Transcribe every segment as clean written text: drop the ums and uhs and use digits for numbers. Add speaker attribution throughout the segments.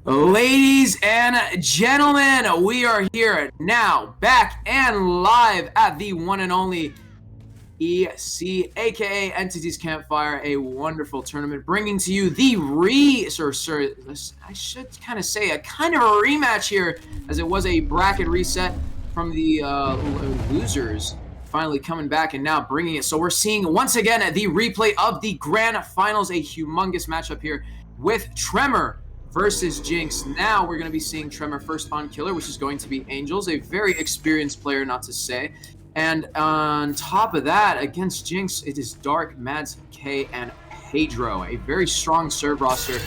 Speaker 1: Ladies and gentlemen, we are here now, back and live at the one and only EC, aka Entities Campfire, a wonderful tournament bringing to you the I should kind of say a kind of a rematch here, as it was a bracket reset from the losers finally coming back and now bringing it. So we're seeing once again the replay of the grand finals, a humongous matchup here with Tremor versus Jinx. Now we're going to be seeing Tremor first on killer, which is going to be Angels, a very experienced player, not to say. And on top of that, against Jinx, it is Dark, Mads, K, and Pedro. A very strong serve roster,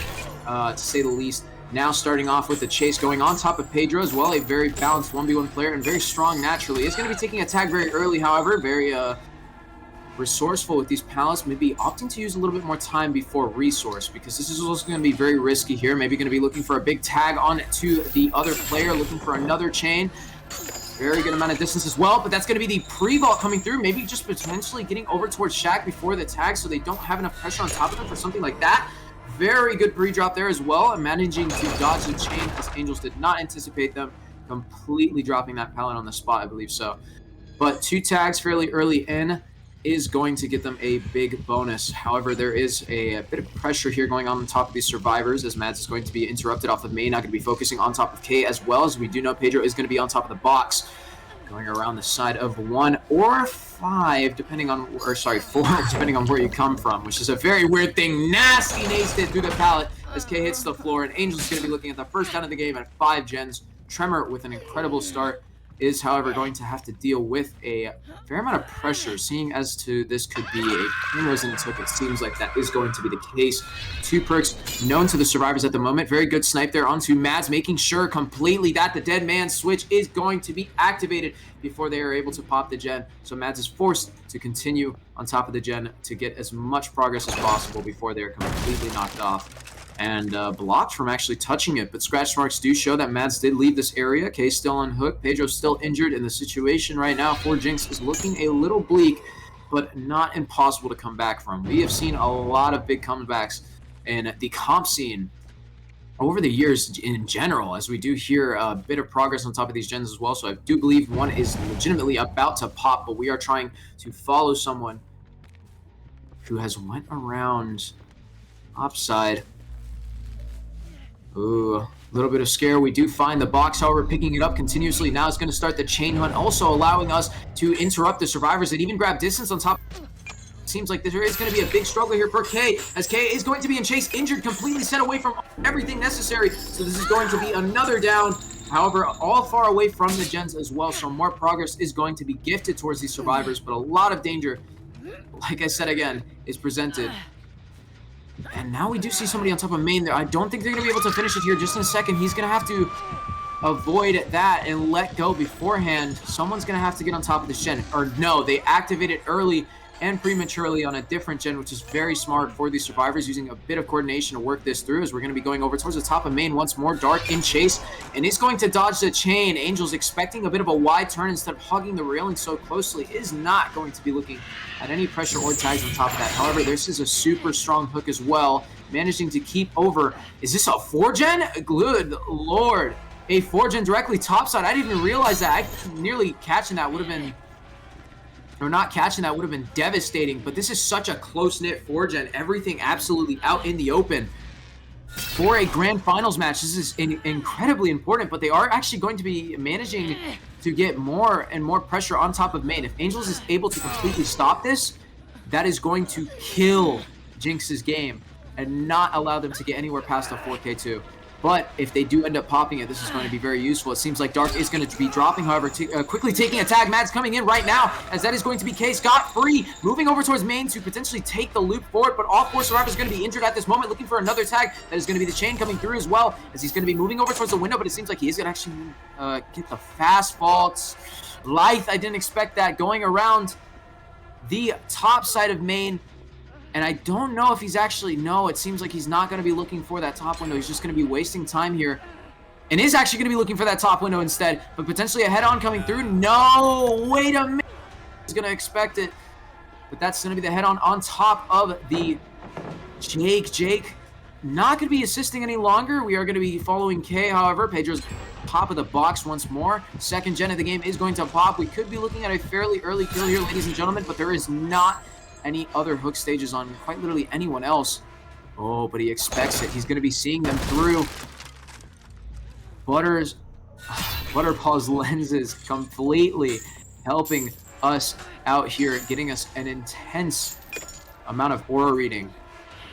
Speaker 1: to say the least. Now starting off with the chase going on top of Pedro as well, a very balanced 1v1 player and very strong naturally. Is going to be taking a tag very early, however, very resourceful with these pallets, maybe opting to use a little bit more time before resource, because this is also going to be very risky here. Maybe going to be looking for a big tag on to the other player, looking for another chain. Very good amount of distance as well, but that's going to be the pre-vault coming through, maybe just potentially getting over towards Shaq before the tag so they don't have enough pressure on top of them for something like that. Very good pre-drop there as well, and managing to dodge the chain as Angels did not anticipate them completely dropping that pallet on the spot, I believe so. But 2 tags fairly early in is going to get them a big bonus. However, there is a bit of pressure here going on top of these survivors, as Mads is going to be interrupted off of main, not going to be focusing on top of K, as well as we do know Pedro is going to be on top of the box, going around the side of 1 or 5, depending on, or sorry, 4, depending on where you come from, which is a very weird thing. Nasty nades hit through the pallet as K hits the floor, and Angel's going to be looking at the first down of the game at 5 gens. Tremor with an incredible start is, however, going to have to deal with a fair amount of pressure, seeing as to this could be a Resident took. It seems like that is going to be the case. 2 perks known to the survivors at the moment. Very good snipe there onto Mads, making sure completely that the dead man switch is going to be activated before they are able to pop the gen. So Mads is forced to continue on top of the gen to get as much progress as possible before they are completely knocked off and blocked from actually touching it. But scratch marks do show that Mads did leave this area. K's still on hook. Pedro's still injured, and the situation right now for Jinx is looking a little bleak, but not impossible to come back from. We have seen a lot of big comebacks in the comp scene over the years in general, as we do hear a bit of progress on top of these gens as well. So I do believe one is legitimately about to pop, but we are trying to follow someone who has went around upside. Ooh, a little bit of scare. We do find the box, however, picking it up continuously. Now it's going to start the chain hunt, also allowing us to interrupt the survivors and even grab distance on top. Seems like there is going to be a big struggle here for K, as K is going to be in chase, injured, completely set away from everything necessary. So this is going to be another down. However, all far away from the gens as well, so more progress is going to be gifted towards these survivors, but a lot of danger, like I said again, is presented. And now we do see somebody on top of main there. I don't think they're going to be able to finish it here just in a second. He's going to have to avoid that and let go beforehand. Someone's going to have to get on top of this gen. Or no, they activate it early and prematurely on a different gen, which is very smart for these survivors, using a bit of coordination to work this through, as we're going to be going over towards the top of main once more. Dark in chase, and is going to dodge the chain. Angel's expecting a bit of a wide turn instead of hugging the railing so closely, is not going to be looking at any pressure or tags on top of that. However, this is a super strong hook as well, managing to keep over. Is this a 4-gen? Good lord. A 4-gen directly topside. I didn't even realize that. Nearly catching that would have been, or not catching that would have been devastating, but this is such a close-knit 4-gen. Everything absolutely out in the open. For a grand finals match, this is incredibly important, but they are actually going to be managing to get more and more pressure on top of main. If Angels is able to completely stop this, that is going to kill Jinx's game and not allow them to get anywhere past a 4K2. But if they do end up popping it, this is going to be very useful. It seems like Dark is going to be dropping, however, quickly taking a tag. Mads coming in right now, as that is going to be K. Scott free, moving over towards main to potentially take the loop forward, but all 4 survivors are going to be injured at this moment, looking for another tag. That is going to be the chain coming through as well, as he's going to be moving over towards the window, but it seems like he is going to actually get the fast faults. Lithe, I didn't expect that, going around the top side of main. And I don't know if he's actually, no, it seems like he's not going to be looking for that top window. He's just going to be wasting time here. And is actually going to be looking for that top window instead. But potentially a head-on coming through. No, wait a minute. He's going to expect it. But that's going to be the head-on top of the Jake. not going to be assisting any longer. We are going to be following K, however. Pedro's top of the box once more. Second gen of the game is going to pop. We could be looking at a fairly early kill here, ladies and gentlemen, but there is not any other hook stages on quite literally anyone else. Oh, but he expects it. He's going to be seeing them through. Butterpaw's lenses completely helping us out here, getting us an intense amount of aura reading.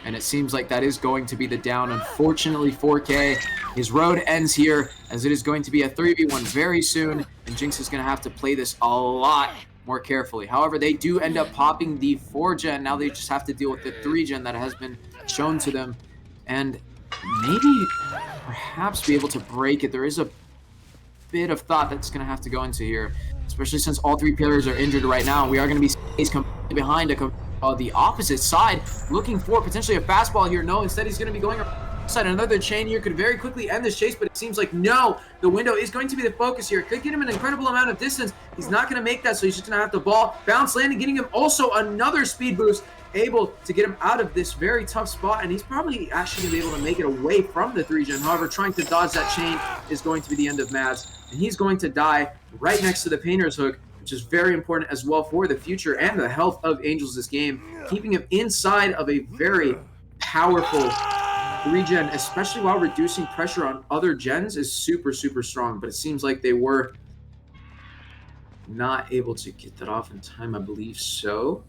Speaker 1: And it seems like that is going to be the down. Unfortunately, 4K, his road ends here, as it is going to be a 3v1 very soon, and Jinx is going to have to play this a lot more carefully. However, they do end up popping the 4-gen. Now they just have to deal with the 3-gen that has been shown to them, and maybe perhaps be able to break it. There is a bit of thought that's going to have to go into here, especially since all three players are injured right now. We are going to be completely behind the opposite side, looking for potentially a fastball here. No, instead he's going to be going outside. Another chain here could very quickly end this chase, but it seems like no, the window is going to be the focus here. Could get him an incredible amount of distance. He's not going to make that, so he's just going to have to ball bounce landing, getting him also another speed boost, able to get him out of this very tough spot, and he's probably actually going to be able to make it away from the 3-gen. However, trying to dodge that chain is going to be the end of Mads, and he's going to die right next to the Painter's Hook, which is very important as well for the future and the health of Angels this game. Keeping him inside of a very powerful 3-gen, especially while reducing pressure on other gens, is super, super strong. But it seems like they were not able to get that off in time, I believe so.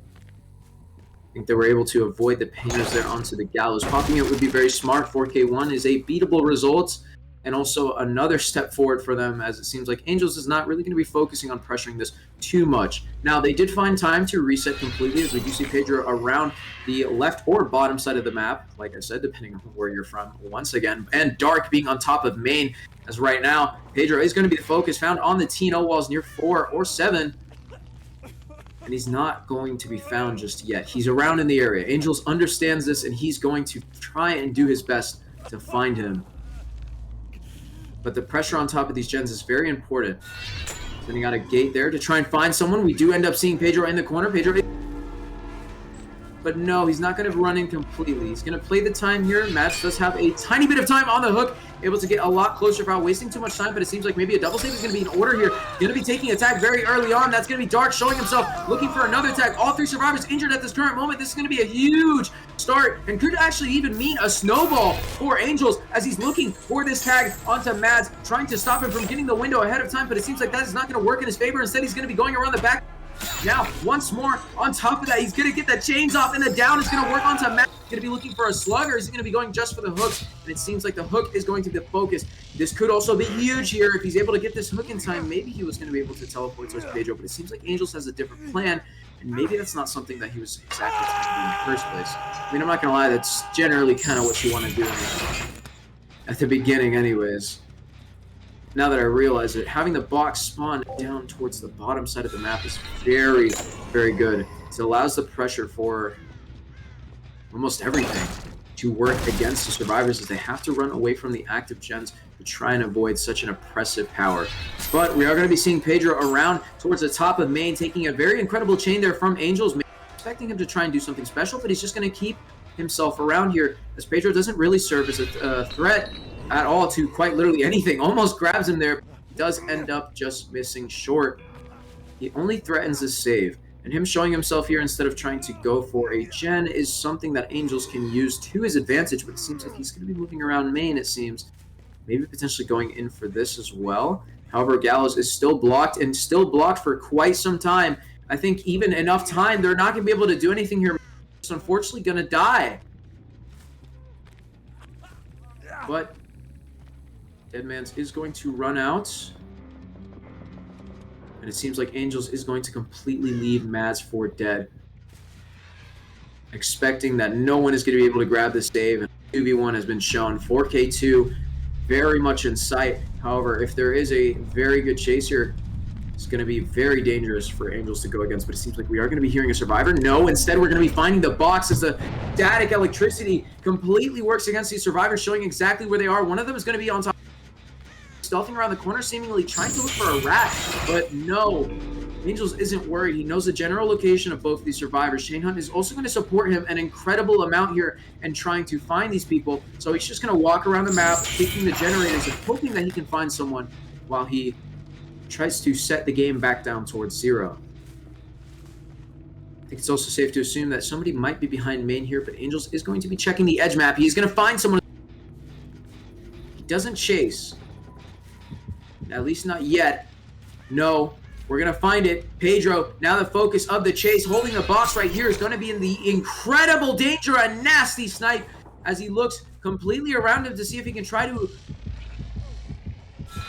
Speaker 1: I think they were able to avoid the Painters there onto the Gallows. Popping it would be very smart. 4K1 is a beatable result, and also another step forward for them, as it seems like Angels is not really going to be focusing on pressuring this too much. Now, they did find time to reset completely, as we do see Pedro around the left or bottom side of the map, like I said, depending on where you're from once again, and Dark being on top of main, as right now, Pedro is going to be the focus, found on the Ceno walls near 4 or 7, and he's not going to be found just yet. He's around in the area. Angels understands this, and he's going to try and do his best to find him. But the pressure on top of these gens is very important. Sending out a gate there to try and find someone. We do end up seeing Pedro in the corner. But no, he's not going to run in completely. He's going to play the time here. Mads does have a tiny bit of time on the hook, able to get a lot closer without wasting too much time, but it seems like maybe a double save is going to be in order here. Going to be taking a tag very early on. That's going to be Dark showing himself, looking for another tag. All three survivors injured at this current moment. This is going to be a huge start, and could actually even mean a snowball for Angels, as he's looking for this tag onto Mads, trying to stop him from getting the window ahead of time, but it seems like that is not going to work in his favor. Instead, he's going to be going around the back. Now, once more, on top of that, he's going to get the chains off, and the down is going to work onto Matt. He's going to be looking for a slug, or is he going to be going just for the hook? And it seems like the hook is going to be the focus. This could also be huge here. If he's able to get this hook in time, maybe he was going to be able to teleport towards Pedro, but it seems like Angels has a different plan, and maybe that's not something that he was exactly trying to do in the first place. I mean, I'm not going to lie, that's generally kind of what you want to do at the beginning anyways. Now that I realize it, having the box spawn down towards the bottom side of the map is very, very good. It allows the pressure for almost everything to work against the survivors, as they have to run away from the active gens to try and avoid such an oppressive power. But we are going to be seeing Pedro around towards the top of main, taking a very incredible chain there from Angels. Expecting him to try and do something special, but he's just going to keep himself around here, as Pedro doesn't really serve as a threat at all to quite literally anything. Almost grabs him there. He does end up just missing short. He only threatens a save, and him showing himself here instead of trying to go for a gen is something that Angels can use to his advantage, but it seems like he's going to be moving around main, it seems. Maybe potentially going in for this as well. However, Gallows is still blocked, and still blocked for quite some time. I think even enough time, they're not going to be able to do anything here. It's unfortunately going to die. But Deadman's is going to run out. And it seems like Angels is going to completely leave Mads for dead. Expecting that no one is going to be able to grab this save. And 2v1 has been shown. 4K2 very much in sight. However, if there is a very good chase here, it's going to be very dangerous for Angels to go against. But it seems like we are going to be hearing a survivor. No, instead we're going to be finding the box, as the static electricity completely works against these survivors, showing exactly where they are. One of them is going to be on top, stealthing around the corner, seemingly trying to look for a rat, but no. Angels isn't worried. He knows the general location of both these survivors. Shane Hunt is also going to support him an incredible amount here and trying to find these people. So he's just going to walk around the map, taking the generators and hoping that he can find someone while he tries to set the game back down towards 0. I think it's also safe to assume that somebody might be behind main here, but Angels is going to be checking the edge map. He's going to find someone. He doesn't chase. At least not yet. No. We're going to find it. Pedro, now the focus of the chase, holding the box right here, is going to be in the incredible danger. A nasty snipe as he looks completely around him to see if he can try to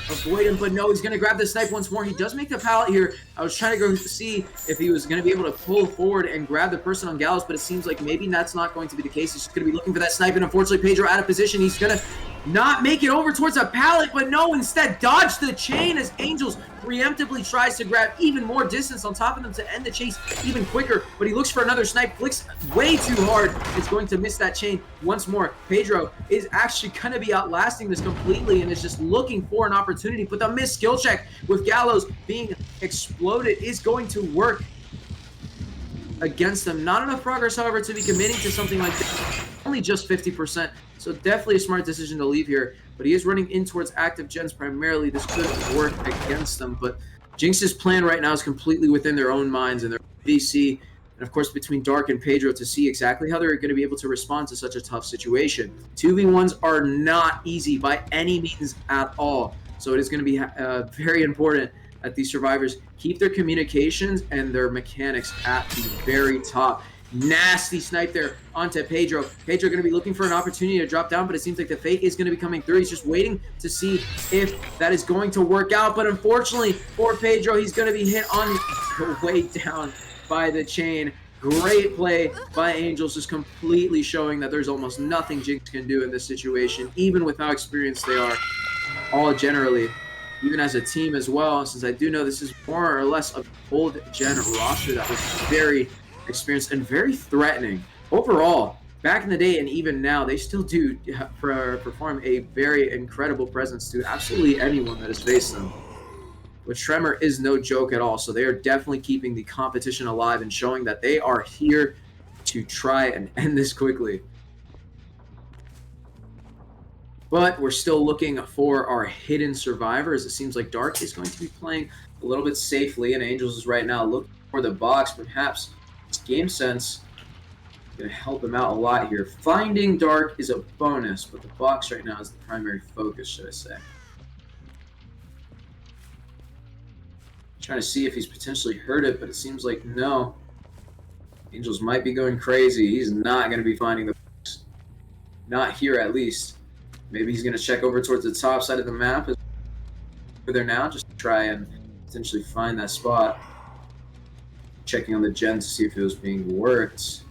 Speaker 1: avoid him, but no, he's going to grab the snipe once more. He does make the pallet here. I was trying to go see if he was going to be able to pull forward and grab the person on Gallows, but it seems like maybe that's not going to be the case. He's just going to be looking for that snipe, and unfortunately, Pedro out of position. He's going to not make it over towards a pallet, but no, instead dodge the chain as Angels preemptively tries to grab even more distance on top of them to end the chase even quicker, but he looks for another snipe, flicks way too hard. It's going to miss that chain once more. Pedro is actually going to be outlasting this completely and is just looking for an opportunity, but the missed skill check with Gallows being exploded is going to work against them. Not enough progress, however, to be committing to something like this. Only just 50%, so definitely a smart decision to leave here. But he is running in towards active gens primarily. This could work against them, but Jinx's plan right now is completely within their own minds and their VC, and of course between Dark and Pedro to see exactly how they're going to be able to respond to such a tough situation. 2v1s are not easy by any means at all, so it is going to be very important that these survivors keep their communications and their mechanics at the very top. Nasty snipe there onto Pedro. Pedro going to be looking for an opportunity to drop down, but it seems like the fake is going to be coming through. He's just waiting to see if that is going to work out, but unfortunately for Pedro, he's going to be hit on the way down by the chain. Great play by Angels, just completely showing that there's almost nothing Jinx can do in this situation, even with how experienced they are, all generally, even as a team as well, since I do know this is more or less a old gen roster that was very experienced and very threatening. Overall, back in the day and even now, they still do perform a very incredible presence to absolutely anyone that has faced them. But Tremor is no joke at all, so they are definitely keeping the competition alive and showing that they are here to try and end this quickly. But we're still looking for our hidden survivors. It seems like Dark is going to be playing a little bit safely, and Angels is right now looking for the box. Perhaps his game sense is going to help him out a lot here. Finding Dark is a bonus, but the box right now is the primary focus, should I say. Trying to see if he's potentially heard it, but it seems like no. Angels might be going crazy. He's not going to be finding the box. Not here, at least. Maybe he's going to check over towards the top side of the map over there now, just to try and potentially find that spot. Checking on the gen to see if it was being worked.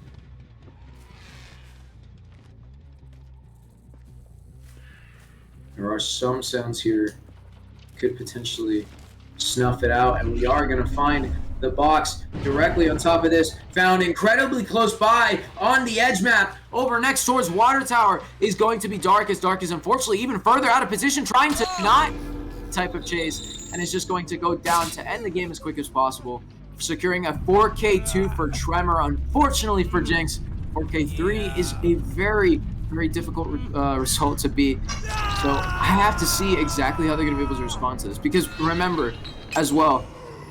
Speaker 1: There are some sounds here. Could potentially snuff it out, and we are going to find the box directly on top of this, found incredibly close by on the edge map. Over next towards Water Tower is going to be Dark, as Dark is unfortunately even further out of position, trying to not type of chase, and is just going to go down to end the game as quick as possible, securing a 4K2 for Tremor. Unfortunately for Jinx, 4K3 is a very difficult result to beat. So I have to see exactly how they're going to be able to respond to this, because remember as well,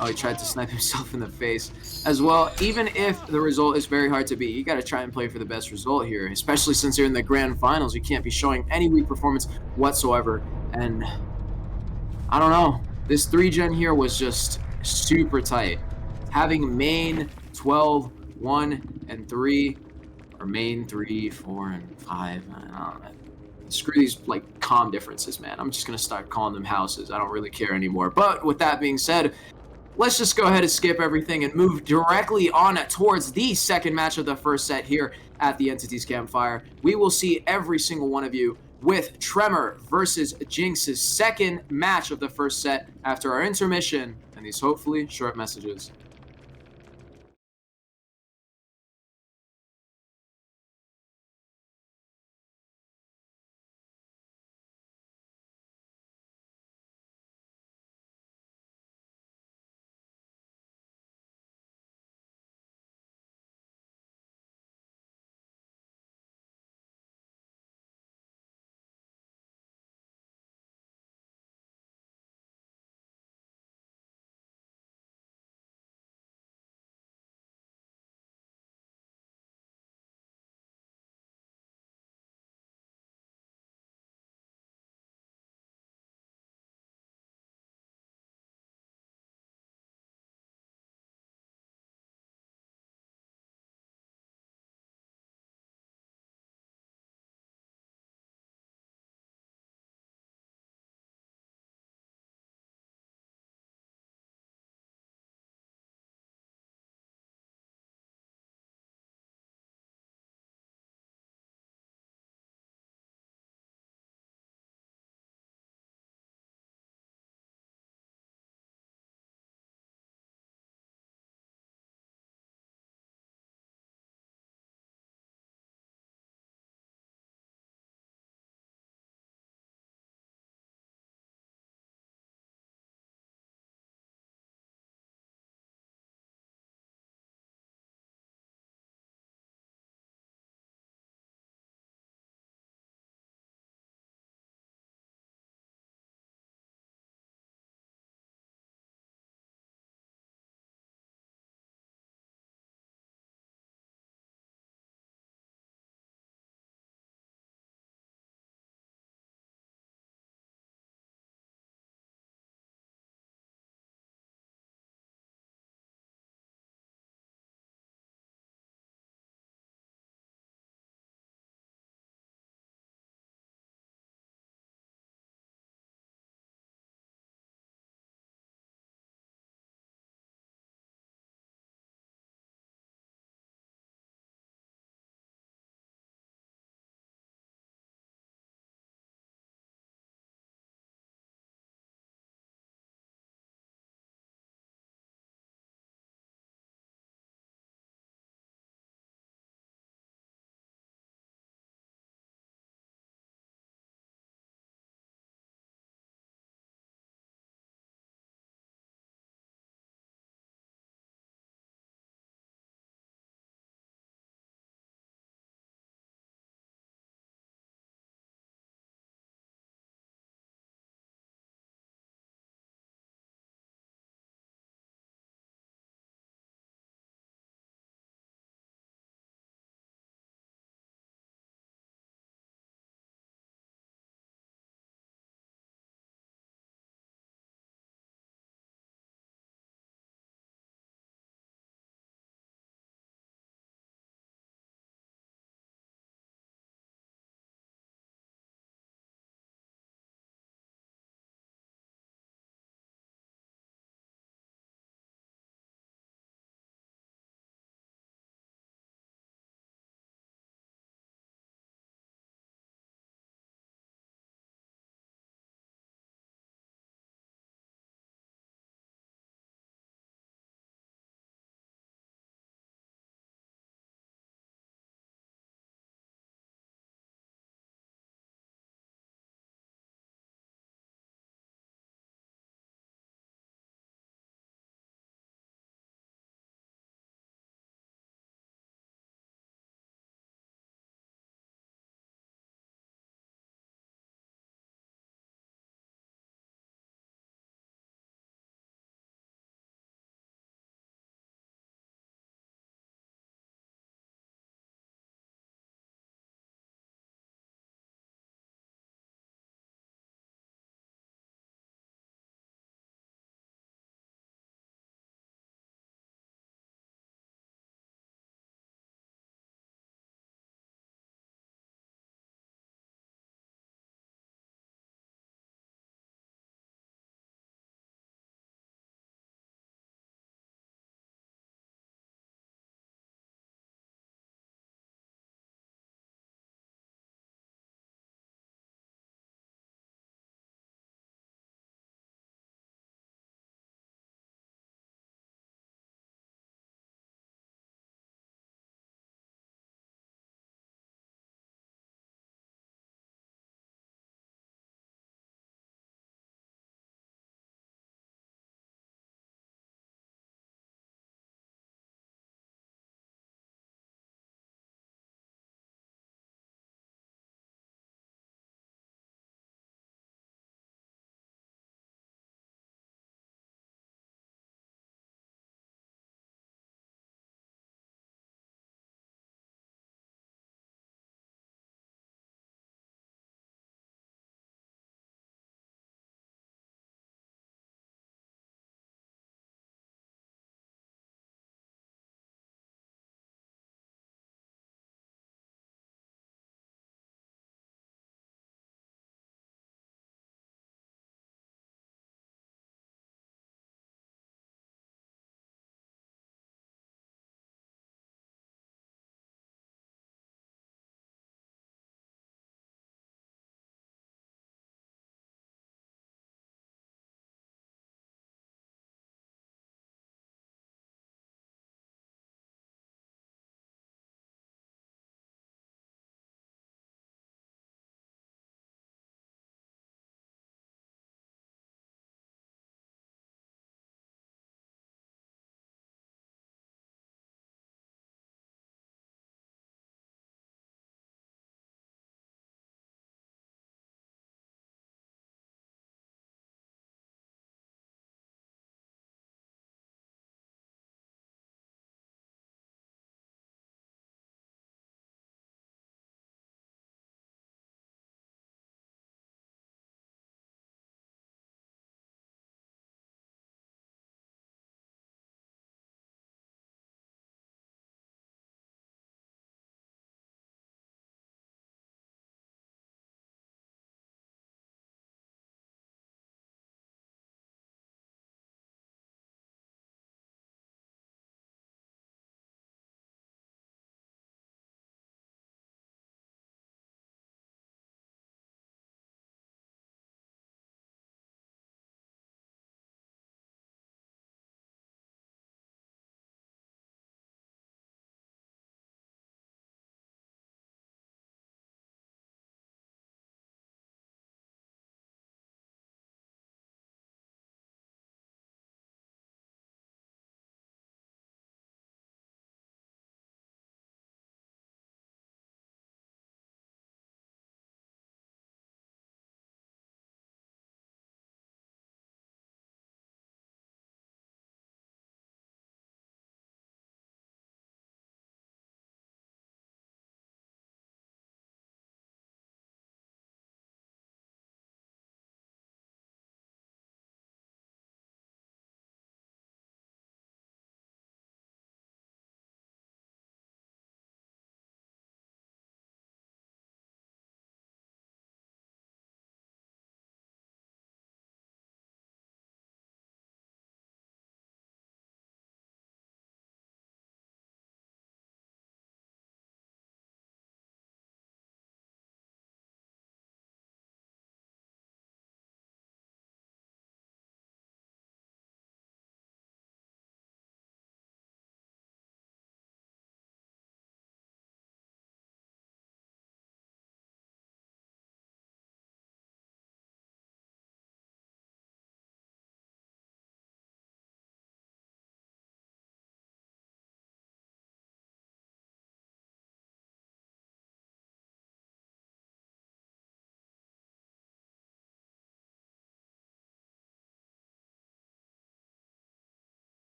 Speaker 1: oh, he tried to snipe himself in the face as well. Even if the result is very hard to beat, you got to try and play for the best result here, especially since you're in the grand finals. You can't be showing any weak performance whatsoever. And I don't know, this 3-gen here was just super tight. Having main 12, 1, and 3, or main 3, 4, and 5, I don't know. Screw these like comm differences, man. I'm just gonna start calling them houses. I don't really care anymore. But with that being said, let's just go ahead and skip everything and move directly on towards the second match of the first set here at the Entities Campfire. We will see every single one of you with Tremor versus Jinx's second match of the first set after our intermission and these hopefully short messages.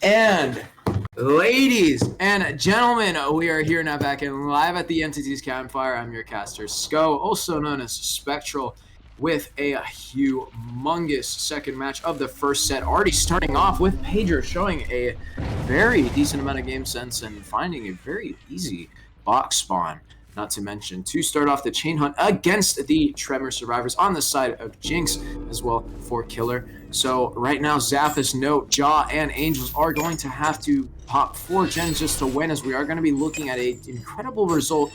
Speaker 1: And ladies and gentlemen, we are here now back in live at the Entities Campfire. I'm your caster, Sko, also known as Spectral, with a humongous second match of the first set. Already starting off with Pedro showing a very decent amount of game sense and finding a very easy box spawn. Not to mention to start off the chain hunt against the Tremor survivors on the side of Jinx as well for Killer. So right now, Zathis, Note, Jaw, and Angels are going to have to pop 4 gens just to win, as we are going to be looking at an incredible result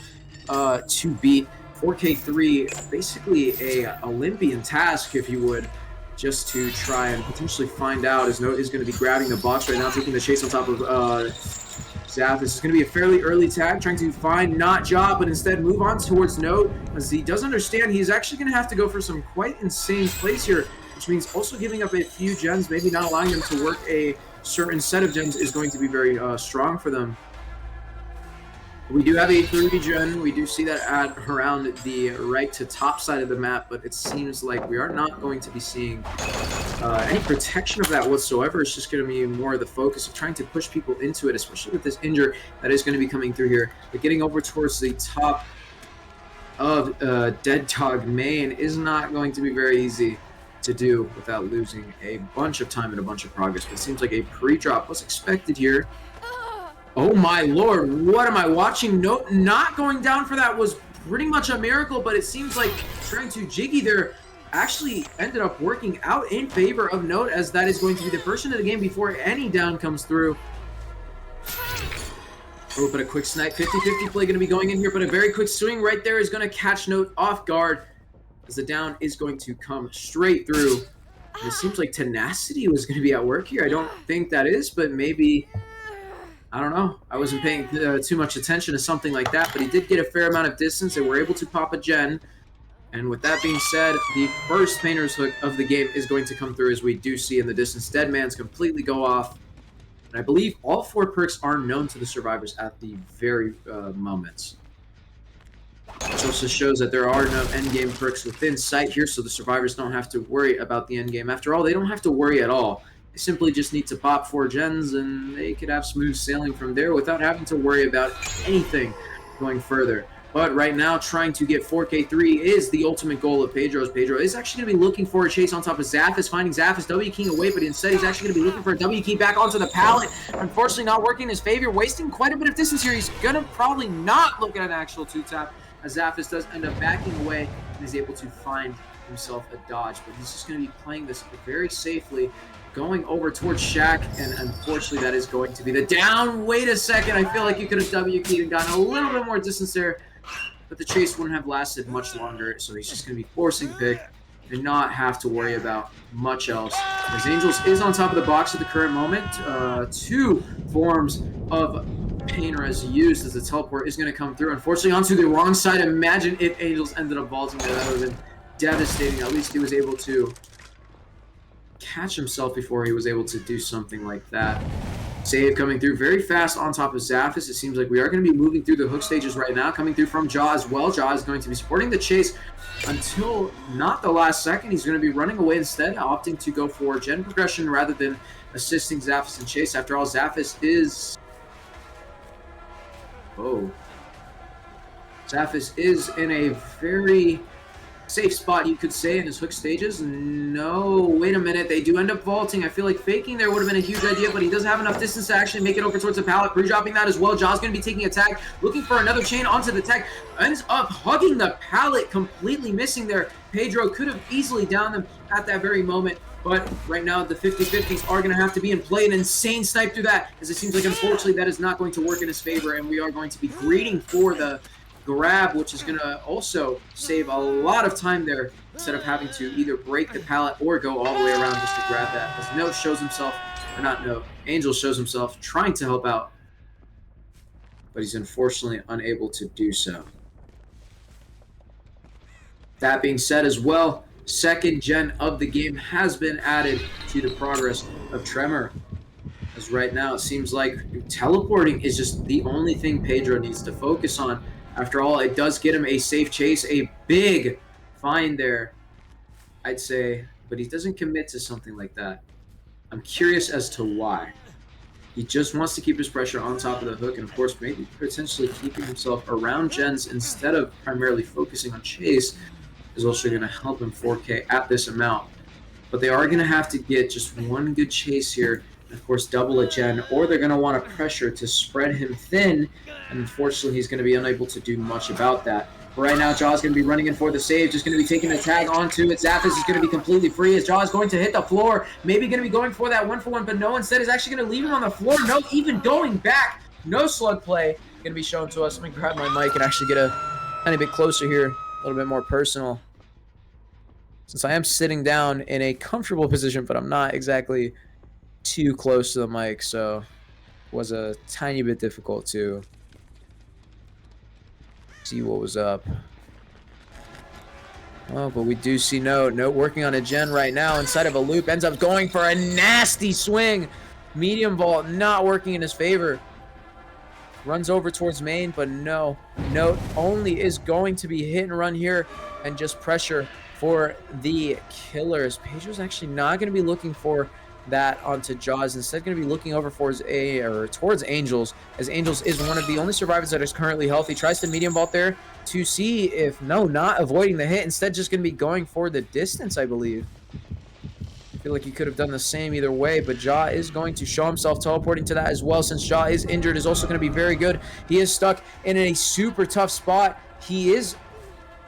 Speaker 1: to beat 4K3, basically a Olympian task, if you would, just to try and potentially find out, as Note is going to be grabbing the box right now, taking the chase on top of Zathis. Is going to be a fairly early tag, trying to find not Jaw, but instead move on towards Note, as he does understand he's actually going to have to go for some quite insane plays here, which means also giving up a few gens, maybe not allowing them to work a certain set of gens is going to be very strong for them. We do have a 3 gen. We do see that at around the right to top side of the map, but it seems like we are not going to be seeing any protection of that whatsoever. It's just going to be more of the focus of trying to push people into it, especially with this injure that is going to be coming through here. But getting over towards the top of Dead Dog main is not going to be very easy to do without losing a bunch of time and a bunch of progress. But it seems like a pre-drop was expected here. Oh my lord, what am I watching? Note not going down for that was pretty much a miracle, but it seems like trying to jiggy there actually ended up working out in favor of Note, as that is going to be the first into the game before any down comes through. Oh, but a quick snipe, 50-50 play going to be going in here, but a very quick swing right there is going to catch Note off guard, as the down is going to come straight through. And it seems like tenacity was going to be at work here. I don't think that is, but maybe, I don't know. I wasn't paying too much attention to something like that, but he did get a fair amount of distance and we're able to pop a gen. And with that being said, the first Painter's Hook of the game is going to come through, as we do see in the distance. Dead Man's completely go off. And I believe all 4 perks are known to the survivors at the very moments. Which also shows that there are no endgame perks within sight here, so the survivors don't have to worry about the endgame. After all, they don't have to worry at all. They simply just need to pop 4 gens, and they could have smooth sailing from there without having to worry about anything going further. But right now, trying to get 4K3 is the ultimate goal of Pedro's. Pedro is actually going to be looking for a chase on top of Zathis, finding Zathis W-keying away, but instead he's actually going to be looking for a W-key back onto the pallet. Unfortunately, not working in his favor, wasting quite a bit of distance here. He's going to probably not look at an actual 2-tap, as Zathis does end up backing away and is able to find himself a dodge. But he's just going to be playing this very safely, going over towards Shaq, and unfortunately that is going to be the down. Wait a second, I feel like you could have W-keyed and gotten a little bit more distance there, but the chase wouldn't have lasted much longer, so he's just going to be forcing pick and not have to worry about much else. As Angels is on top of the box at the current moment, 2 forms of Painter as used, as the teleport is going to come through. Unfortunately, onto the wrong side. Imagine if Angels ended up vaulting there. That would have been devastating. At least he was able to catch himself before he was able to do something like that. Save coming through very fast on top of Zathis. It seems like we are going to be moving through the hook stages right now. Coming through from Jaw as well. Jaw is going to be supporting the chase until not the last second. He's going to be running away instead, opting to go for gen progression rather than assisting Zathis in chase. After all, Zathis is... Oh. Zathis is in a very safe spot, you could say, in his hook stages. No, wait a minute. They do end up vaulting. I feel like faking there would have been a huge idea, but he does have enough distance to actually make it over towards the pallet. Pre-dropping that as well. Jaw's going to be taking a tag, looking for another chain onto the tag. Ends up hugging the pallet, completely missing there. Pedro could have easily downed them at that very moment, but right now the 50-50s are going to have to be in play. An insane snipe through that, as it seems like unfortunately that is not going to work in his favor, and we are going to be greeting for the grab, which is going to also save a lot of time there, instead of having to either break the pallet or go all the way around just to grab that. As Note shows himself, or not Note, Angel shows himself trying to help out, but he's unfortunately unable to do so. That being said as well, second gen of the game has been added to the progress of Tremor. As right now it seems like teleporting is just the only thing Pedro needs to focus on. After all, it does get him a safe chase, a big find there, I'd say, but he doesn't commit to something like that. I'm curious as to why. He just wants to keep his pressure on top of the hook, and of course, maybe potentially keeping himself around gens instead of primarily focusing on chase is also going to help him 4K at this amount. But they are going to have to get just one good chase here, and of course, double a gen, or they're going to want to pressure to spread him thin, and unfortunately, he's going to be unable to do much about that. But right now, Jaw's going to be running in for the save, just going to be taking a tag onto it. Zaphis is going to be completely free as Jaw is going to hit the floor, maybe going to be going for that 1-for-1, but no, instead is actually going to leave him on the floor. No, even going back. No slug play going to be shown to us. Let me grab my mic and actually get a tiny bit closer here, a little bit more personal. Since I am sitting down in a comfortable position, but I'm not exactly too close to the mic, so it was a tiny bit difficult to see what was up. Oh, but we do see Note working on a gen right now inside of a loop, ends up going for a nasty swing. Medium vault not working in his favor. Runs over towards main, but no. Note only is going to be hit and run here and just pressure for the killers. Pedro's actually not going to be looking for that onto Jaws. Instead, going to be looking over for towards Angels, as Angels is one of the only survivors that is currently healthy. Tries to medium vault there to see if not avoiding the hit. Instead, just going to be going for the distance, I believe. I feel like he could have done the same either way, but Jaw is going to show himself teleporting to that as well. Since Jaw is injured, is also going to be very good. He is stuck in a super tough spot. He is,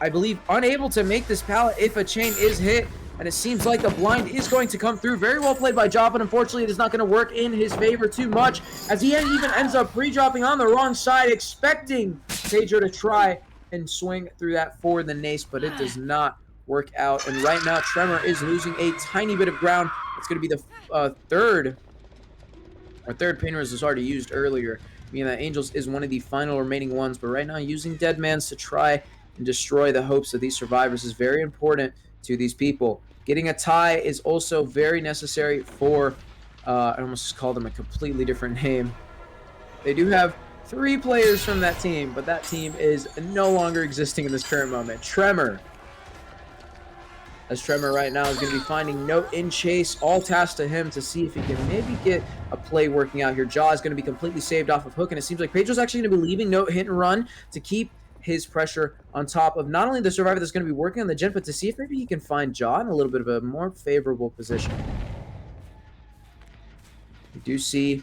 Speaker 1: I believe, unable to make this pallet if a chain is hit, and it seems like a blind is going to come through. Very well played by Jaw, but unfortunately it is not going to work in his favor too much, as he even ends up pre-dropping on the wrong side, expecting Pedro to try and swing through that for the Nace, but it does not work out. And right now, Tremor is losing a tiny bit of ground. It's going to be the third pain res was already used earlier, meaning that Angels is one of the final remaining ones, but right now using Deadmans to try and destroy the hopes of these survivors is very important to these people. Getting a tie is also very necessary for, I almost called them a completely different name. They do have 3 players from that team, but that team is no longer existing in this current moment. Tremor. As Tremor right now is going to be finding Note in chase, all tasks to him to see if he can maybe get a play working out here. Jaw is going to be completely saved off of Hook, and it seems like Pedro's actually going to be leaving Note hit and run to keep his pressure on top of not only the survivor that's going to be working on the gen, but to see if maybe he can find Jaw in a little bit of a more favorable position. We do see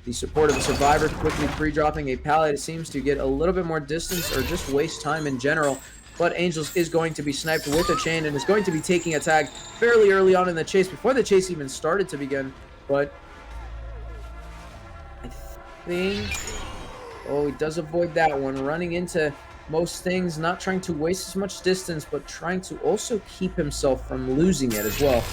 Speaker 1: the support of the survivor quickly pre-dropping a pallet. It seems to get a little bit more distance or just waste time in general, but Angels is going to be sniped with a chain and is going to be taking a tag fairly early on in the chase, before the chase even started to begin. But I think, oh, he does avoid that one, running into most things, not trying to waste as much distance, but trying to also keep himself from losing it as well.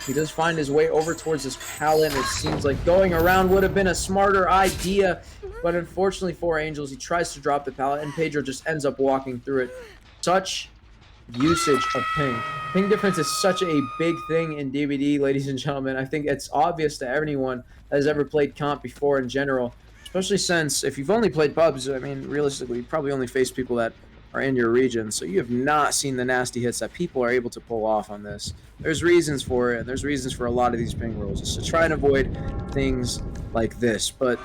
Speaker 1: He does find his way over towards this pallet, and it seems like going around would have been a smarter idea, but unfortunately for Angels, he tries to drop the pallet, and Pedro just ends up walking through it. Such usage of ping. Ping difference is such a big thing in DBD, ladies and gentlemen. I think it's obvious to anyone that has ever played comp before in general. Especially since, if you've only played pubs, I mean, realistically, you probably only face people that are in your region, so you have not seen the nasty hits that people are able to pull off on this. There's reasons for it, and there's reasons for a lot of these ping rules, just to try and avoid things like this, but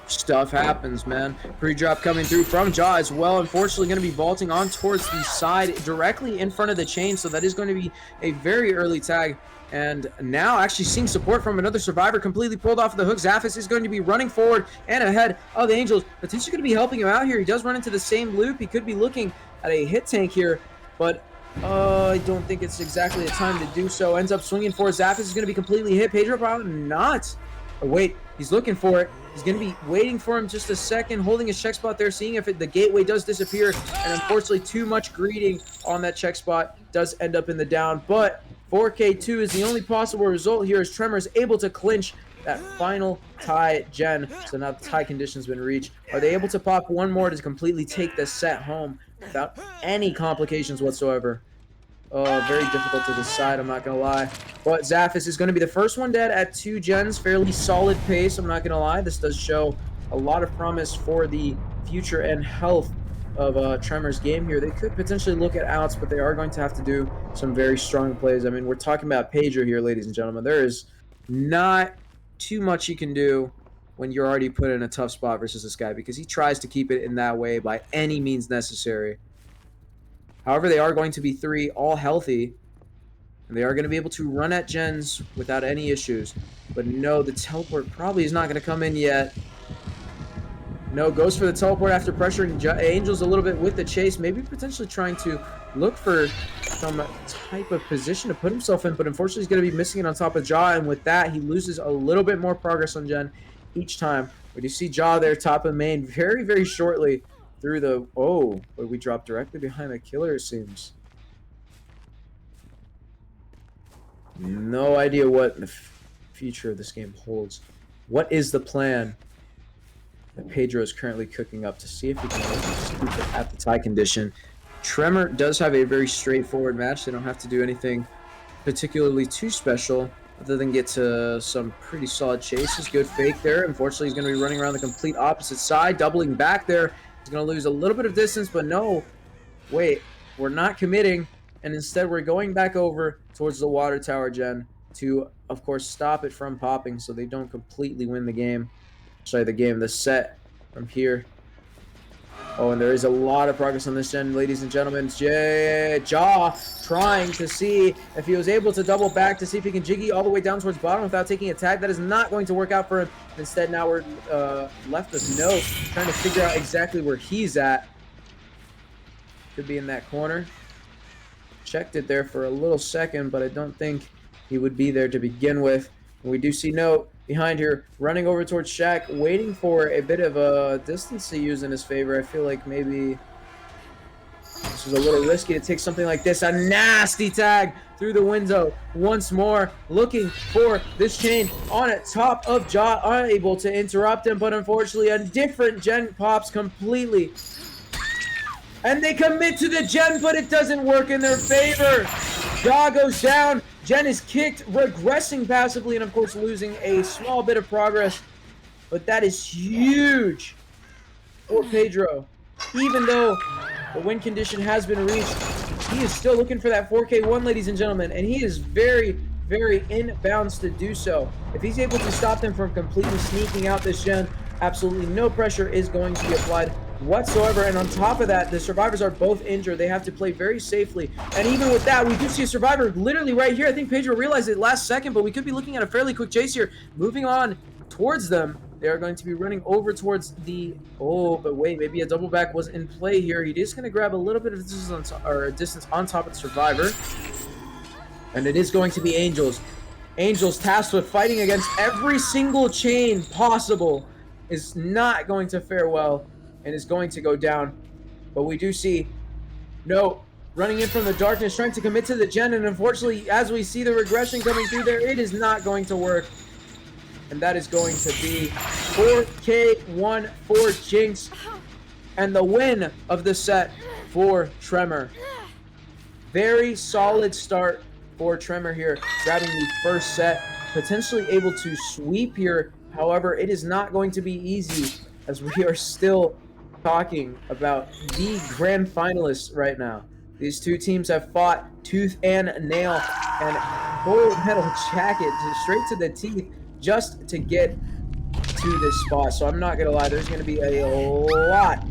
Speaker 1: stuff happens, man. Pre-drop coming through from Jaw as well. Unfortunately, going to be vaulting on towards the side directly in front of the chain, so that is going to be a very early tag. And now actually seeing support from another survivor, completely pulled off the hook. Zaphis is going to be running forward and ahead of the Angels, potentially going to be helping him out here. He does run into the same loop. He could be looking at a hit tank here, but I don't think it's exactly the time to do so. Ends up swinging for Zaphis, is going to be completely hit. Pedro probably not. Oh, wait, he's looking for it. He's going to be waiting for him just a second, holding his check spot there, seeing if the gateway does disappear. And unfortunately, too much greeting on that check spot does end up in the down. But 4K2 is the only possible result here, as Tremor is able to clinch that final tie gen. So now the tie condition's been reached. Are they able to pop one more to completely take the set home without any complications whatsoever? Oh, very difficult to decide, I'm not going to lie. But Zaphis is going to be the first one dead at 2 gens. Fairly solid pace, I'm not going to lie. This does show a lot of promise for the future and health of Tremor's game here. They could potentially look at outs, but they are going to have to do some very strong plays. I mean, we're talking about Pedro here, ladies and gentlemen. There is not too much you can do when you're already put in a tough spot versus this guy, because he tries to keep it in that way by any means necessary. However, they are going to be 3 all healthy, and they are going to be able to run at gens without any issues. But no, the teleport probably is not going to come in yet. No, goes for the teleport after pressuring Angels a little bit with the chase. Maybe potentially trying to look for some type of position to put himself in, but unfortunately he's going to be missing it on top of Jaw, and with that, he loses a little bit more progress on Gen each time. We do see Jaw there, top of main, very, very shortly through the... Oh, but we drop directly behind the killer, it seems. No idea what the future of this game holds. What is the plan that Pedro is currently cooking up to see if he can just keep it at the tie condition? Tremor does have a very straightforward match. They don't have to do anything particularly too special other than get to some pretty solid chases. Good fake there. Unfortunately, he's going to be running around the complete opposite side, doubling back there. He's going to lose a little bit of distance, but no. Wait, we're not committing, and instead we're going back over towards the water tower gen to, of course, stop it from popping so they don't completely win the game. Sorry, the set from here. Oh, and there is a lot of progress on this gen, ladies and gentlemen. Jaw trying to see if he was able to double back to see if he can jiggy all the way down towards bottom without taking a tag. That is not going to work out for him. Instead, now we're left with No, trying to figure out exactly where he's at. Could be in that corner. Checked it there for a little second, but I don't think he would be there to begin with. And we do see No behind here, running over towards Shaq, waiting for a bit of a distance to use in his favor. I feel like maybe this is a little risky to take something like this. A nasty tag through the window once more, looking for this chain on it, top of Jaw, unable to interrupt him, but unfortunately a different gen pops completely. And they commit to the gen, but it doesn't work in their favor. Jaw goes down. Gen is kicked, regressing passively, and of course losing a small bit of progress. But that is huge for Pedro. Even though the win condition has been reached, he is still looking for that 4K1, ladies and gentlemen. And he is very, very in bounds to do so. If he's able to stop them from completely sneaking out this gen, absolutely no pressure is going to be applied whatsoever. And on top of that, the survivors are both injured. They have to play very safely. And even with that, we do see a survivor literally right here. I think Pedro realized it last second, but we could be looking at a fairly quick chase here. Moving on towards them. They are going to be running over towards the... Oh, but wait, maybe a double back was in play here. He is going to grab a little bit of distance on top of the survivor. And it is going to be Angels. Angels tasked with fighting against every single chain possible is not going to fare well and is going to go down. But we do see No running in from the darkness, trying to commit to the gen, and unfortunately, as we see the regression coming through there, it is not going to work. And that is going to be 4K1 for Jinx, and the win of the set for Tremor. Very solid start for Tremor here, grabbing the first set, potentially able to sweep here. However, it is not going to be easy, as we are still talking about the grand finalists right now. These two teams have fought tooth and nail and full metal jacket straight to the teeth just to get to this spot. So I'm not gonna lie, there's gonna be a lot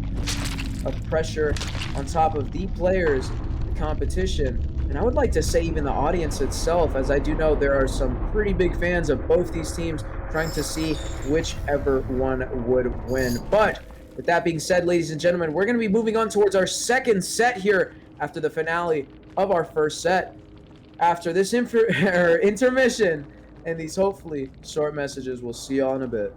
Speaker 1: of pressure on top of the players, the competition, and I would like to say even the audience itself, as I do know there are some pretty big fans of both these teams trying to see whichever one would win. But with that being said, ladies and gentlemen, we're going to be moving on towards our second set here after the finale of our first set. After this intermission and these hopefully short messages, we'll see y'all in a bit.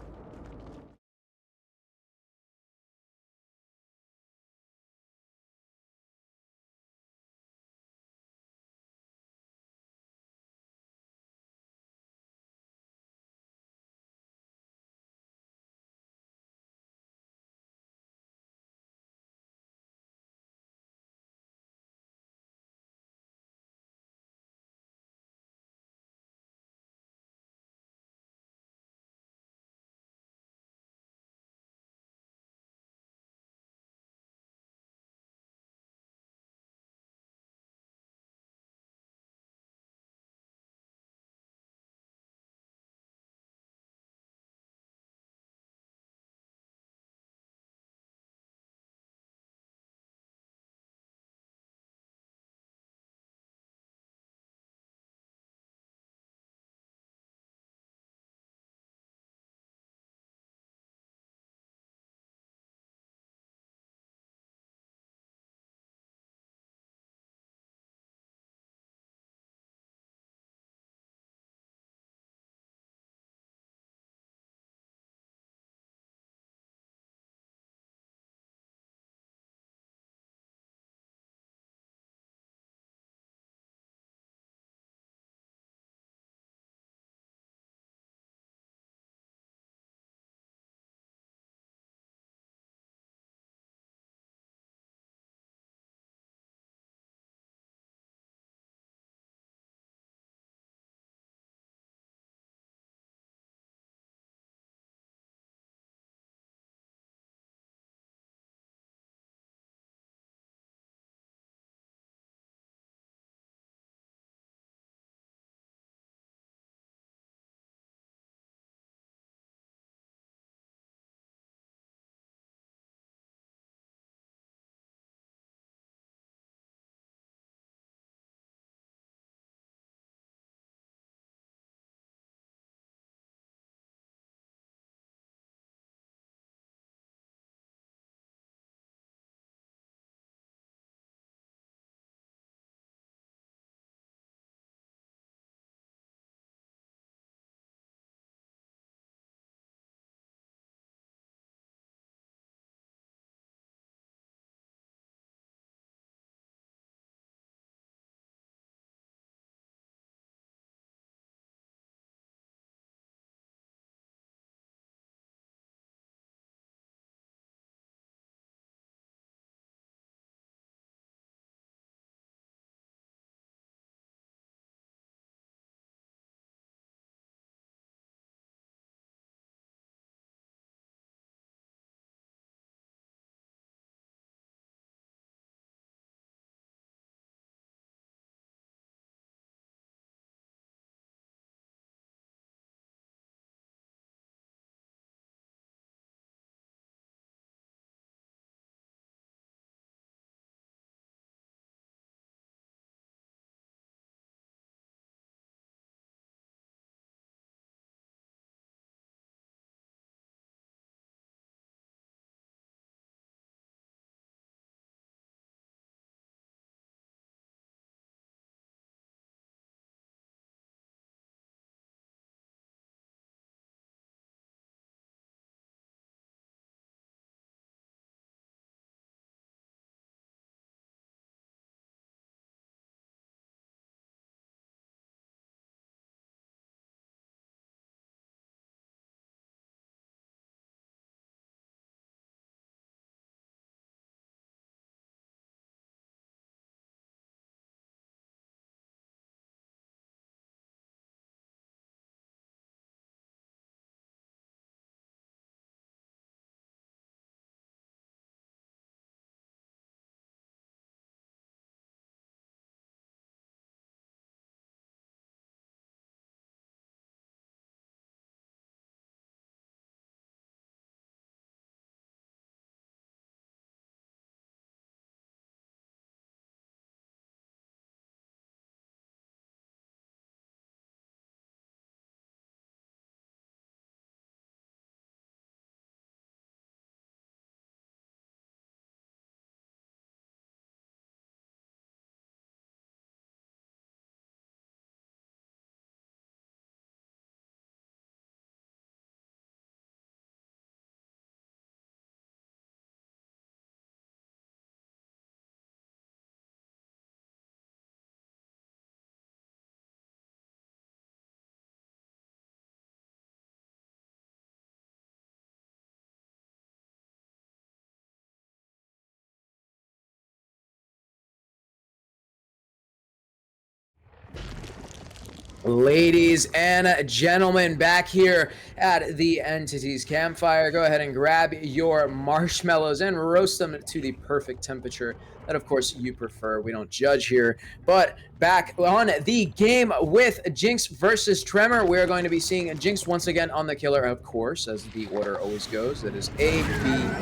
Speaker 1: Ladies and gentlemen, back here at the Entities Campfire, go ahead and grab your marshmallows and roast them to the perfect temperature that, of course, you prefer. We don't judge here. But back on the game with Jinx versus Tremor, we're going to be seeing Jinx once again on the killer, of course, as the order always goes. That is A,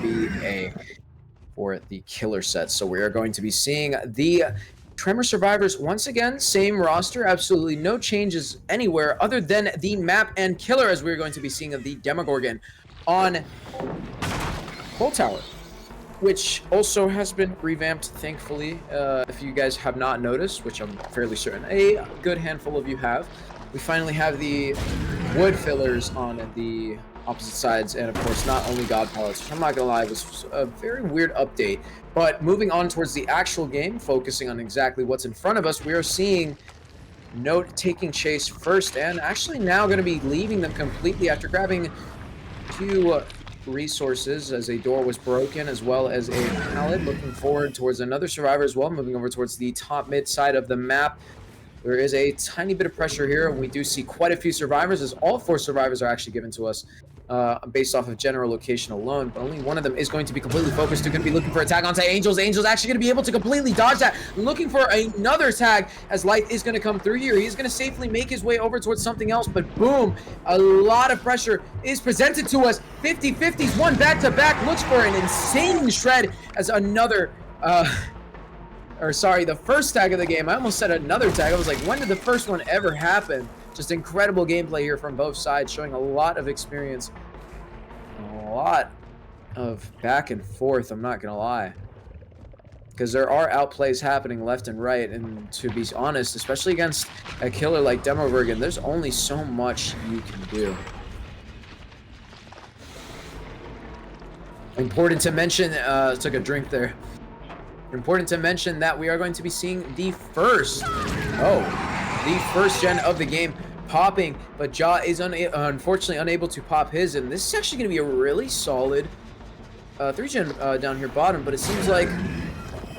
Speaker 1: B, B, A for the killer set. So we are going to be seeing the Tremor survivors once again, same roster, absolutely no changes anywhere other than the map and killer, as we're going to be seeing of the Demogorgon on Coal Tower, which also has been revamped, thankfully. If you guys have not noticed, which I'm fairly certain a good handful of you have, we finally have the wood fillers on the opposite sides, and of course not only god pallets, which I'm not gonna lie was a very weird update. But moving on towards the actual game, focusing on exactly what's in front of us, we are seeing Note taking chase first, and actually now going to be leaving them completely after grabbing 2 resources as a door was broken, as well as a pallet. Looking forward towards another survivor as well, moving over towards the top mid side of the map. There is a tiny bit of pressure here, and we do see quite a few survivors, as all 4 survivors are actually given to us based off of general location alone, but only one of them is going to be completely focused. They're going to be looking for a tag onto Angels. Angels actually going to be able to completely dodge that, looking for another tag as Light is going to come through here. He's going to safely make his way over towards something else, but boom, a lot of pressure is presented to us. 50-50s, one back-to-back, looks for an insane shred as another the first tag of the game. I almost said another tag. I was like, when did the first one ever happen? Just incredible gameplay here from both sides, showing a lot of experience. A lot of back and forth, I'm not going to lie. Because there are outplays happening left and right, and to be honest, especially against a killer like Demogorgon, there's only so much you can do. Important to mention, took a drink there. Important to mention that we are going to be seeing the first gen of the game popping, but Jaw is unfortunately unable to pop his, and this is actually going to be a really solid 3-gen down here bottom, but it seems like,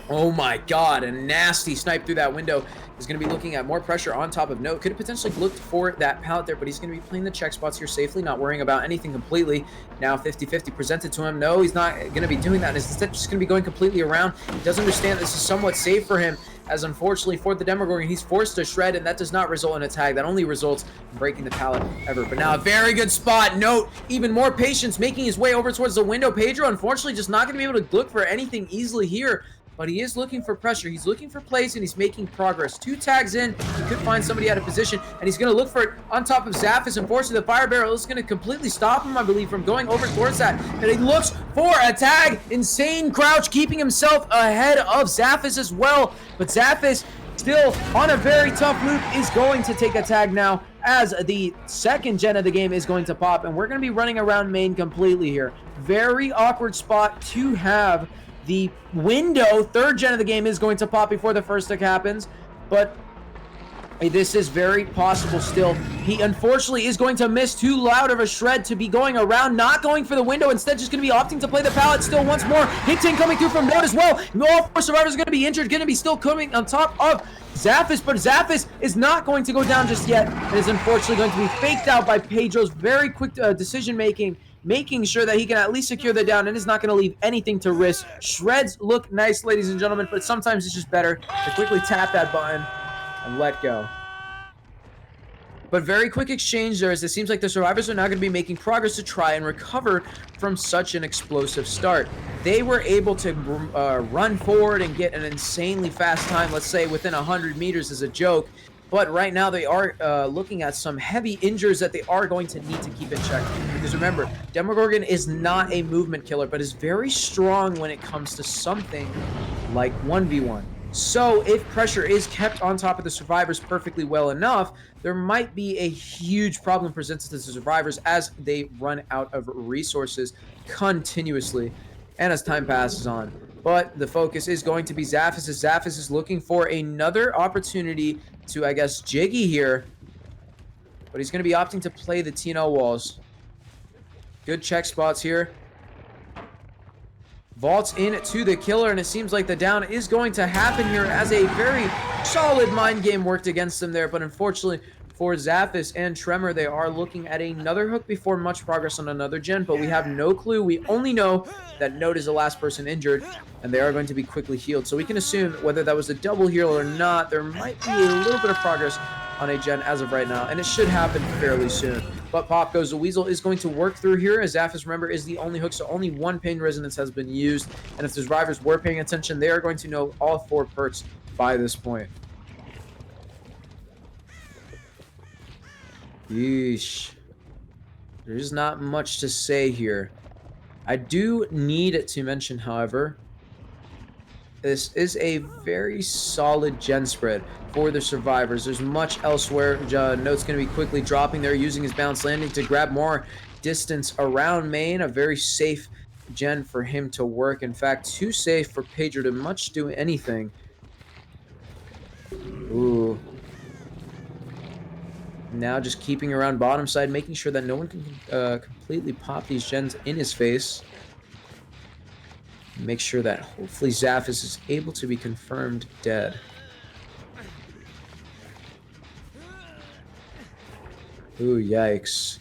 Speaker 1: oh my god, a nasty snipe through that window. Is going to be looking at more pressure on top of Note. Could have potentially looked for that pallet there, but he's going to be playing the check spots here safely, not worrying about anything completely. Now 50-50 presented to him. No, he's not going to be doing that. Instead, just going to be going completely around. He does understand this is somewhat safe for him, as unfortunately for the Demogorgon, he's forced to shred, and that does not result in a tag. That only results in breaking the pallet ever. But now a very good spot. Note, even more patience, making his way over towards the window. Pedro, unfortunately, just not going to be able to look for anything easily here. But he is looking for pressure. He's looking for plays, and he's making progress. 2 tags in, he could find somebody out of position, and he's going to look for it on top of Zaphis. Unfortunately, the fire barrel is going to completely stop him, I believe, from going over towards that. And he looks for a tag. Insane crouch, keeping himself ahead of Zaphis as well. But Zaphis, still on a very tough loop, is going to take a tag now, as the 2nd gen of the game is going to pop, and we're going to be running around main completely here. Very awkward spot to have. The window, 3rd gen of the game, is going to pop before the first tick happens, but this is very possible still. He unfortunately is going to miss too loud of a shred to be going around, not going for the window, instead just going to be opting to play the pallet still once more. Hitting coming through from Note as well. All 4 survivors are going to be injured, going to be still coming on top of Zaphis, but Zaphis is not going to go down just yet. It is unfortunately going to be faked out by Pedro's very quick decision making, making sure that he can at least secure the down and is not going to leave anything to risk. Shreds look nice, ladies and gentlemen, but sometimes it's just better to quickly tap that button and let go. But very quick exchange there, as it seems like the survivors are now going to be making progress to try and recover from such an explosive start. They were able to run forward and get an insanely fast time, let's say within 100 meters as a joke. But right now they are looking at some heavy injuries that they are going to need to keep in check. Because remember, Demogorgon is not a movement killer, but is very strong when it comes to something like 1v1. So if pressure is kept on top of the survivors perfectly well enough, there might be a huge problem presented to the survivors as they run out of resources continuously and as time passes on. But the focus is going to be Zaphis, as Zaphis is looking for another opportunity to, I guess, jiggy here. But he's going to be opting to play the Ceno walls. Good check spots here. Vaults in to the killer, and it seems like the down is going to happen here, as a very solid mind game worked against him there. But unfortunately for Zaphis and Tremor. They are looking at another hook before much progress on another gen, but we have no clue. We only know that Note is the last person injured, and they are going to be quickly healed. So we can assume whether that was a double heal or not, there might be a little bit of progress on a gen as of right now, and it should happen fairly soon. But Pop Goes the Weasel is going to work through here, as Zaphis, remember, is the only hook, so only one Pain Resonance has been used, and if the survivors were paying attention, they are going to know all 4 perks by this point. Yeesh. There's not much to say here. I do need to mention, however, this is a very solid gen spread for the survivors. There's much elsewhere. Note's going to be quickly dropping there, using his bounce landing to grab more distance around main. A very safe gen for him to work. In fact, too safe for Pedro to much do anything. Ooh. Now just keeping around bottom side, making sure that no one can completely pop these gens in his face. Make sure that hopefully Zaphis is able to be confirmed dead. Ooh, yikes.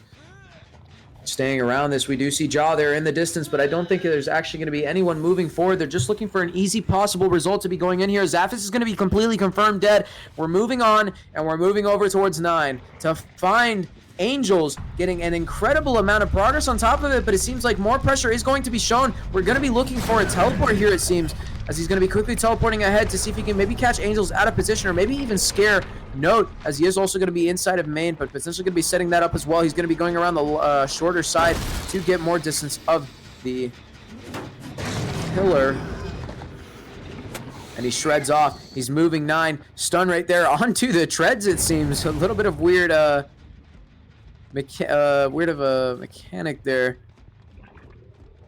Speaker 1: Staying around this, we do see Jaw there in the distance, but I don't think there's actually going to be anyone moving forward. They're just looking for an easy possible result to be going in here. Zaphis is going to be completely confirmed dead. We're moving on, and we're moving over towards 9 to find Angels getting an incredible amount of progress on top of it, but it seems like more pressure is going to be shown. We're going to be looking for a teleport here, it seems, as he's going to be quickly teleporting ahead to see if he can maybe catch Angels out of position or maybe even scare Note, as he is also going to be inside of main, but potentially going to be setting that up as well. He's going to be going around the shorter side to get more distance of the pillar. And he shreds off. He's moving 9. Stun right there onto the treads, it seems. A little bit of weird of a mechanic there.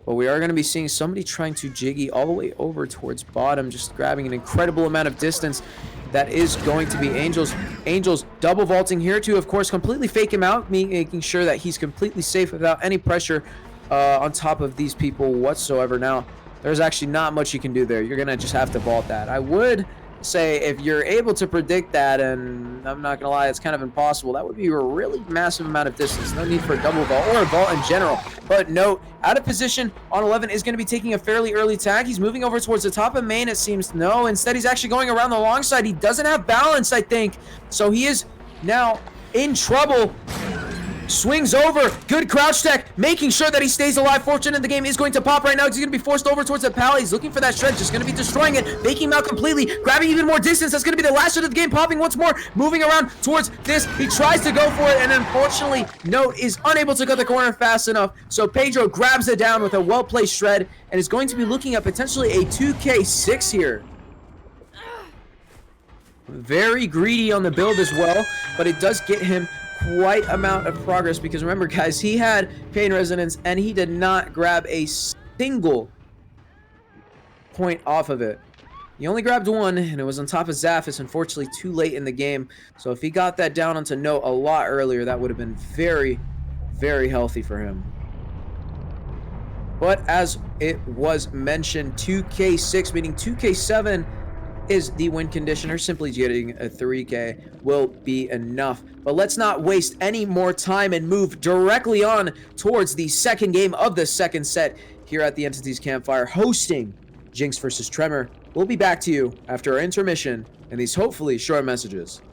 Speaker 1: But we are going to be seeing somebody trying to jiggy all the way over towards bottom, just grabbing an incredible amount of distance. That is going to be Angels. Angels double vaulting here to, of course, completely fake him out, making sure that he's completely safe without any pressure on top of these people whatsoever. Now, there's actually not much you can do there. You're going to just have to vault that. I would say if you're able to predict that, and I'm not gonna lie, it's kind of impossible, that would be a really massive amount of distance. No need for a double vault or a vault in general. But Note, out of position on 11, is going to be taking a fairly early tag. He's moving over towards the top of main, it seems. No, instead he's actually going around the long side. He doesn't have balance, I think, so he is now in trouble. Swings over, good crouch tech, making sure that he stays alive. Fortune in the game is going to pop right now. He's going to be forced over towards the pal. He's looking for that shred, just going to be destroying it, faking him out completely, grabbing even more distance. That's going to be the last shot of the game, popping once more, moving around towards this. He tries to go for it, and unfortunately, Note is unable to cut the corner fast enough. So Pedro grabs it down with a well-placed shred, and is going to be looking at potentially a 2K6 here. Very greedy on the build as well, but it does get him quite amount of progress, because remember, guys, he had Pain Resonance and he did not grab a single point off of it. He only grabbed 1, and it was on top of Zaphis, unfortunately too late in the game. So if he got that down onto Note a lot earlier, that would have been very, very healthy for him. But as it was mentioned, 2K6, meaning 2K7 is the win conditioner. Simply getting a 3K will be enough. But let's not waste any more time and move directly on towards the second game of the second set here at the Entities Campfire, hosting Jinx versus Tremor. We'll be back to you after our intermission and these hopefully short messages.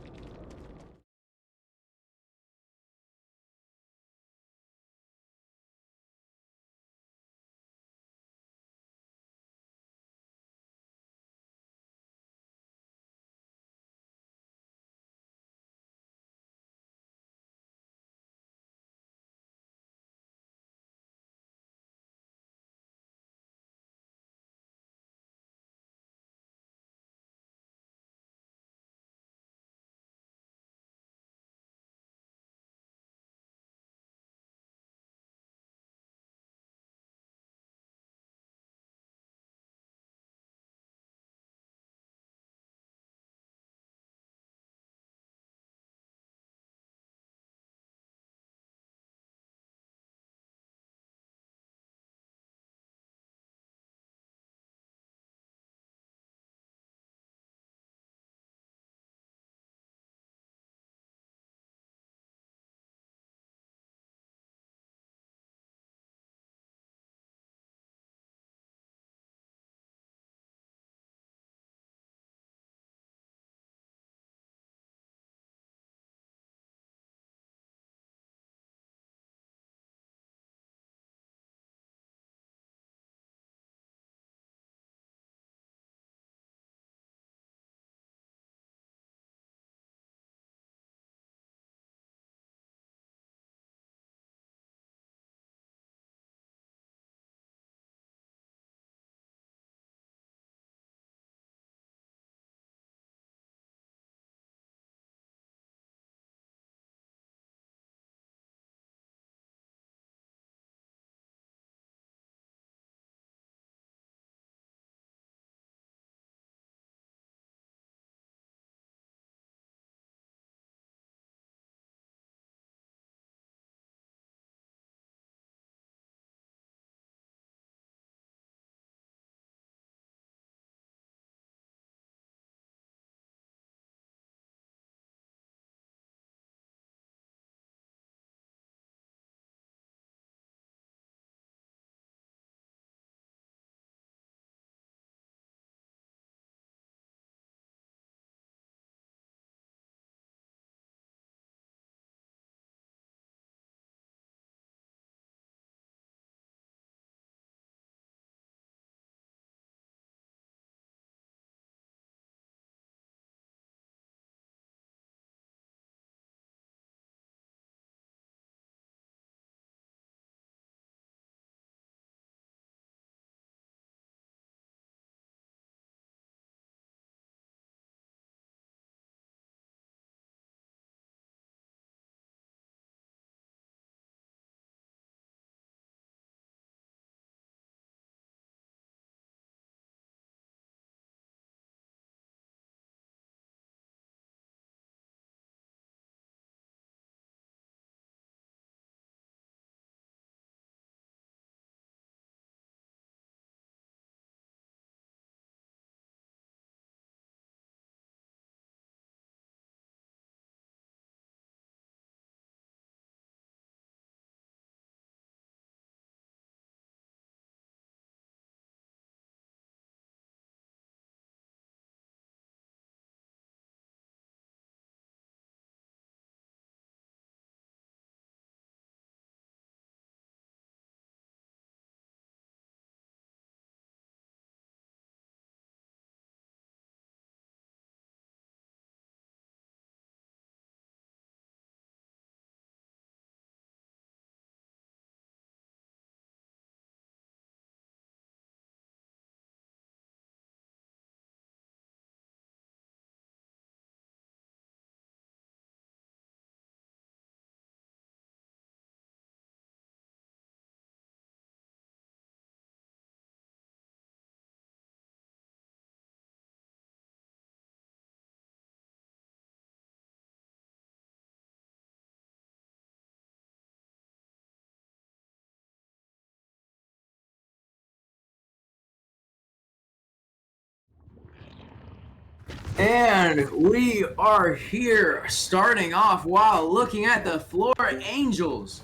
Speaker 1: And we are here starting off while looking at the floor Angels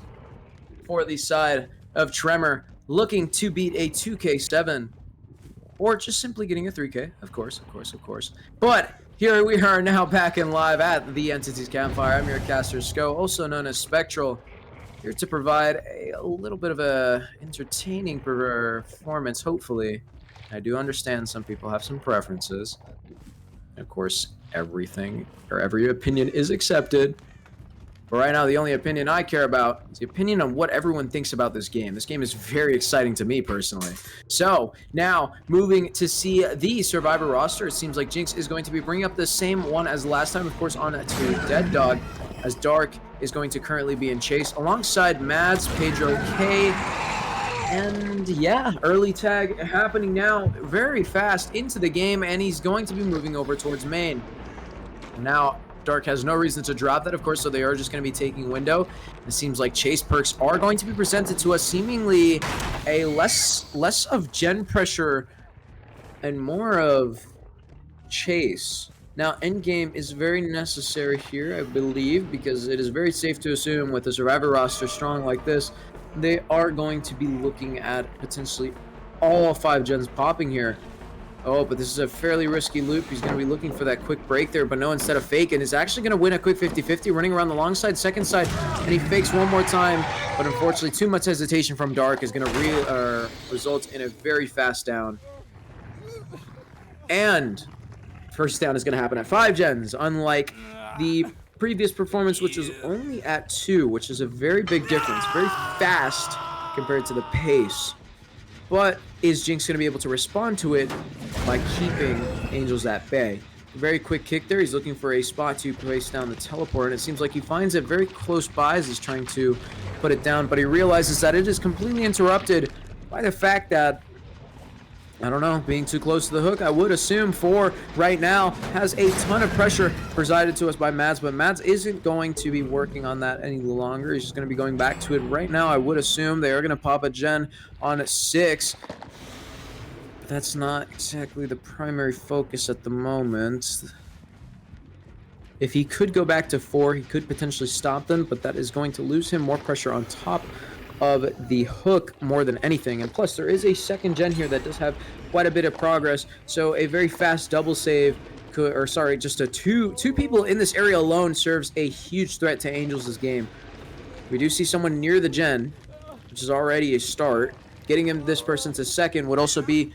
Speaker 1: for the side of Tremor, looking to beat a 2K7 or just simply getting a 3K, of course. But here we are now back in live at the Entities Campfire. I'm your caster Sko, also known as Spectral, here to provide a little bit of a entertaining performance, hopefully. I do understand some people have some preferences. Of course, everything or every opinion is accepted. But right now, the only opinion I care about is the opinion on what everyone thinks about this game. This game is very exciting to me personally. So now, moving to see the Survivor roster, it seems like Jinx is going to be bringing up the same one as last time, of course, on to Dead Dog, as Dark is going to currently be in chase alongside Mads, Pedro, K, and yeah, early tag happening now very fast into the game, and he's going to be moving over towards main. Now, Dark has no reason to drop that, of course, so they are just going to be taking window. It seems like chase perks are going to be presented to us, seemingly a less of gen pressure and more of chase. Now, endgame is very necessary here, I believe, because it is very safe to assume with a Survivor roster strong like this, they are going to be looking at potentially all 5 gens popping here. Oh, but this is a fairly risky loop. He's going to be looking for that quick break there, but no, instead of faking, is actually going to win a quick 50-50, running around the long side, second side, and he fakes one more time, but unfortunately, too much hesitation from Dark is going to result in a very fast down. And first down is going to happen at 5 gens, unlike the previous performance, which was only at 2, which is a very big difference, very fast compared to the pace. But is Jinx going to be able to respond to it by keeping Angels at bay? Very quick kick there. He's looking for a spot to place down the teleport, and it seems like he finds it very close by as he's trying to put it down, but he realizes that it is completely interrupted by the fact that, I don't know, being too close to the hook, I would assume, for right now, has a ton of pressure presided to us by Mads, but Mads isn't going to be working on that any longer. He's just going to be going back to it right now. I would assume they are going to pop a gen on 6. But that's not exactly the primary focus at the moment. If he could go back to 4, he could potentially stop them, but that is going to lose him more pressure on top of the hook more than anything. And plus, there is a second gen here that does have quite a bit of progress, so a very fast double save could, or sorry, just a two people in this area alone serves a huge threat to Angels' game. We do see someone near the gen, which is already a start. Getting him, this person, to second would also be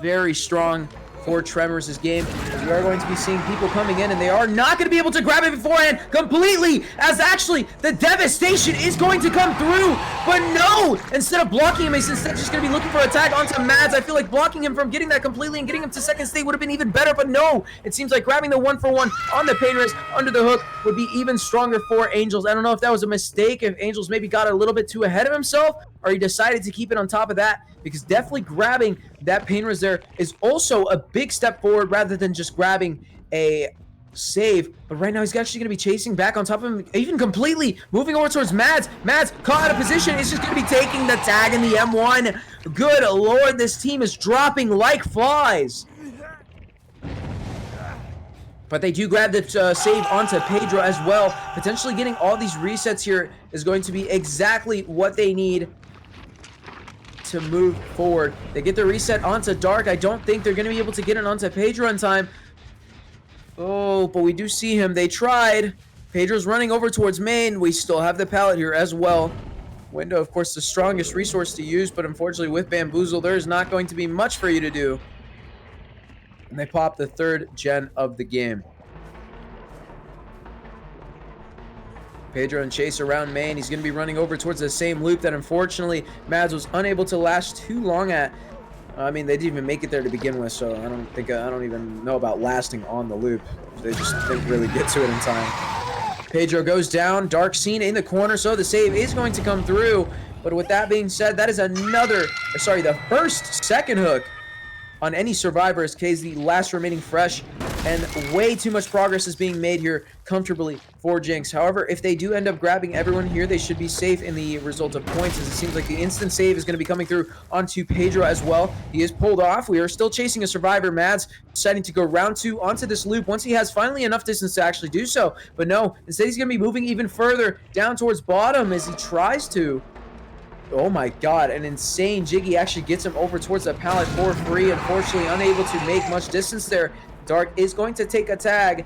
Speaker 1: very strong for Tremors' game, as we are going to be seeing people coming in, and they are not going to be able to grab it beforehand completely, as actually the devastation is going to come through, but no! Instead of blocking him, he's instead just going to be looking for a tag onto Mads. I feel like blocking him from getting that completely and getting him to second state would have been even better, but no! It seems like grabbing the 1-for-1 on the pain wrist under the hook would be even stronger for Angels. I don't know if that was a mistake, if Angels maybe got a little bit too ahead of himself, or he decided to keep it on top of that, because definitely grabbing that pain wrist there is also a big step forward rather than just grabbing a save. But right now he's actually going to be chasing back on top of him, even completely moving over towards Mads. Mads caught out of position. It's just going to be taking the tag in the M1. Good lord, this team is dropping like flies. But they do grab the save onto Pedro as well. Potentially getting all these resets here is going to be exactly what they need to move forward. They get the reset onto Dark. I don't think they're going to be able to get it onto Pedro in time. Oh, but we do see him. They tried. Pedro's running over towards main. We still have the pallet here as well. Window, of course, the strongest resource to use, but unfortunately with Bamboozle, there's not going to be much for you to do. And they pop the 3rd gen of the game. Pedro and Chase around main. He's going to be running over towards the same loop that unfortunately Mads was unable to last too long at. I mean, they didn't even make it there to begin with, so I don't even know about lasting on the loop. They just didn't really get to it in time. Pedro goes down. Dark seen in the corner, so the save is going to come through. But with that being said, that is the first second hook on any Survivor, as K's the last remaining fresh
Speaker 2: and way too much progress is being made here comfortably for Jinx. However, if they do end up grabbing everyone here, they should be safe in the result of points, as it seems like the instant save is going to be coming through onto Pedro as well. He is pulled off. We are still chasing a survivor. Mads deciding to go round 2 onto this loop once he has finally enough distance to actually do so. But no, instead he's going to be moving even further down towards bottom as he tries to. Oh my god, an insane Jiggy actually gets him over towards the pallet for free. Unfortunately, unable to make much distance there. Dark is going to take a tag,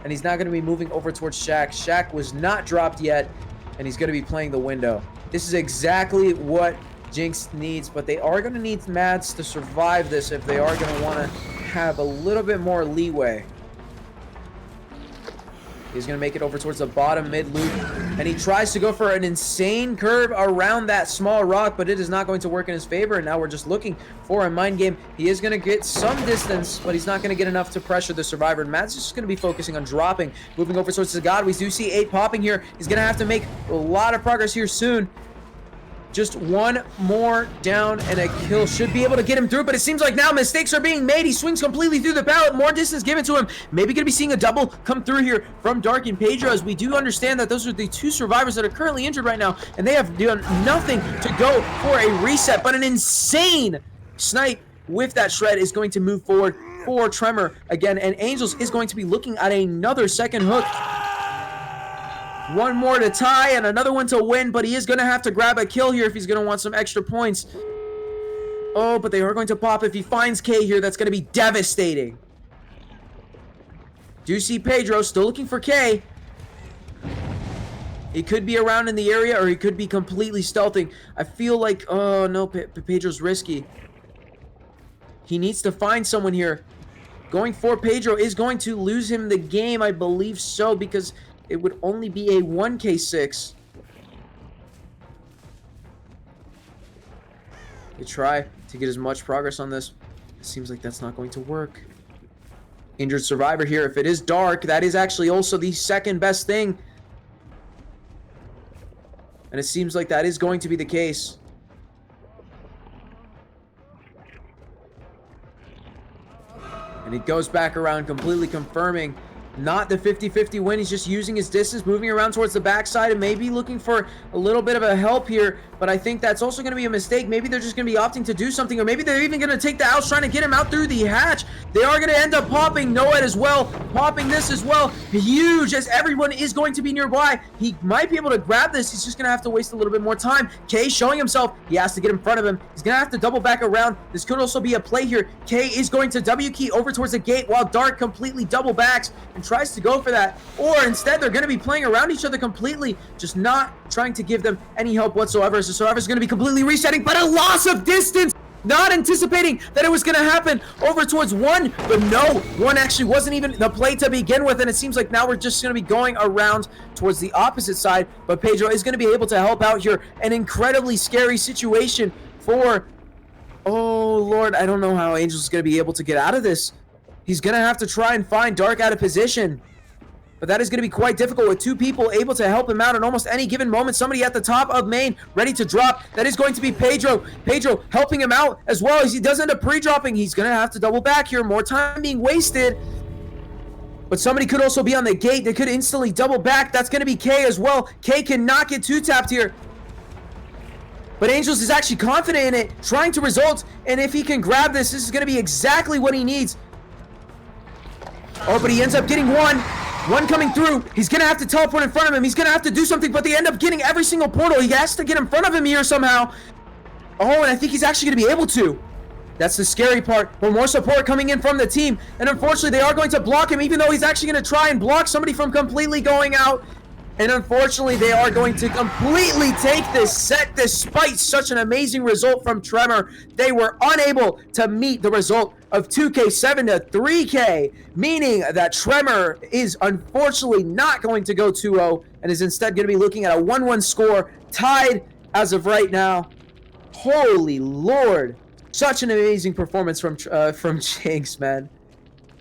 Speaker 2: and he's not going to be moving over towards Shaq. Shaq was not dropped yet, and he's going to be playing the window. This is exactly what Jinx needs, but they are going to need Mads to survive this if they are going to want to have a little bit more leeway. He's going to make it over towards the bottom mid loop, and he tries to go for an insane curve around that small rock, but it is not going to work in his favor, and now we're just looking for a mind game. He is going to get some distance, but he's not going to get enough to pressure the survivor. And Matt's just going to be focusing on dropping, moving over towards the god. We do see 8 popping here. He's going to have to make a lot of progress here soon. Just one more down and a kill should be able to get him through, but it seems like now mistakes are being made. He swings completely through the pallet, more distance given to him. Maybe going to be seeing a double come through here from Dark and Pedro, as we do understand that those are the 2 survivors that are currently injured right now, and they have done nothing to go for a reset, but an insane snipe with that shred is going to move forward for Tremor again, and Angels is going to be looking at another second hook. One more to tie and another one to win, but he is going to have to grab a kill here if he's going to want some extra points. Oh, but they are going to pop. If he finds K here, that's going to be devastating. Do see Pedro still looking for K. He could be around in the area, or he could be completely stealthing. I feel like, oh no, Pedro's risky. He needs to find someone here. Going for Pedro is going to lose him the game, I believe so, because it would only be a 1k6. They try to get as much progress on this. It seems like that's not going to work. Injured survivor here. If it is Dark, that is actually also the second best thing. And it seems like that is going to be the case. And he goes back around, completely confirming not the 50-50 win. He's just using his distance, moving around towards the backside, and maybe looking for a little bit of a help here. But I think that's also going to be a mistake. Maybe they're just going to be opting to do something, or maybe they're even going to take the outs, trying to get him out through the hatch. They are going to end up popping Noed as well, popping this as well. Huge, as everyone is going to be nearby. He might be able to grab this. He's just going to have to waste a little bit more time. K showing himself. He has to get in front of him. He's going to have to double back around. This could also be a play here. K is going to W key over towards the gate, while Dark completely double backs and tries to go for that. Or instead, they're going to be playing around each other completely, just not trying to give them any help whatsoever. So Survivor's going to be completely resetting, but a loss of distance. Not anticipating that it was going to happen over towards 1, but no, 1 actually wasn't even the play to begin with, and it seems like now we're just going to be going around towards the opposite side, but Pedro is going to be able to help out here. An incredibly scary situation for, oh Lord, I don't know how Angels is going to be able to get out of this. He's going to have to try and find Dark out of position. But that is going to be quite difficult with 2 people able to help him out at almost any given moment. Somebody at the top of main ready to drop. That is going to be Pedro. Pedro helping him out as well as he does end up pre-dropping. He's going to have to double back here. More time being wasted. But somebody could also be on the gate. They could instantly double back. That's going to be K as well. K cannot get 2-tapped here. But Angels is actually confident in it, trying to result. And if he can grab this, this is going to be exactly what he needs. Oh, but he ends up getting 1. 1 coming through. He's going to have to teleport in front of him. He's going to have to do something, but they end up getting every single portal. He has to get in front of him here somehow. Oh, and I think he's actually going to be able to. That's the scary part. But more support coming in from the team. And unfortunately, they are going to block him, even though he's actually going to try and block somebody from completely going out. And unfortunately, they are going to completely take this set despite such an amazing result from Tremor. They were unable to meet the result of 2K7 to 3K, meaning that Tremor is unfortunately not going to go 2-0 and is instead going to be looking at a 1-1 score, tied as of right now. Holy Lord. Such an amazing performance from Jinx, man.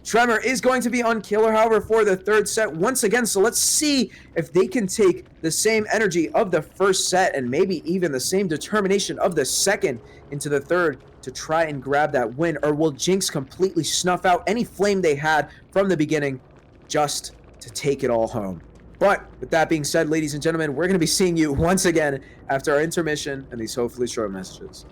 Speaker 2: Tremor is going to be on Killer, however, for the third set once again. So let's see if they can take the same energy of the first set and maybe even the same determination of the second into the third to try and grab that win. Or will Jinx completely snuff out any flame they had from the beginning just to take it all home? But with that being said, ladies and gentlemen, we're going to be seeing you once again after our intermission and these hopefully short messages.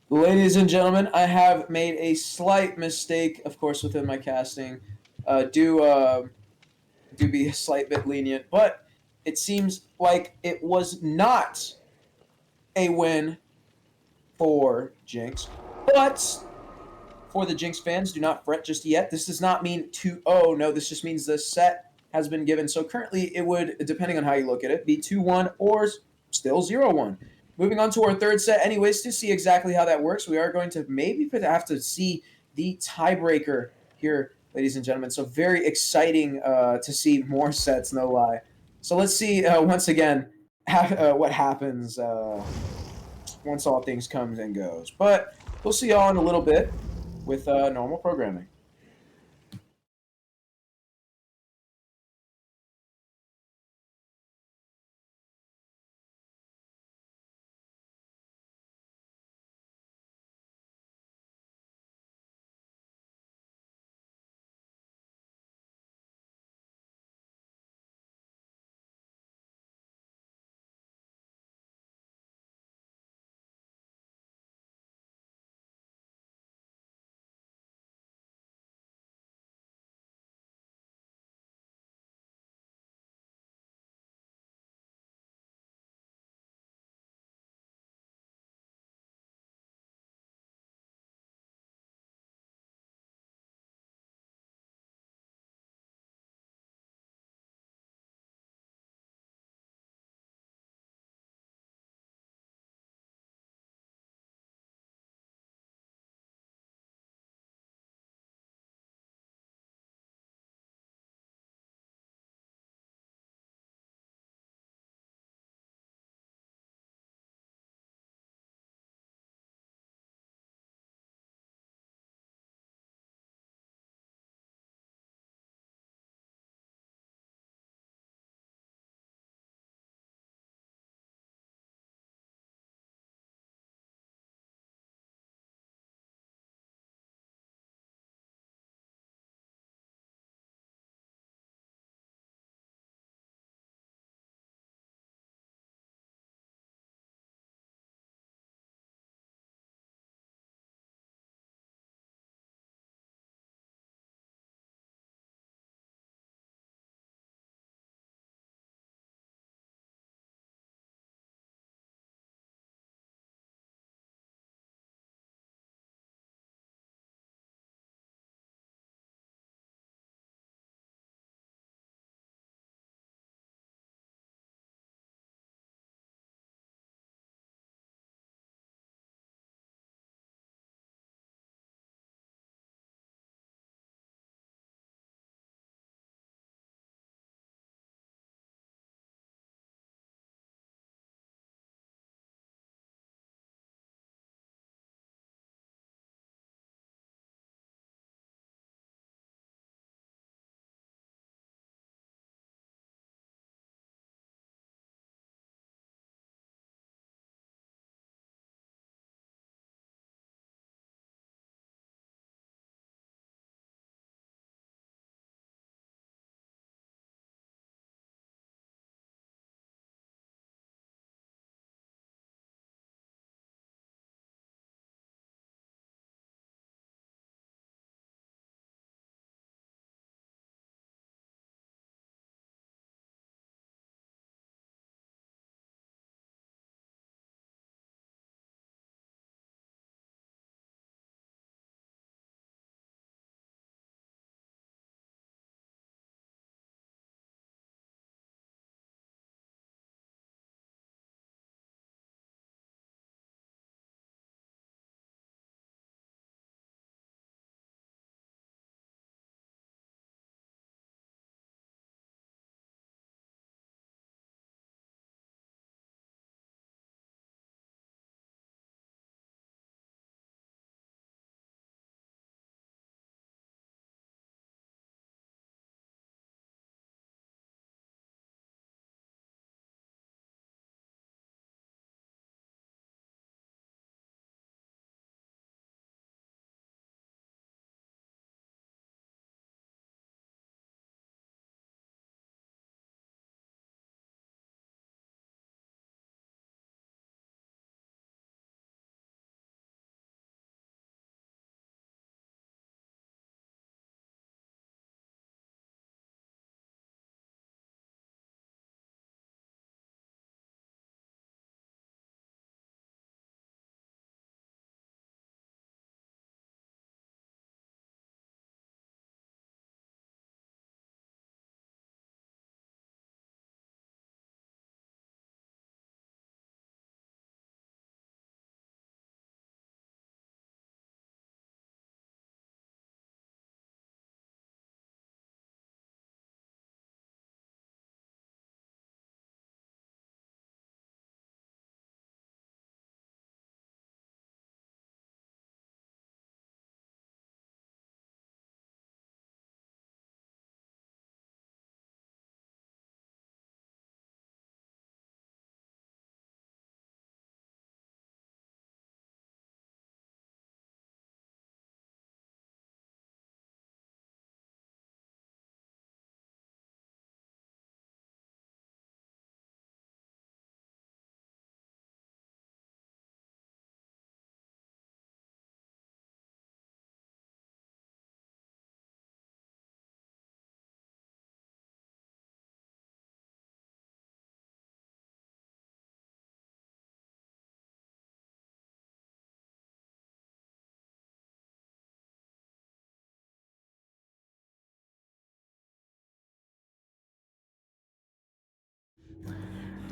Speaker 2: Ladies and gentlemen, I have made a slight mistake, of course, within my casting. Do be a slight bit lenient, but it seems like it was not a win for Jinx. But for the Jinx fans, do not fret just yet. This does not mean 2-0. No, this just means the set has been given. So currently it would, depending on how you look at it, be 2-1 or still 0-1. Moving on to our third set. Anyways, to see exactly how that works, we are going to maybe have to see the tiebreaker here, ladies and gentlemen. So very exciting to see more sets, no lie. So let's see once again what happens once all things comes and goes. But we'll see y'all in a little bit with normal programming.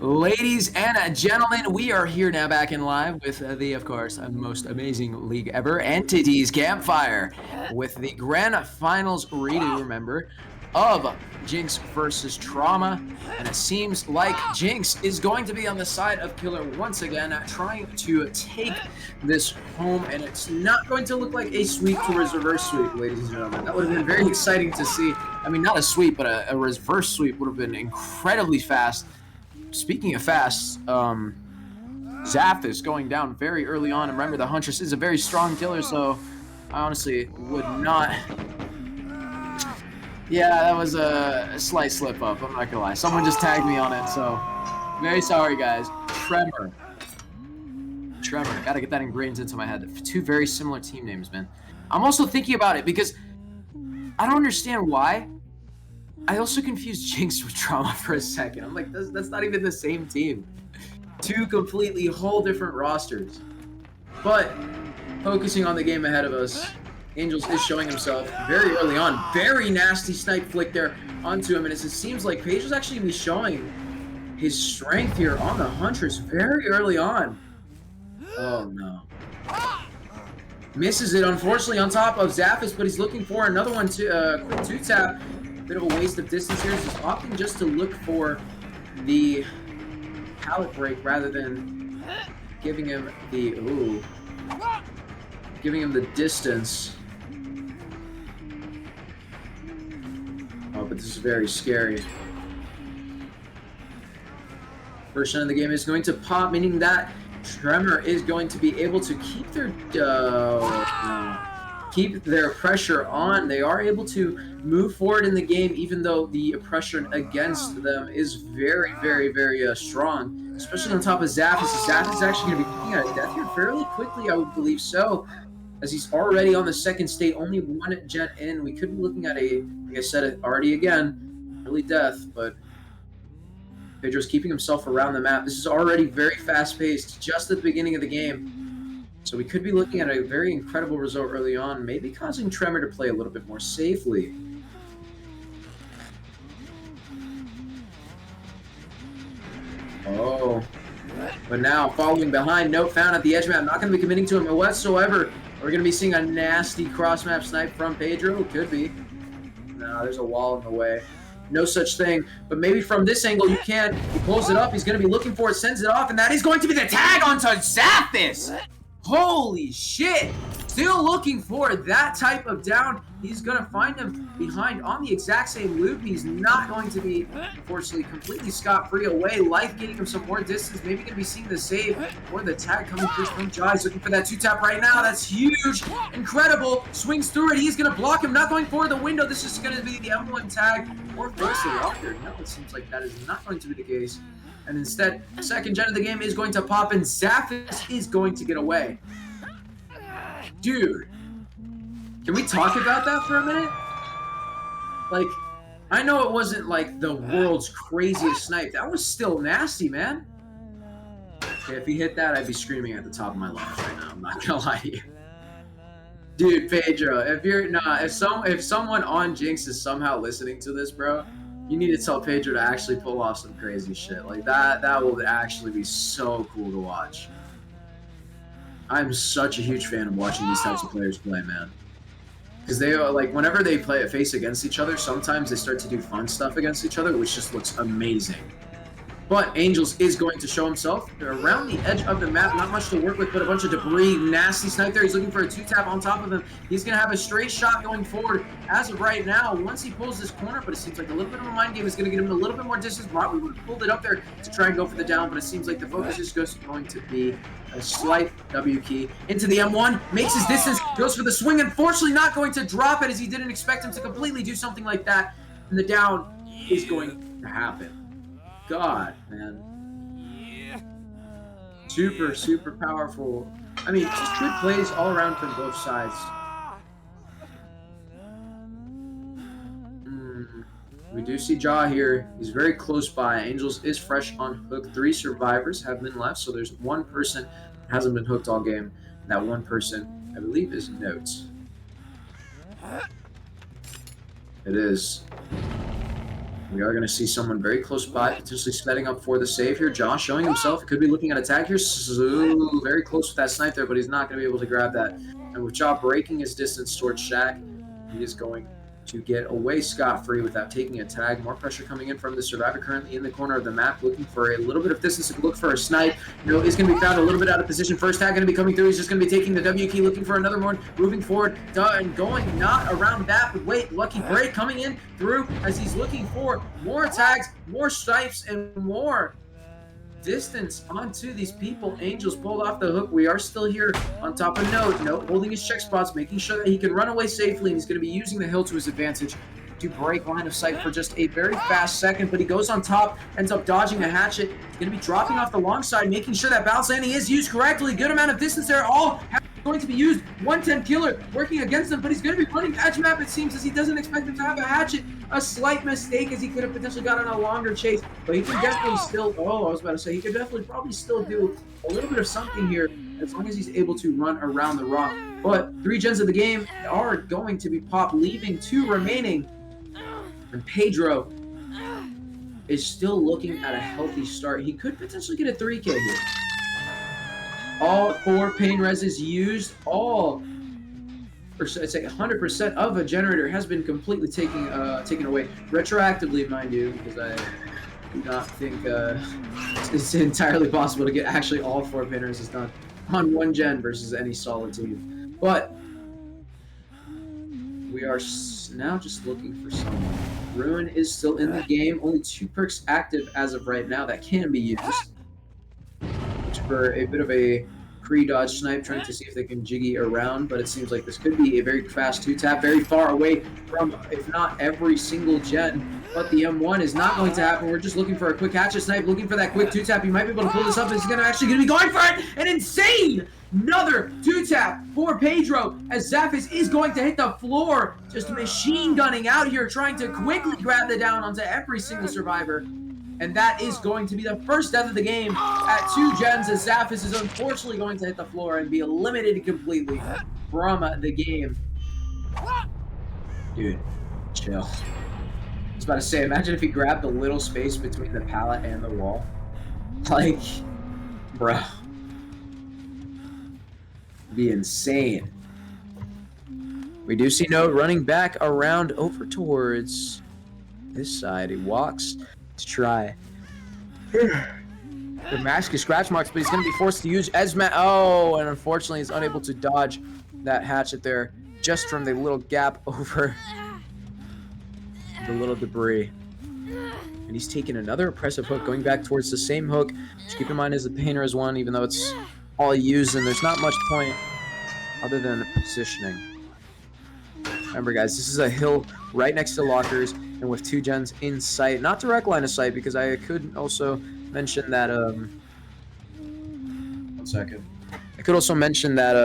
Speaker 1: Ladies and gentlemen, we are here now back in live with the, of course, most amazing league ever, Entities Campfire, with the grand finals redo, remember, of Jinx versus Trauma. And it seems like Jinx is going to be on the side of Killer once again, trying to take this home. And it's not going to look like a sweep to reverse sweep, ladies and gentlemen. That would have been very exciting to see. I mean, not a sweep, but a reverse sweep would have been incredibly fast. Speaking of fast, Zaph is going down very early on. And remember, the Huntress is a very strong killer, so I honestly would not... Yeah, that was a slight slip-up, I'm not gonna lie. Someone just tagged me on it, so very sorry, guys. Tremor. Gotta get that ingrained into my head. Two very similar team names, man. I'm also thinking about it because I don't understand why. I also confused Jinx with Trauma for a second. I'm like, that's not even the same team. Two completely whole different rosters. But focusing on the game ahead of us, Angels is showing himself very early on. Very nasty snipe flick there onto him, and it seems like Paige is actually going to be showing his strength here on the Huntress very early on. Oh no. Misses it, unfortunately, on top of Zaphis, but he's looking for another one to quick two-tap. Bit of a waste of distance here. He's opting just to look for the pallet break rather than giving him the distance. Oh, but this is very scary. First shot of the game is going to pop, meaning that Tremor is going to be able to keep their pressure on. They are able to move forward in the game, even though the oppression against them is very, very, very strong, especially on top of Zaphis. Zaphis is actually going to be looking at a death here fairly quickly, I would believe so, as he's already on the second state, only one gen in. We could be looking at a, like I said already again, early death, but Pedro's keeping himself around the map. This is already very fast-paced, just at the beginning of the game. So we could be looking at a very incredible result early on, maybe causing Tremor to play a little bit more safely. Oh. But now, following behind, note found at the edge map. Not going to be committing to him whatsoever. We're going to be seeing a nasty cross-map snipe from Pedro. Could be. No, there's a wall in the way. No such thing. But maybe from this angle you can. He pulls it up. He's going to be looking for it, sends it off, and that is going to be the tag onto Zaphis! Holy shit! Still looking for that type of down. He's going to find him behind on the exact same loop. He's not going to be, unfortunately, completely scot-free away. Life getting him some more distance. Maybe going to be seeing the save or the tag coming through from Jai. He's looking for that two-tap right now. That's huge. Incredible. Swings through it. He's going to block him. Not going for the window. This is going to be the M1 tag or force the locker. No, it seems like that is not going to be the case. And instead, second gen of the game is going to pop, and Zaphis is going to get away. Dude, can we talk about that for a minute? Like, I know it wasn't like the world's craziest snipe. That was still nasty, man. Okay, if he hit that, I'd be screaming at the top of my lungs right now. I'm not gonna lie to you. Dude, Pedro, if someone on Jinx is somehow listening to this, bro, you need to tell Pedro to actually pull off some crazy shit. Like, that will actually be so cool to watch. I'm such a huge fan of watching these types of players play, man. Because they are, like, whenever they face against each other, sometimes they start to do fun stuff against each other, which just looks amazing. But Angels is going to show himself. They're around the edge of the map. Not much to work with, but a bunch of debris. Nasty snipe there. He's looking for a two-tap on top of him. He's going to have a straight shot going forward as of right now. Once he pulls this corner, but it seems like a little bit of a mind game is going to get him a little bit more distance. We would have pulled it up there to try and go for the down, but it seems like the focus is just going to be a slight W key into the M1. Makes his distance. Goes for the swing. Unfortunately, not going to drop it as he didn't expect him to completely do something like that. And the down is going to happen. God, man. Super, super powerful. I mean, just good plays all around from both sides. We do see Jaw here. He's very close by. Angels is fresh on hook. 3 survivors have been left, so there's one person that hasn't been hooked all game. And that one person, I believe, is Notes. It is.
Speaker 2: We are going to see someone very close by, potentially setting up for the save here. Josh showing himself. He could be looking at a tag here. So very close with that snipe there, but he's not going to be able to grab that. And with Ja breaking his distance towards Shaq, he is going to get away scot-free without taking a tag. More pressure coming in from the survivor currently in the corner of the map, looking for a little bit of distance to look for a snipe. No, is going to be found a little bit out of position. First tag going to be coming through. He's just going to be taking the W key, looking for another one, moving forward, and going not around that, but wait, lucky break coming in through as he's looking for more tags, more snipes, and more distance onto these people. Angels pulled off the hook. We are still here on top of Note holding his check spots, making sure that he can run away safely, and he's going to be using the hill to his advantage to break line of sight for just a very fast second, but he goes on top, ends up dodging a hatchet. He's going to be dropping off the long side, making sure that bounce landing is used correctly. Good amount of distance there. All going to be used. 110 killer working against him, but he's going to be running edge map, it seems, as he doesn't expect him to have a hatchet. A slight mistake, as he could have potentially gotten a longer chase, but he can definitely still, he could definitely probably still do a little bit of something here as long as he's able to run around the rock. But 3 gens of the game are going to be popped, leaving 2 remaining, and Pedro is still looking at a healthy start. He could potentially get a 3K here. All 4 pain reses used, I'd say 100% of a generator has been completely taken away, retroactively, mind you, because I do not think it's entirely possible to get actually all 4 pain reses done on 1 gen versus any solid team. But we are now just looking for someone. Ruin is still in the game. Only 2 perks active as of right now that can be used. For a bit of a pre-dodge snipe, trying to see if they can jiggy around, but it seems like this could be a very fast 2-tap, very far away from, if not every single gen, but the M1 is not going to happen. We're just looking for a quick hatchet snipe, looking for that quick 2-tap. He might be able to pull this up, and he's actually going to be going for it! An insane! Another 2-tap for Pedro, as Zaphis is going to hit the floor, just machine gunning out here, trying to quickly grab the down onto every single survivor. And that is going to be the first death of the game at 2 gens, as Zaphis is unfortunately going to hit the floor and be eliminated completely from the game. Dude, chill. I was about to say, imagine if he grabbed the little space between the pallet and the wall. Like, bro. Be insane. We do see Note running back around over towards this side. He walks to try the mask is scratch marks, but he's going to be forced to use Esma. Oh, and unfortunately he's unable to dodge that hatchet there just from the little gap over the little debris. And he's taking another oppressive hook, going back towards the same hook. Just keep in mind, is the painter is one, even though it's all he used, and there's not much point other than positioning. Remember, guys, this is a hill right next to lockers, and with 2 gens in sight. Not direct line of sight, because I could also mention that, 1 second. I could also mention that,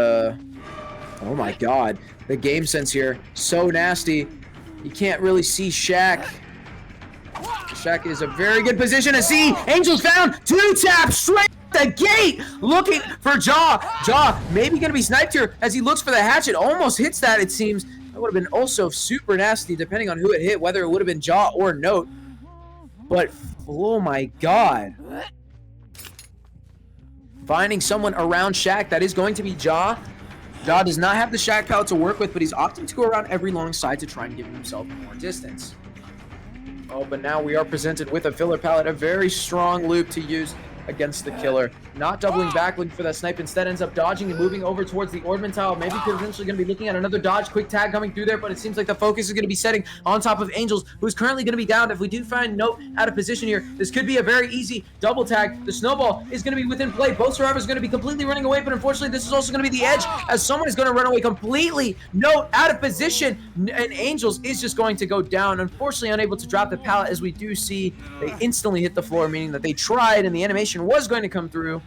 Speaker 2: oh my god, the game sense here, so nasty. You can't really see Shaq. Shaq is a very good position to see. Angels found, 2-tap straight the gate, looking for Jaw. Jaw maybe going to be sniped here as he looks for the hatchet. Almost hits that, it seems. That would have been also super nasty, depending on who it hit, whether it would have been Jaw or Note. But, oh my god. Finding someone around Shaq, that is going to be Jaw. Jaw does not have the Shaq pallet to work with, but he's opting to go around every long side to try and give himself more distance. Oh, but now we are presented with a filler pallet, a very strong loop to use against the killer. Not doubling back, looking for that snipe. Instead ends up dodging and moving over towards the Ordman tile. Maybe potentially going to be looking at another dodge. Quick tag coming through there, but it seems like the focus is going to be setting on top of Angels, who's currently going to be down. If we do find Note out of position here, this could be a very easy double tag. The snowball is going to be within play. Both survivors are going to be completely running away, but unfortunately this is also going to be the edge, as someone is going to run away completely. Note out of position, and Angels is just going to go down. Unfortunately unable to drop the pallet, as we do see they instantly hit the floor, meaning that they tried and the animation was going to come through,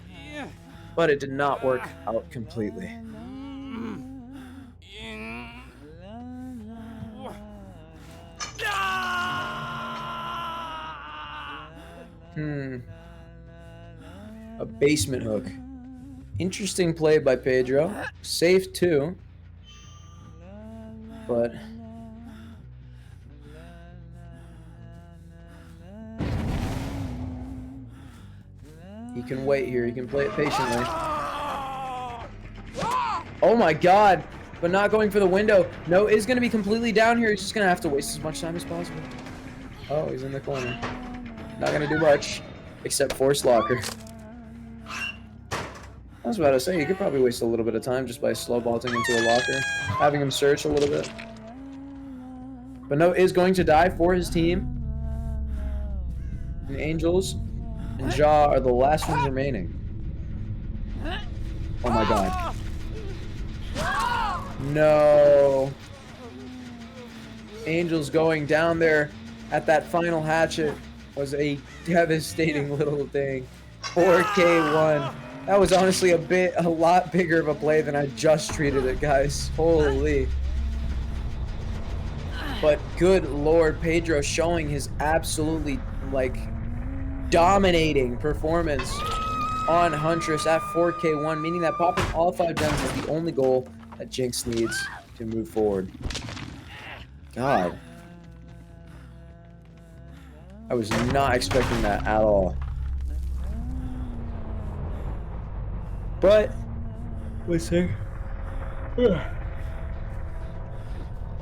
Speaker 2: but it did not work out completely. A basement hook. Interesting play by Pedro. Safe too. But He can wait here. He can play it patiently. Oh my god. But not going for the window. No is going to be completely down here. He's just going to have to waste as much time as possible. Oh, he's in the corner. Not going to do much. Except force locker. I was about to say, you could probably waste a little bit of time just by slow vaulting into a locker. Having him search a little bit. But no is going to die for his team. And Angels and Jaw are the last ones remaining. Oh my god. No. Angels going down there at that final hatchet was a devastating little thing. 4K1. That was honestly a lot bigger of a play than I just treated it, guys. Holy. But good lord, Pedro showing his absolutely, like, dominating performance on Huntress at 4K1, meaning that popping all 5 gems is the only goal that Jinx needs to move forward. God. I was not expecting that at all. But, let's see. I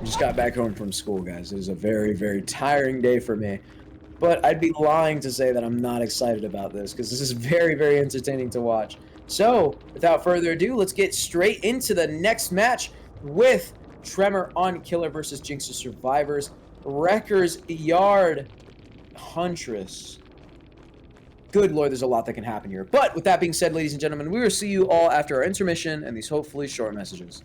Speaker 2: just got back home from school, guys. It was a very, very tiring day for me. But I'd be lying to say that I'm not excited about this, because this is very, very entertaining to watch. So, without further ado, let's get straight into the next match with Tremor on Killer versus Jinx's Survivors. Wrecker's Yard Huntress. Good lord, there's a lot that can happen here. But with that being said, ladies and gentlemen, we will see you all after our intermission and these hopefully short messages.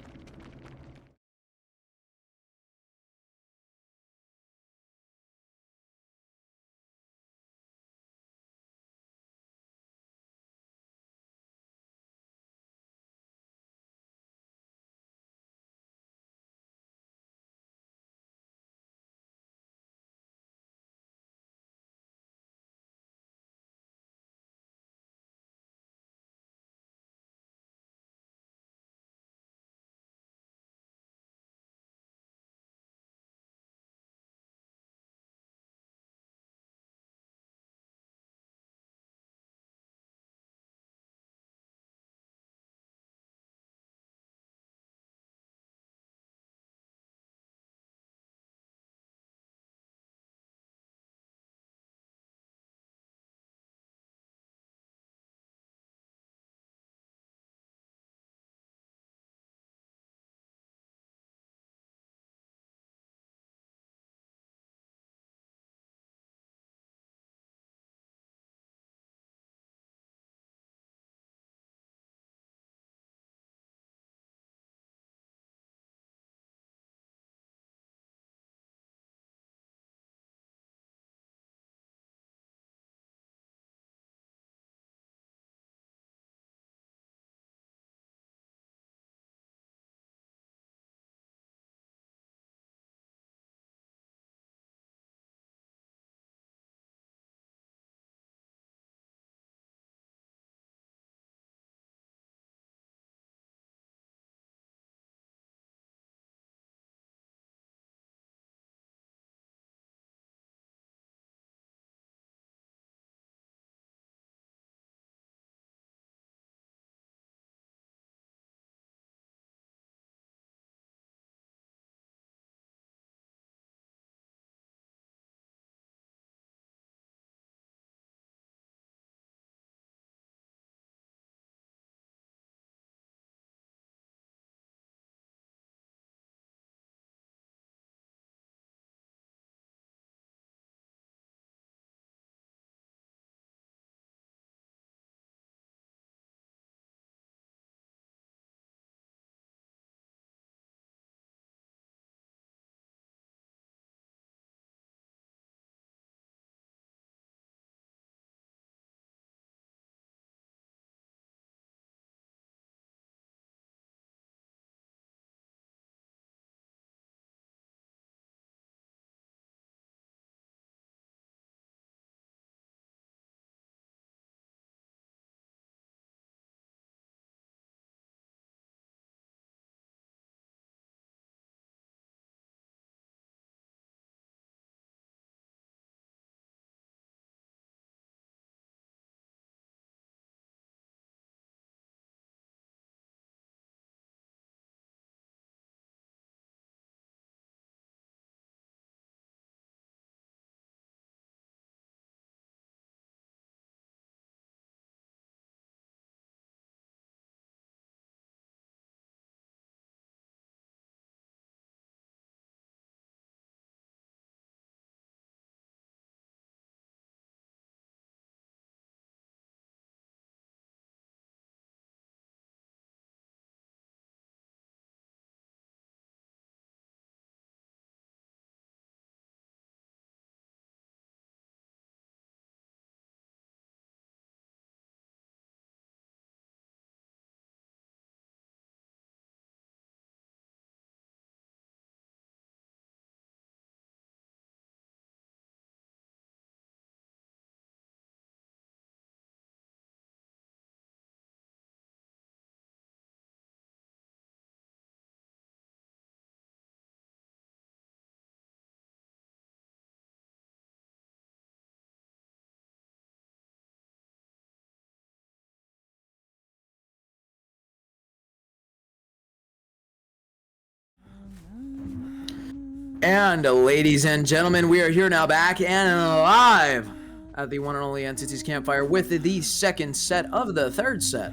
Speaker 2: And ladies and gentlemen, we are here now back and live at the one and only Entities Campfire with the second set of the third set,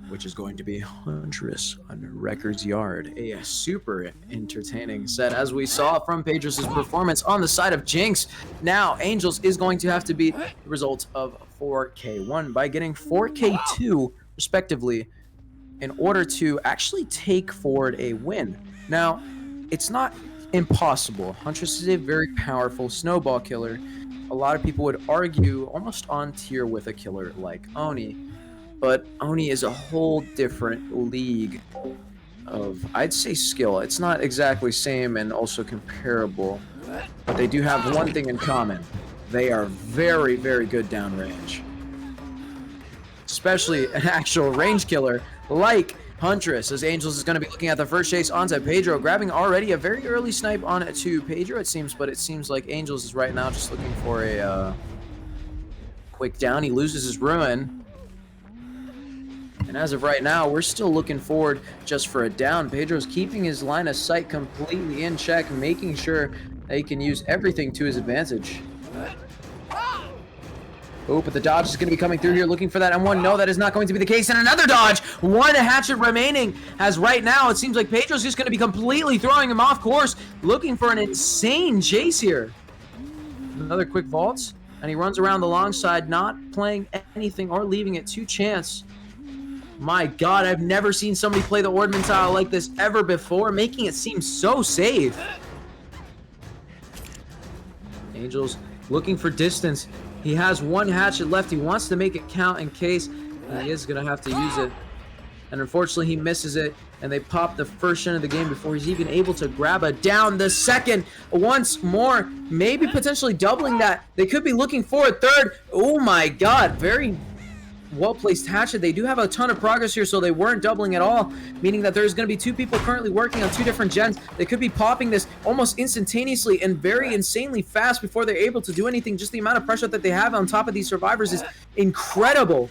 Speaker 2: which is going to be Huntress on Records Yard. A super entertaining set, as we saw from Pedro's performance on the side of Jinx. Now, Angels is going to have to beat the result of 4K1 by getting 4K2, respectively, in order to actually take forward a win. Now, it's not impossible. Huntress is a very powerful snowball killer. A lot of people would argue almost on tier with a killer like Oni. But Oni is a whole different league of, I'd say, skill. It's not exactly same and also comparable, but they do have one thing in common. They are very, very good downrange. Especially an actual range killer like Huntress, as Angels is going to be looking at the first chase onto Pedro, grabbing already a very early snipe on to Pedro, it seems, but it seems like Angels is right now just looking for a quick down. He loses his ruin. And as of right now, we're still looking forward just for a down. Pedro's keeping his line of sight completely in check, making sure that he can use everything to his advantage. Oh, but the dodge is going to be coming through here, looking for that M1. No, that is not going to be the case. And another dodge. One hatchet remaining, as right now it seems like Pedro's just going to be completely throwing him off course, looking for an insane chase here. Another quick vault, and he runs around the long side, not playing anything or leaving it to chance. My God, I've never seen somebody play the Ordman style like this ever before, making it seem so safe. Angels looking for distance. He has one hatchet left. He wants to make it count in case he is going to have to use it. And unfortunately, he misses it. And they pop the first shot of the game before he's even able to grab a down. The second, once more, maybe potentially doubling that. They could be looking for a third. Oh my God, very well-placed hatchet. They do have a ton of progress here, so they weren't doubling at all, meaning that there's going to be two people currently working on two different gens. They could be popping this almost instantaneously and very insanely fast before they're able to do anything. Just the amount of pressure that they have on top of these survivors is incredible.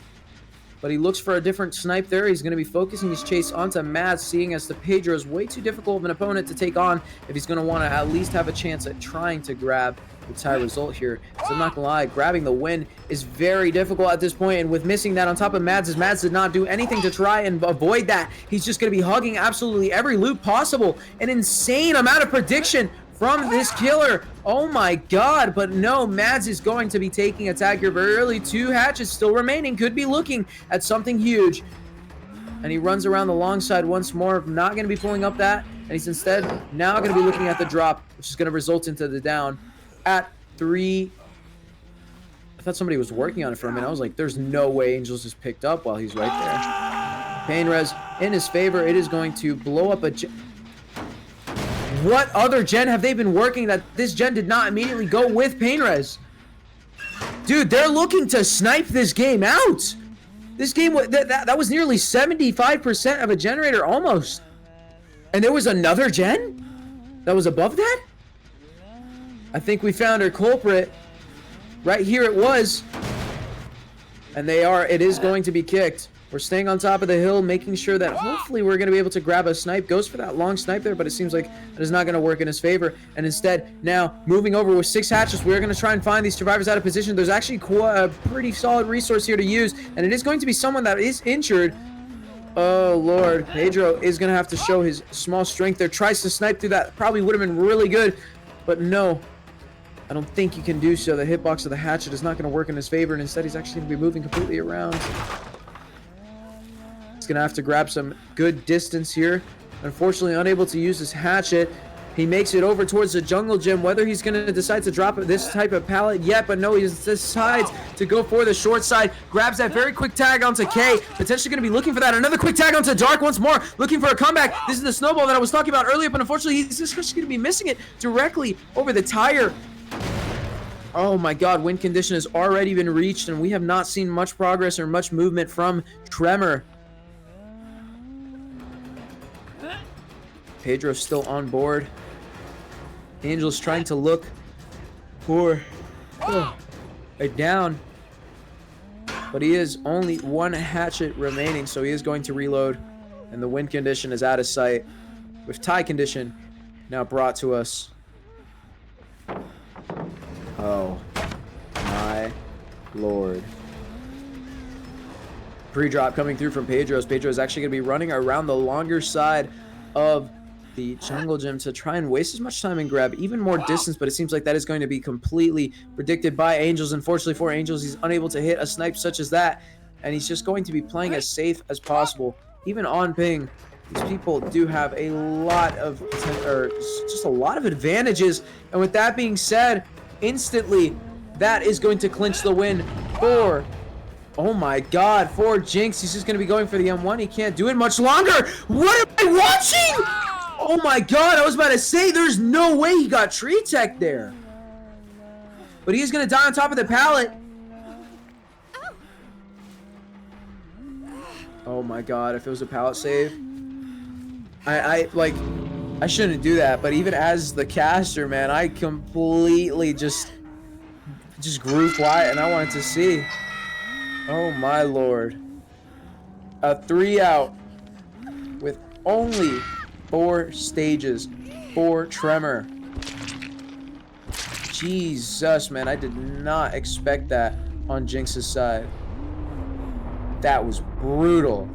Speaker 2: But he looks for a different snipe there. He's going to be focusing his chase onto Mads, seeing as the Pedro is way too difficult of an opponent to take on if he's going to want to at least have a chance at trying to grab the tie result here. So I'm not gonna lie, grabbing the win is very difficult at this point, and with missing that on top of Mads, as Mads did not do anything to try and avoid that, he's just gonna be hugging absolutely every loot possible. An insane amount of prediction from this killer. Oh my God, but no, Mads is going to be taking a tag here very early. Two hatches still remaining, could be looking at something huge. And he runs around the long side once more, not gonna be pulling up that, and he's instead now gonna be looking at the drop, which is gonna result into the down. At 3, I thought somebody was working on it for a minute. I was like, there's no way Angels is picked up while he's right there. Pain res in his favor. It is going to blow up a gen. What other gen have they been working that this gen did not immediately go with pain res? Dude, they're looking to snipe this game out. This game, that was nearly 75% of a generator almost. And there was another gen that was above that? I think we found our culprit. Right here it was. And it is going to be kicked. We're staying on top of the hill, making sure that hopefully we're going to be able to grab a snipe. Goes for that long snipe there, but it seems like that is not going to work in his favor. And instead, now moving over with 6 hatches, we're going to try and find these survivors out of position. There's actually a pretty solid resource here to use, and it is going to be someone that is injured. Oh, Lord. Pedro is going to have to show his small strength there. Tries to snipe through that. Probably would have been really good, but no. I don't think you can do so. The hitbox of the hatchet is not going to work in his favor, and instead he's actually going to be moving completely around. He's going to have to grab some good distance here. Unfortunately, unable to use his hatchet. He makes it over towards the jungle gym. Whether he's going to decide to drop this type of pallet yet, but no, he decides to go for the short side. Grabs that very quick tag onto K. Potentially going to be looking for that. Another quick tag onto Dark once more. Looking for a comeback. This is the snowball that I was talking about earlier, but unfortunately, he's just going to be missing it directly over the tire. Oh my God, win condition has already been reached, and we have not seen much progress or much movement from Tremor. Pedro's still on board. Angel's trying to look for a down, but he is only 1 hatchet remaining, so he is going to reload, and the win condition is out of sight. with tie condition now brought to us. Oh my lord. Pre-drop coming through from Pedro's. Pedro's actually going to be running around the longer side of the jungle gym to try and waste as much time and grab even more distance, but it seems like that is going to be completely predicted by Angels. Unfortunately for Angels, he's unable to hit a snipe such as that, and he's just going to be playing as safe as possible. Even on ping, these people do have a lot of, or just a lot of advantages, and with that being said, instantly, that is going to clinch the win for, oh my god, for Jinx. He's just going to be going for the M1. He can't do it much longer. What am I watching? Oh my god, I was about to say, there's no way he got tree tech there. But he's going to die on top of the pallet. Oh my god, if it was a pallet save. I shouldn't do that, but even as the caster, man, I completely just grew quiet and I wanted to see. Oh my lord. A 3 out with only 4 stages for Tremor. Jesus, man, I did not expect that on Jinx's side. That was brutal.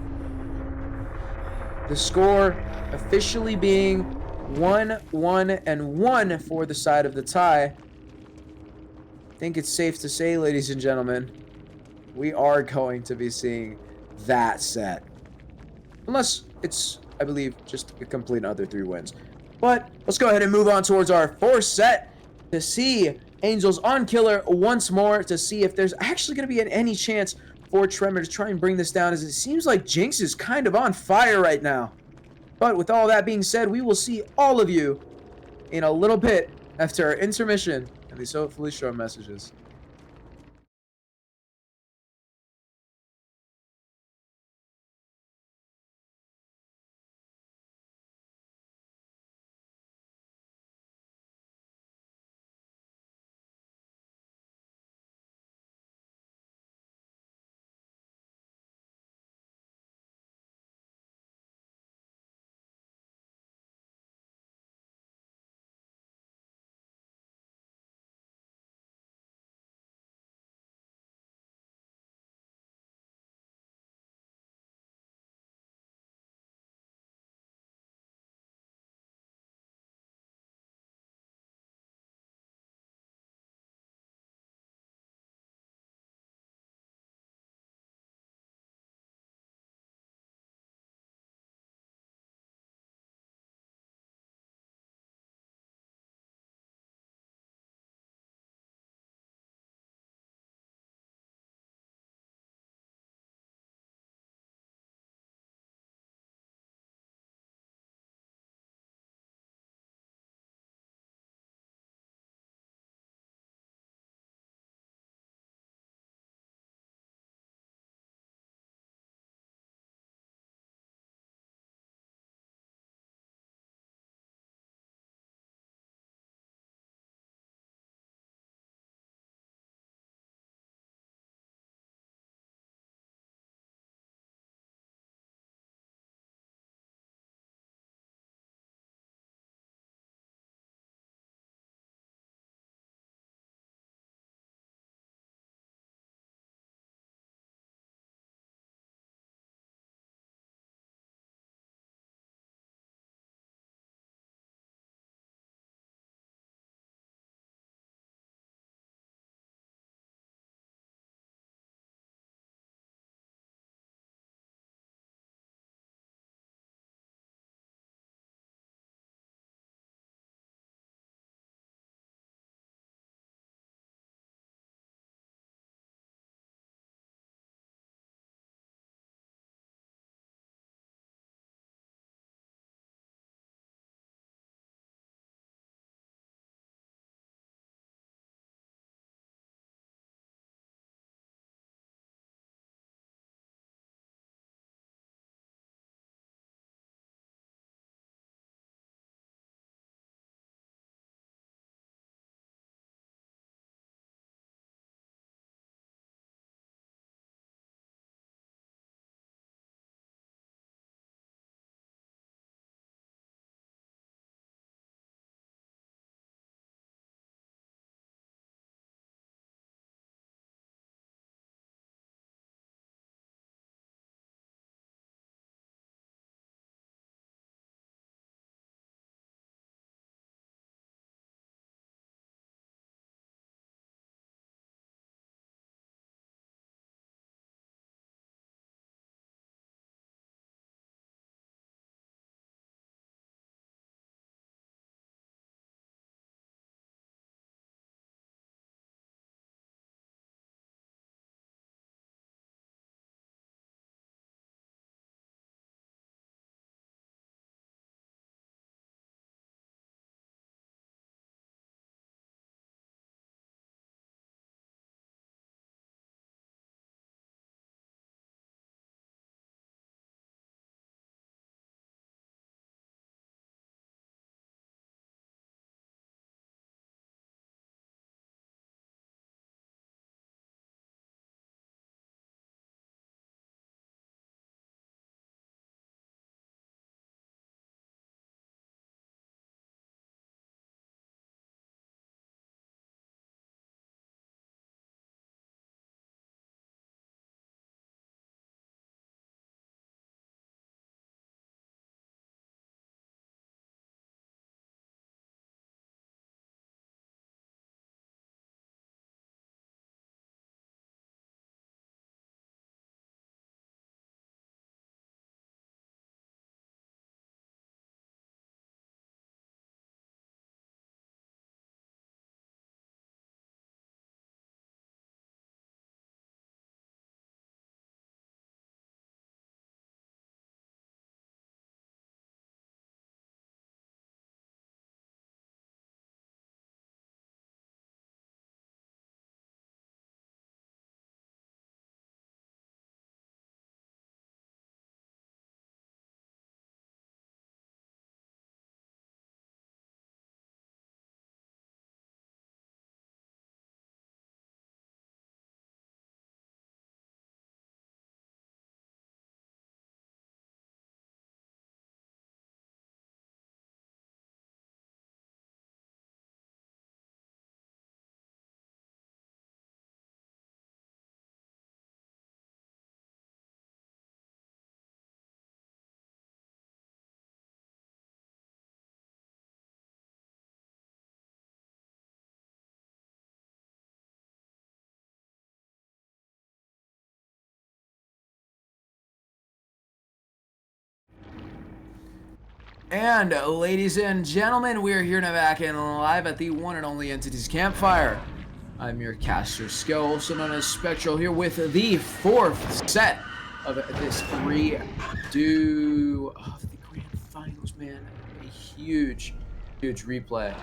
Speaker 2: The score officially being 1-1-1 for the side of the tie. I think it's safe to say, ladies and gentlemen, we are going to be seeing that set. Unless it's, I believe, just a complete other 3 wins. But let's go ahead and move on towards our 4th set to see Angels on Killer once more, to see if there's actually going to be any chance for Tremor to try and bring this down, as it seems like Jinx is kind of on fire right now. But with all that being said, we will see all of you in a little bit after our intermission and these hopefully short messages.
Speaker 1: And ladies and gentlemen, we are here now back and live at the one and only Entities Campfire. I'm your caster Skill, also known as Spectral, here with the fourth set of this redo of the grand finals, man. A huge replay.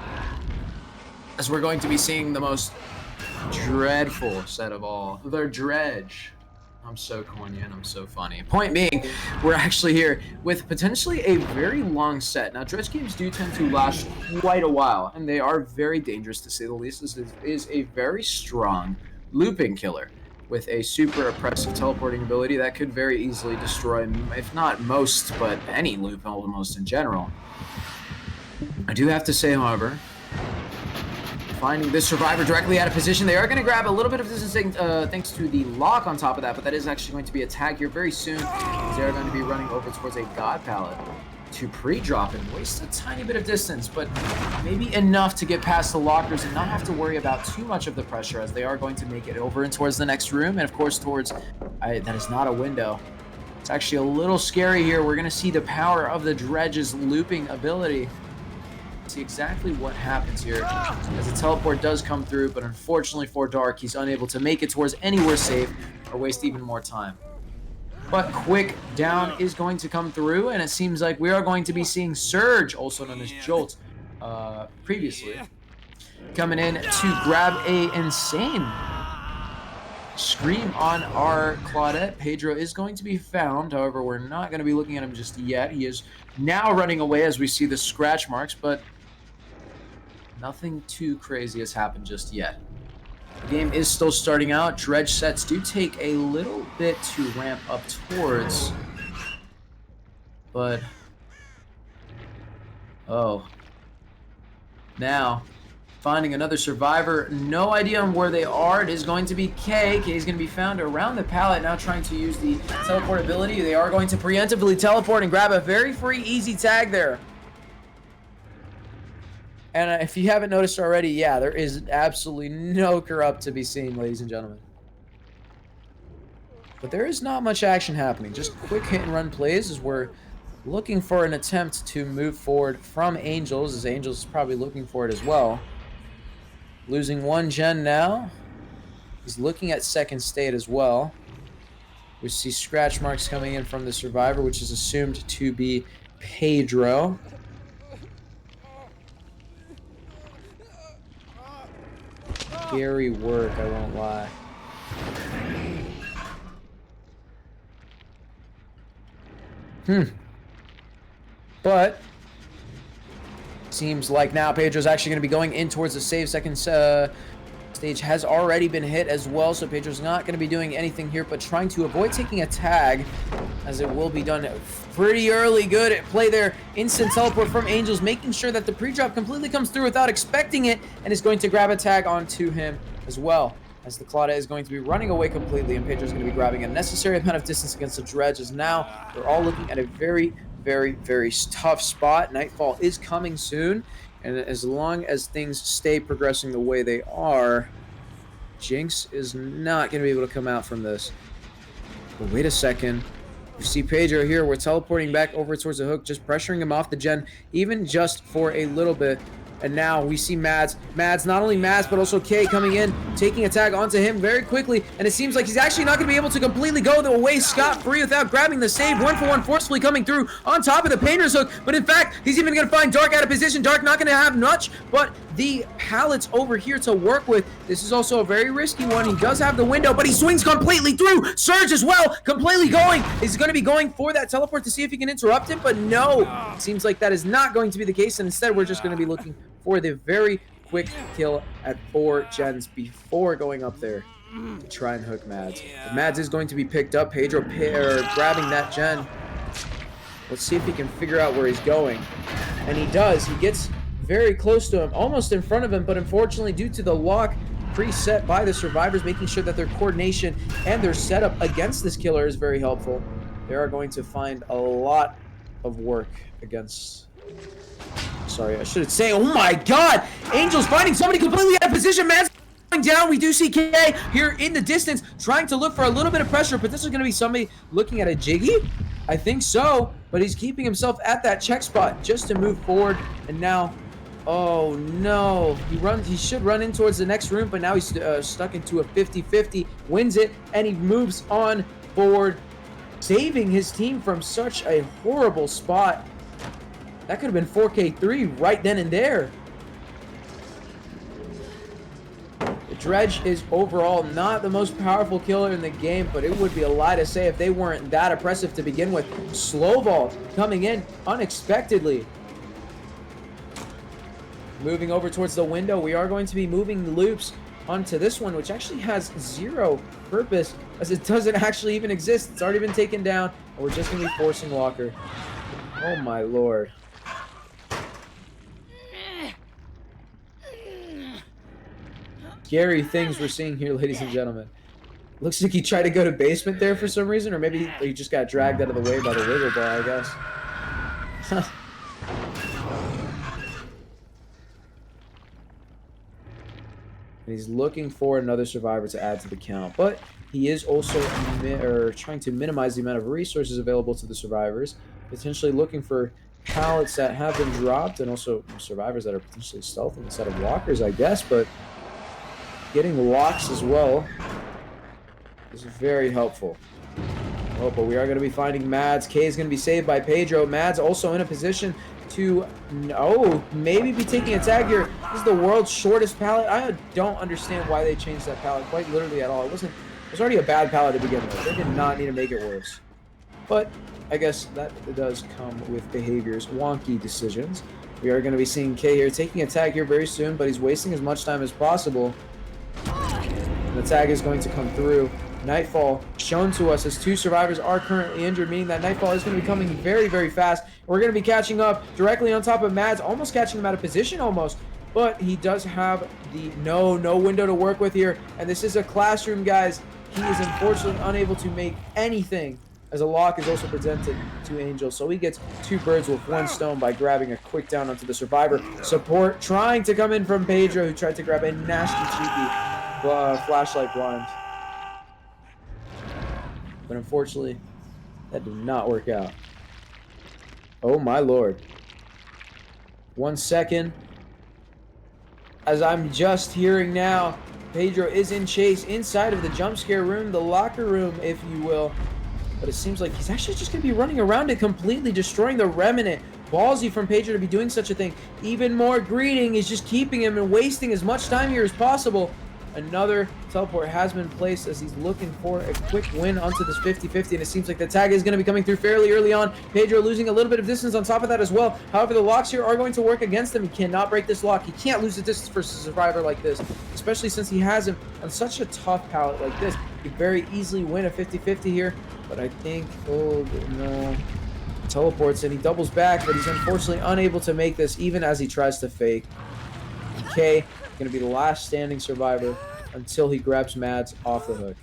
Speaker 1: As we're going to be seeing the most dreadful set of all, the Dredge. I'm so corny and I'm so funny. Point being, we're actually here with potentially a very long set. Now, Dredge games do tend to last quite a while, and they are very dangerous to say the least. This is a very strong looping killer with a super oppressive teleporting ability that could very easily destroy, if not most, but any loop almost in general. I do have to say, however, finding this survivor directly out of position. They are going to grab a little bit of distance thanks to the lock on top of that, but that is actually going to be a tag here very soon. They are going to be running over towards a god pallet to pre-drop and waste a tiny bit of distance, but maybe enough to get past the lockers and not have to worry about too much of the pressure, as they are going to make it over and towards the next room, and of course towards, that is not a window. It's actually a little scary here. We're going to see the power of the Dredge's looping ability. See exactly what happens here as the teleport does come through, but unfortunately for Dark, he's unable to make it towards anywhere safe or waste even more time. But quick down is going to come through, and it seems like we are going to be seeing Surge, also known as Jolt, previously, coming in to grab a insane scream on our Claudette. Pedro is going to be found. However, we're not going to be looking at him just yet. He is now running away as we see the scratch marks, but nothing too crazy has happened just yet. The game is still starting out. Dredge sets do take a little bit to ramp up towards, but oh, now finding another survivor. No idea on where they are. It is going to be K. K is going to be found around the pallet, now trying to use the teleport ability. They are going to preemptively teleport and grab a very free, easy tag there. And if you haven't noticed already, yeah, there is absolutely no corrupt to be seen, ladies and gentlemen. But there is not much action happening. Just quick hit and run plays as we're looking for an attempt to move forward from Angels, as Angels is probably looking for it as well. Losing one gen now. He's looking at second state as well. We see scratch marks coming in from the survivor, which is assumed to be Pedro. Scary work, I won't lie. But seems like now Pedro's actually going to be going in towards the save. Second stage has already been hit as well, so Pedro's not going to be doing anything here, but trying to avoid taking a tag, as it will be done pretty early. Good at play there. Instant teleport from Angels, making sure that the pre-drop completely comes through without expecting it, and is going to grab a tag onto him as well, as the Claudette is going to be running away completely, and Pedro's going to be grabbing a necessary amount of distance against the Dredge, as now they're all looking at a very tough spot. Nightfall is coming soon, and as long as things stay progressing the way they are, Jinx is not going to be able to come out from this. But wait a second. You see Pedro here. We're teleporting back over towards the hook, just pressuring him off the gen, even just for a little bit. And now we see Mads. Mads, not only Mads, but also K coming in, taking a tag onto him very quickly. And it seems like he's actually not going to be able to completely go away scot-free without grabbing the save. 1-for-1 forcefully coming through on top of the Painter's Hook. But in fact, he's even going to find Dark out of position. Dark not going to have much, but the pallets over here to work with. This is also a very risky one. He does have the window, but he swings completely through. Surge as well, completely going. He's going to be going for that teleport to see if he can interrupt him, but no. It seems like that is not going to be the case, and instead we're just going to be looking for the very quick kill at 4 gens before going up there to try and hook Mads. But Mads is going to be picked up. Pedro grabbing that gen. Let's see if he can figure out where he's going. And he does. He gets very close to him, almost in front of him, but unfortunately due to the lock preset by the survivors, making sure that their coordination and their setup against this killer is very helpful, they are going to find a lot of work against... Sorry, I should say, oh my god! Angel's finding somebody completely out of position. Mads
Speaker 2: down. We do see K here in the distance trying to look for a little bit of pressure, but this is going to be somebody looking at a Jiggy. I think so, but he's keeping himself at that check spot just to move forward. And now, oh no, he should run in towards the next room, but now he's stuck into a 50-50, wins it, and he moves on forward, saving his team from such a horrible spot. That could have been 4K3 right then and there. Dredge is overall not the most powerful killer in the game, but it would be a lie to say if they weren't that oppressive to begin with. Slow vault coming in unexpectedly. Moving over towards the window, we are going to be moving the loops onto this one, which actually has zero purpose as it doesn't actually even exist. It's already been taken down, and we're just going to be forcing Walker. Oh my lord. Scary things we're seeing here, ladies and gentlemen. Looks like he tried to go to basement there for some reason, or maybe he just got dragged out of the way by the wiggle bar, I guess. And he's looking for another survivor to add to the count, but he is also trying to minimize the amount of resources available to the survivors, potentially looking for pallets that have been dropped, and also survivors that are potentially stealthy instead of walkers, I guess, but getting locks as well is very helpful. Oh, but we are going to be finding Mads. K is going to be saved by Pedro. Mads also in a position to, maybe be taking a tag here. This is the world's shortest pallet. I don't understand why they changed that pallet quite literally at all. It was already a bad pallet to begin with. They did not need to make it worse. But I guess that does come with behaviors, wonky decisions. We are going to be seeing K here taking a tag here very soon, but he's wasting as much time as possible. The tag is going to come through. Nightfall shown to us as two survivors are currently injured, meaning that Nightfall is going to be coming very, very fast. We're going to be catching up directly on top of Mads, almost catching him out of position almost. But he does have the no window to work with here. And this is a classroom, guys. He is unfortunately unable to make anything, as a lock is also presented to Angel. So he gets two birds with one stone by grabbing a quick down onto the survivor. Support trying to come in from Pedro, who tried to grab a nasty, cheeky flashlight blind. But unfortunately, that did not work out. Oh my lord. 1 second. As I'm just hearing now, Pedro is in chase inside of the jump scare room, the locker room, if you will. But it seems like he's actually just going to be running around it, completely destroying the remnant. Ballsy from Pedro to be doing such a thing. Even more greeting is just keeping him and wasting as much time here as possible. Another teleport has been placed as he's looking for a quick win onto this 50-50, and it seems like the tag is going to be coming through fairly early on. Pedro losing a little bit of distance on top of that as well. However, the locks here are going to work against him. He cannot break this lock. He can't lose the distance for a survivor like this, especially since he has him on such a tough pallet like this. He could very easily win a 50-50 here, but I think, oh no, teleports and he doubles back, but he's unfortunately unable to make this even as he tries to fake. K going to be the last standing survivor until he grabs Mads off the hook.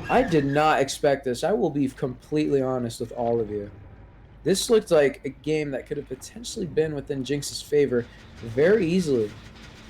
Speaker 2: I did not expect this. I will be completely honest with all of you. This looked like a game that could have potentially been within Jinx's favor very easily.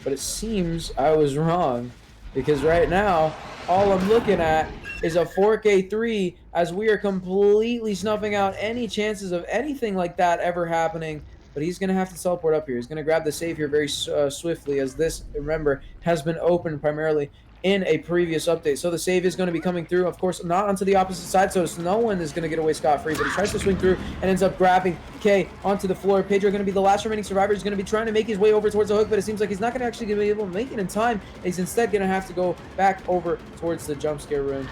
Speaker 2: But it seems I was wrong, because right now, all I'm looking at is a 4K3 as we are completely snuffing out any chances of anything like that ever happening. But he's going to have to teleport up here. He's going to grab the save here very swiftly, as this, remember, has been opened primarily in a previous update. So the save is going to be coming through, of course, not onto the opposite side, so no one is going to get away scot-free, but he tries to swing through and ends up grabbing K onto the floor. Pedro going to be the last remaining survivor. He's going to be trying to make his way over towards the hook, but it seems like he's not going to actually be able to make it in time. He's instead going to have to go back over towards the jump scare room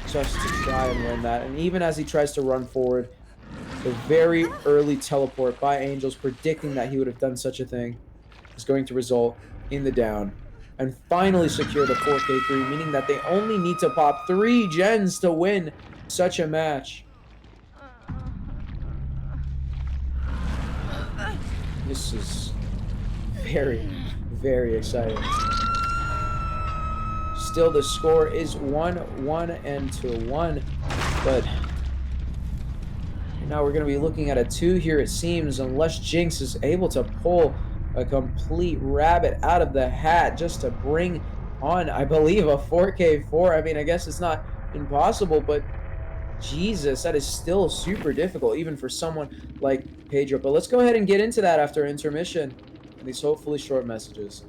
Speaker 2: just to try and win that. And even as he tries to run forward, the very early teleport by Angels, predicting that he would have done such a thing, is going to result in the down and finally secure the 4K3, meaning that they only need to pop 3 gens to win such a match. This is very, very exciting. Still, the score is 1-1 and 1, but Now we're going to be looking at a 2 here, it seems, unless Jinx is able to pull a complete rabbit out of the hat just to bring on, I believe, a 4K4. I mean, I guess it's not impossible, but Jesus, that is still super difficult, even for someone like Pedro. But let's go ahead and get into that after intermission and these hopefully short messages.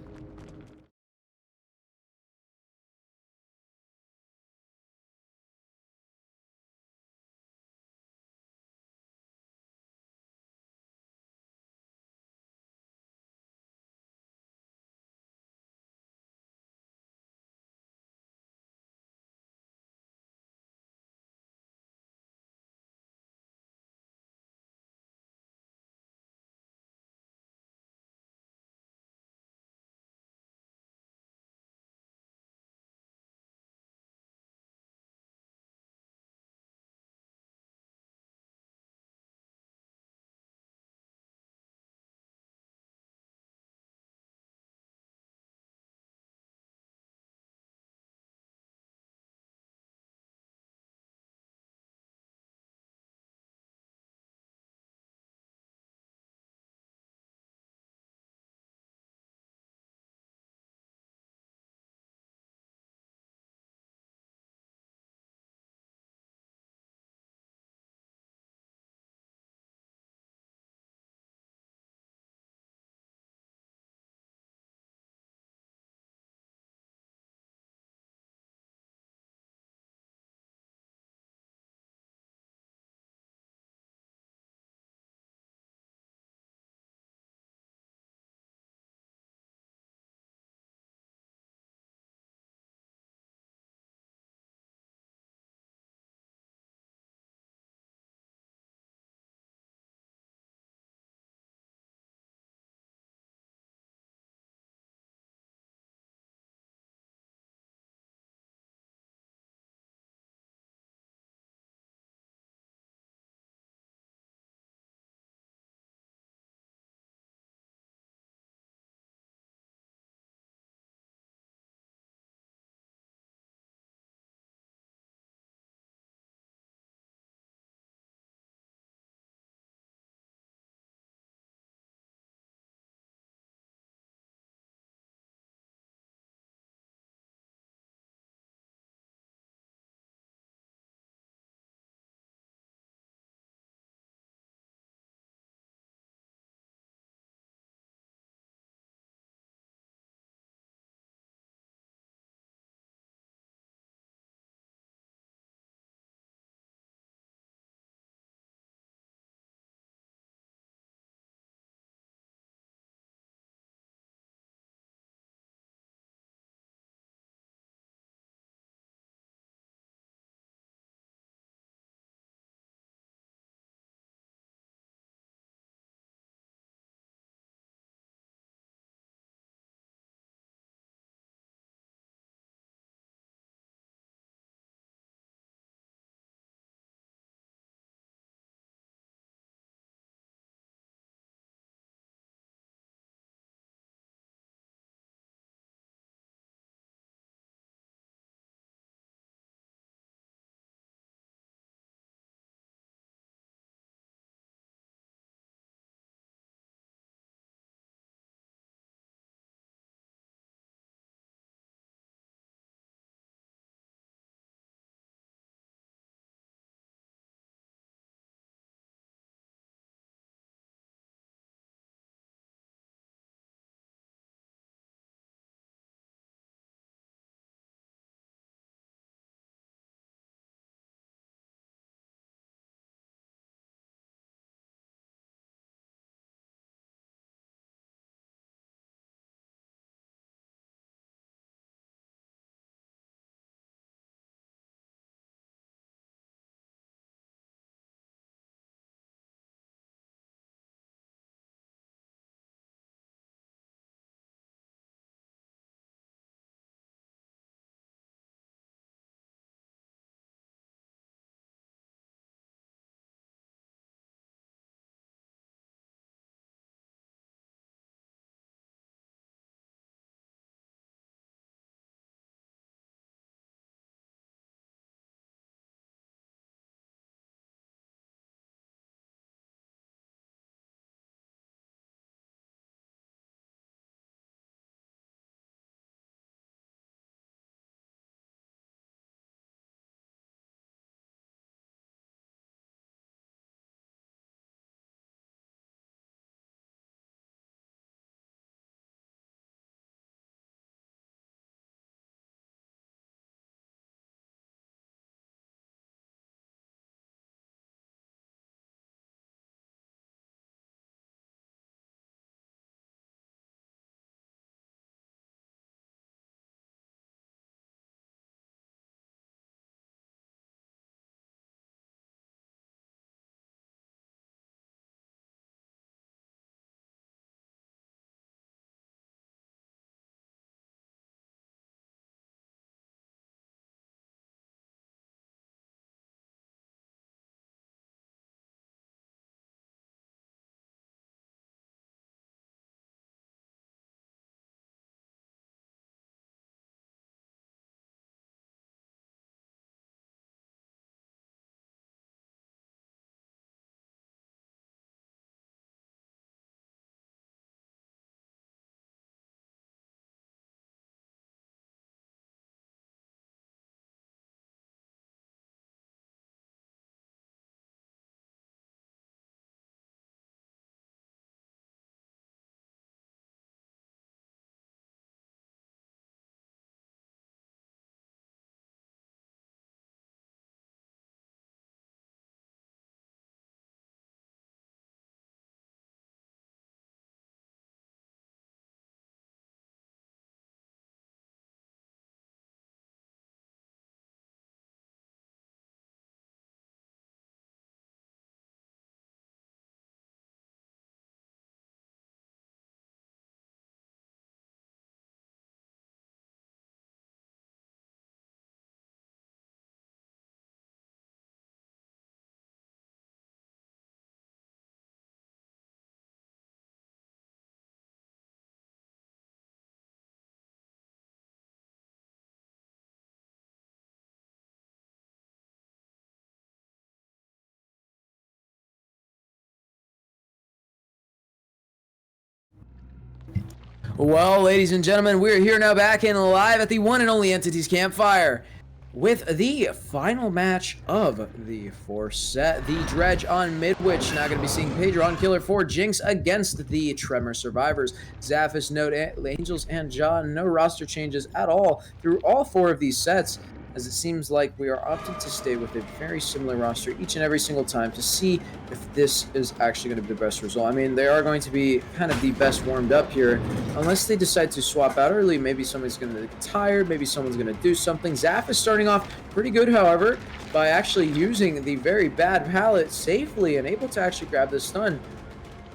Speaker 2: Well, ladies and gentlemen, we're here now back in live at the one and only Entities Campfire with the final match of the fourth set. The Dredge on Midwich. Now going to be seeing Pedro on Killer 4, Jinx against the Tremor survivors. Zaphis, Note, Angels, and John. No roster changes at all through all 4 of these sets, as it seems like we are opting to stay with a very similar roster each and every single time to see if this is actually going to be the best result. I mean, they are going to be kind of the best warmed up here, unless they decide to swap out early. Maybe somebody's going to get tired, maybe someone's going to do something. Zaph is starting off pretty good, however, by actually using the very bad pallet safely and able to actually grab the stun.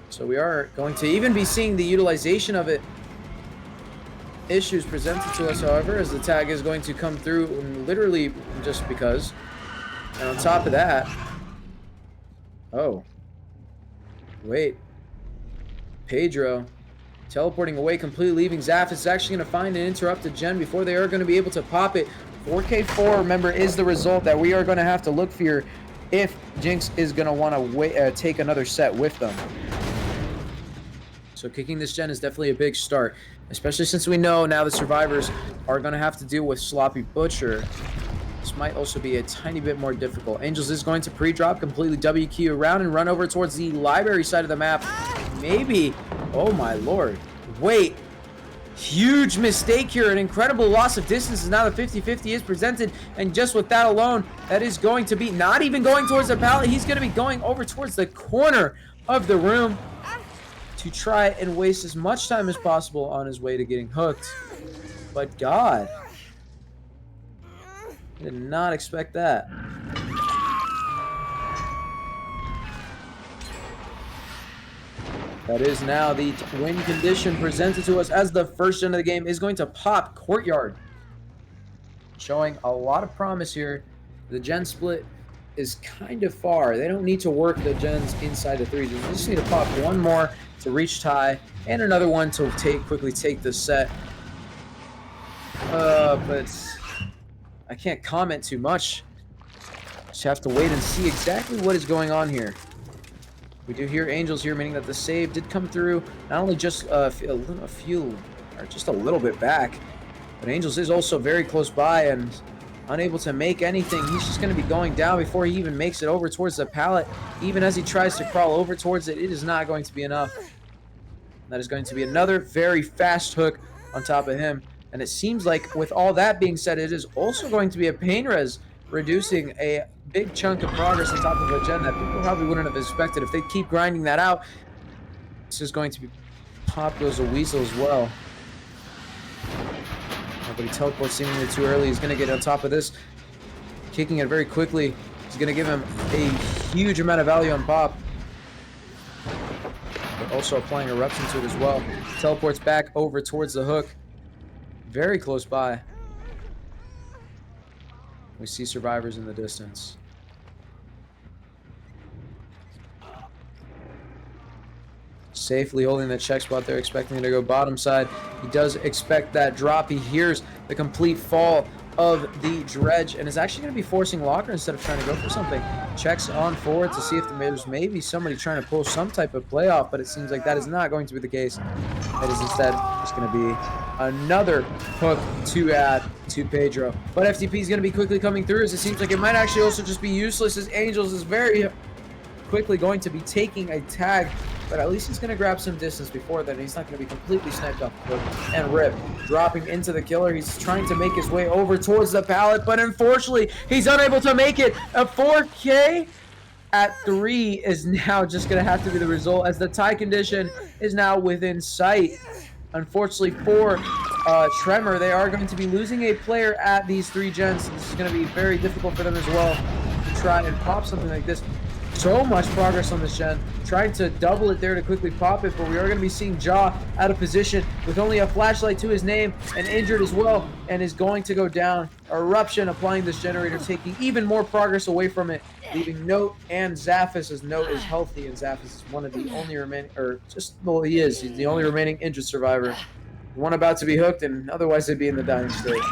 Speaker 2: So we are going to even be seeing the utilization of it. Issues presented to us, however, as the tag is going to come through literally just because. And on top of that, oh, wait, Pedro teleporting away, completely leaving Zaph. Is actually going to find an interrupted gen before they are going to be able to pop it. 4K4, remember, is the result that we are going to have to look for if Jinx is going to want to take another set with them. So kicking this gen is definitely a big start, especially since we know now the survivors are going to have to deal with Sloppy Butcher. This might also be a tiny bit more difficult. Angels is going to pre-drop, completely WQ around and run over towards the library side of the map. Maybe, oh my lord, wait. Huge mistake here, an incredible loss of distance, and now the 50-50 is presented, and just with that alone, that is going to be not even going towards the pallet. He's going to be going over towards the corner of the room to try and waste as much time as possible on his way to getting hooked. But God, I did not expect that. That is now the win condition presented to us as the first gen of the game is going to pop Courtyard. Showing a lot of promise here. The gen split is kind of far. They don't need to work the gens inside the 3 gens. They just need to pop one more to reach tie and another one to quickly take the set. But I can't comment too much. Just have to wait and see exactly what is going on here. We do hear Angels here, meaning that the save did come through. Not only just a few, or just a little bit back, but Angels is also very close by and unable to make anything. He's just going to be going down before he even makes it over towards the pallet. Even as he tries to crawl over towards it, it is not going to be enough. That is going to be another very fast hook on top of him. And it seems like with all that being said, it is also going to be a pain res, reducing a big chunk of progress on top of a gen that people probably wouldn't have expected. If they keep grinding that out, this is going to be pop goes a weasel as well. But he teleports seemingly too early. He's going to get on top of this, kicking it very quickly. He's going to give him a huge amount of value on pop, but also applying eruption to it as well. Teleports back over towards the hook, very close by. We see survivors in the distance. Safely holding the check spot there, expecting it to go bottom side. He does expect that drop. He hears the complete fall of the Dredge and is actually going to be forcing Locker instead of trying to go for something. Checks on forward to see if there's maybe somebody trying to pull some type of playoff, but it seems like that is not going to be the case. It is instead just going to be another hook to add to Pedro. But FTP is going to be quickly coming through, as it seems like it might actually also just be useless, as Angels is very quickly going to be taking a tag, but at least he's going to grab some distance before then. He's not going to be completely sniped off the hook and rip. Dropping into the killer, he's trying to make his way over towards the pallet, but unfortunately, he's unable to make it. A 4K at 3 is now just going to have to be the result, as the tie condition is now within sight. Unfortunately for Tremor, they are going to be losing a player at these 3 gens. So this is going to be very difficult for them as well to try and pop something like this. So much progress on this gen, trying to double it there to quickly pop it, but we are going to be seeing Jaw out of position with only a flashlight to his name and injured as well, and is going to go down. Eruption applying this generator, taking even more progress away from it, leaving Note and Zaphis, as Note is healthy and Zaphis is one of the only remaining, or just, well, he's the only remaining injured survivor. One about to be hooked, and otherwise they'd be in the dying state.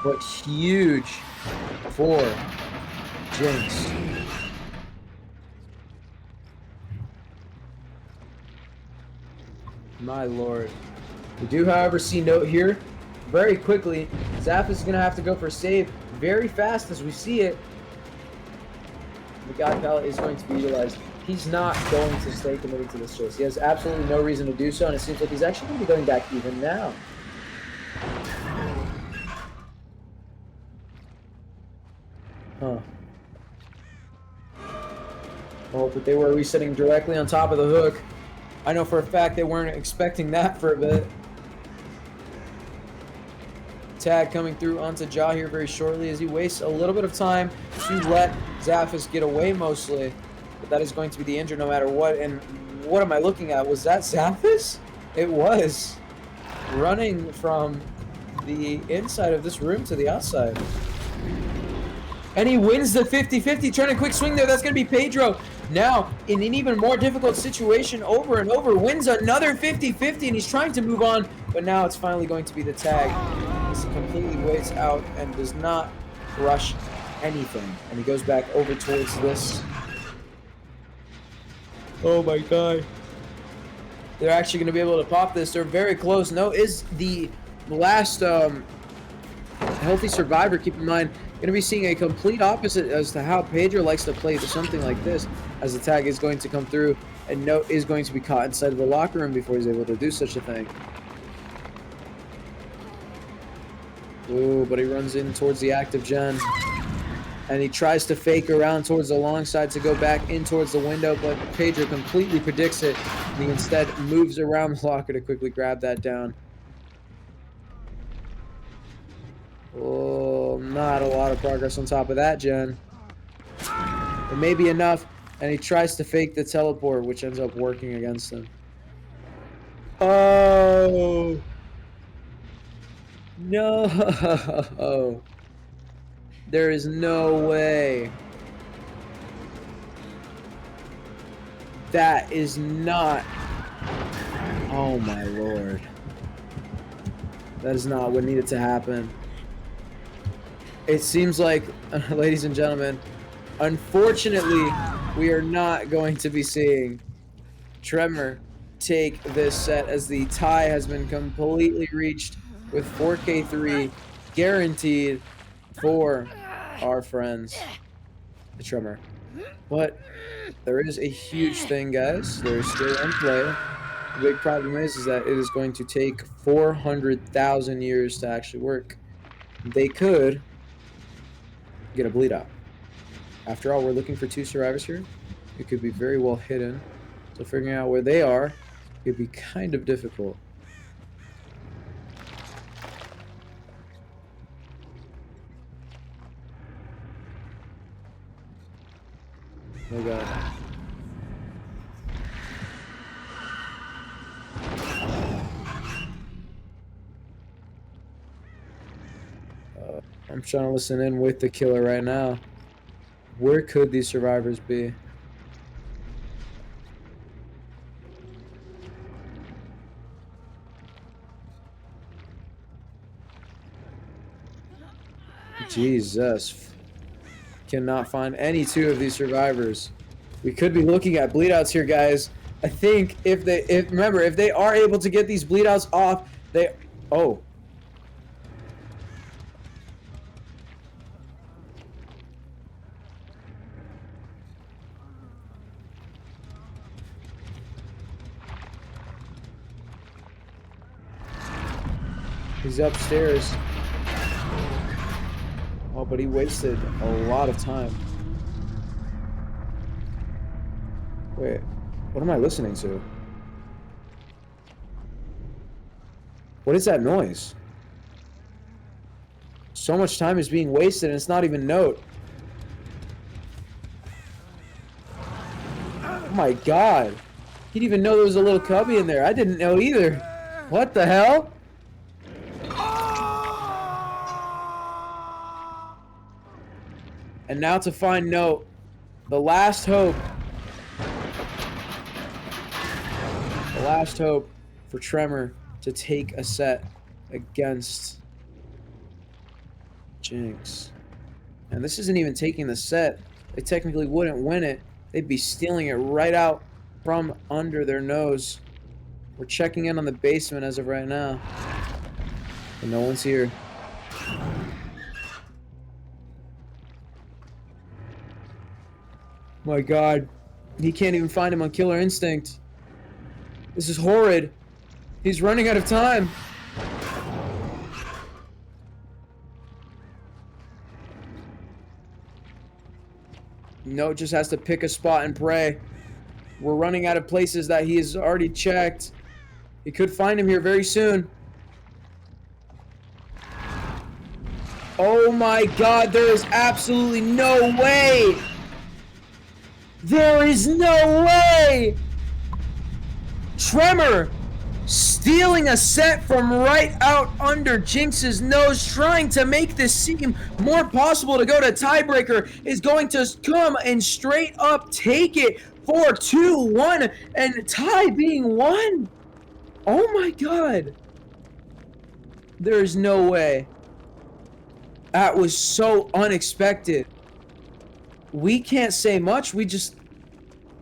Speaker 2: But huge for Jinx. My lord. We do, however, see note here. Very quickly, Zaph is going to have to go for a save very fast as we see it. The God Palette is going to be utilized. He's not going to stay committed to this choice. He has absolutely no reason to do so, and it seems like he's actually going to be going back even now. Huh. Oh, but they were resetting directly on top of the hook. I know for a fact they weren't expecting that for a bit. Tag coming through onto Jaw here very shortly as he wastes a little bit of time to let Zaphis get away mostly. But that is going to be the injury no matter what. And what am I looking at? Was that Zaphis? It was. Running from the inside of this room to the outside. And he wins the 50-50. Trying a quick swing there. That's going to be Pedro. Now, in an even more difficult situation over and over, wins another 50-50, and he's trying to move on. But now it's finally going to be the tag. He completely waits out and does not rush anything. And he goes back over towards this. Oh my god. They're actually going to be able to pop this. They're very close. No is the last healthy survivor. Keep in mind, going to be seeing a complete opposite as to how Pedro likes to play something like this, as the tag is going to come through and Note is going to be caught inside of the locker room before he's able to do such a thing. Ooh, but he runs in towards the active gen. And he tries to fake around towards the long side to go back in towards the window, but Pedro completely predicts it. And he instead moves around the locker to quickly grab that down. Oh, not a lot of progress on top of that gen. It may be enough, and he tries to fake the teleport, which ends up working against him. Oh! No! There is no way. That is not... Oh my lord. That is not what needed to happen. It seems like, ladies and gentlemen, unfortunately, we are not going to be seeing Tremor take this set as the tie has been completely reached with 4K3 guaranteed for our friends, the Tremor. But there is a huge thing, guys. There is still in play. The big problem is that it is going to take 400,000 years to actually work. They could get a bleed out. After all, we're looking for 2 survivors here. It could be very well hidden. So figuring out where they are could be kind of difficult. Oh god. I'm trying to listen in with the killer right now. Where could these survivors be? Jesus. Cannot find any 2 of these survivors. We could be looking at bleed outs here, guys. I think if they are able to get these bleed outs off, oh. He's upstairs. Oh, but he wasted a lot of time. Wait, what am I listening to? What is that noise? So much time is being wasted and it's not even Note. Oh my god. He didn't even know there was a little cubby in there. I didn't know either. What the hell? And now to find Note, the last hope. The last hope for Tremor to take a set against Jinx. And this isn't even taking the set. They technically wouldn't win it. They'd be stealing it right out from under their nose. We're checking in on the basement as of right now. But no one's here. My god. He can't even find him on Killer Instinct. This is horrid. He's running out of time. No, just has to pick a spot and pray. We're running out of places that he has already checked. He could find him here very soon. Oh my god, there is absolutely no way! There is no way! Tremor stealing a set from right out under Jinx's nose, trying to make this seem more possible to go to tiebreaker, is going to come and straight up take it for 2-1 and tie being won. Oh my god. There's no way. That was so unexpected. We can't say much. We just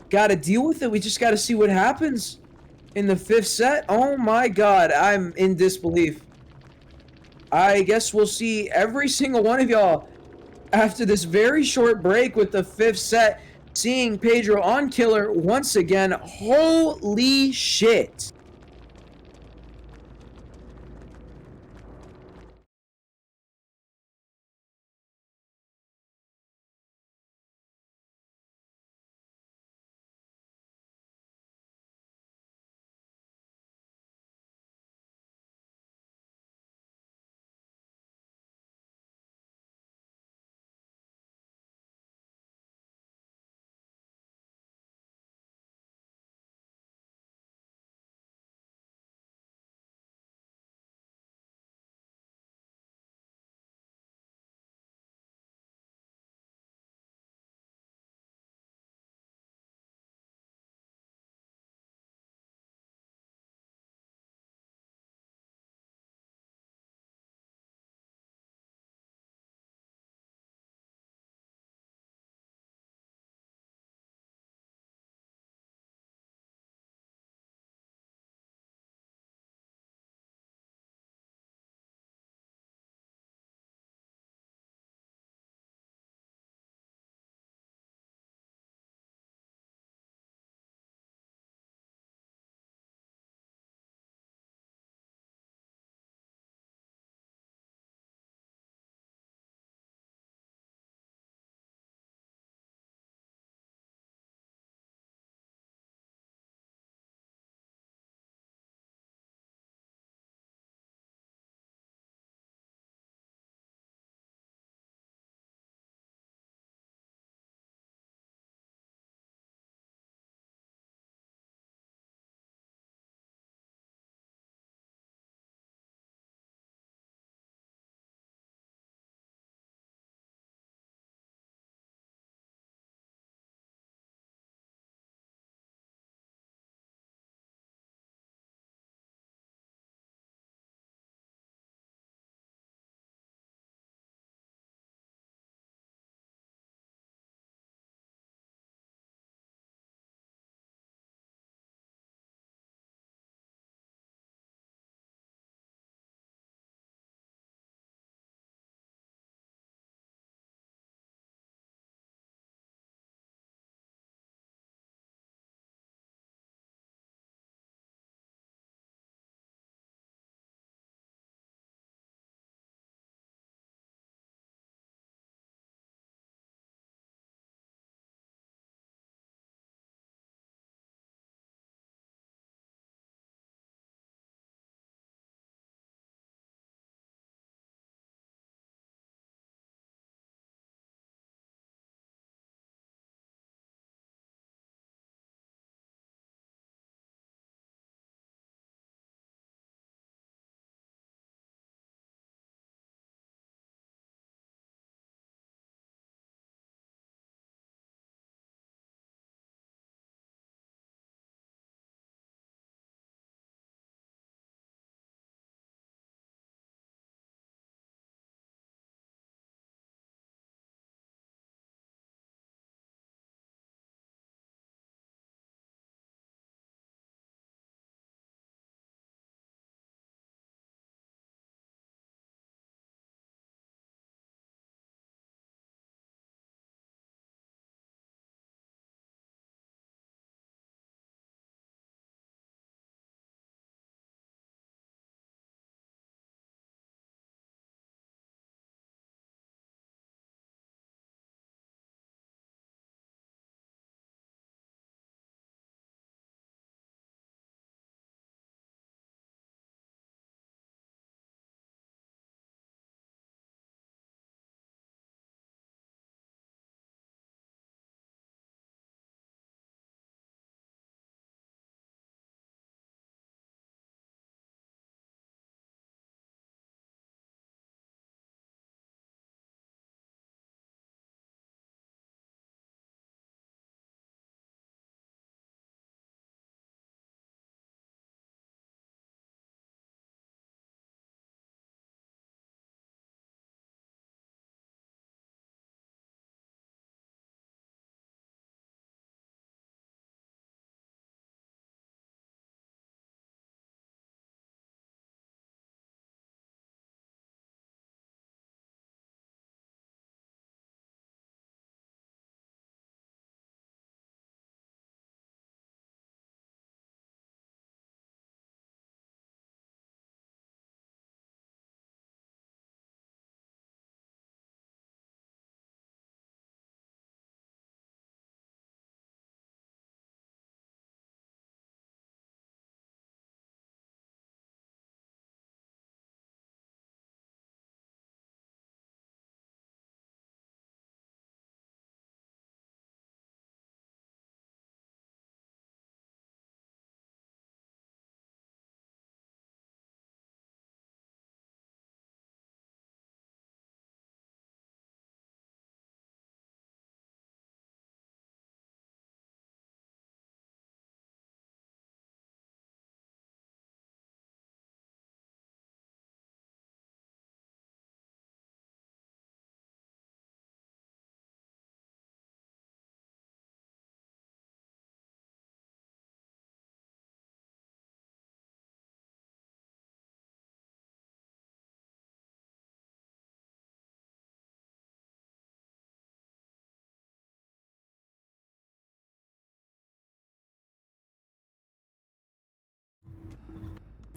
Speaker 2: gotta deal with it. We just gotta see what happens in the 5th set. Oh my god, I'm in disbelief. I guess we'll see every single one of y'all after this very short break with the 5th set, seeing Pedro on Killer once again. Holy shit.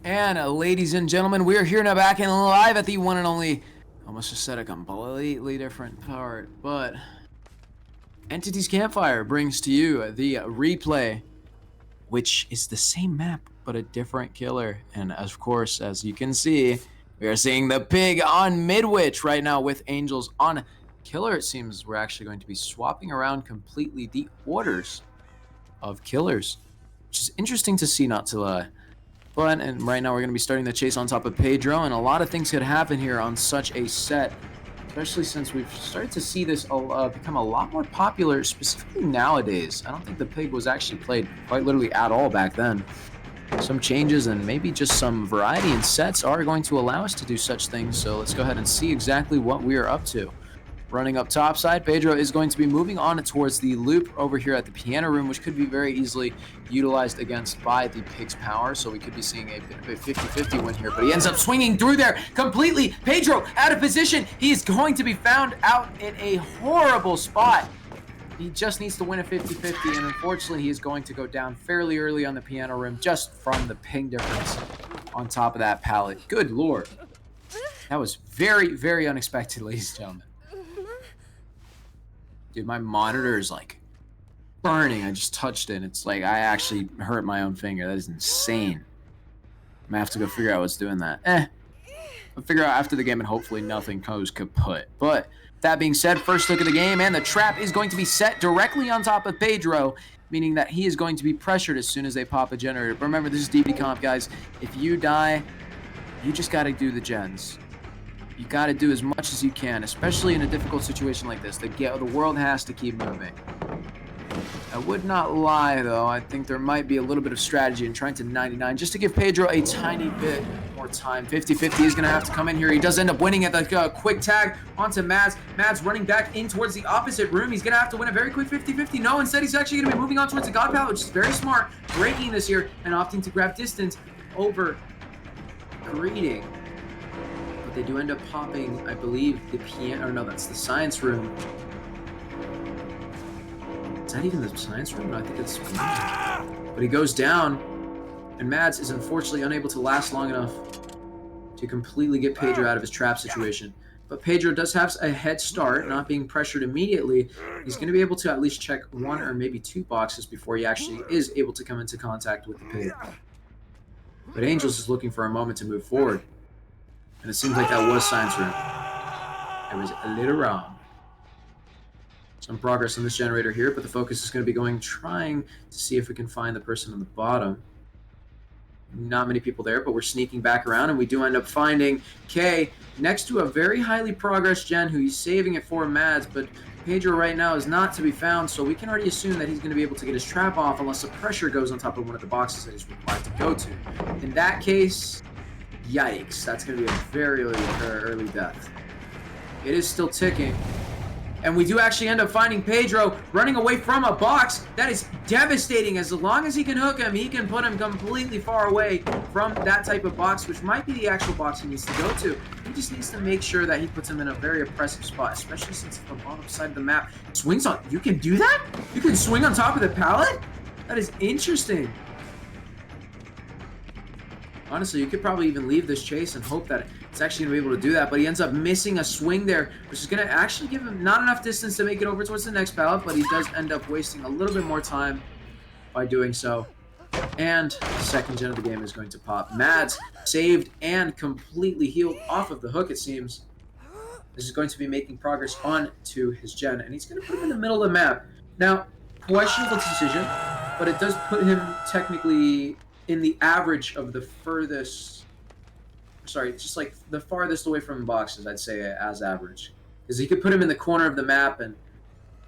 Speaker 1: And ladies and gentlemen, we are here now back and live at the one and only, almost just said a completely different part, but Entities Campfire brings to you the replay, which is the same map, but a different killer. And of course, as you can see, we are seeing the pig on Midwich right now with Angels on killer. It seems we're actually going to be swapping around completely the orders of killers, which is interesting to see, not to lie. And right now we're going to be starting the chase on top of Pedro, and a lot of things could happen here on such a set, especially since we've started to see this become a lot more popular, specifically nowadays. I don't think the pig was actually played quite literally at all back then. Some changes and maybe just some variety in sets are going to allow us to do such things, so let's go ahead and see exactly what we are up to. Running up topside, Pedro is going to be moving on towards the loop over here at the piano room, which could be very easily utilized against by the pig's power. So we could be seeing a bit of a 50-50 win here, but he ends up swinging through there completely. Pedro out of position. He is going to be found out in a horrible spot. He just needs to win a 50-50, and unfortunately he is going to go down fairly early on the piano room just from the ping difference on top of that pallet. Good Lord. That was very, very unexpected, ladies and gentlemen. Dude, my monitor is like burning. I just touched it. It's like I actually hurt my own finger. That is insane. I'm gonna have to go figure out what's doing that. I'll figure out after the game, and hopefully nothing goes kaput. But that being said, first look at the game, and the trap is going to be set directly on top of Pedro, meaning that he is going to be pressured as soon as they pop a generator. But remember, this is DB comp, guys. If you die, you just got to do the gens. You got to do as much as you can, especially in a difficult situation like this. The world has to keep moving. I would not lie, though. I think there might be a little bit of strategy in trying to 99 just to give Pedro a tiny bit more time. 50-50 is going to have to come in here. He does end up winning at the quick tag onto Mads. Mads running back in towards the opposite room. He's going to have to win a very quick 50-50. No, instead he's actually going to be moving on towards the God Pallet, which is very smart. Breaking this here and opting to grab distance over Greeting. They do end up popping, I believe, the piano. Or no, that's the science room. Is that even the science room? No, I think it's. But he goes down, and Mads is unfortunately unable to last long enough to completely get Pedro out of his trap situation. But Pedro does have a head start, not being pressured immediately. He's going to be able to at least check one or maybe two boxes before he actually is able to come into contact with the pig. But Angels is looking for a moment to move forward. And it seems like that was science room. I was a little wrong. Some progress on this generator here, but the focus is going to be trying to see if we can find the person on the bottom. Not many people there, but we're sneaking back around, and we do end up finding Kay next to a very highly progressed gen who he's saving it for Mads, but Pedro right now is not to be found, so we can already assume that he's going to be able to get his trap off unless the pressure goes on top of one of the boxes that he's required to go to. In that case, yikes, that's going to be a very early death. It is still ticking. And we do actually end up finding Pedro running away from a box. That is devastating. As long as he can hook him, he can put him completely far away from that type of box, which might be the actual box he needs to go to. He just needs to make sure that he puts him in a very oppressive spot, especially since the bottom side of the map swings on. You can do that? You can swing on top of the pallet? That is interesting. Honestly, you could probably even leave this chase and hope that it's actually going to be able to do that, but he ends up missing a swing there, which is going to actually give him not enough distance to make it over towards the next pallet, but he does end up wasting a little bit more time by doing so. And the second gen of the game is going to pop. Mads saved and completely healed off of the hook, it seems. This is going to be making progress on to his gen, and he's going to put him in the middle of the map. Now, questionable decision, but it does put him technically in the average of the furthest, sorry, just like the farthest away from boxes, I'd say, as average. Because he could put him in the corner of the map and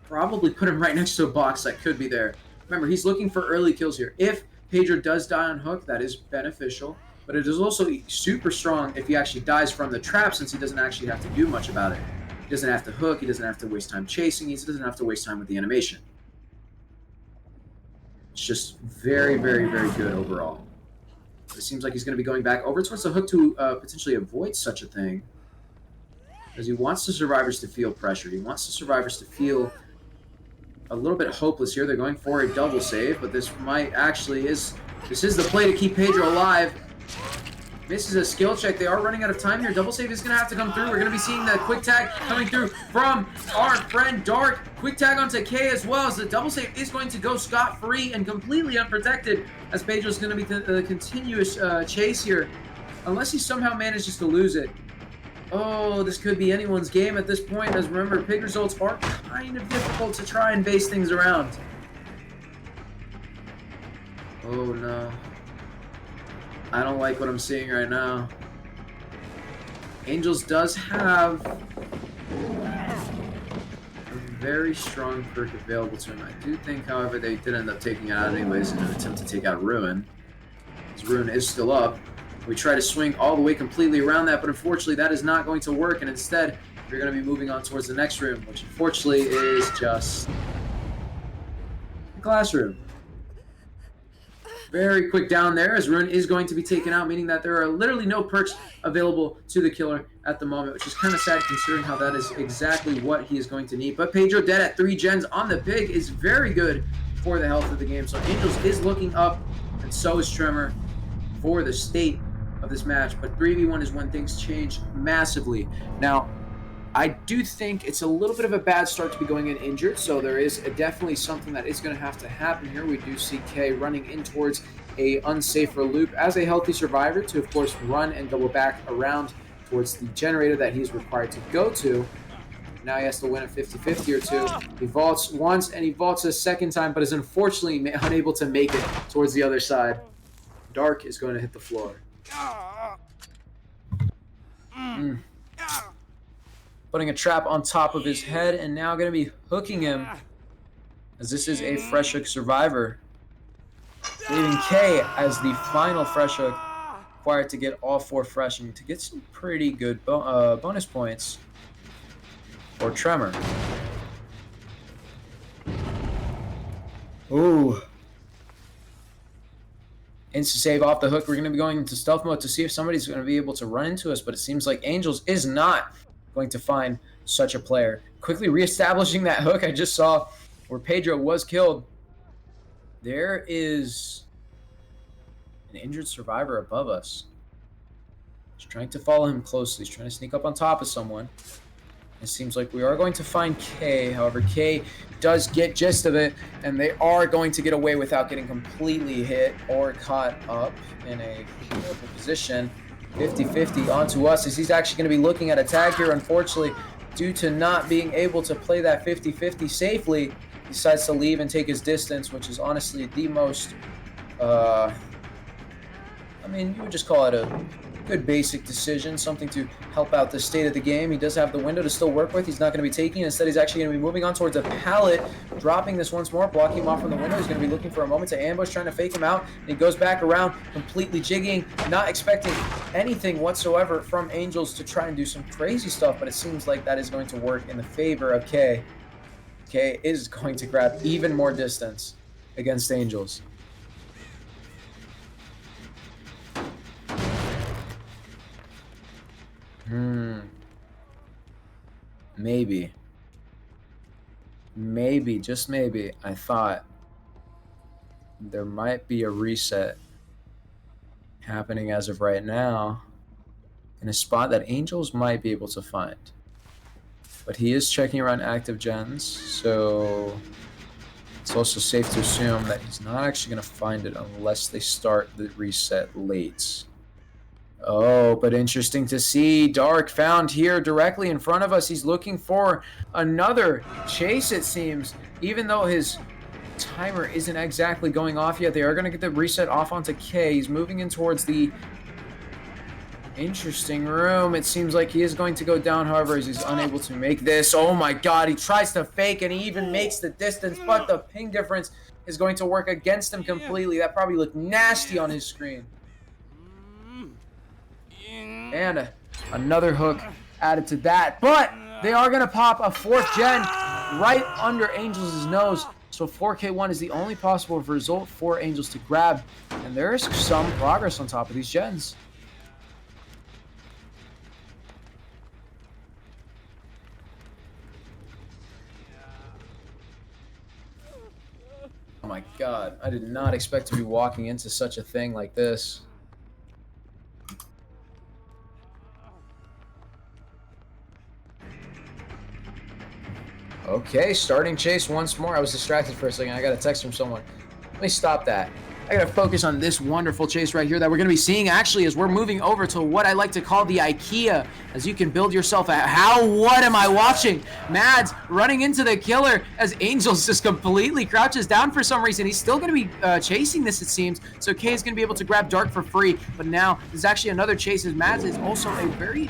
Speaker 1: probably put him right next to a box that could be there. Remember, he's looking for early kills here. If Pedro does die on hook, that is beneficial, but it is also super strong if he actually dies from the trap, since he doesn't actually have to do much about it. He doesn't have to hook, he doesn't have to waste time chasing, he doesn't have to waste time with the animation. It's just very good overall. It seems like he's going to be going back over towards the hook to potentially avoid such a thing. Because he wants the survivors to feel pressure. He wants the survivors to feel a little bit hopeless here. They're going for a double save, but this might actually this is the play to keep Pedro alive.
Speaker 2: Misses a skill check. They are running out of time here. Double save is going to have to come through. We're going to be seeing the quick tag coming through from our friend Dark. Quick tag onto K as well, as the double save is going to go scot-free and completely unprotected, as Pedro's going to be the continuous chase here, unless he somehow manages to lose it. Oh, this could be anyone's game at this point, as remember, pig results are kind of difficult to try and base things around. Oh no. I don't like what I'm seeing right now. Angels does have a very strong perk available to him. I do think, however, they did end up taking it out anyways in an attempt to take out Ruin. His Ruin is still up. We try to swing all the way completely around that, but unfortunately that is not going to work, and instead we're going to be moving on towards the next room, which unfortunately is just the classroom. Very quick down there, as Ruin is going to be taken out, meaning that there are literally no perks available to the killer at the moment, which is kind of sad considering how that is exactly what he is going to need. But Pedro dead at 3 gens on the pig is very good for the health of the game. So Angels is looking up, and so is Tremor for the state of this match. But 3v1 is when things change massively. Now, I do think it's a little bit of a bad start to be going in injured, so there is definitely something that is going to have to happen here. We do see K running in towards a unsafer loop as a healthy survivor to, of course, run and double back around towards the generator that he's required to go to. Now he has to win a 50-50 or two. He vaults once and he vaults a second time, but is unfortunately unable to make it towards the other side. Dark is going to hit the floor. Putting a trap on top of his head, and now going to be hooking him, as this is a fresh hook survivor, leaving K as the final fresh hook, required to get all 4 fresh and to get some pretty good bonus points for Tremor. Ooh. Instant save off the hook. We're going to be going into stealth mode to see if somebody's going to be able to run into us, but it seems like Angels is not going to find such a player. Quickly reestablishing that hook I just saw where Pedro was killed. There is an injured survivor above us. He's trying to follow him closely. He's trying to sneak up on top of someone. It seems like we are going to find K. However, K does get gist of it, and they are going to get away without getting completely hit or caught up in a horrible position. 50-50 onto us, as he's actually going to be looking at a tag here. Unfortunately, due to not being able to play that 50-50 safely, he decides to leave and take his distance, which is honestly the most, I mean, you would just call it a good basic decision, something to help out the state of the game. He does have the window to still work with. He's not going to be taking it. Instead, he's actually going to be moving on towards a pallet, dropping this once more, blocking him off from the window. He's going to be looking for a moment to ambush, trying to fake him out. And he goes back around, completely jigging, not expecting anything whatsoever from Angels to try and do some crazy stuff, but it seems like that is going to work in the favor of K. K is going to grab even more distance against Angels. Maybe, just maybe, I thought there might be a reset happening as of right now in a spot that Angels might be able to find. But he is checking around active gens, so it's also safe to assume that he's not actually going to find it unless they start the reset late. Oh, but interesting to see. Dark found here directly in front of us. He's looking for another chase, it seems. Even though his timer isn't exactly going off yet, they are going to get the reset off onto K. He's moving in towards the interesting room. It seems like he is going to go down, however, as he's unable to make this. Oh my god, he tries to fake and he even makes the distance, but the ping difference is going to work against him completely. That probably looked nasty on his screen. And another hook added to that. But they are going to pop a 4th gen right under Angels' nose. So 4K1 is the only possible result for Angels to grab. And there is some progress on top of these gens. Oh my god, I did not expect to be walking into such a thing like this.
Speaker 1: Okay, starting chase once more. I was distracted for a second. I got a text from someone. Let me stop that. I gotta focus on this wonderful chase right here that we're gonna be seeing actually as we're moving over to what I like to call the IKEA, as you can build yourself a what am I watching? Mads running into the killer as Angels just completely crouches down for some reason. He's still gonna be chasing this, it seems. So Kay is gonna be able to grab Dark for free, but now there's actually another chase as Mads is also a very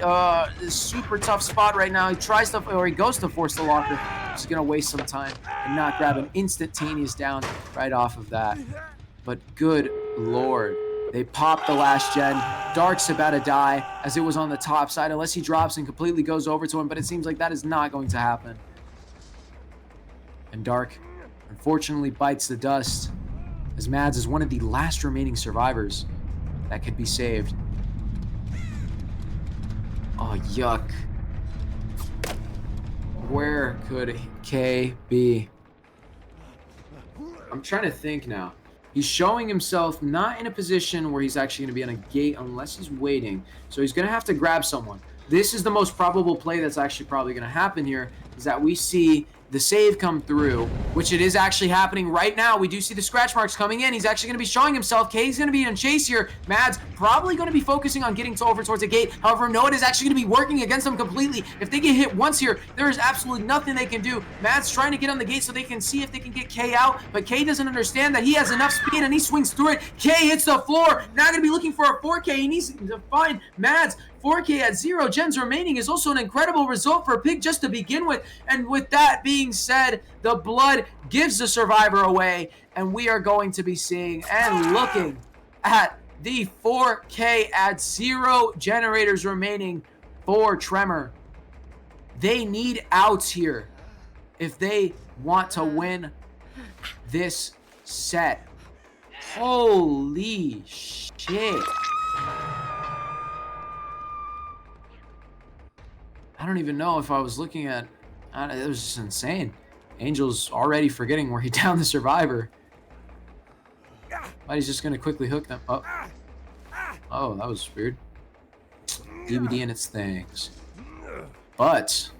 Speaker 1: super tough spot right now. He tries to, or he goes to force the locker. He's gonna waste some time and not grab an instantaneous down right off of that. But good lord, they popped the last gen. Dark's about to die as it was on the top side unless he drops and completely goes over to him, but it seems like that is not going to happen. And Dark unfortunately bites the dust as Mads is one of the last remaining survivors that could be saved. Oh, yuck. Where could K be? I'm trying to think now. He's showing himself not in a position where he's actually going to be on a gate unless he's waiting. So he's going to have to grab someone. This is the most probable play that's actually probably going to happen here, is that we see the save come through, which it is actually happening right now. We do see the scratch marks coming in. He's actually going to be showing himself. Kay's going to be in chase here. Mads probably going to be focusing on getting over towards the gate. However, Noah is actually going to be working against them completely. If they get hit once here, there is absolutely nothing they can do. Mads trying to get on the gate so they can see if they can get Kay out, but Kay doesn't understand that he has enough speed and he swings through it. Kay hits the floor. Now going to be looking for a 4K. He needs to find Mads. 4K at 0 gens remaining is also an incredible result for a Pig just to begin with. And with that being said, the blood gives the survivor away, and we are going to be seeing and looking at the 4K at 0 generators remaining for Tremor. They need outs here if they want to win this set. Holy shit. I don't even know if I was looking at... it was just insane. Angel's already forgetting where he downed the survivor. But he's just going to quickly hook them up. Oh, that was weird. DVD and its things. But...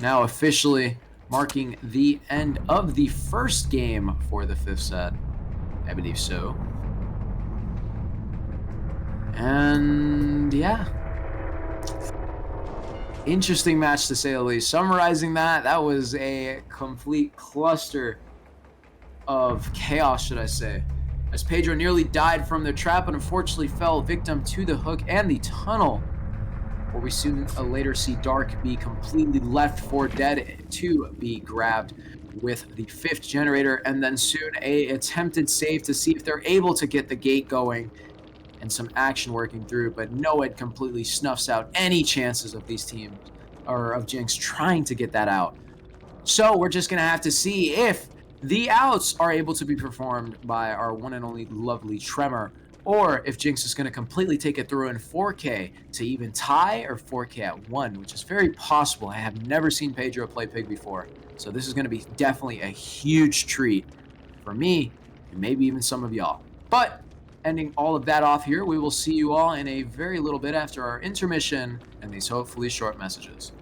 Speaker 1: now officially marking the end of the first game for the 5th set. I believe so. And yeah. Interesting match to say the least. Summarizing that was a complete cluster of chaos, should I say. As Pedro nearly died from their trap and unfortunately fell victim to the hook and the tunnel, where we soon later see Dark be completely left for dead to be grabbed with the 5th generator, and then soon a attempted save to see if they're able to get the gate going and some action working through, but Noah completely snuffs out any chances of these teams, or of Jinx trying to get that out. So we're just gonna have to see if the outs are able to be performed by our one and only lovely Tremor, or if Jinx is gonna completely take it through in 4K to even tie, or 4K at 1, which is very possible. I have never seen Pedro play Pig before, so this is gonna be definitely a huge treat for me, and maybe even some of y'all. But ending all of that off here, we will see you all in a very little bit after our intermission and these hopefully short messages.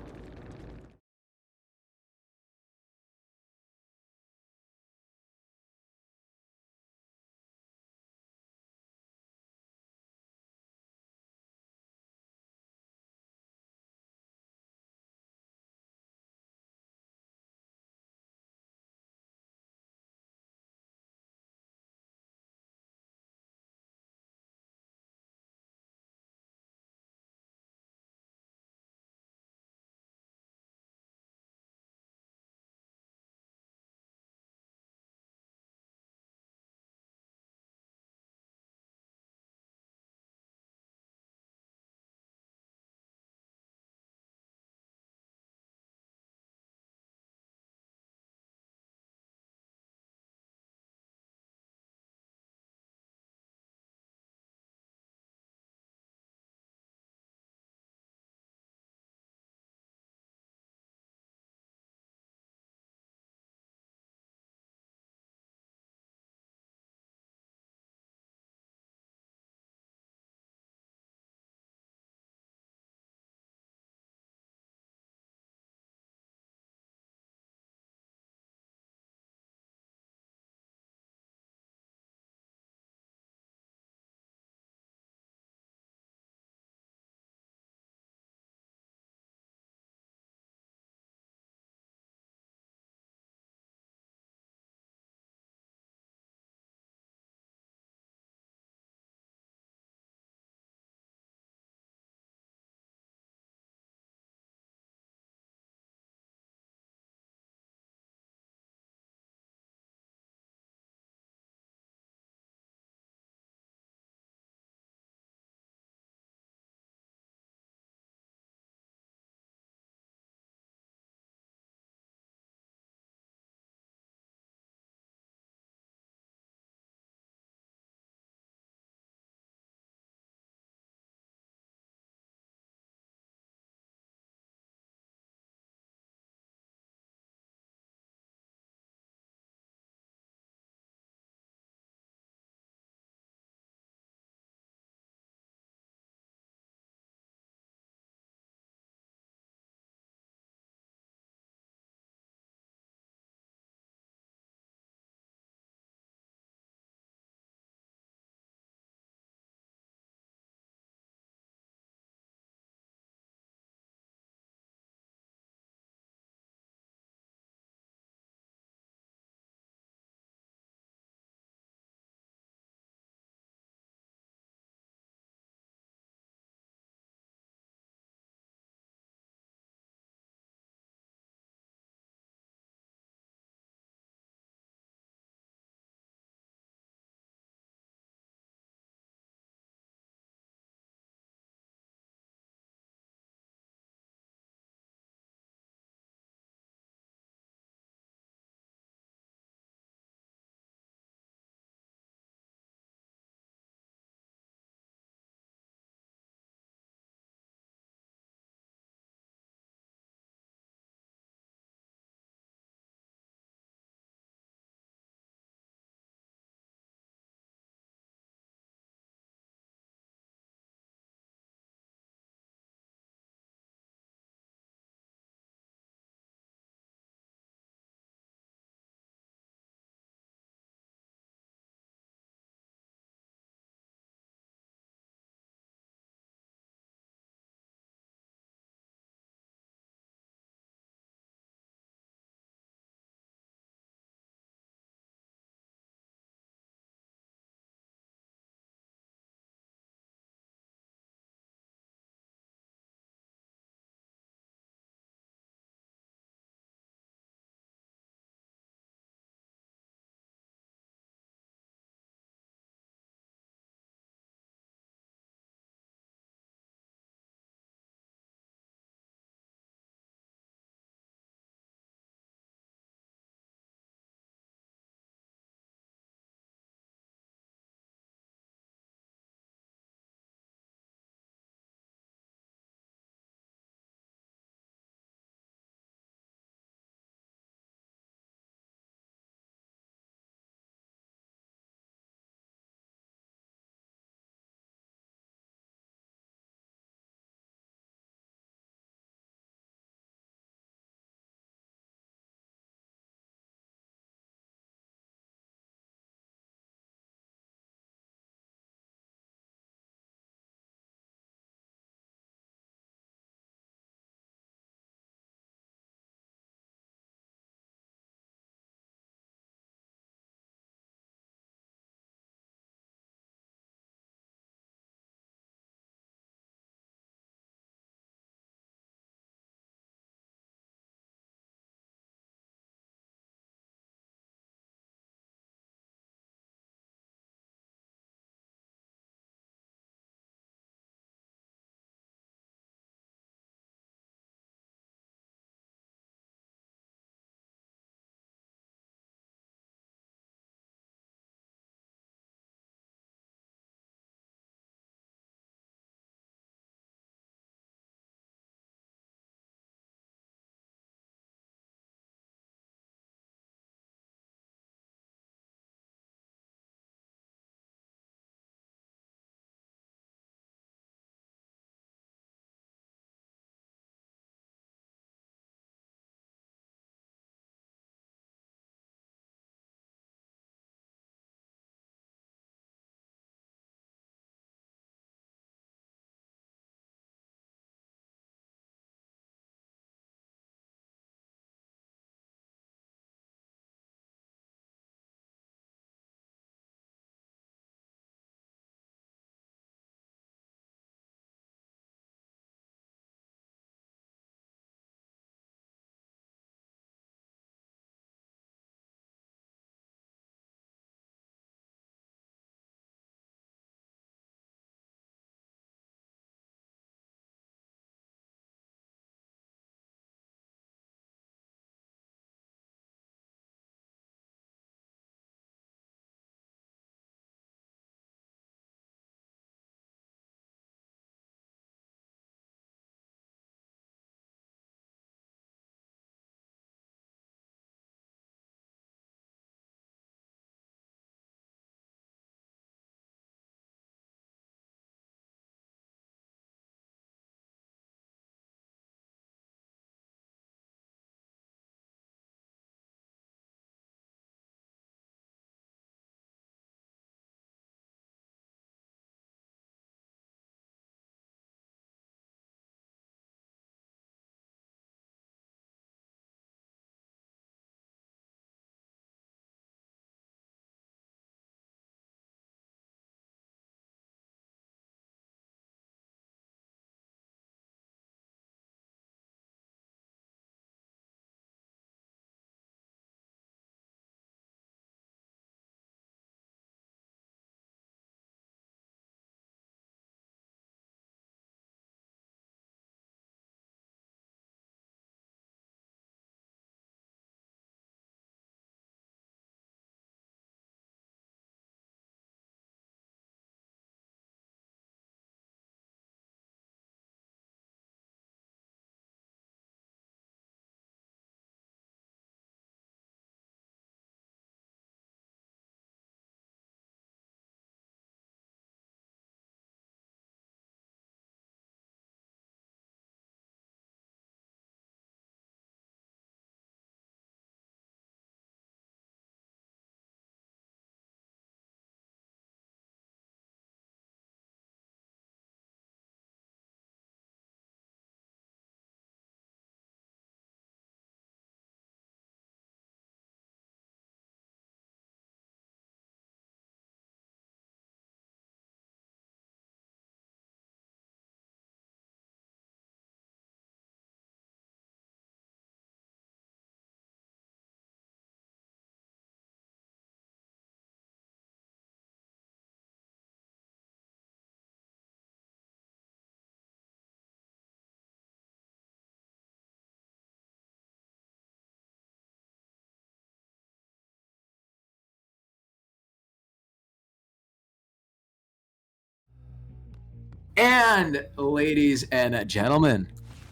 Speaker 1: And ladies and gentlemen,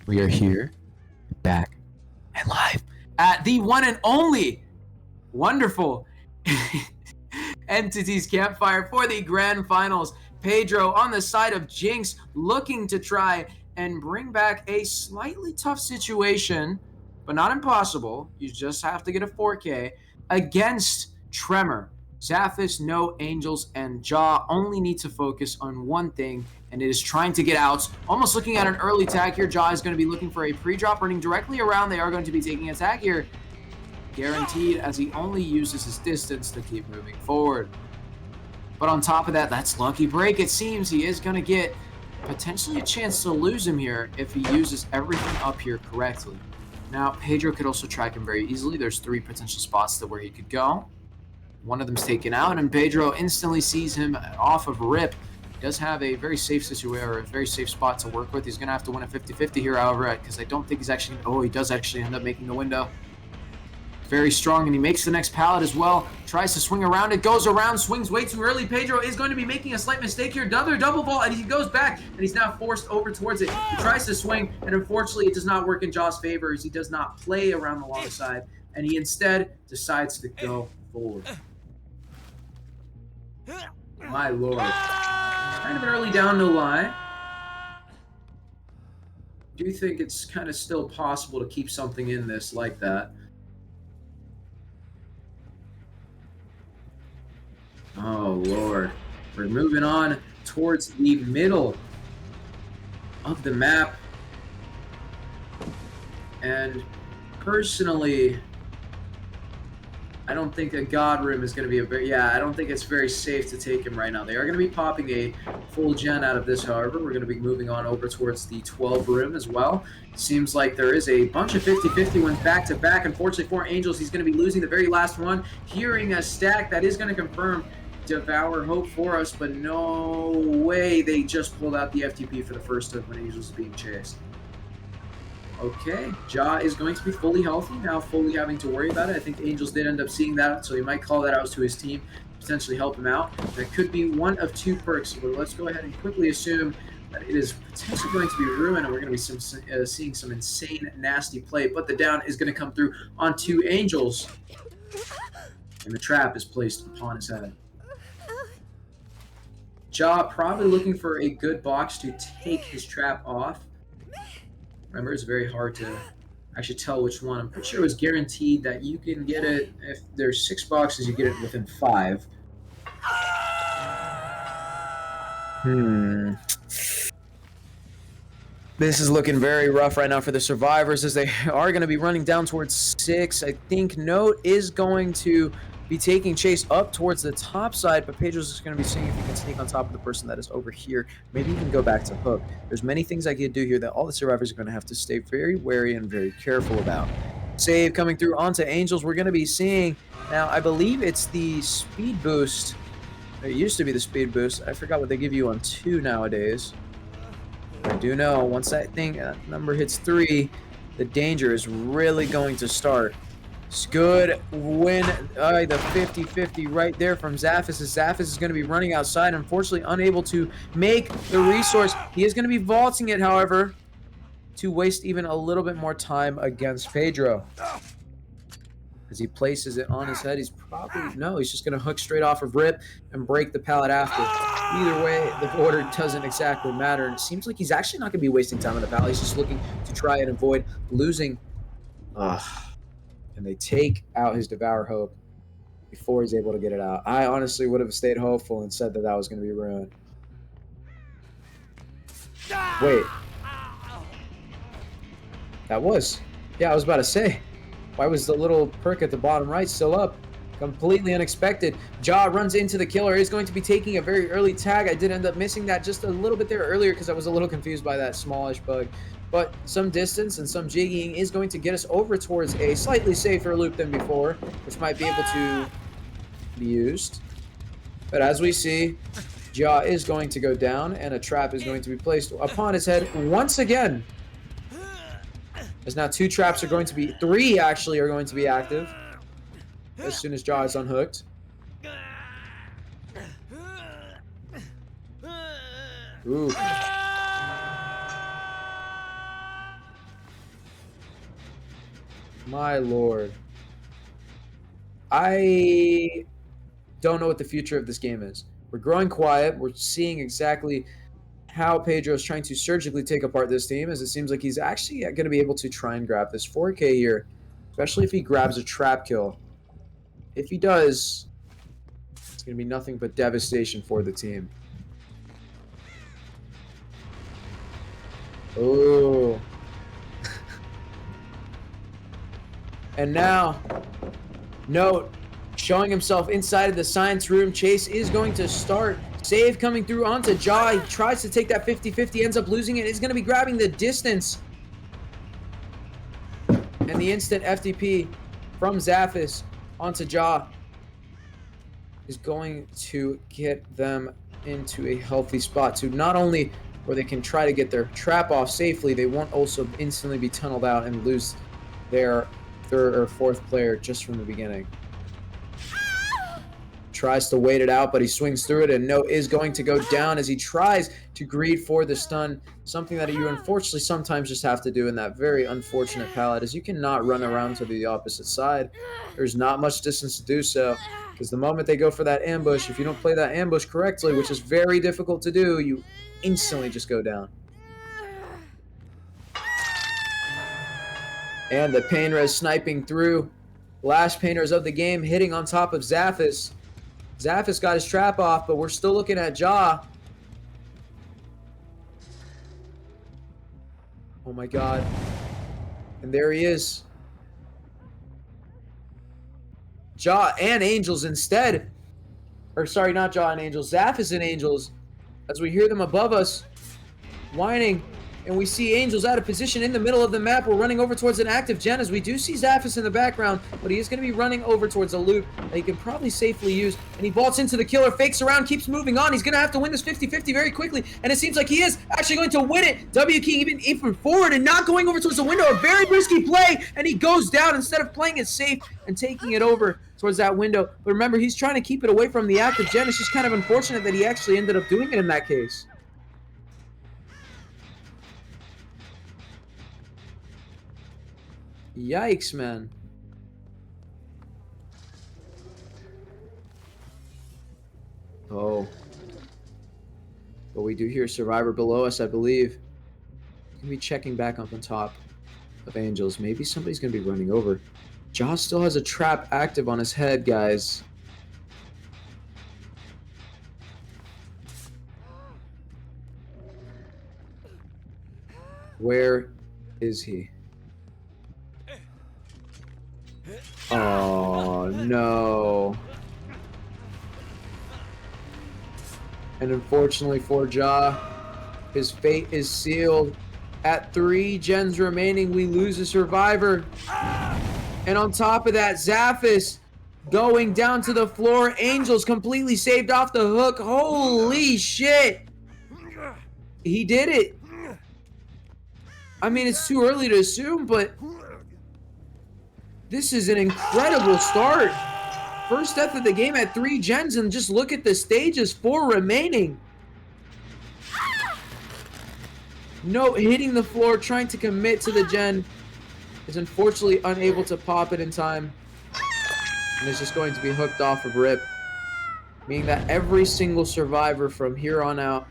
Speaker 1: we are here, back and live at the one and only wonderful Entities Campfire for the grand finals. Pedro on the side of Jinx, looking to try and bring back a slightly tough situation, but not impossible. You just have to get a 4K against Tremor. Zaphis, no Angels, and Jaw only need to focus on one thing, and it is trying to get out. Almost looking at an early tag here. Jaw is going to be looking for a pre-drop, running directly around. They are going to be taking a tag here, guaranteed, as he only uses his distance to keep moving forward. But on top of that, that's lucky break. It seems he is going to get potentially a chance to lose him here if he uses everything up here correctly. Now, Pedro could also track him very easily. There's 3 potential spots to where he could go. One of them's taken out, and Pedro instantly sees him off of rip. He does have a very safe situation, or a very safe spot to work with. He's going to have to win a 50-50 here, however, because I don't think he's actually... Oh, he does actually end up making the window. Very strong, and he makes the next pallet as well. Tries to swing around it, goes around, swings way too early. Pedro is going to be making a slight mistake here. Another double vault, and he goes back, and he's now forced over towards it. He tries to swing, and unfortunately, it does not work in Jaw's favor, as he does not play around the long side, and he instead decides to go forward. My lord. Kind of an early down, no lie. I do think it's kind of still possible to keep something in this like that. Oh, Lord. We're moving on towards the middle of the map. And personally, I don't think a God Room is going to be a very... Yeah, I don't think it's very safe to take him right now. They are going to be popping a full gen out of this, however. We're going to be moving on over towards the 12 room as well. Seems like there is a bunch of 50-50 ones back-to-back. Unfortunately for Angels, he's going to be losing the very last one. Hearing a stack, that is going to confirm Devour Hope for us, but no way they just pulled out the FTP for the first time when Angels is being chased. Okay, Jaw is going to be fully healthy, now fully having to worry about it. I think Angels did end up seeing that, so he might call that out to his team, potentially help him out. That could be one of 2 perks, but let's go ahead and quickly assume that it is potentially going to be ruined, and we're going to be seeing some insane, nasty play, but the down is going to come through on 2 Angels, and the trap is placed upon his head. Jaw probably looking for a good box to take his trap off. Remember, it's very hard to actually tell which one. I'm pretty sure it was guaranteed that you can get it, if there's 6 boxes, you get it within 5. This is looking very rough right now for the survivors, as they are going to be running down towards 6. I think Note is going to be taking chase up towards the top side, but Pedro's just going to be seeing if he can sneak on top of the person that is over here. Maybe even go back to hook. There's many things I could do here that all the survivors are going to have to stay very wary and very careful about. Save coming through onto Angels. We're going to be seeing, now I believe it's the speed boost. It used to be the speed boost. I forgot what they give you on 2 nowadays. I do know once that thing number hits 3, the danger is really going to start. It's good win, the 50-50 right there from Zaphis. Zaphis is going to be running outside, unfortunately unable to make the resource. He is going to be vaulting it, however, to waste even a little bit more time against Pedro. As he places it on his head, he's probably... No, he's just going to hook straight off of rip and break the pallet after. Either way, the order doesn't exactly matter. And it seems like he's actually not going to be wasting time on the pallet. He's just looking to try and avoid losing... And they take out his Devour Hope before he's able to get it out. I honestly would have stayed hopeful and said that that was going to be ruined. Wait. That was. Yeah, I was about to say. Why was the little perk at the bottom right still up? Completely unexpected. Jaw runs into the killer. He's going to be taking a very early tag. I did end up missing that just a little bit there earlier because I was a little confused by that smallish bug. But some distance and some jigging is going to get us over towards a slightly safer loop than before, which might be able to be used. But as we see, Jaw is going to go down, and a trap is going to be placed upon his head once again. As now 2 traps are going to be... 3 actually are going to be active as soon as Jaw is unhooked.
Speaker 2: Ooh. My lord. I don't know what the future of this game is. We're growing quiet. We're seeing exactly how Pedro is trying to surgically take apart this team, as it seems like he's actually going to be able to try and grab this 4K here, especially if he grabs a trap kill. If he does, it's going to be nothing but devastation for the team. Oh. And now, note, showing himself inside of the science room. Chase is going to start. Save coming through onto Jaw. He tries to take that 50-50, ends up losing it. He's going to be grabbing the distance. And the instant FTP from Zaphis onto Jaw is going to get them into a healthy spot to not only where they can try to get their trap off safely, they won't also instantly be tunneled out and lose their third or fourth player just from the beginning. Tries to wait it out, but he swings through it, and Note is going to go down as he tries to greed for the stun, something that you unfortunately sometimes just have to do in that very unfortunate pallet, as you cannot run around to the opposite side. There's not much distance to do so, because the moment they go for that ambush, if you don't play that ambush correctly, which is very difficult to do, you instantly just go down. And the pain res sniping through. Last painters of the game hitting on top of Zaphis. Zaphis got his trap off, but we're still looking at Jaw. Oh my god. And there he is. Jaw and Angels instead. Or sorry, not Jaw and Angels. Zaphis and Angels. As we hear them above us, whining. And we see Angels out of position in the middle of the map. We're running over towards an active gen, as we do see Zaphis in the background, but he is going to be running over towards a loop that he can probably safely use. And he vaults into the killer, fakes around, keeps moving on. He's going to have to win this 50-50 very quickly, and it seems like he is actually going to win it. W King even forward and not going over towards the window. A very risky play, and he goes down instead of playing it safe and taking it over towards that window. But remember, he's trying to keep it away from the active gen. It's just kind of unfortunate that he actually ended up doing it in that case. Yikes, man. Oh. But we do hear Survivor below us, I believe. He's gonna be checking back up on top of Angels. Maybe somebody's gonna be running over. Josh still has a trap active on his head, guys. Where is he? Oh, no. And unfortunately for Ja, his fate is sealed. At 3 gens remaining, we lose a survivor. And on top of that, Zaphis going down to the floor. Angels completely saved off the hook. Holy shit. He did it. I mean, it's too early to assume, but this is an incredible start. First death of the game at 3 gens, and just look at the stages, 4 remaining. No, hitting the floor, trying to commit to the gen, is unfortunately unable to pop it in time. And is just going to be hooked off of rip. Meaning that every single survivor from here on out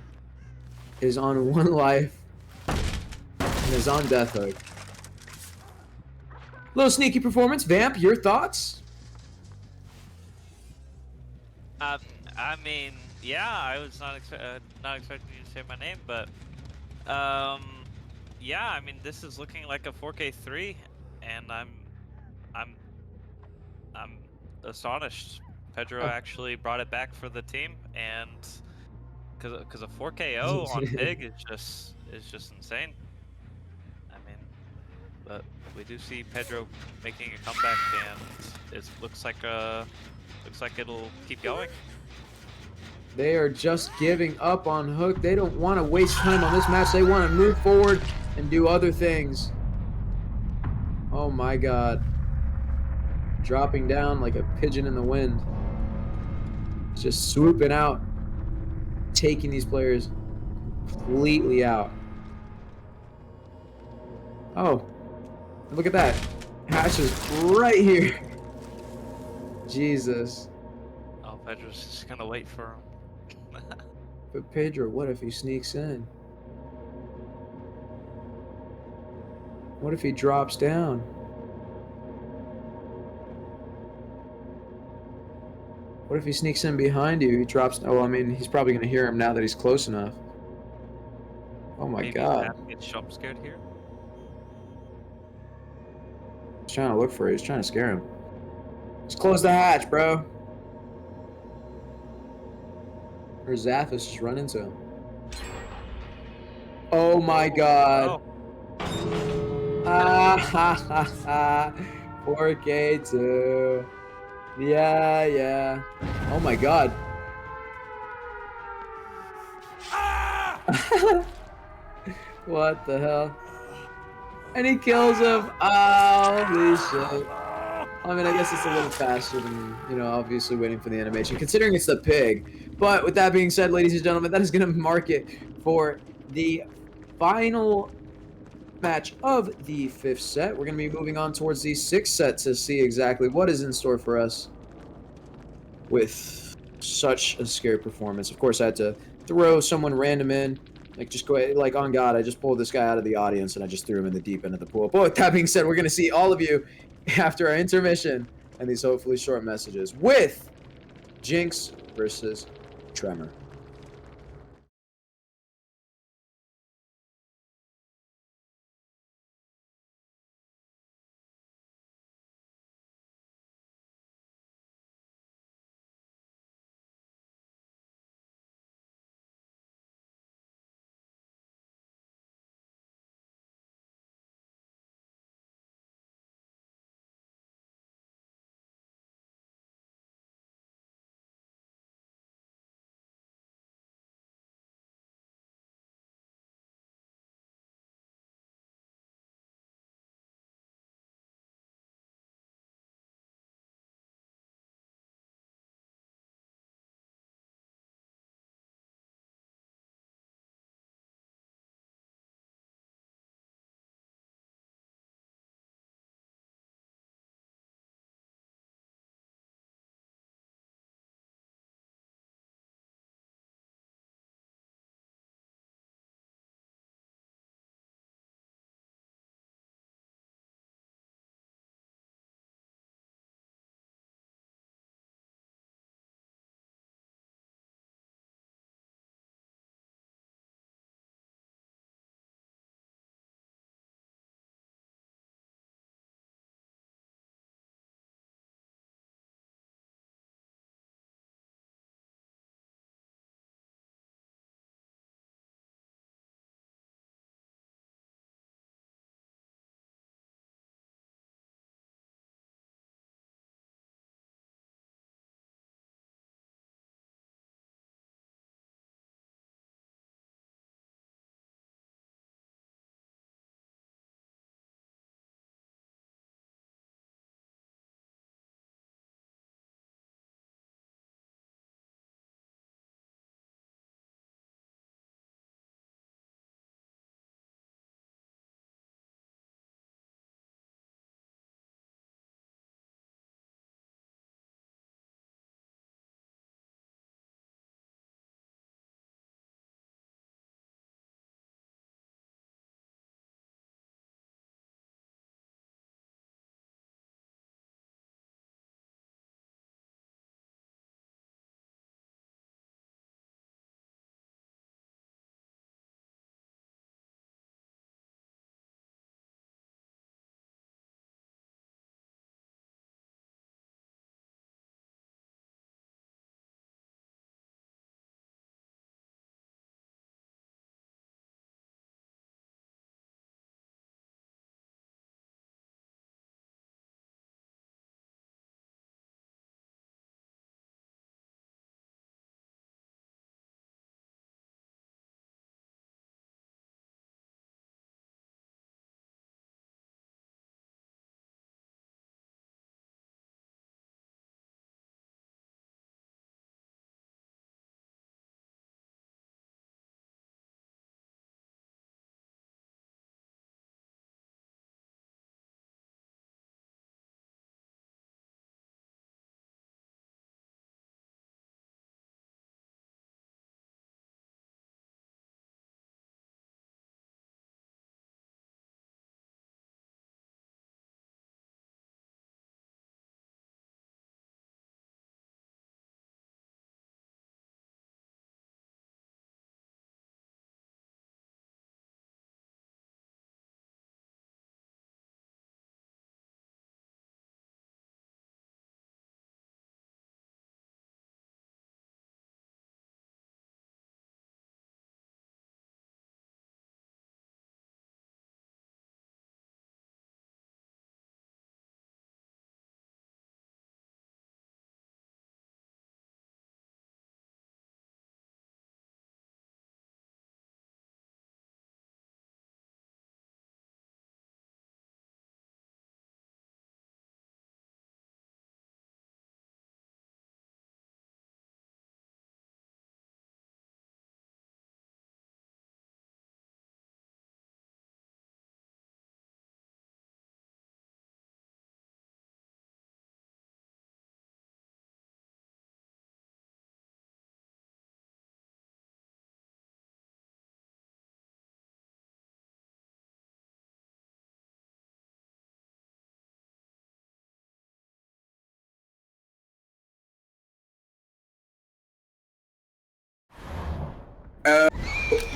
Speaker 2: is on 1 life and is on death hook. Little sneaky performance. Vamp, your thoughts?
Speaker 3: I mean, yeah, I was not expecting you to say my name, but yeah, I mean, this is looking like a 4K3, and I'm astonished. Pedro actually brought it back for the team, and because a 4KO on Pig is just insane. I mean, but we do see Pedro making a comeback, and it looks like it'll keep going.
Speaker 2: They are just giving up on Hook. They don't want to waste time on this match. They want to move forward and do other things. Oh my god. Dropping down like a pigeon in the wind. Just swooping out. Taking these players completely out. Oh, look at that. Hatch is right here. Jesus.
Speaker 3: Oh, Pedro's just gonna wait for him.
Speaker 2: But Pedro, what if he sneaks in? What if he drops down? What if he sneaks in behind you? He drops. Oh, I mean, he's probably going to hear him now that he's close enough. Oh my
Speaker 3: Maybe
Speaker 2: god.
Speaker 3: Zap gets jump scared here.
Speaker 2: He's trying to look for it. He's trying to scare him. Just close the hatch, bro. Or Zathis just run into him. Oh my god.
Speaker 3: Oh,
Speaker 2: Ah ha ha ha. 4K2. Yeah, yeah. Oh my god. What the hell? And he kills him. Oh, holy shit. I mean, I guess it's a little faster than, you know, obviously waiting for the animation, considering it's the pig. But with that being said, ladies and gentlemen, that is going to mark it for the final match of the 5th set. We're going to be moving on towards the 6th set to see exactly what is in store for us with such a scary performance. Of course, I had to throw someone random in. Like, just go, like, on God, I just pulled this guy out of the audience and I just threw him in the deep end of the pool. But with that being said, we're going to see all of you after our intermission and these hopefully short messages with Jinx versus Tremor.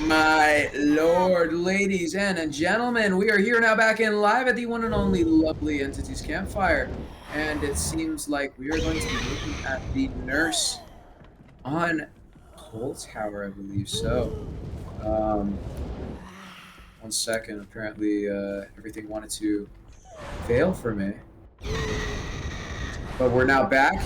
Speaker 1: My lord, ladies and gentlemen, we are here now back in live at the one and only lovely Entities Campfire. And it seems like we are going to be looking at the nurse on Pole Tower, I believe so. 1 second, apparently everything wanted to fail for me. But we're now back.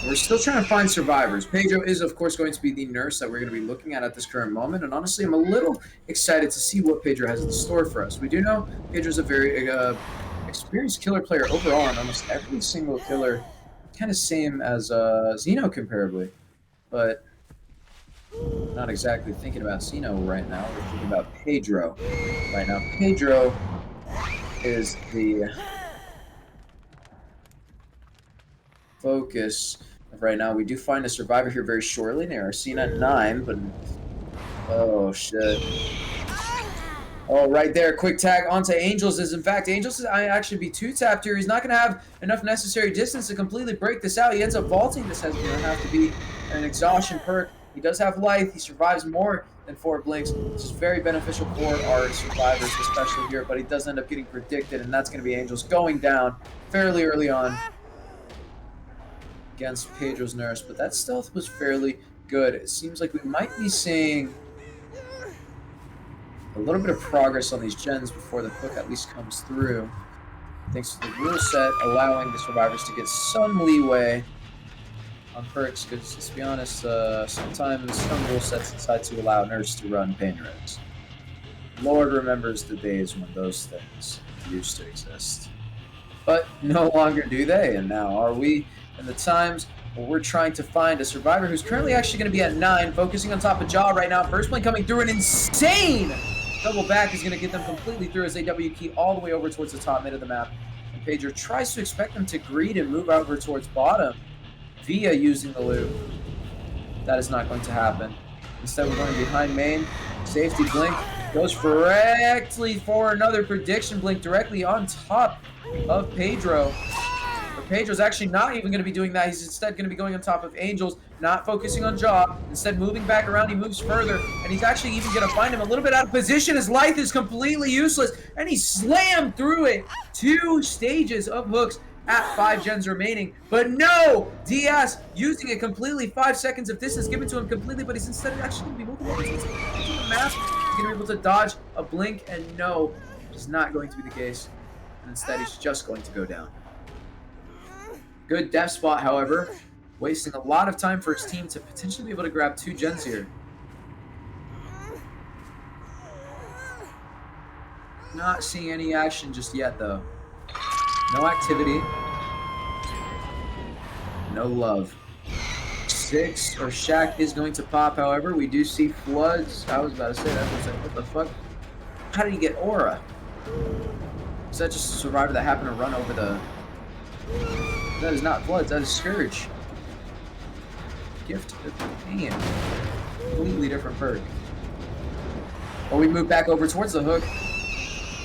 Speaker 1: We're still trying to find survivors. Pedro is, of course, going to be the nurse that we're going to be looking at this current moment. And honestly, I'm a little excited to see what Pedro has in store for us. We do know Pedro's a very experienced killer player overall, and almost every single killer, kind of same as Ceno comparably. But not exactly thinking about Ceno right now. We're thinking about Pedro right now. Pedro is the focus of right now. We do find a survivor here very shortly. They are seen at 9, but oh shit. Oh, right there, quick tag onto Angels. Is in fact, Angels is actually be 2-tapped here. He's not going to have enough necessary distance to completely break this out. He ends up vaulting. This has going to have to be an exhaustion perk. He does have life. He survives more than 4 blinks, which is very beneficial for our survivors, especially here. But he does end up getting predicted, and that's going to be Angels going down fairly early on against Pedro's nurse. But that stealth was fairly good. It seems like we might be seeing a little bit of progress on these gens before the hook at least comes through. Thanks to the rule set allowing the survivors to get some leeway on perks, because let's be honest, sometimes some rule sets decide to allow nurse to run pain res. Lord remembers the days when those things used to exist. But no longer do they, and now are we in the times where we're trying to find a survivor who's currently actually going to be at 9, focusing on top of Jaw right now. First plane coming through, an insane double back is going to get them completely through as they W key all the way over towards the top mid of the map. And Pedro tries to expect them to greed and move over towards bottom via using the loop. That is not going to happen. Instead, we're going behind main. Safety blink goes directly for another prediction blink directly on top of Pedro. But Pedro's actually not even going to be doing that. He's instead going to be going on top of Angels, not focusing on Jaw. Instead, moving back around, he moves further, and he's actually even going to find him a little bit out of position. His life is completely useless, and he slammed through it. 2 stages of hooks at 5 gens remaining. But no! Diaz using it completely. 5 seconds of distance given to him completely, but he's instead actually going to be moving over to the map. He's going to be able to dodge a blink, and no, it is not going to be the case. And instead, he's just going to go down. Good death spot, however, wasting a lot of time for his team to potentially be able to grab 2 gens here. Not seeing any action just yet, though. No activity. No love. 6 or Shack is going to pop, however. We do see Floods. I was about to say that. I was like, what the fuck? How did he get Aura? Is that just a survivor that happened to run over the... That is not Floods, that is Scourge. Gift of Pain. Completely different perk. Well, we move back over towards the hook.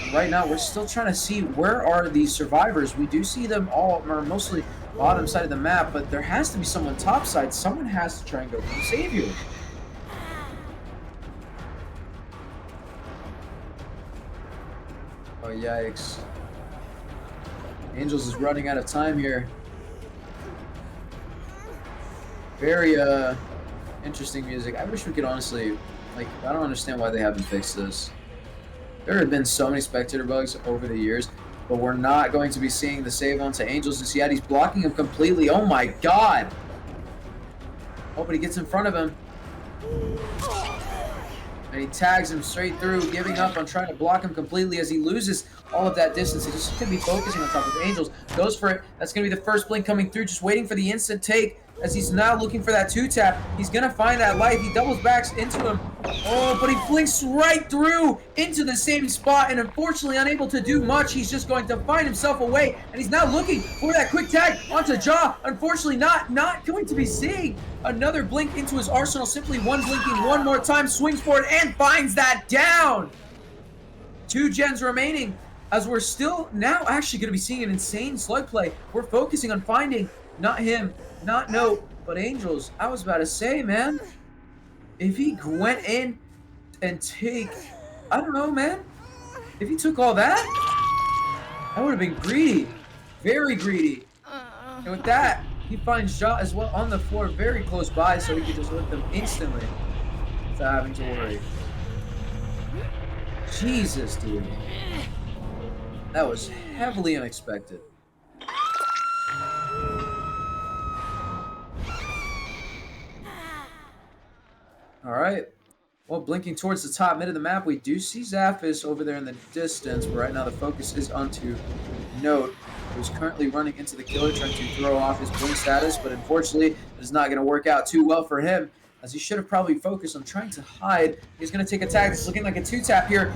Speaker 1: And right now, we're still trying to see where are these survivors. We do see them all, or mostly bottom side of the map, but there has to be someone top side. Someone has to try and go for the savior. Oh, yikes. Angels is running out of time here. Very interesting music. I wish we could honestly, like, I don't understand why they haven't fixed this. There have been so many spectator bugs over the years, but we're not going to be seeing the save onto Angels just yet. He's blocking him completely. Oh my god! Oh, but he gets in front of him. And he tags him straight through, giving up on trying to block him completely as he loses all of that distance. He just going to be focusing on top of Angels. Goes for it. That's going to be the first blink coming through, just waiting for the instant take as he's now looking for that 2-tap. He's going to find that life. He doubles backs into him. Oh, but he blinks right through into the same spot, and unfortunately unable to do much. He's just going to find himself away, and he's now looking for that quick tag onto Jaw. Unfortunately, not going to be seeing another blink into his arsenal. Simply one blinking one more time, swings for it, and finds that down. 2 gens remaining, as we're still now actually going to be seeing an insane slug play. We're focusing on finding not him, not Note, but Angels. I was about to say, man, if he went in
Speaker 2: and take, I don't know, man. If he took all that, that would have been greedy. Very greedy. And with that, he finds Ja as well on the floor very close by so he could just lift them instantly without having to worry. Jesus, dude. That was heavily unexpected. Alright. Well, blinking towards the top mid of the map, we do see Zaphis over there in the distance, but right now the focus is onto Note, who's currently running into the killer, trying to throw off his blink status, but unfortunately, it's not going to work out too well for him, as he should have probably focused on trying to hide. He's going to take a tag. It's looking like a 2-tap here,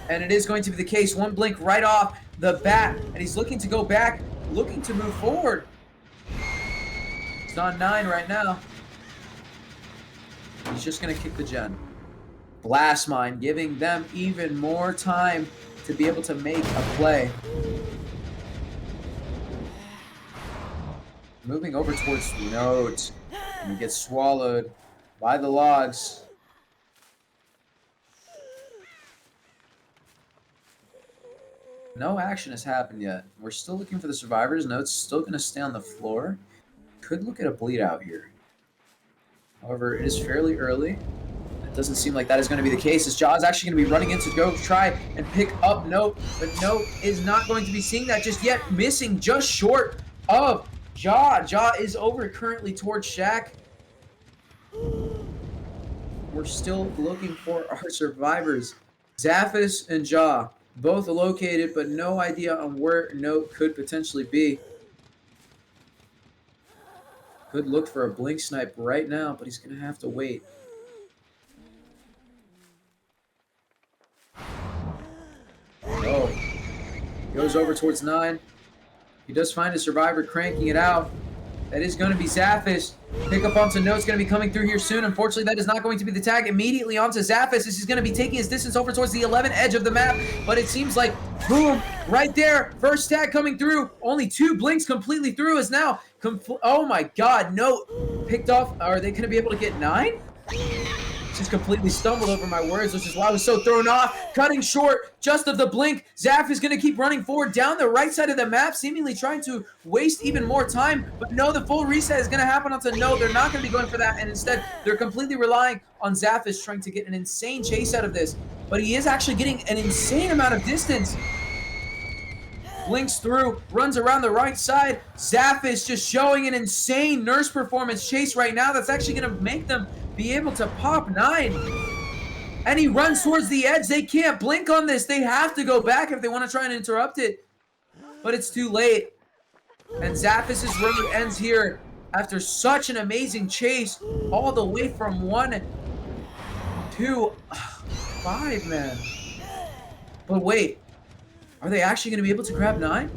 Speaker 2: and it is going to be the case. One blink right off the bat, and he's looking to go back, looking to move forward. It's on 9 right now. He's just going to kick the gen. Blast Mine, giving them even more time to be able to make a play. Moving over towards Note. And he gets swallowed by the logs. No action has happened yet. We're still looking for the survivors. Note's still going to stay on the floor. Could look at a bleed out here. However, it is fairly early. It doesn't seem like that is going to be the case, as Ja's actually going to be running in to go try and pick up Note, but Note is not going to be seeing that just yet, missing just short of Ja. Ja is over currently towards Shaq. We're still looking for our survivors. Zaphis and Ja, both located, but no idea on where Note could potentially be. Could look for a blink snipe right now, but he's going to have to wait. Oh. Goes over towards 9. He does find a survivor cranking it out. That is going to be Zaphis. Pick up onto Note's going to be coming through here soon. Unfortunately, that is not going to be the tag. Immediately onto Zaphis. This is going to be taking his distance over towards the 11 edge of the map. But it seems like, boom, right there. First tag coming through. Only 2 blinks completely through is now. Oh my god, Note picked off. Are they going to be able to get 9? Just completely stumbled over my words, which is why I was so thrown off. Cutting short just of the blink. Zaph is going to keep running forward down the right side of the map, seemingly trying to waste even more time. But no, the full reset is going to happen onto No. They're not going to be going for that, and instead, they're completely relying on Zaphis trying to get an insane chase out of this. But he is actually getting an insane amount of distance. Blinks through, runs around the right side. Zaphis just showing an insane nurse performance chase right now that's actually going to make them be able to pop 9. And he runs towards the edge. They can't blink on this. They have to go back if they want to try and interrupt it. But it's too late. And Zaphis' road ends here after such an amazing chase all the way from 1 to 5, man. But wait. Are they actually going to be able to grab 9?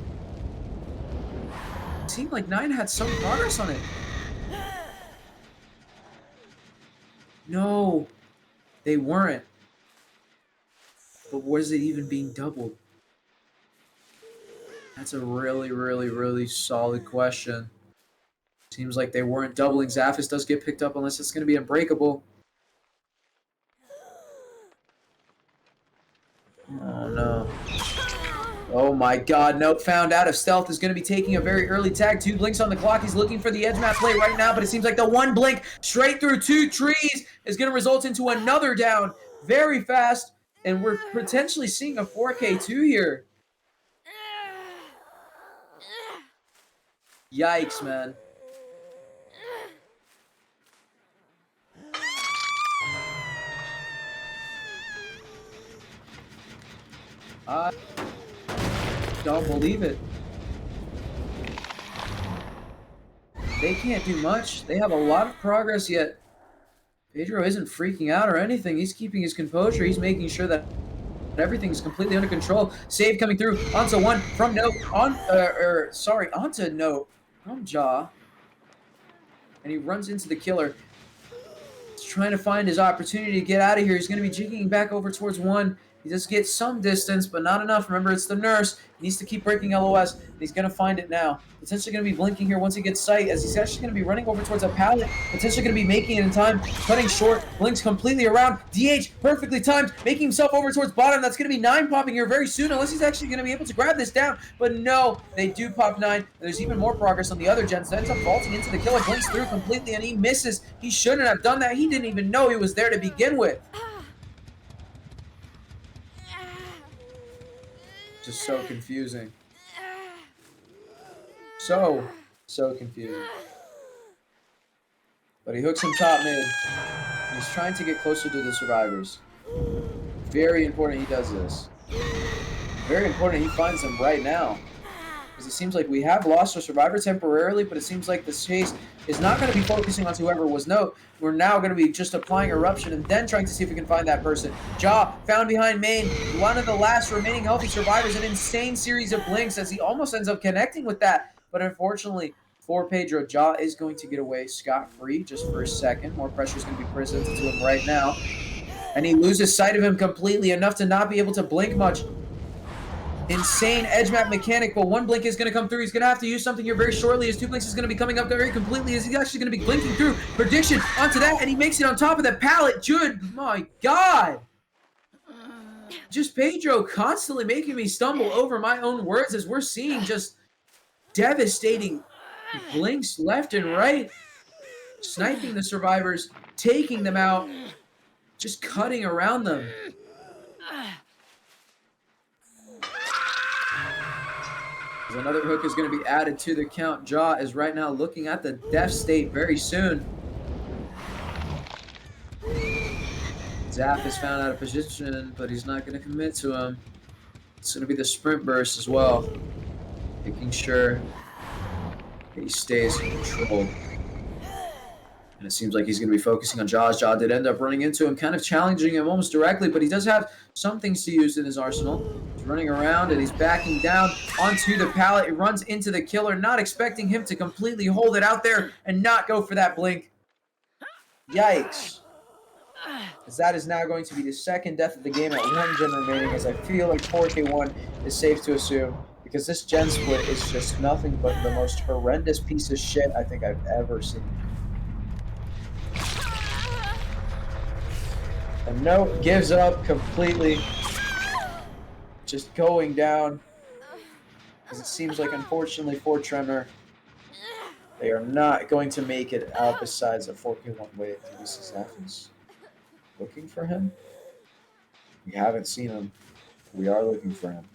Speaker 2: It seemed like 9 had some progress on it. No, they weren't. But was it even being doubled? That's a really, really, really solid question. Seems like they weren't doubling. Zaphis does get picked up unless it's going to be unbreakable. Oh, no. Oh my god, Nope found out if Stealth is going to be taking a very early tag. 2 blinks on the clock. He's looking for the edge map play right now, but it seems like the 1 blink straight through 2 trees is going to result into another down very fast, and we're potentially seeing a 4K2 here. Yikes, man. Don't believe it. They can't do much. They have a lot of progress yet. Pedro isn't freaking out or anything. He's keeping his composure. He's making sure that everything's completely under control. Save coming through onto 1 from Note onto Note from Ja. And he runs into the killer. He's trying to find his opportunity to get out of here. He's going to be jigging back over towards 1. He does get some distance, but not enough. Remember, it's the nurse. He needs to keep breaking LOS, and he's going to find it now. Potentially going to be blinking here once he gets sight, as he's actually going to be running over towards a pallet. Potentially going to be making it in time. Cutting short, blinks completely around. DH, perfectly timed, making himself over towards bottom. That's going to be 9 popping here very soon, unless he's actually going to be able to grab this down. But no, they do pop 9. And there's even more progress on the other gens. That ends up vaulting into the killer, blinks through completely, and he misses. He shouldn't have done that. He didn't even know he was there to begin with. Just so confusing. So confusing. But he hooks him top mid. He's trying to get closer to the survivors. Very important he does this. Very important he finds them right now. Because it seems like we have lost our survivor temporarily, but it seems like the chase is not going to be focusing on whoever was no. We're now going to be just applying eruption and then trying to see if we can find that person. Jaw found behind main, one of the last remaining healthy survivors. An insane series of blinks as he almost ends up connecting with that. But unfortunately for Pedro, Jaw is going to get away scot-free just for a second. More pressure is going to be presented to him right now. And he loses sight of him completely, enough to not be able to blink much. Insane edge map mechanic, but one blink is going to come through. He's going to have to use something here very shortly. His 2 blinks is going to be coming up very completely as he's actually going to be blinking through. Prediction onto that, and he makes it on top of the pallet. Good, my God. Just Pedro constantly making me stumble over my own words as we're seeing just devastating blinks left and right. Sniping the survivors, taking them out, just cutting around them. Another hook is going to be added to the count. Jaw is right now looking at the death state very soon. Zap is found out of position, but he's not going to commit to him. It's going to be the sprint burst as well. Making sure he stays controlled. And it seems like he's going to be focusing on Jaw. Jaw did end up running into him, kind of challenging him almost directly, but he does have some things to use in his arsenal. He's running around, and he's backing down onto the pallet. He runs into the killer, not expecting him to completely hold it out there and not go for that blink. Yikes. As that is now going to be the second death of the game at 1 gen remaining, as I feel like 4K1 is safe to assume, because this gen split is just nothing but the most horrendous piece of shit I think I've ever seen. And Note gives up completely, just going down, because it seems like, unfortunately for Tremor, they are not going to make it out besides a 4K1 wave. Is looking for him? We haven't seen him. We are looking for him.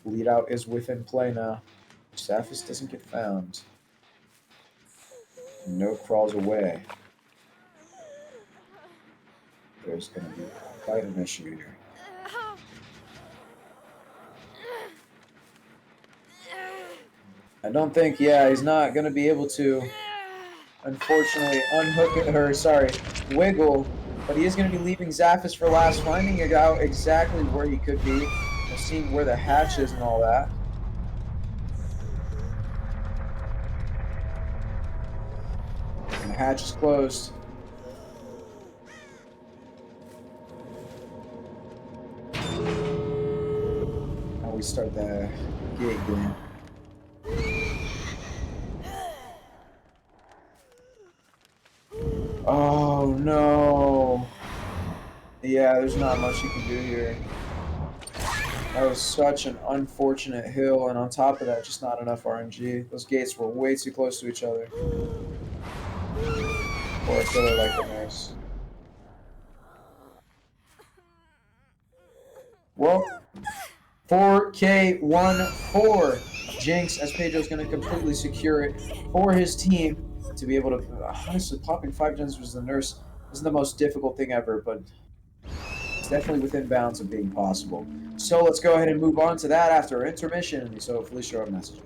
Speaker 2: Lead out is within play now. Saphis doesn't get found. Note crawls away. There's going to be quite an issue here. I don't think, he's not going to be able to, unfortunately, wiggle, but he is going to be leaving Zaphis for last, finding out exactly where he could be, and seeing where the hatch is and all that. And the hatch is closed. Now we start the gate game. Oh no. Yeah, there's not much you can do here. That was such an unfortunate hill, and on top of that, just not enough RNG. Those gates were way too close to each other. Or a killer like the nurse. Well, 4K14. Jinx, as Pedro's going to completely secure it for his team to be able to, honestly, popping 5 gens was the nurse isn't the most difficult thing ever, but it's definitely within bounds of being possible. So let's go ahead and move on to that after intermission. So Felicia, our message.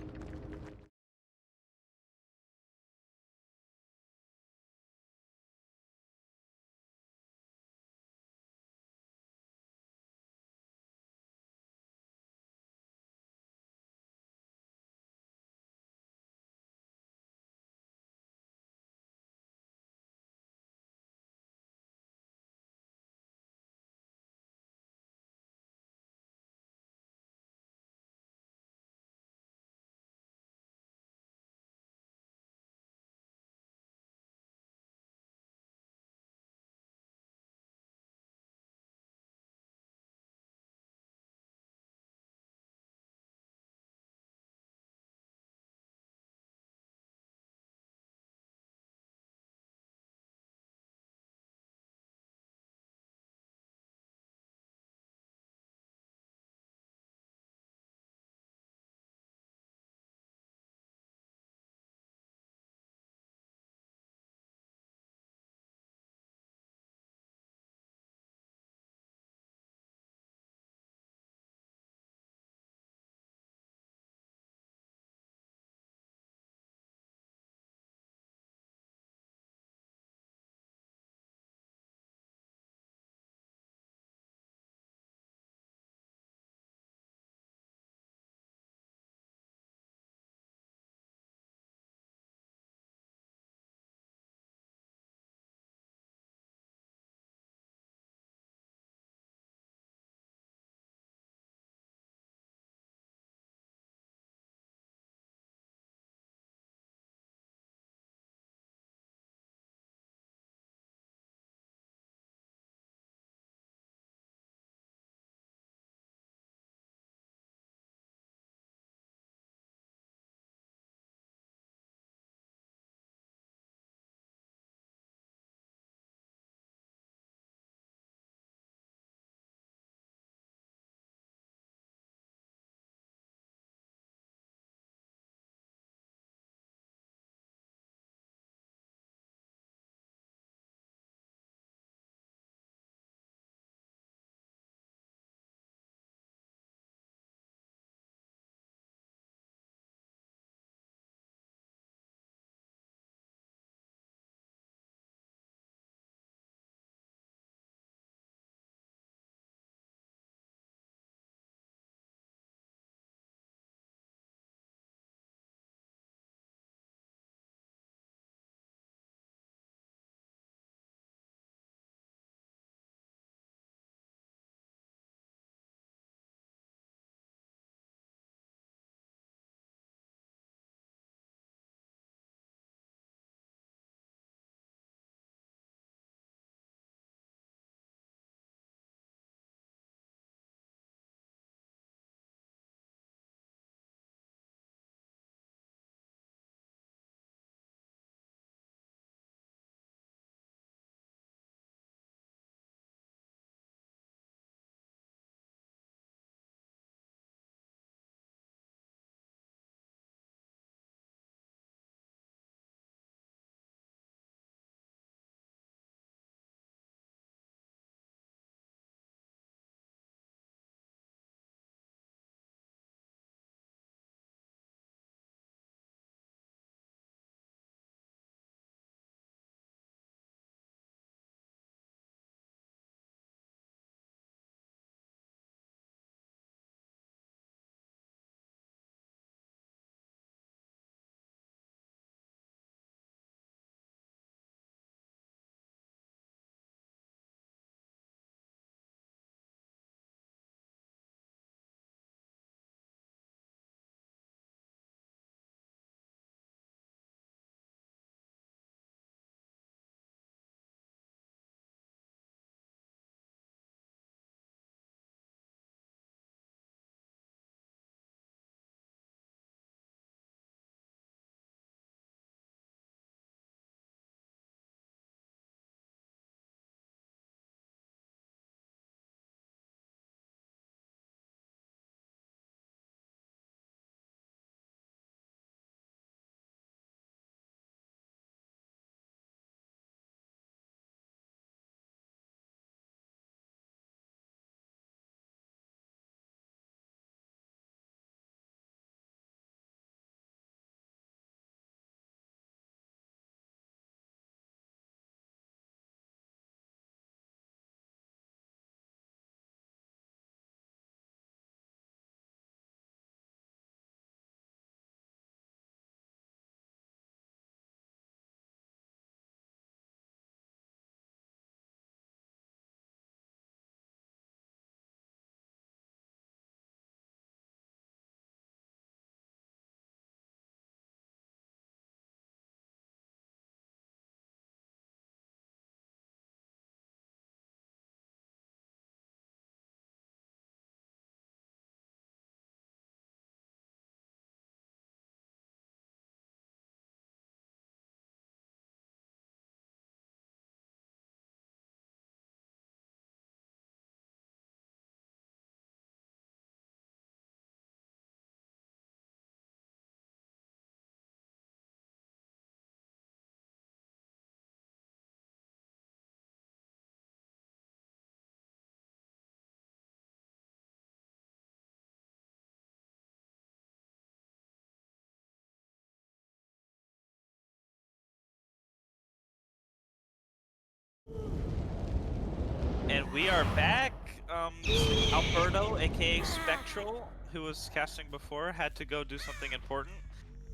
Speaker 3: we are back. Alberto, aka Spectral, who was casting before, had to go do something important.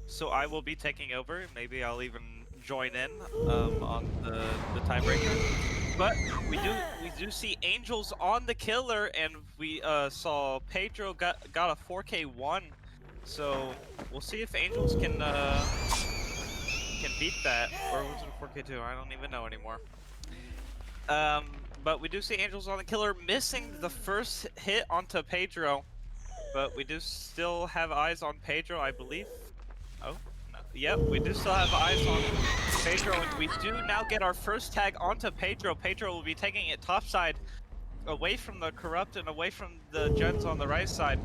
Speaker 3: So I will be taking over. Maybe I'll even join in on the tiebreaker. But we do see Angels on the killer, and we saw Pedro got a 4K1. So we'll see if Angels can beat that, or was it a 4K2? I don't even know anymore. But we do see Angels on the killer, missing the first hit onto Pedro. But we do still have eyes on Pedro, I believe. Oh, no. Yep, we do still have eyes on Pedro, and we do now get our first tag onto Pedro. Pedro will be taking it topside, away from the Corrupt and away from the gens on the right side.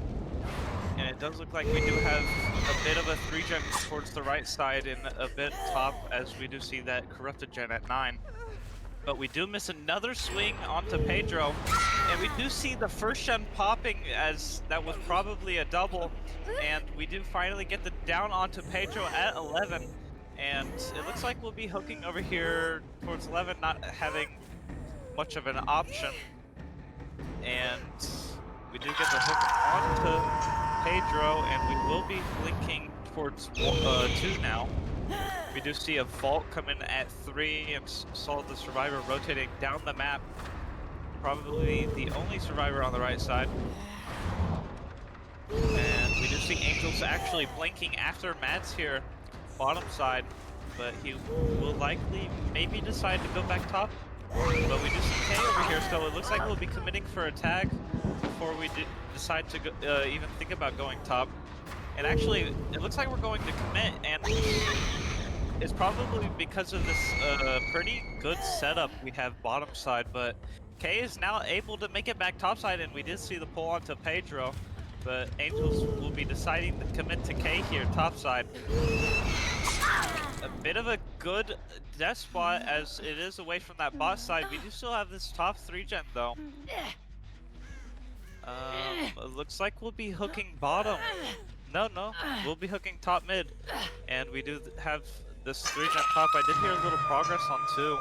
Speaker 3: And it does look like we do have a bit of a 3-gen towards the right side and a bit top, as we do see that Corrupted gen at 9. But we do miss another swing onto Pedro, and we do see the first gen popping, as that was probably a double, and we do finally get the down onto Pedro at 11, and it looks like we'll be hooking over here towards 11, not having much of an option, and we do get the hook onto Pedro, and we will be blinking towards 2 now. We do see a vault come in at 3 and saw the survivor rotating down the map. Probably the only survivor on the right side. And we do see Angels actually blinking after Mads here, bottom side. But he will likely maybe decide to go back top. But we do see K over here, so it looks like we'll be committing for a tag before we decide to go, even think about going top. And actually, it looks like we're going to commit, and it's probably because of this pretty good setup we have bottom side, but K is now able to make it back top side, and we did see the pull onto Pedro, but Angels will be deciding to commit to K here, top side. A bit of a good death spot, as it is away from that bot side. We do still have this top 3-gen though. It looks like we'll be hooking bottom. No, we'll be hooking top mid, and we do have this 3-gen top. I did hear a little progress on 2,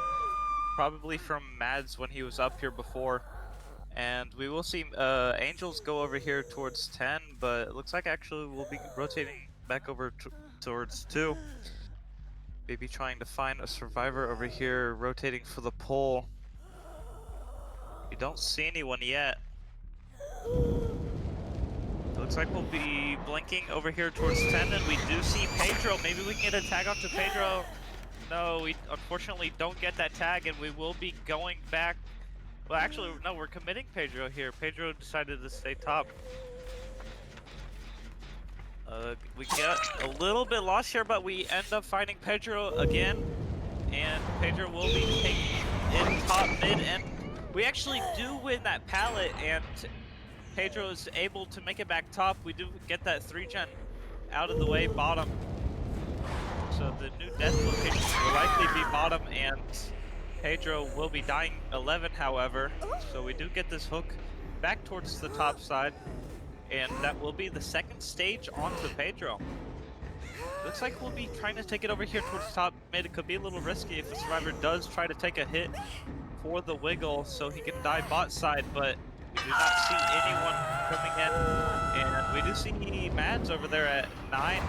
Speaker 3: probably from Mads when he was up here before. And we will see Angels go over here towards 10, but it looks like actually we'll be rotating back over towards 2. Maybe trying to find a survivor over here, rotating for the pull. We don't see anyone yet. It looks like we'll be blinking over here towards 10, and we do see Pedro. Maybe we can get a tag onto Pedro. No, we unfortunately don't get that tag, and we will be going back. Well, actually, no, we're committing Pedro here. Pedro decided to stay top. We get a little bit lost here, but we end up finding Pedro again, and Pedro will be taking in top mid, and we actually do win that pallet, and Pedro is able to make it back top. We do get that 3-gen out of the way bottom. So the new death location will likely be bottom, and Pedro will be dying 11, however. So we do get this hook back towards the top side, and that will be the second stage onto Pedro. Looks like we'll be trying to take it over here towards top mid. It could be a little risky if the survivor does try to take a hit for the wiggle so he can die bot side, but we do not see anyone coming in, and we do see Mads over there at 9,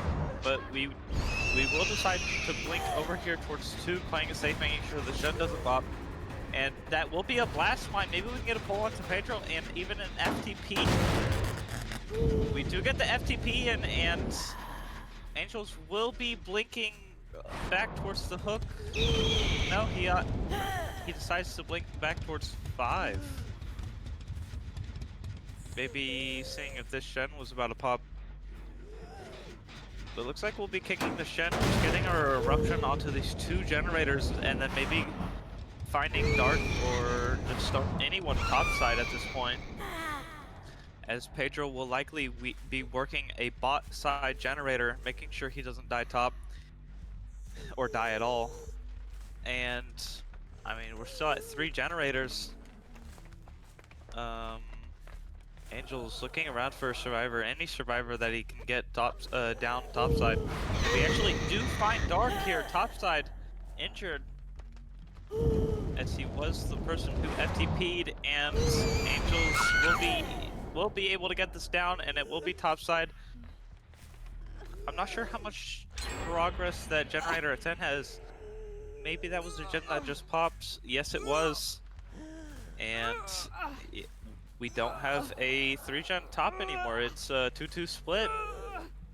Speaker 3: but we will decide to blink over here towards 2, playing it safe, making sure the Shen doesn't pop, and that will be a blast mine. Maybe we can get a pull onto Pedro and even an FTP. We do get the FTP in, and Angels will be blinking back towards the hook. No, he decides to blink back towards 5. Maybe seeing if this Shen was about to pop. But it looks like we'll be kicking the Shen, just getting our eruption onto these 2 generators, and then maybe finding Dark or just anyone topside at this point. As Pedro will likely be working a bot side generator, making sure he doesn't die top or die at all. And I mean, we're still at 3 generators. Angel's looking around for a survivor, any survivor that he can get down topside. And we actually do find Dark here, topside, injured. as he was the person who FTP'd, and Angels will be able to get this down, and it will be topside. I'm not sure how much progress that generator at 10 has. Maybe that was the gen that just popped. Yes, it was. And we don't have a 3-gen top anymore. It's a 2-2 split.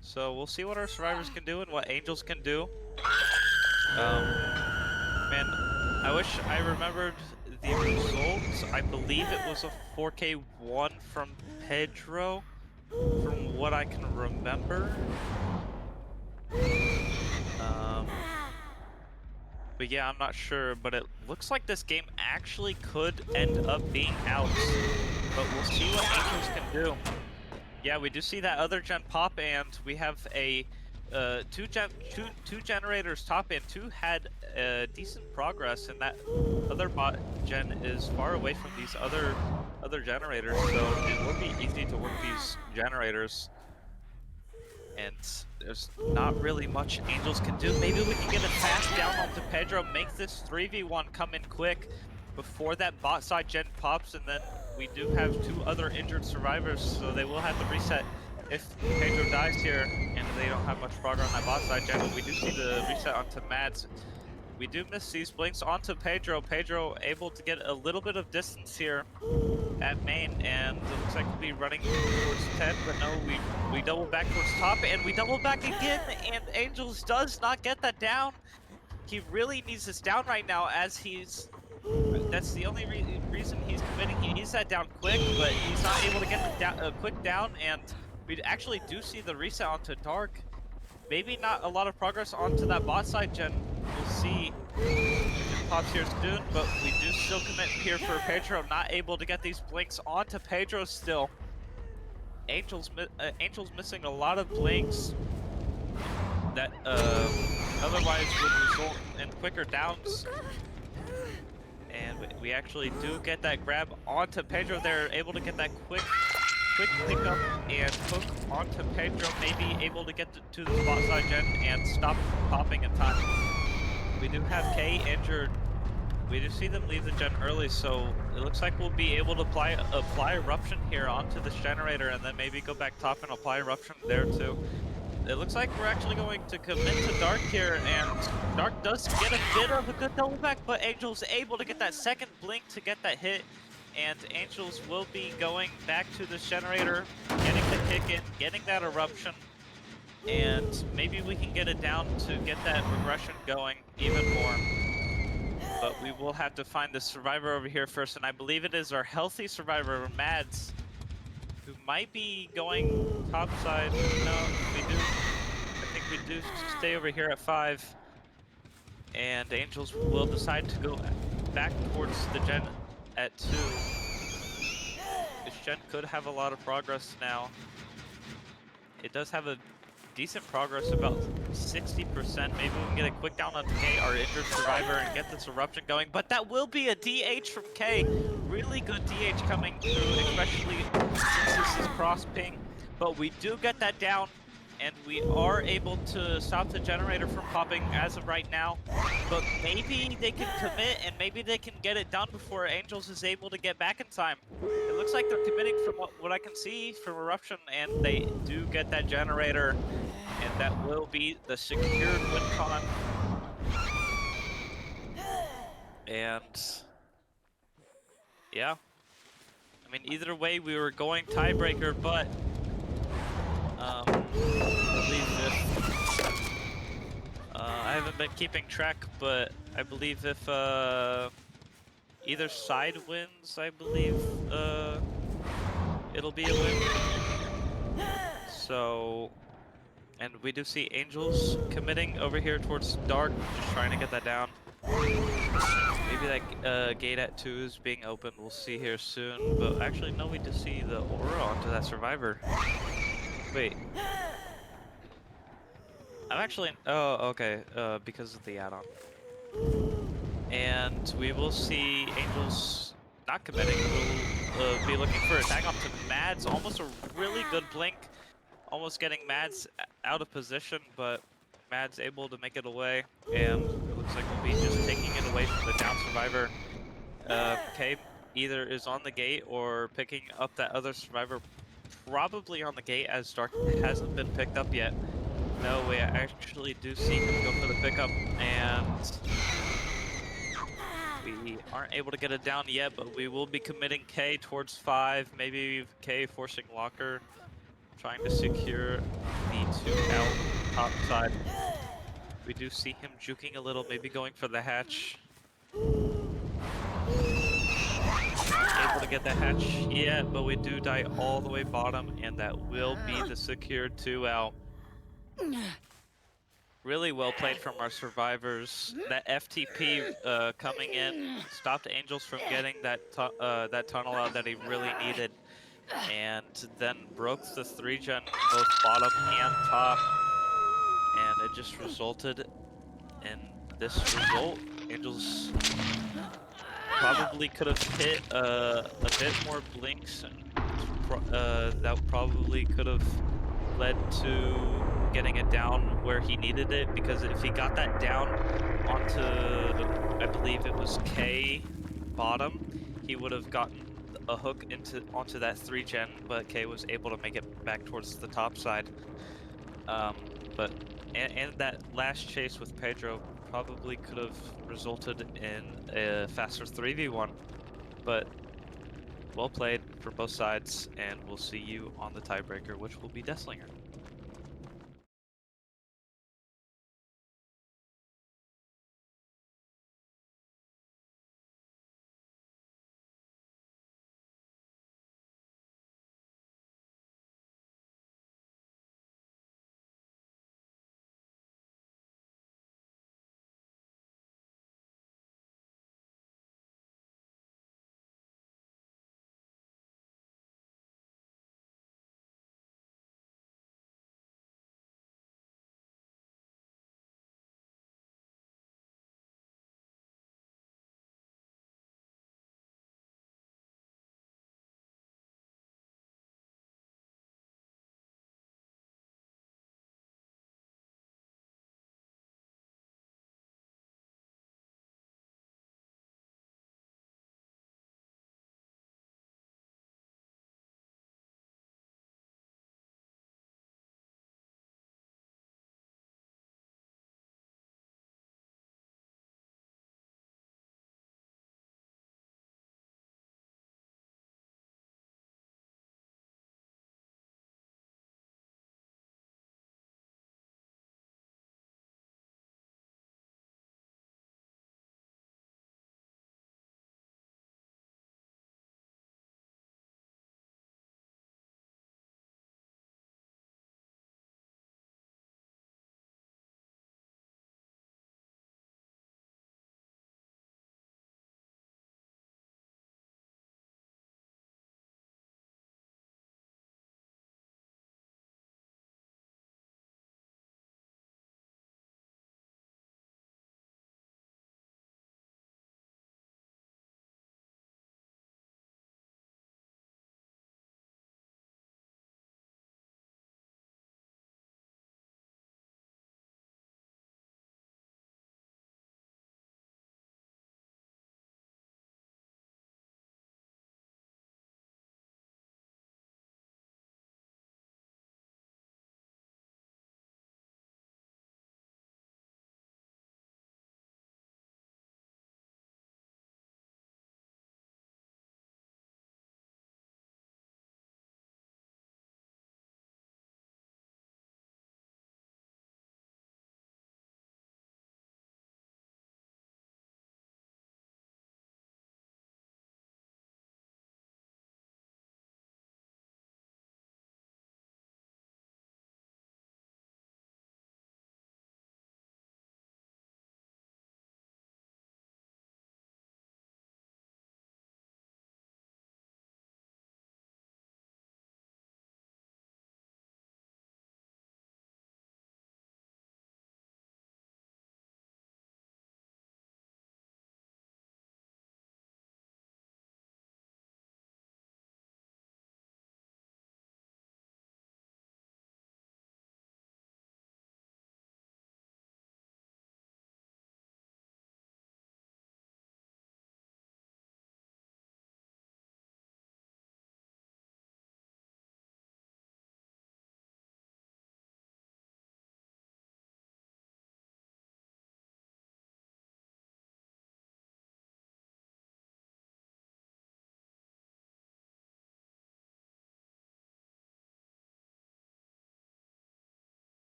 Speaker 3: So we'll see what our survivors can do and what Angels can do. Man, I wish I remembered the results. I believe it was a 4K1 from Pedro, from what I can remember. But yeah, I'm not sure, but it looks like this game actually could end up being out. But we'll see what Angels can do. Yeah, we do see that other gen pop, and we have a two generators top, and 2 had decent progress, and that other bot gen is far away from these other generators, so it will be easy to work these generators. And there's not really much Angels can do. Maybe we can get a pass down onto Pedro, make this 3v1 come in quick before that bot side gen pops, and then we do have 2 other injured survivors, so they will have to reset if Pedro dies here, and they don't have much progress on that bot side gen. But we do see the reset onto Mads. We do miss these blinks onto Pedro. Pedro able to get a little bit of distance here at main, and it looks like we'll be running towards 10, but no, we double back towards top, and we double back again, and Angels does not get that down. He really needs this down right now, as that's the only reason he's committing. He needs that down quick, but he's not able to get the quick down, and we actually do see the reset onto Dark. Maybe not a lot of progress onto that bot side gen. We'll see if it pops here soon, but we do still commit here for Pedro. Not able to get these blinks onto Pedro still. Angel's missing a lot of blinks that otherwise would result in quicker downs. And we actually do get that grab onto Pedro. They're able to get that quick pickup and hook onto Pedro, maybe able to get to the spot side gen and stop popping in time. We do have K injured. We do see them leave the gen early, so it looks like we'll be able to apply Eruption here onto this generator, and then maybe go back top and apply Eruption there too. It looks like we're actually going to commit to Dark here, and Dark does get a bit of a good double back, but Angel's able to get that second blink to get that hit, and Angels will be going back to this generator, getting the kick in, getting that Eruption, and maybe we can get it down to get that regression going even more. But we will have to find the survivor over here first, and I believe it is our healthy survivor, Mads, who might be going topside. No, we do. I think we do stay over here at 5. And Angels will decide to go back towards the gen at 2. This gen could have a lot of progress now. It does have a decent progress, about 60%. Maybe we can get a quick down on K, our injured survivor, and get this Eruption going. But that will be a DH from K. Really good DH coming through, especially since this is cross ping. But we do get that down, and we are able to stop the generator from popping as of right now. But maybe they can commit, and maybe they can get it done before Angels is able to get back in time. It looks like they're committing from what I can see from Eruption, and they do get that generator, and that will be the secured win con. And yeah, I mean, either way, we were going tiebreaker, but I believe if I haven't been keeping track, but I believe if either side wins, I believe it'll be a win. So, and we do see Angels committing over here towards Dark, just trying to get that down. Maybe that gate at 2 is being opened. We'll see here soon. But actually, no, we do see the aura onto that survivor. Wait. I'm actually... Oh, okay. Because of the add-on. And we will see Angels not committing. We'll be looking for a tag onto Mads. Almost a really good blink. Almost getting Mads out of position, but Mads able to make it away. And it looks like we'll be just taking it away from the down survivor. K either is on the gate or picking up that other survivor, probably on the gate, as Dark hasn't been picked up yet. No, we actually do see him go for the pickup, and we aren't able to get it down yet, but we will be committing K towards 5, maybe K forcing Locker, trying to secure the 2 out top side. We do see him juking a little, maybe going for the hatch. Not able to get the hatch yet, but we do die all the way bottom, and that will be the secured 2 out. Really well played from our survivors. That FTP coming in stopped Angels from getting that tunnel out that he really needed, and then broke the 3-gen both bottom and top, and it just resulted in this result. Angels probably could have hit a bit more blinks, and that probably could have led to getting it down where he needed it, because if he got that down onto, I believe it was K bottom, he would have gotten a hook onto that 3-gen, but K was able to make it back towards the top side. But that last chase with Pedro probably could have resulted in a faster 3v1, but well played for both sides, and we'll see you on the tiebreaker, which will be Deathslinger.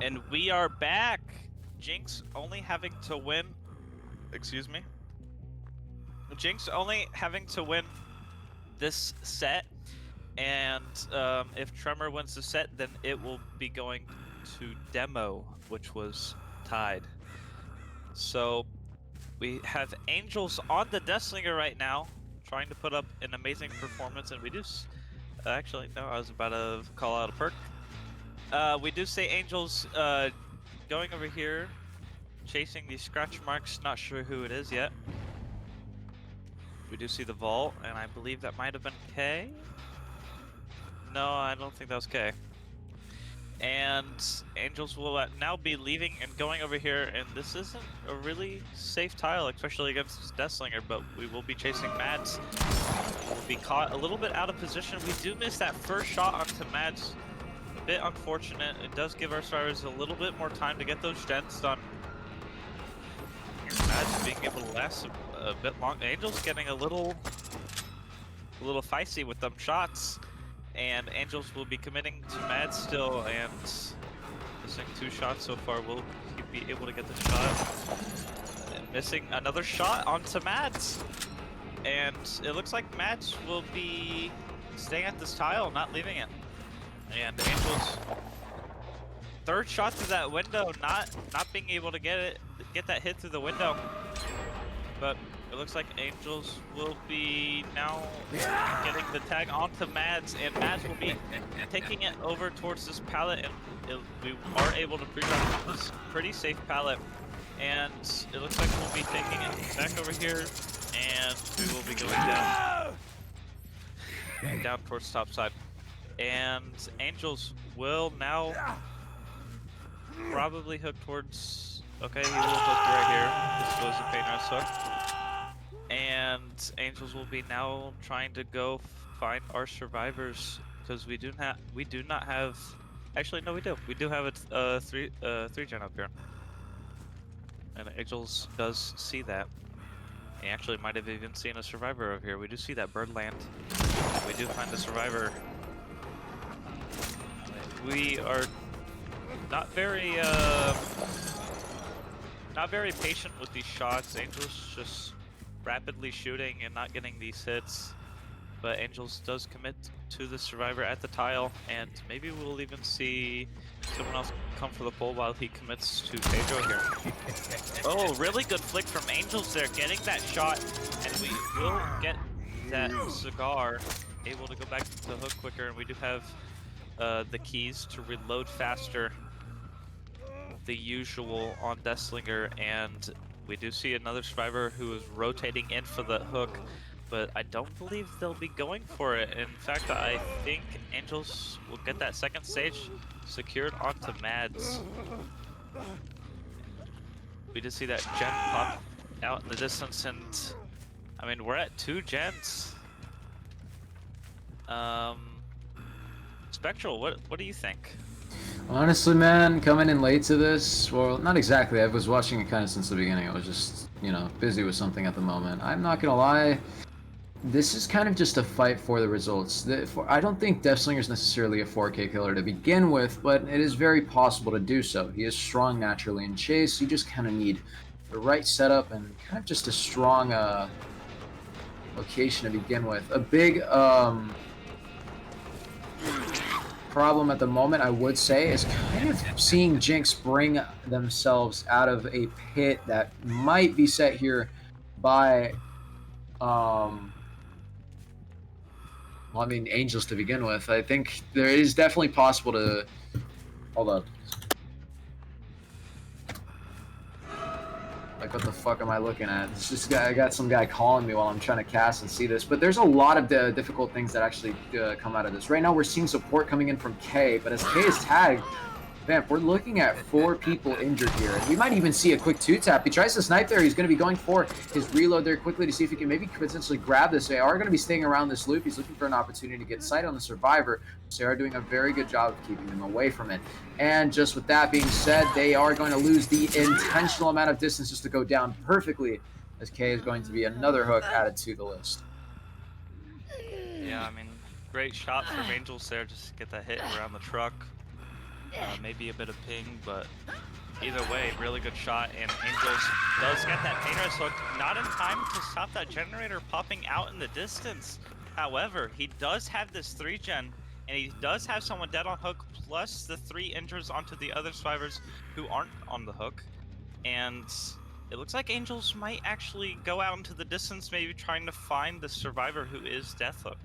Speaker 3: And we are back. Jinx only having to win. Excuse me. Jinx only having to win this set, and if Tremor wins the set, then it will be going to demo, which was tied. So we have Angels on the Deathslinger right now, trying to put up an amazing performance, and we do. Actually, no, I was about to call out a perk. We do say Angels going over here, chasing these scratch marks. Not sure who it is yet. We do see the vault, and I believe that might have been K. No, I don't think that was K. And Angels will now be leaving and going over here, and this isn't a really safe tile, especially against Deathslinger, but we will be chasing Mads. We'll be caught a little bit out of position. We do miss that first shot onto Mads. A bit unfortunate. It does give our survivors a little bit more time to get those gens done. Mads being able to last a bit long. Angel's getting a little feisty with them shots, and Angels will be committing to Mads still, and missing 2 shots so far. Will he be able to get the shot? And missing another shot onto Mads, and it looks like Mads will be staying at this tile, not leaving it. And Angels, 3rd shot through that window, not being able to get that hit through the window. But it looks like Angels will be now getting the tag onto Mads, and Mads will be taking it over towards this pallet, and we are able to pre-drop this pretty safe pallet. And it looks like we'll be taking it back over here, and we will be going down towards top side. And Angels will now probably hook towards. Okay, he will hook right here. This was a pain rush hook. And Angels will be now trying to go find our survivors, because we do not have. Actually, no, we do. We do have a three gen up here. And Angels does see that. He actually might have even seen a survivor over here. We do see that bird land. We do find the survivor. We are not very patient with these shots. Angels just rapidly shooting and not getting these hits. But Angels does commit to the survivor at the tile, and maybe we'll even see someone else come for the pole while he commits to Pedro here. Oh, really good flick from Angels there, getting that shot, and we will get that cigar, able to go back to the hook quicker, and we do have the keys to reload faster, the usual on Deathslinger, and we do see another survivor who is rotating in for the hook, but I don't believe they'll be going for it. In fact, I think Angels will get that second stage secured onto Mads. We did see that gen pop out in the distance, and I mean, we're at 2 gens. Spectral, what do you think?
Speaker 1: Honestly, man, coming in late to this, well, not exactly. I was watching it kind of since the beginning. I was just, you know, busy with something at the moment. I'm not gonna lie. This is kind of just a fight for the results. I don't think Deathslinger is necessarily a 4K killer to begin with, but it is very possible to do so. He is strong naturally in chase. You just kind of need the right setup and kind of just a strong location to begin with. A big problem at the moment, I would say, is kind of seeing Jinx bring themselves out of a pit that might be set here by well, I mean, Angels to begin with. I think there is definitely possible to... Hold up. Like, what the fuck am I looking at? It's just, I got some guy calling me while I'm trying to cast and see this. But there's a lot of difficult things that actually come out of this. Right now, we're seeing support coming in from K, but as K is tagged, Vamp, we're looking at 4 people injured here. And we might even see a quick 2-tap. He tries to snipe there. He's going to be going for his reload there quickly to see if he can maybe potentially grab this. They are going to be staying around this loop. He's looking for an opportunity to get sight on the survivor. So they are doing a very good job of keeping him away from it. And just with that being said, they are going to lose the intentional amount of distance just to go down perfectly, as K is going to be another hook added to the list.
Speaker 3: Yeah, I mean, great shot from Angels there just to get that hit around the truck. maybe a bit of ping, but either way, really good shot. And Angels does get that Painter's hook, not in time to stop that generator popping out in the distance. However, he does have this 3-gen, and he does have someone dead on hook, plus the 3 injures onto the other survivors who aren't on the hook. And it looks like Angels might actually go out into the distance, maybe trying to find the survivor who is Death Hook.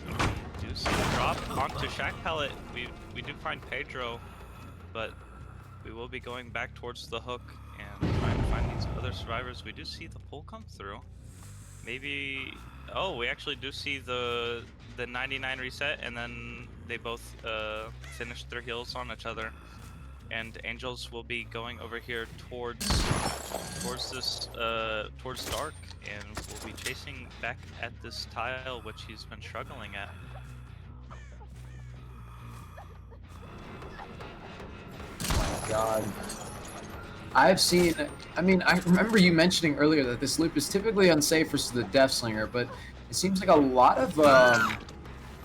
Speaker 3: We do see the drop onto Shack Pellet. We do find Pedro, but we will be going back towards the hook and trying to find these other survivors. We do see the pull come through. Maybe... Oh, we actually do see the 99 reset, and then they both finished their heals on each other. And Angels will be going over here towards Dark, and will be chasing back at this tile, which he's been struggling at.
Speaker 1: God. I've seen, I mean, I remember you mentioning earlier that this loop is typically unsafe versus the Death Slinger, but it seems like a lot of,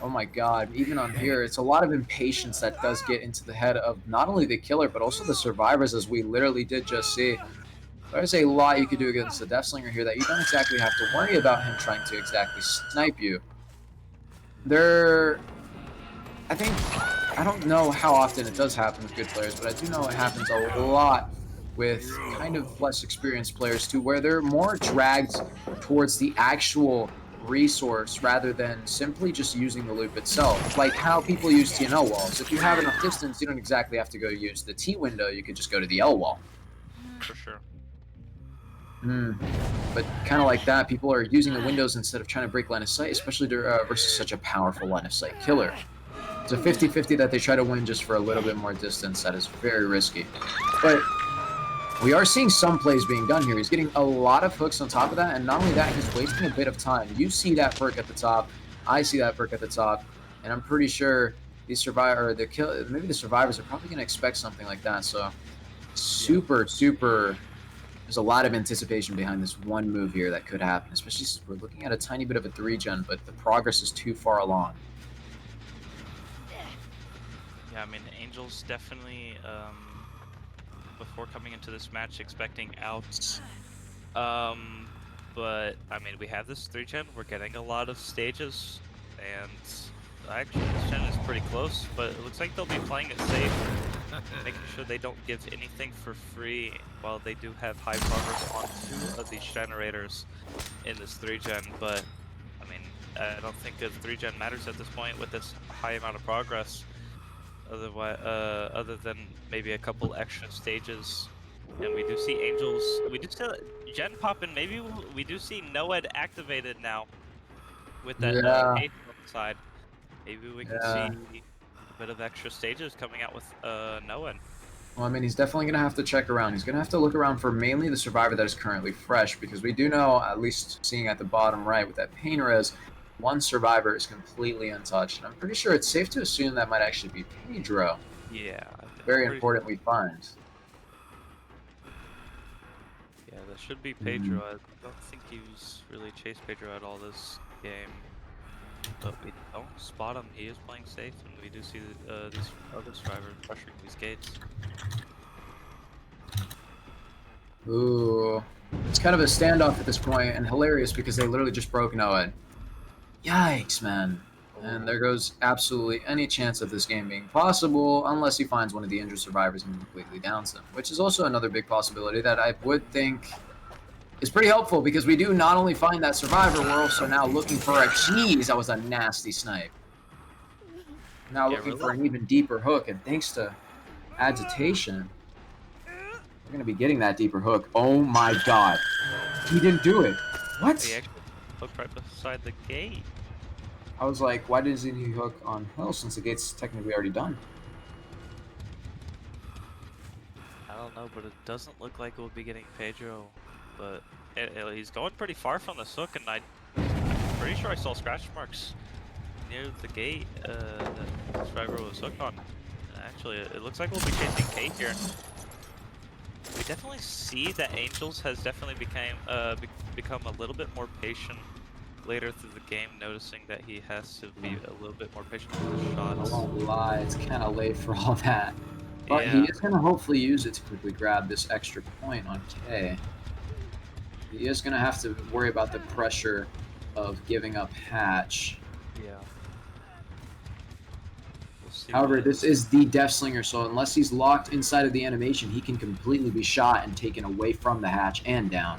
Speaker 1: oh my god, even on here, it's a lot of impatience that does get into the head of not only the killer, but also the survivors, as we literally did just see. There's a lot you could do against the Death Slinger here that you don't exactly have to worry about him trying to exactly snipe you. I don't know how often it does happen with good players, but I do know it happens a lot with kind of less experienced players too, where they're more dragged towards the actual resource rather than simply just using the loop itself. Like how people use T&L walls. If you have enough distance, you don't exactly have to go use the T window, you could just go to the L wall.
Speaker 3: For sure.
Speaker 1: But kind of like that, people are using the windows instead of trying to break line of sight, especially versus such a powerful line of sight killer. It's a 50-50 that they try to win just for a little bit more distance. That is very risky. But we are seeing some plays being done here. He's getting a lot of hooks on top of that, and not only that, he's wasting a bit of time. You see that perk at the top. I see that perk at the top, and I'm pretty sure the maybe the survivors are probably going to expect something like that. So super. There's a lot of anticipation behind this one move here that could happen, especially since we're looking at a tiny bit of a 3-gen, but the progress is too far along.
Speaker 3: Yeah, I mean, Angels definitely, before coming into this match, expecting outs. But, I mean, we have this 3-gen, we're getting a lot of stages, and actually this gen is pretty close, but it looks like they'll be playing it safe, making sure they don't give anything for free, while they do have high progress on 2 of these generators in this 3-gen, but, I mean, I don't think a 3-gen matters at this point with this high amount of progress. Otherwise, other than maybe a couple extra stages, and we do see Angels. We do see Gen pop, and maybe we do see Noed activated now with that Kate on the side. Maybe we can see a bit of extra stages coming out with Noed.
Speaker 1: Well, I mean, he's definitely going to have to check around. He's going to have to look around for mainly the survivor that is currently fresh, because we do know, at least seeing at the bottom right with that pain res, one survivor is completely untouched. And I'm pretty sure it's safe to assume that might actually be Pedro.
Speaker 3: Yeah.
Speaker 1: Very important we find.
Speaker 3: Yeah, that should be Pedro. I don't think he's really chased Pedro at all this game. But we don't spot him. He is playing safe, and we do see these other survivors pressuring these gates.
Speaker 1: Ooh. It's kind of a standoff at this point, and hilarious because they literally just broke Noed. Yikes, man. And there goes absolutely any chance of this game being possible, unless he finds one of the injured survivors and completely downs them, which is also another big possibility that I would think is pretty helpful, because we do not only find that survivor, we're also now looking for a... Jeez, that was a nasty snipe. Now looking for an even deeper hook, and thanks to agitation, we're going to be getting that deeper hook. Oh my god. He didn't do it. What?
Speaker 3: He actually hooked right beside the gate.
Speaker 1: I was like, why doesn't he hook on hill since the gate's technically already done?
Speaker 3: I don't know, but it doesn't look like we'll be getting Pedro. But he's going pretty far from the hook, and I'm pretty sure I saw scratch marks near the gate that the survivor was hooked on. Actually, it looks like we'll be chasing Kate here. We definitely see that Angels has definitely become a little bit more patient later through the game, noticing that he has to be a little bit more patient with his
Speaker 1: I
Speaker 3: shots.
Speaker 1: won't lie, it's kind of late for all that. But he
Speaker 3: Yeah.
Speaker 1: is going to hopefully use it to quickly grab this extra point on K. He is going to have to worry about the pressure of giving up Hatch.
Speaker 3: Yeah. We'll see
Speaker 1: However,
Speaker 3: what.
Speaker 1: this is the Death Slinger, so unless he's locked inside of the animation, he can completely be shot and taken away from the hatch and down.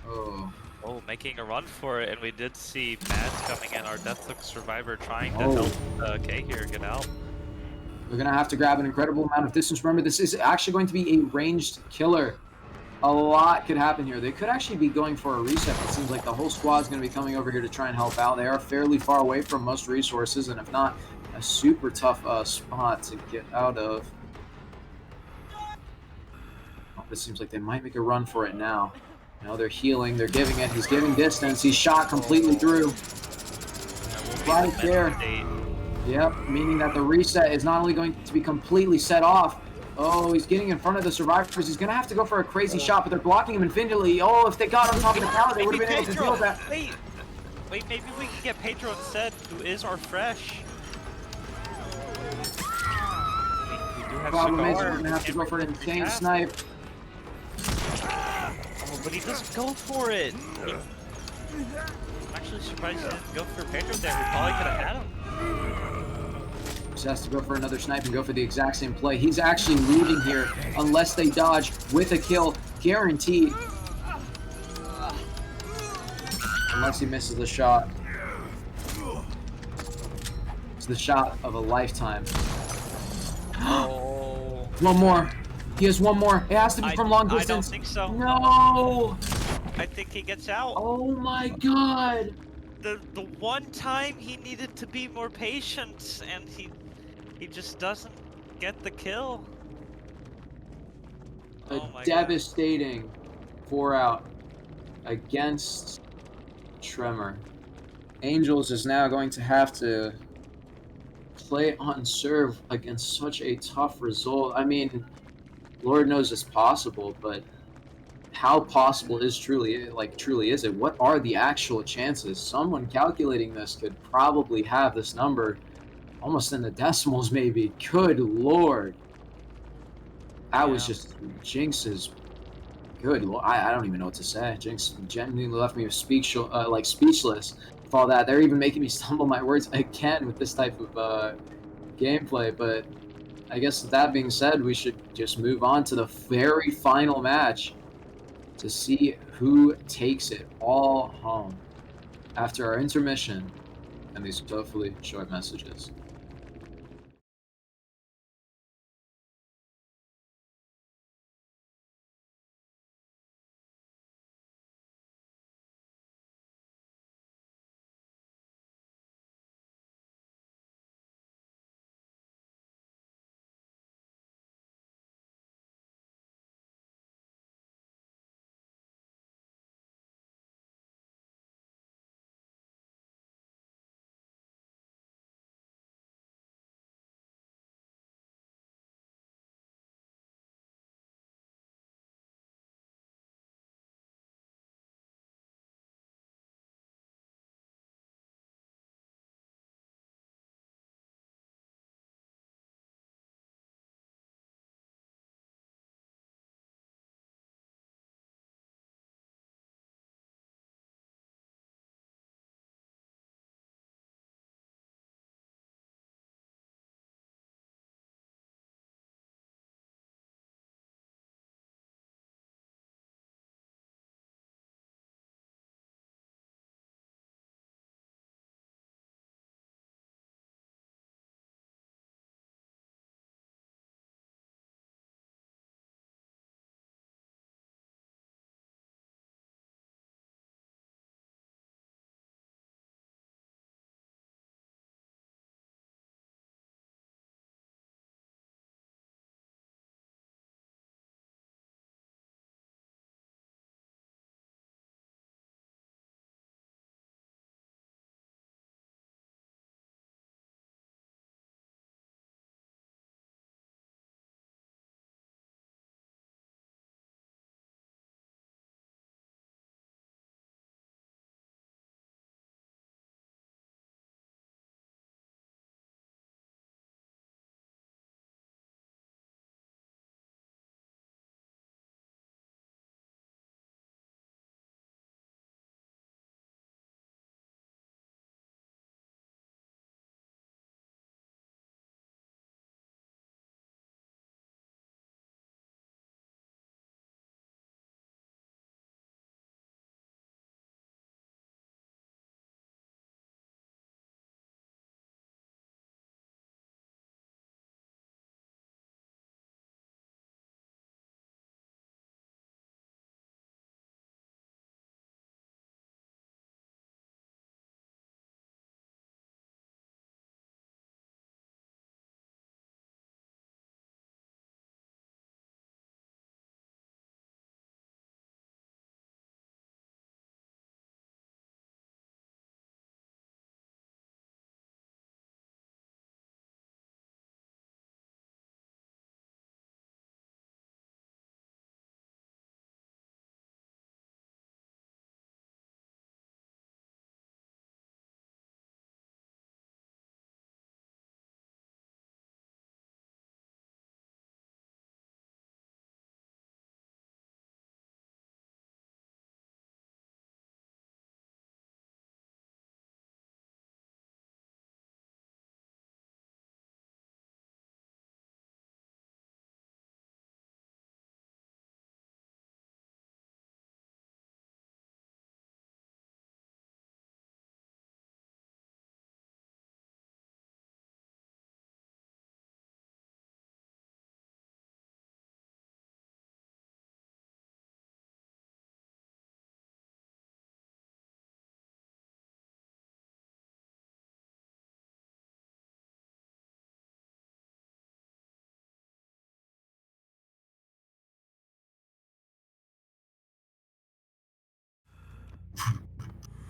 Speaker 1: Oh.
Speaker 3: Oh, making a run for it, and we did see Mads coming in, our Deathhook survivor, trying to
Speaker 1: Oh.
Speaker 3: help K here get out.
Speaker 1: We're going to have to grab an incredible amount of distance. Remember, this is actually going to be a ranged killer. A lot could happen here. They could actually be going for a reset. It seems like the whole squad's going to be coming over here to try and help out. They are fairly far away from most resources, and if not, a super tough spot to get out of. Oh, this seems like they might make a run for it now. No, they're healing. They're giving it. He's giving distance. He's shot completely through. Right there. Yep, meaning that the reset is not only going to be completely set off. Oh, he's getting in front of the survivors. He's going to have to go for a crazy shot, but they're blocking him infinitely. Oh, if they got on top of the tower, they would have been able to deal with that.
Speaker 3: Wait, maybe we can get Pedro instead, who is our fresh. We do have
Speaker 1: Problem is,
Speaker 3: Cigar.
Speaker 1: we're going to have to go for an insane snipe.
Speaker 3: Oh, but he doesn't go for it. I'm actually surprised he didn't go for Pedro there. We probably could have had him.
Speaker 1: Just has to go for another snipe and go for the exact same play. He's actually leaving here unless they dodge with a kill, guaranteed. Unless he misses the shot. It's the shot of a lifetime.
Speaker 3: Oh.
Speaker 1: One more. He has one more. It has to be from long distance.
Speaker 3: I don't think so.
Speaker 1: No!
Speaker 3: I think he gets out.
Speaker 1: Oh my god!
Speaker 3: The one time he needed to be more patient, and he just doesn't get the kill.
Speaker 1: A
Speaker 3: Oh my
Speaker 1: devastating 4-out against Tremor. Angels is now going to have to play on serve against such a tough result. I mean, Lord knows it's possible, but how possible is truly is it? What are the actual chances? Someone calculating this could probably have this number almost in the decimals, maybe. Good Lord. That was just Jinx's. Good Lord. I don't even know what to say. Jinx genuinely left me speechless with all that. They're even making me stumble my words again with this type of gameplay, but I guess with that being said, we should just move on to the very final match to see who takes it all home after our intermission and these hopefully short messages.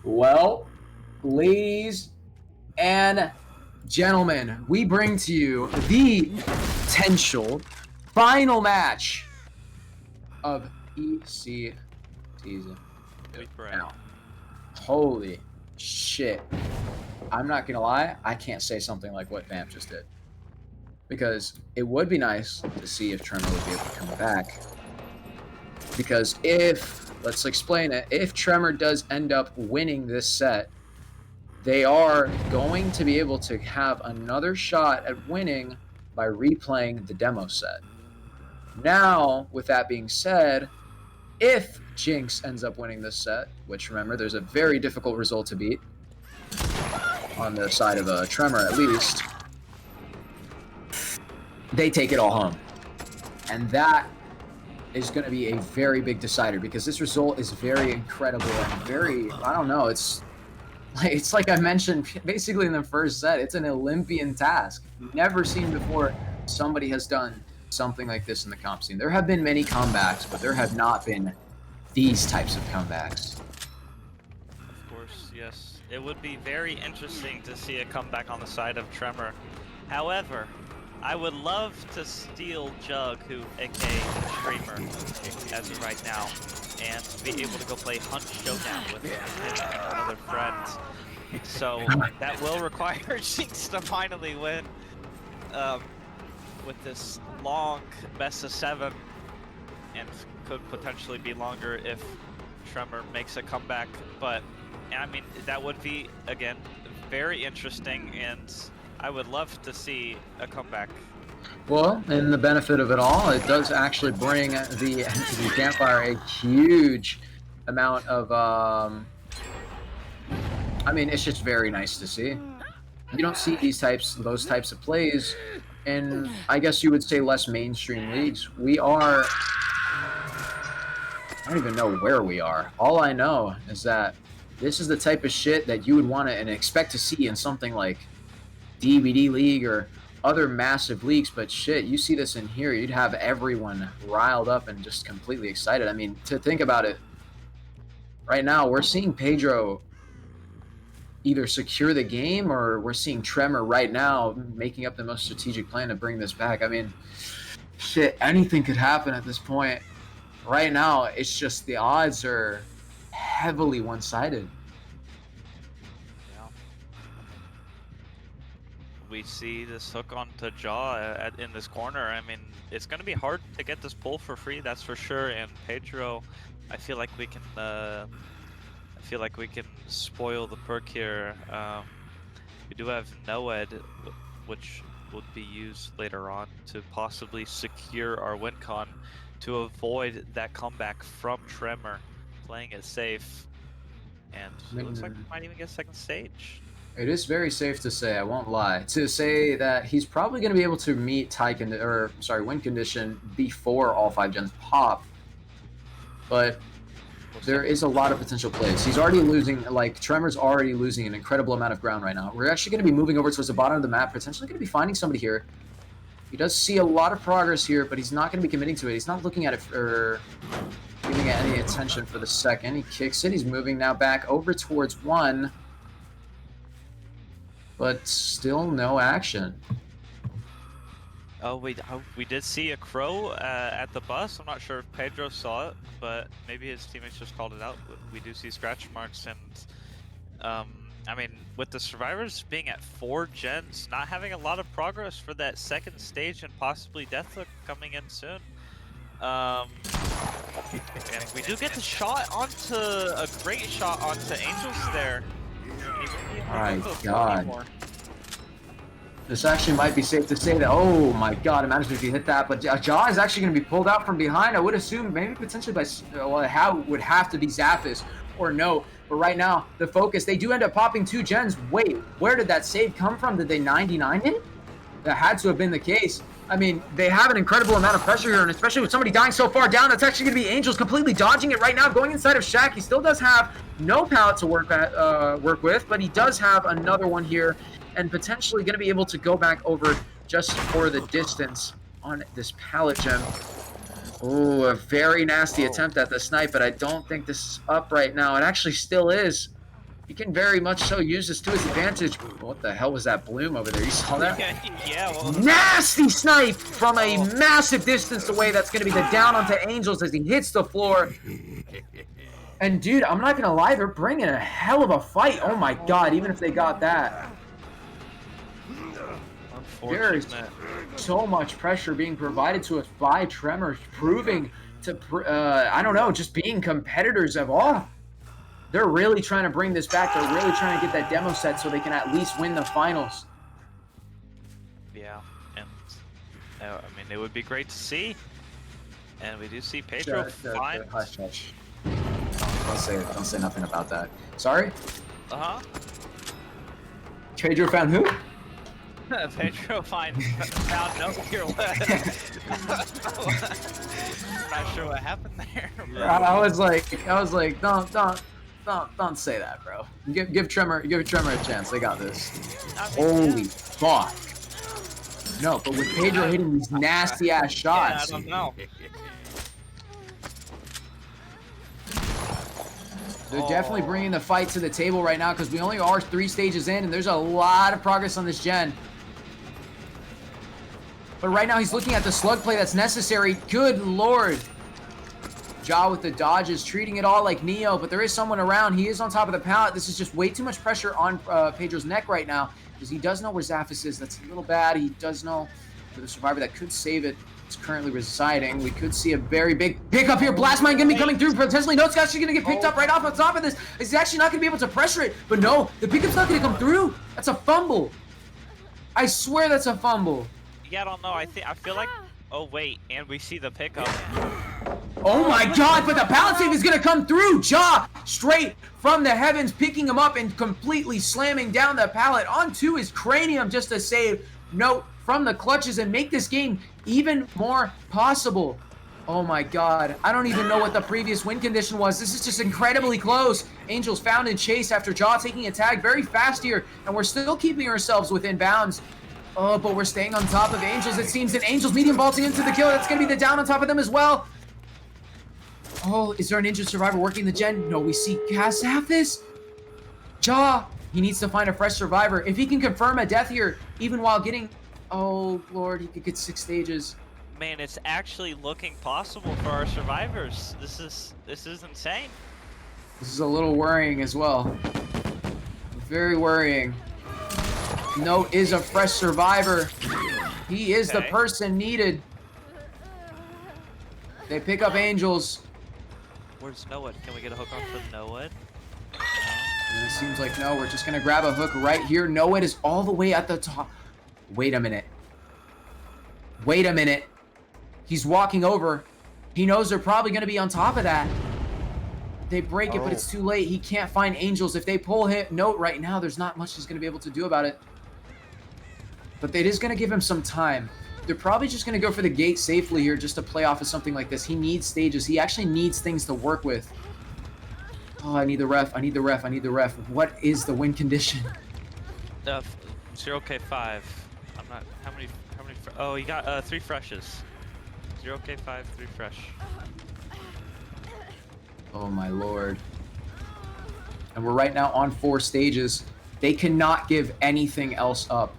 Speaker 1: Well, ladies and gentlemen, we bring to you the potential final match of EC season 2. Now, holy shit. I'm not gonna lie, I can't say something like what Vamp just did. Because it would be nice to see if Tremor would be able to come back. Because let's explain it, if Tremor does end up winning this set, they are going to be able to have another shot at winning by replaying the demo set. Now, with that being said, if Jinx ends up winning this set, which remember, there's a very difficult result to beat, on the side of a Tremor at least, they take it all home. And that is going to be a very big decider, because this result is very incredible and very, I don't know, it's like I mentioned basically in the first set, it's an Olympian task. Never seen before somebody has done something like this in the comp scene. There have been many comebacks, but there have not been these types of comebacks.
Speaker 3: Of course, yes. It would be very interesting to see a comeback on the side of Tremor. However, I would love to steal Jug, aka Streamer, as of right now, and be able to go play Hunt Showdown with him and another friend. So that will require Jinx to finally win with this long best of 7, and could potentially be longer if Tremor makes a comeback. But I mean, that would be, again, very interesting, and I would love to see a comeback.
Speaker 1: Well, in the benefit of it all, it does actually bring the Campfire a huge amount of, I mean, it's just very nice to see. You don't see those types of plays in, I guess you would say, less mainstream leagues. We are, I don't even know where we are. All I know is that this is the type of shit that you would want to and expect to see in something like DVD League or other massive leagues, but shit, you see this in here, you'd have everyone riled up and just completely excited. I mean, to think about it, right now, we're seeing Pedro either secure the game, or we're seeing Tremor right now making up the most strategic plan to bring this back. I mean, shit, anything could happen at this point. Right now, it's just the odds are heavily one-sided.
Speaker 3: We see this hook onto Jaw in this corner. I mean, it's going to be hard to get this pull for free, that's for sure. And Pedro, I feel like we can spoil the perk here. We do have Noed, which would be used later on to possibly secure our win con, to avoid that comeback from Tremor, playing it safe. And it looks like we might even get second stage.
Speaker 1: It is very safe to say, I won't lie, to say that he's probably going to be able to meet win condition before all 5 gens pop. But there is a lot of potential plays. He's already losing, like, Tremor's already losing an incredible amount of ground right now. We're actually going to be moving over towards the bottom of the map, potentially going to be finding somebody here. He does see a lot of progress here, but he's not going to be committing to it. He's not looking at it or giving it any attention for the second. He kicks it. He's moving now back over towards 1. But still no action.
Speaker 3: Oh, we did see a crow at the bus. I'm not sure if Pedro saw it, but maybe his teammates just called it out. We do see scratch marks, and I mean, with the survivors being at 4 gens, not having a lot of progress for that second stage, and possibly Deathhook coming in soon. And we do get the shot onto a great shot onto Angels there.
Speaker 1: My God. This actually might be safe to say that, oh my God, imagine if you hit that, but Jaw is actually going to be pulled out from behind. I would assume maybe potentially by, well, it would have to be Zappis or no, but right now, the focus, they do end up popping 2 gens. Wait, where did that save come from? Did they 99 it? That had to have been the case. I mean, they have an incredible amount of pressure here, and especially with somebody dying so far down, that's actually going to be Angels completely dodging it right now, going inside of Shaq. He still does have no pallet to work with, but he does have another one here, and potentially going to be able to go back over just for the distance on this pallet gem. Oh, a very nasty attempt at the snipe, but I don't think this is up right now. It actually still is.
Speaker 2: He can very much so use this to his advantage. What the hell was that bloom over there? You saw that?
Speaker 3: Yeah, well,
Speaker 2: Nasty snipe from a massive distance away. That's going to be the down onto Angels as he hits the floor. And dude, I'm not going to lie, they're bringing a hell of a fight. Oh my god, even if they got that. There is so much pressure being provided to us by Tremor, proving to, I don't know, just being competitors of all. They're really trying to bring this back. They're really trying to get that demo set so they can at least win the finals.
Speaker 3: yeah, and I mean, it would be great to see. And we do see Pedro find.
Speaker 2: Hush, hush. Don't say nothing about that. Sorry? Pedro found who?
Speaker 3: Pedro found no here. Not sure what happened there.
Speaker 2: I was like, don't say that, bro. Give Tremor a chance. They got this. Holy fuck. No, but with Pedro hitting these nasty ass shots.
Speaker 3: Yeah, I don't know.
Speaker 2: They're definitely bringing the fight to the table right now because we only are 3 stages in and there's a lot of progress on this gen. But right now he's looking at the slug play that's necessary. Good lord. Ja with the dodges, treating it all like Neo, but there is someone around. He is on top of the pallet. This is just way too much pressure on Pedro's neck right now because he does know where Zaphis is. That's a little bad. He does know for the survivor that could save it. It's currently residing. We could see a very big pickup here. Blast Mine going to be coming through. Potentially, no, it's actually going to get picked up right off on top of this. He's actually not going to be able to pressure it. But no, the pickup's not going to come through. That's a fumble. I swear that's a fumble.
Speaker 3: Yeah, I don't know. I feel like. Oh wait, and we see the pickup.
Speaker 2: Oh my god, but the pallet save is going to come through. Ja straight from the heavens, picking him up and completely slamming down the pallet onto his cranium just to save note from the clutches and make this game even more possible. Oh my god, I don't even know what the previous win condition was. This is just incredibly close. Angels found in chase after Ja taking a tag very fast here, and we're still keeping ourselves within bounds. Oh, but we're staying on top of Angels, it seems, and Angels medium vaulting into the kill. That's going to be the down on top of them as well. Oh, is there an injured survivor working the gen? No, we see Zaphis. Ja, he needs to find a fresh survivor. If he can confirm a death here, even while getting... Oh, Lord, he could get 6 stages.
Speaker 3: Man, it's actually looking possible for our survivors. This is insane.
Speaker 2: This is a little worrying as well. Very worrying. Note is a fresh survivor. He is the person needed. They pick up Angels.
Speaker 3: Where's Noah? Can we get a hook on for Noah?
Speaker 2: And it seems like no, we're just going to grab a hook right here. Noah is all the way at the top. Wait a minute. Wait a minute. He's walking over. He knows they're probably going to be on top of that. They break it, but it's too late. He can't find Angels. If they pull him Note right now, there's not much he's going to be able to do about it. But it is going to give him some time. They're probably just going to go for the gate safely here just to play off of something like this. He needs stages. He actually needs things to work with. Oh, I need the ref. I need the ref. I need the ref. What is the win condition?
Speaker 3: 0K5. I'm not... How many... Oh, you got 3 freshes. 0K5, 3 fresh.
Speaker 2: Oh my lord. And we're right now on 4 stages. They cannot give anything else up.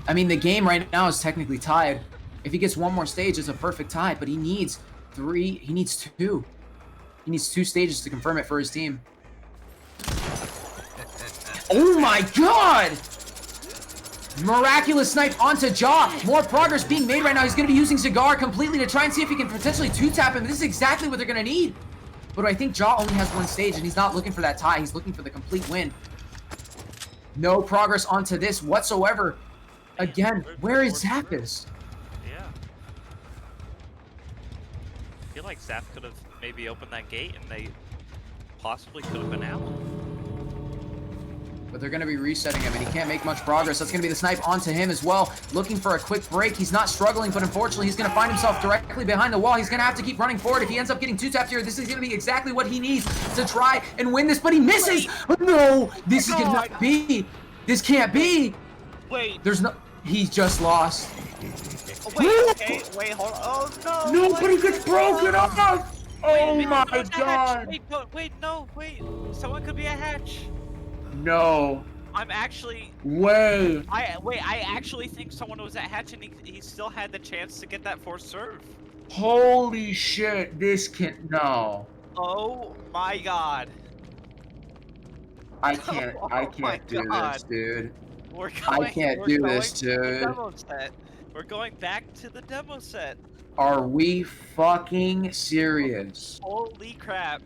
Speaker 2: I mean, the game right now is technically tied. If he gets 1 more stage, it's a perfect tie, but he needs 3, he needs 2. He needs 2 stages to confirm it for his team. Oh my god! Miraculous snipe onto Ja. More progress being made right now. He's going to be using Cigar completely to try and see if he can potentially 2-tap him. This is exactly what they're going to need. But I think Ja only has 1 stage, and he's not looking for that tie. He's looking for the complete win. No progress onto this whatsoever. Again, where is Zaphis?
Speaker 3: Yeah. I feel like Zaph could have maybe opened that gate, and they possibly could have been out.
Speaker 2: But they're going to be resetting him, and he can't make much progress. That's going to be the snipe onto him as well. Looking for a quick break. He's not struggling, but unfortunately, he's going to find himself directly behind the wall. He's going to have to keep running forward. If he ends up getting 2-tapped here, this is going to be exactly what he needs to try and win this, but he misses! No! This is going to be! This can't be!
Speaker 3: Wait!
Speaker 2: There's no... He just lost.
Speaker 3: Oh, wait, okay, wait, hold on. Oh, no!
Speaker 2: Nobody gets broken off! Oh
Speaker 3: Wait,
Speaker 2: my
Speaker 3: no,
Speaker 2: god!
Speaker 3: Wait, no, wait, someone could be a hatch.
Speaker 1: No
Speaker 3: I'm actually.
Speaker 1: way.
Speaker 3: I actually think someone was at hatch and he still had the chance to get that forced serve.
Speaker 1: Holy shit, this can no.
Speaker 3: Oh my god.
Speaker 1: I
Speaker 3: Oh my
Speaker 1: can't do this,
Speaker 3: god.
Speaker 1: dude.
Speaker 3: We're
Speaker 1: I
Speaker 3: going
Speaker 1: can't
Speaker 3: we're
Speaker 1: do
Speaker 3: going
Speaker 1: this,
Speaker 3: to the
Speaker 1: dude.
Speaker 3: demo set. We're going back to the demo set.
Speaker 1: Are we fucking serious?
Speaker 3: Holy crap.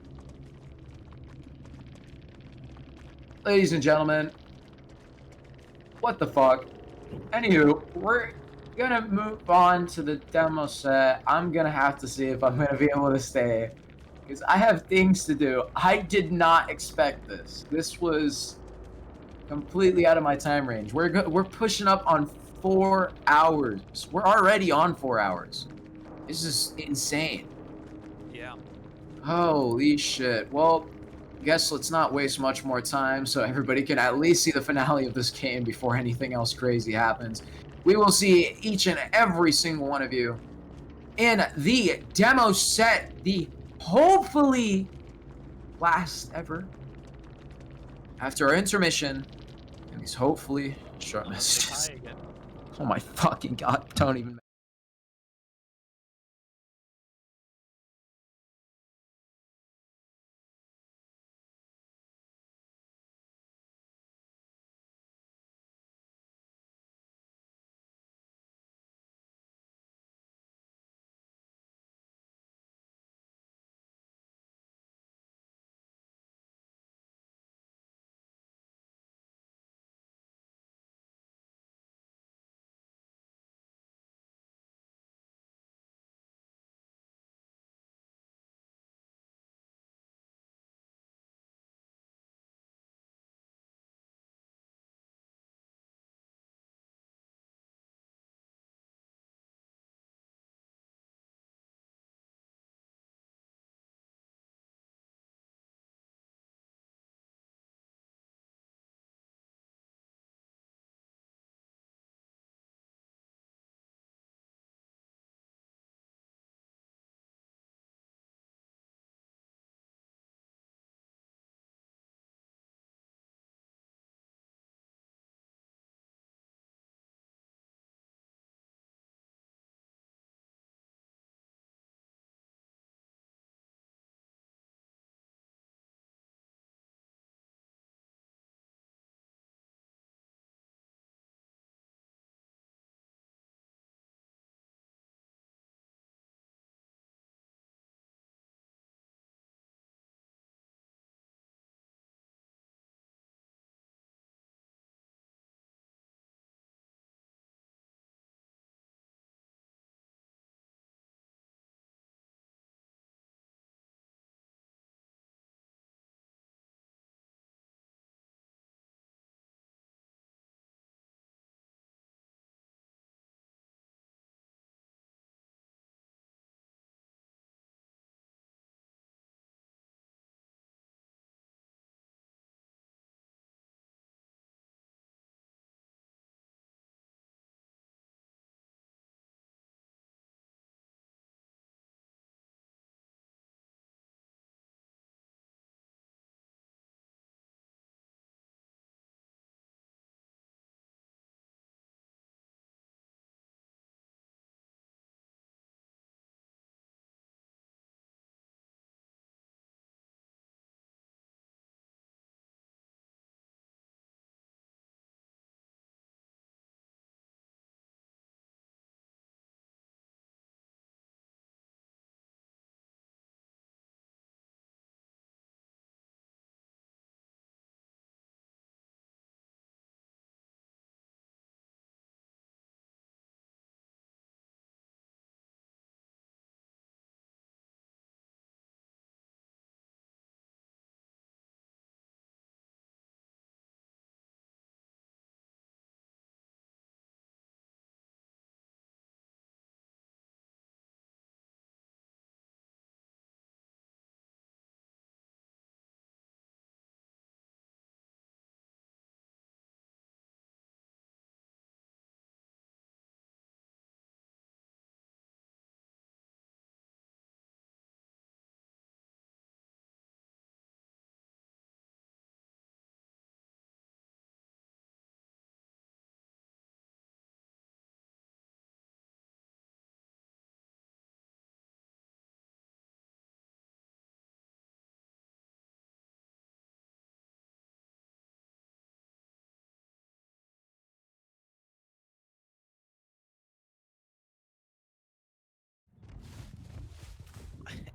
Speaker 1: Ladies and gentlemen, what the fuck? Anywho, we're gonna move on to the demo set. I'm gonna have to see if I'm gonna be able to stay. Because I have things to do. I did not expect this. This was completely out of my time range. We're pushing up on 4 hours. We're already on 4 hours. This is insane.
Speaker 3: Yeah.
Speaker 1: Holy shit. Well, guess let's not waste much more time so everybody can at least see the finale of this game before anything else crazy happens. We will see each and every single one of you in the demo set, the hopefully last ever, after our intermission and these hopefully short
Speaker 3: I'm gonna say
Speaker 1: messages.
Speaker 3: hi again.
Speaker 1: Oh my fucking god, don't even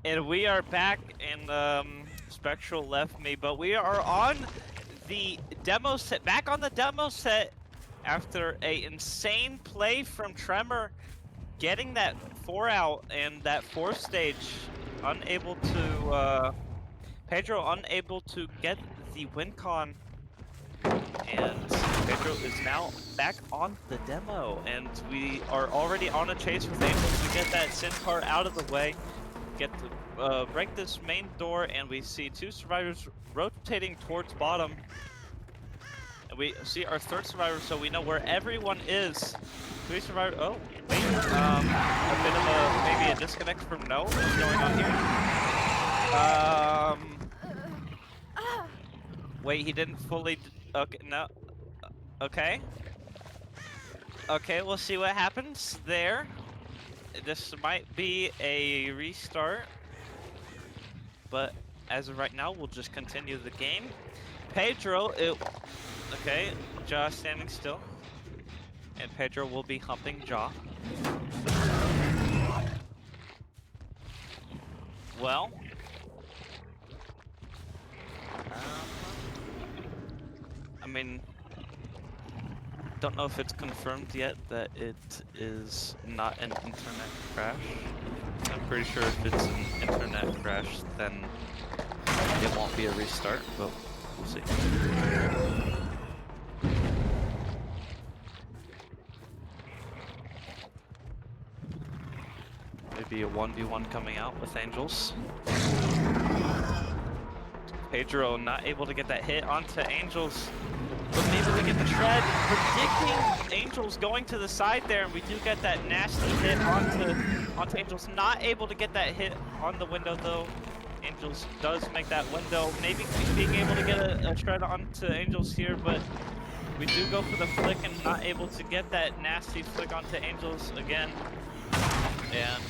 Speaker 3: And we are back, and Spectral left me, but we are on the demo set, back on the demo set after a insane play from Tremor, getting that 4 out and that 4th stage, unable to, Pedro unable to get the win con, and Pedro is now back on the demo, and we are already on a chase with Angels to get that Sin card out of the way, get to break this main door, and we see 2 survivors rotating towards bottom. And we see our 3rd survivor, so we know where everyone is. 3 survivors. Oh, wait. A bit of maybe a disconnect from No. What's going on here? Wait, he didn't fully. Okay, no. Okay. Okay, we'll see what happens there. This might be a restart, but as of right now, we'll just continue the game. Pedro, okay, Jaw standing still, and Pedro will be humping Jaw. Well, I mean, don't know if it's confirmed yet that it is not an internet crash. I'm pretty sure if it's an internet crash, then it won't be a restart, but we'll see. Maybe a 1v1 coming out with Angels. Pedro not able to get that hit onto Angels, but maybe we get the shred. Predicting Angels going to the side there, and we do get that nasty hit onto Angels. Not able to get that hit on the window though. Angels does make that window. Maybe being able to get a shred onto Angels here, but we do go for the flick and not able to get that nasty flick onto Angels again. And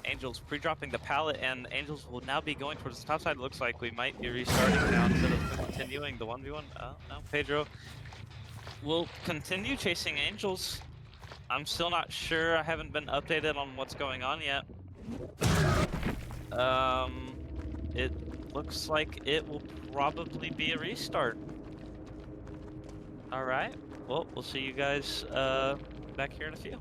Speaker 3: Angels pre-dropping the pallet, and Angels will now be going towards the top side. Looks like we might be restarting now instead of continuing the 1v1. Oh, no, Pedro will continue chasing Angels. I'm still not sure. I haven't been updated on what's going on yet. It looks like it will probably be a restart. All right. Well, we'll see you guys back here in a few.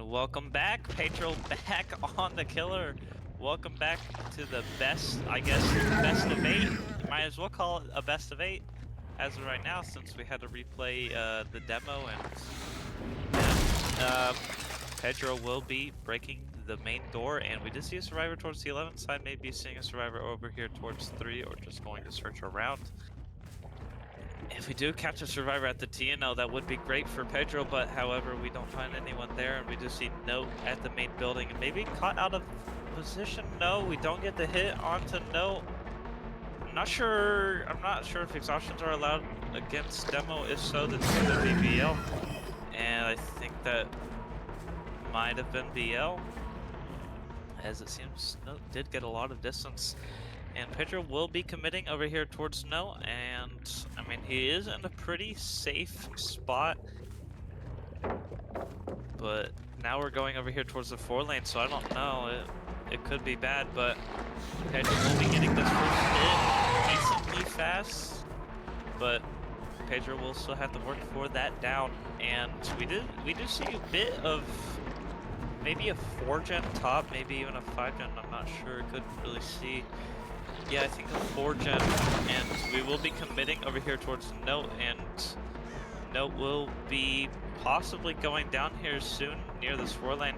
Speaker 3: welcome back, Pedro, back on the killer. Welcome back to the best, I guess, best of 8. Might as well call it a best of 8 as of right now, since we had to replay the demo. And Pedro will be breaking the main door, and we did see a survivor towards the 11th side, maybe seeing a survivor over here towards 3, or just going to search around. If we do catch a survivor at the TNO, that would be great for Pedro, but however, we don't find anyone there, and we do see Note at the main building, and maybe caught out of position. No, we don't get the hit onto Note. I'm not sure if exhaustions are allowed against demo. If so, that's going to be BL, and I think that might have been BL, as it seems Note did get a lot of distance. And Pedro will be committing over here towards No, and I mean, he is in a pretty safe spot. But now we're going over here towards the 4 lane, so I don't know. It could be bad, but Pedro will be getting this first hit decently fast. But Pedro will still have to work for that down. And we do see a bit of maybe a 4-gen top, maybe even a 5-gen, I'm not sure, couldn't really see. Yeah, I think a 4-gen, and we will be committing over here towards Note, and Note will be possibly going down here soon near this 4 lane.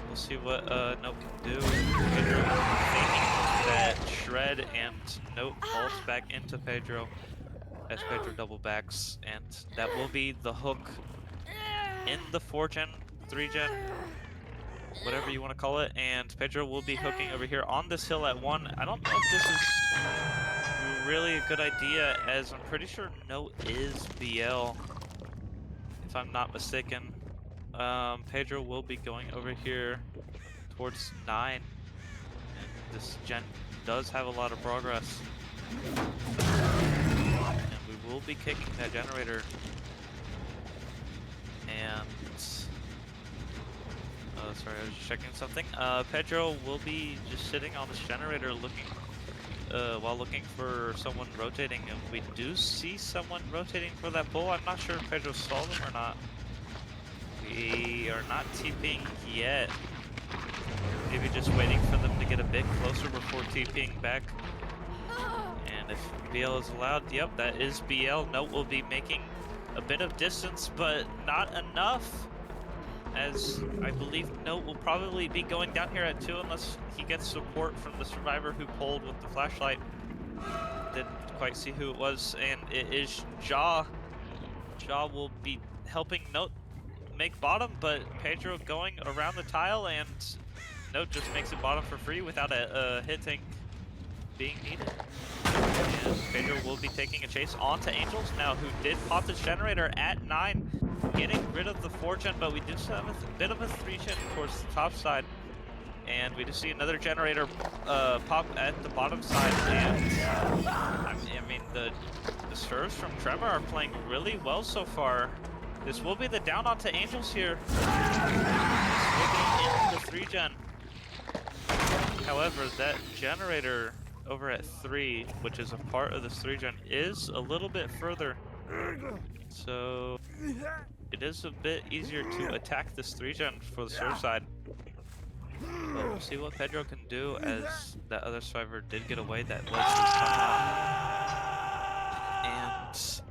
Speaker 3: We'll see what Note can do. Pedro taking that shred, and Note falls back into Pedro as Pedro double backs, and that will be the hook in the 4-gen, 3-gen, whatever you want to call it, and Pedro will be hooking over here on this hill at 1. I don't know if this is really a good idea, as I'm pretty sure Note is BL, if I'm not mistaken. Pedro will be going over here towards 9, and this gen does have a lot of progress. And we will be kicking that generator, and sorry, I was just checking something. Pedro will be just sitting on this generator looking, while looking for someone rotating, and we do see someone rotating for that bull. I'm not sure if Pedro saw them or not. We are not TPing yet. Maybe just waiting for them to get a bit closer before TPing back. And if BL is allowed, yep, that is BL. Note will be making a bit of distance, but not enough, as I believe Note will probably be going down here at 2 unless he gets support from the survivor who pulled with the flashlight. Didn't quite see who it was, and it is Jaw. Jaw will be helping Note make bottom, but Pedro going around the tile, and Note just makes it bottom for free without a hit tank being needed. And Pedro will be taking a chase onto Angels now, who did pop this generator at 9, getting rid of the 4-gen, but we do still have a bit of a 3-gen towards the top side. And we do see another generator pop at the bottom side, and I mean the serves from Tremor are playing really well so far. This will be the down onto Angels here. This will be in the 3-gen. However, that generator over at 3, which is a part of this 3-gen, is a little bit further. So it is a bit easier to attack this 3-gen for the serve side. But we'll see what Pedro can do, as that other survivor did get away. That was his tunnel. And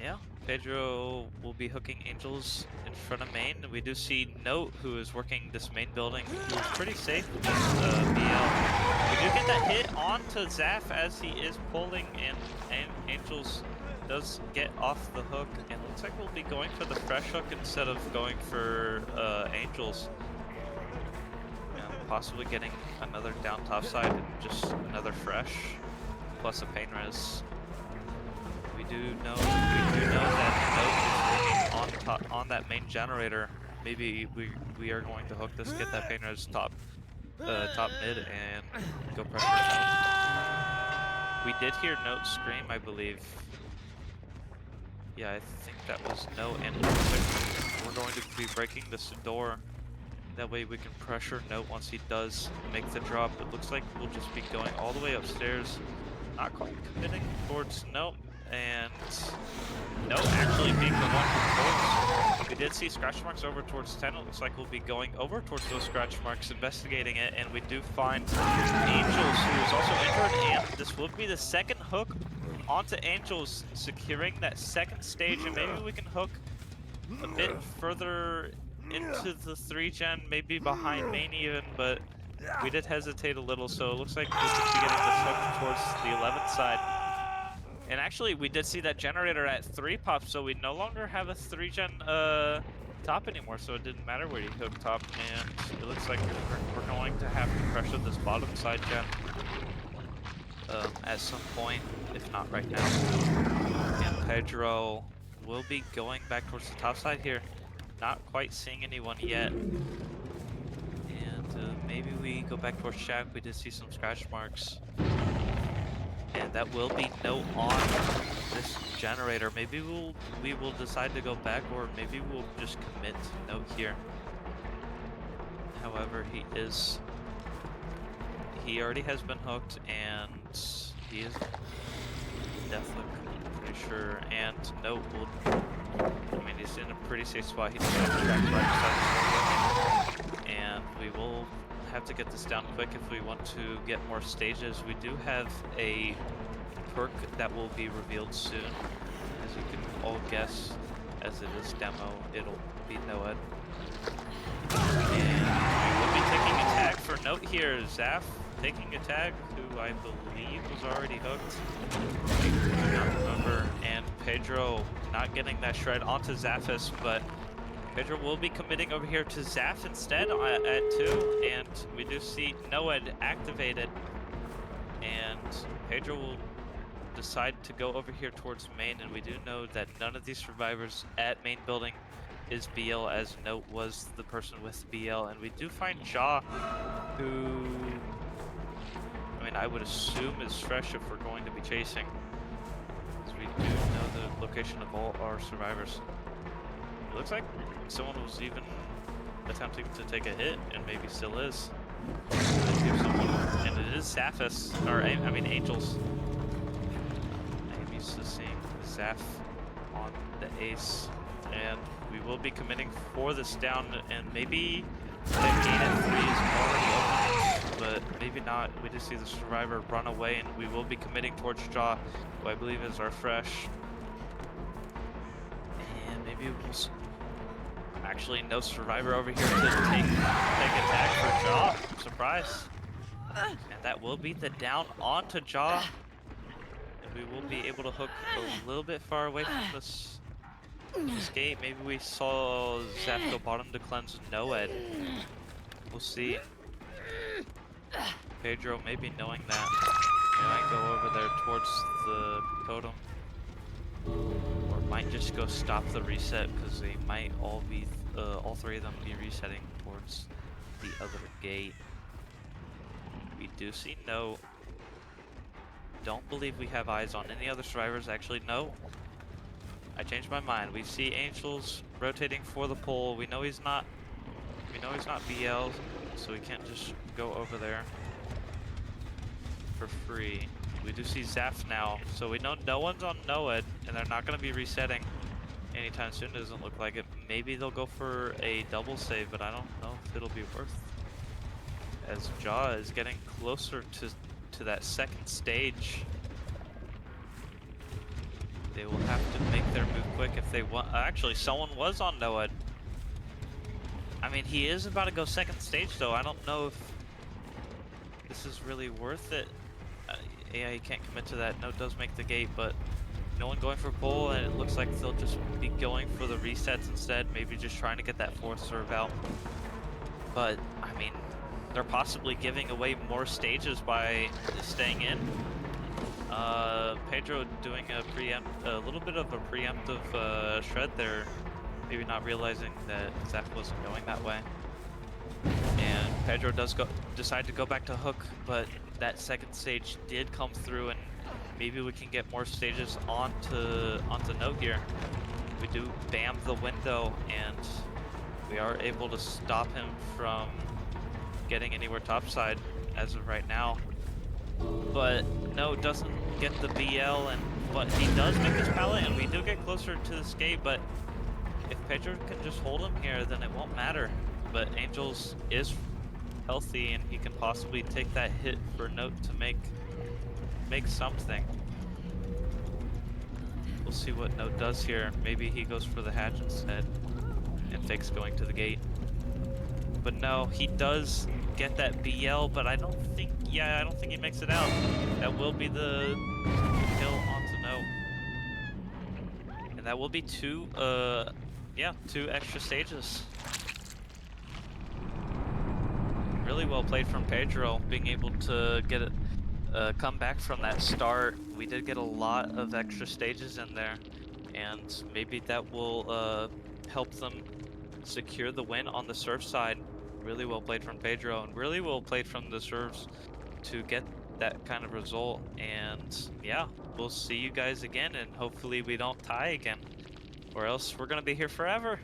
Speaker 3: yeah, Pedro will be hooking Angels in front of main. We do see Note, who is working this main building, who is pretty safe with this BL. We do get that hit onto Zaf as he is pulling, and Angels does get off the hook, and looks like we'll be going for the fresh hook instead of going for Angels. And possibly getting another down top side and just another fresh, plus a pain res. We do know that Note is working on that main generator. Maybe we are going to hook this, get that pain res top mid, and go pressure Note. We did hear Note scream, I believe. Yeah, I think that was Note, and it looks like we're going to be breaking this door. That way we can pressure Note once he does make the drop. It looks like we'll just be going all the way upstairs, not quite committing towards Note, and no, actually being the one who pulls. We did see scratch marks over towards 10. It looks like we'll be going over towards those scratch marks, investigating it, and we do find Angels, who is also injured, and this will be the second hook onto Angels, securing that second stage, and maybe we can hook a bit further into the 3-gen, maybe behind main even, but we did hesitate a little, so it looks like we could be getting this hook towards the 11th side. And actually, we did see that generator at 3 pop, so we no longer have a 3-gen top anymore, so it didn't matter where you hooked top, and it looks like we're going to have to pressure this bottom side gen at some point, if not right now. And Pedro will be going back towards the top side here. Not quite seeing anyone yet. And maybe we go back towards Shack. We did see some scratch marks. And that will be no on this generator. Maybe we will decide to go back, or maybe we'll just commit to no here. However, he already has been hooked, and he is definitely pretty sure. And no will, I mean, he's in a pretty safe spot. He just has to track right beside the and we will have to get this down quick if we want to get more stages. We do have a perk that will be revealed soon. As you can all guess, as it is demo, it'll be Noed. And we will be taking a tag for note here. Zaf taking a tag, who I believe was already hooked. I don't remember. And Pedro not getting that shred onto Zaphis, but Pedro will be committing over here to Zaf instead at 2, and we do see Noed activated, and Pedro will decide to go over here towards main, and we do know that none of these survivors at main building is BL, as Note was the person with BL, and we do find Jaw, who, I mean, I would assume is fresh if we're going to be chasing, because we do know the location of all our survivors. It looks like someone was even attempting to take a hit, and maybe still is. And it is Zaphis, or I mean Angels. I'm used to seeing Zaf on the ace, and we will be committing for this down, and maybe that gate at 3 is already open, but maybe not. We just see the survivor run away, and we will be committing towards Jaw, who I believe is our fresh. And maybe we'll... Actually, no survivor over here to take a tag for Jaw. Surprise. And that will be the down onto Jaw. And we will be able to hook a little bit far away from this gate. Maybe we saw Zap go bottom to cleanse Noed. We'll see. Pedro maybe knowing that. He might go over there towards the totem. Or might just go stop the reset, because they might all be, all 3 of them be resetting towards the other gate. We do see no. Don't believe we have eyes on any other survivors. Actually, no. I changed my mind. We see Angels rotating for the pole. We know he's not. We know he's not BL, so we can't just go over there for free. We do see Zaf now, so we know no one's on Noed, and they're not going to be resetting anytime soon. It doesn't look like it. Maybe they'll go for a double save, but I don't know if it'll be worth. As Jaw is getting closer to that second stage, they will have to make their move quick if they want. Actually, someone was on Noed. I mean, he is about to go second stage, though. I don't know if this is really worth it. Yeah, he can't commit to that. No, it does make the gate, but no one going for pole, and it looks like they'll just be going for the resets instead, maybe just trying to get that 4th serve out. But, I mean, they're possibly giving away more stages by staying in. Pedro doing a little bit of a preemptive shred there, maybe not realizing that Zach wasn't going that way. And Pedro does decide to go back to hook, but that second stage did come through, and maybe we can get more stages onto no here. We do bam the window, and we are able to stop him from getting anywhere topside as of right now. But no, doesn't get the BL, and but he does make his pallet, and we do get closer to this gate, but if Pedro can just hold him here, then it won't matter. But Angels is healthy, and he can possibly take that hit for Note to make something. We'll see what Note does here. Maybe he goes for the hatch instead and fakes going to the gate. But no, he does get that BL, but I don't think he makes it out. That will be the kill onto Note. And that will be two extra stages. Really well played from Pedro, being able to get it, come back from that start. We did get a lot of extra stages in there, and maybe that will help them secure the win on the serve side. Really well played from Pedro, and really well played from the serves to get that kind of result. And yeah, we'll see you guys again, and hopefully we don't tie again, or else we're gonna be here forever.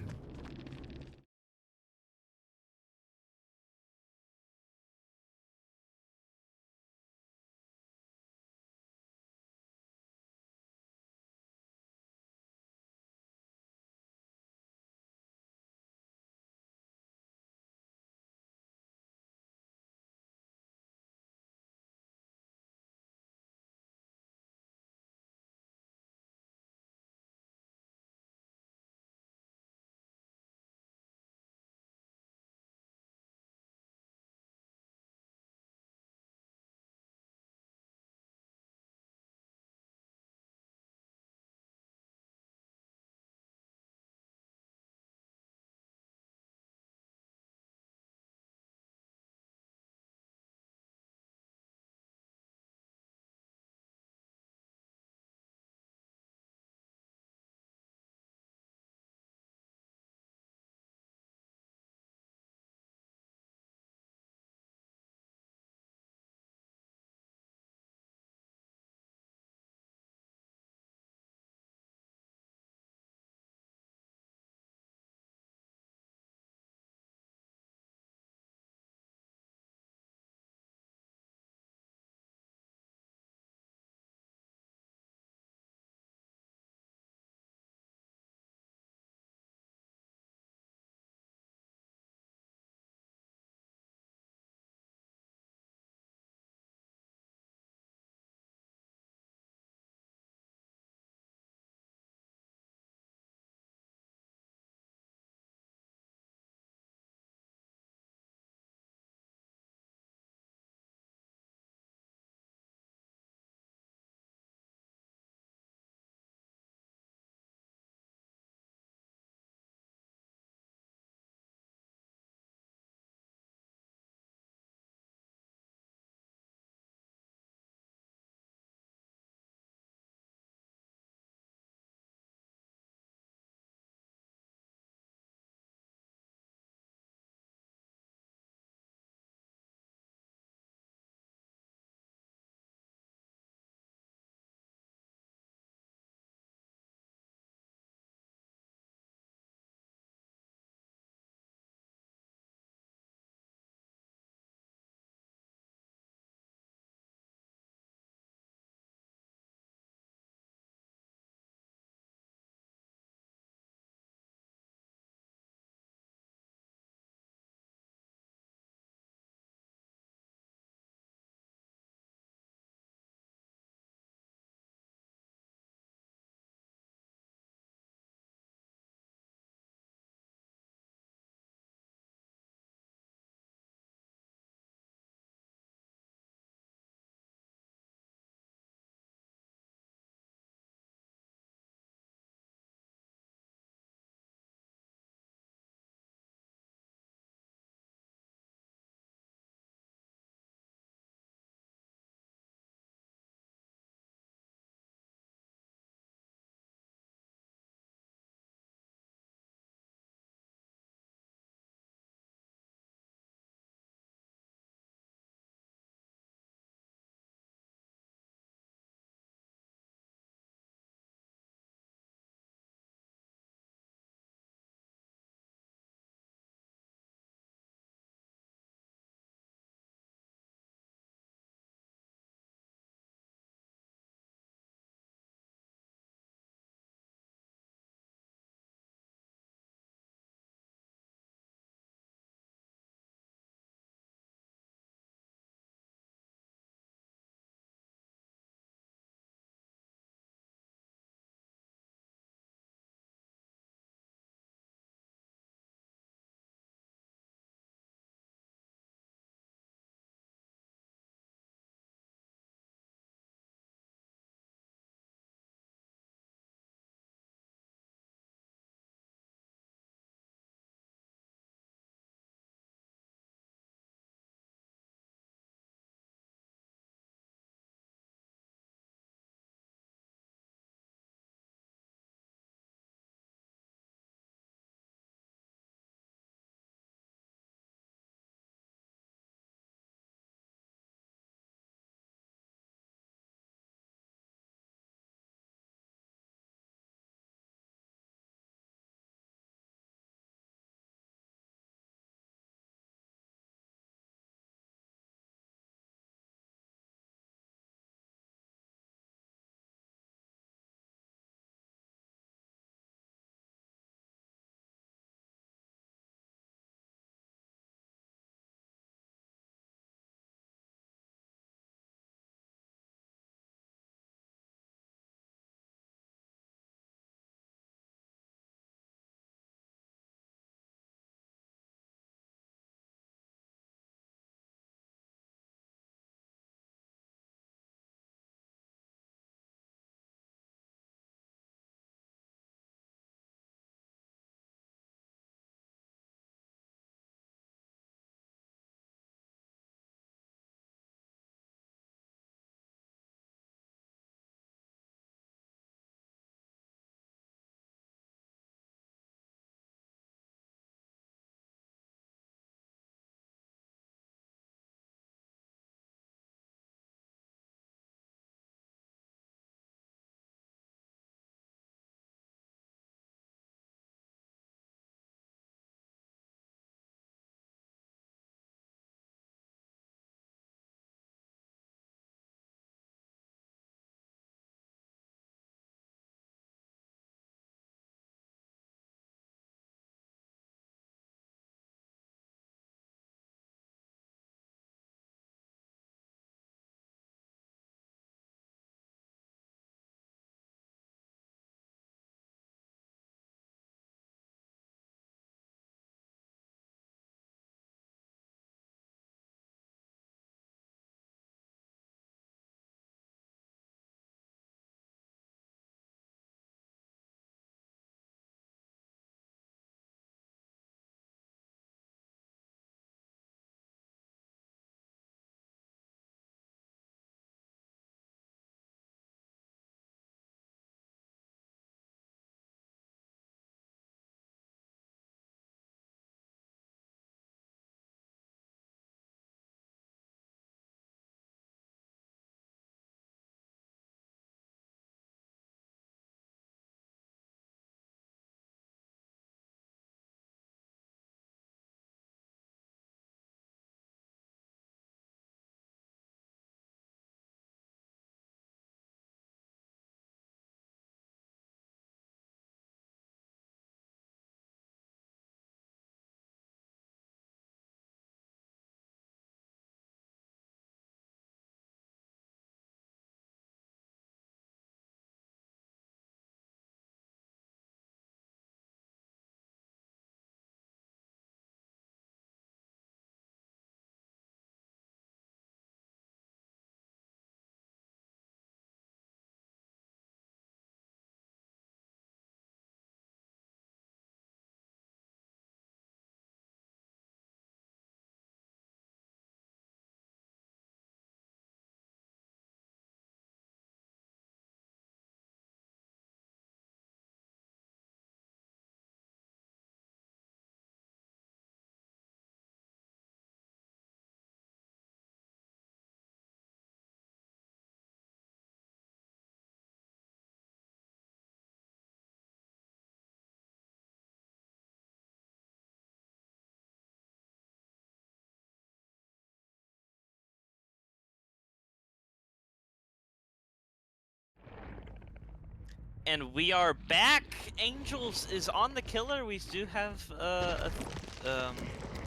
Speaker 3: And we are back. Angels is on the killer. We do have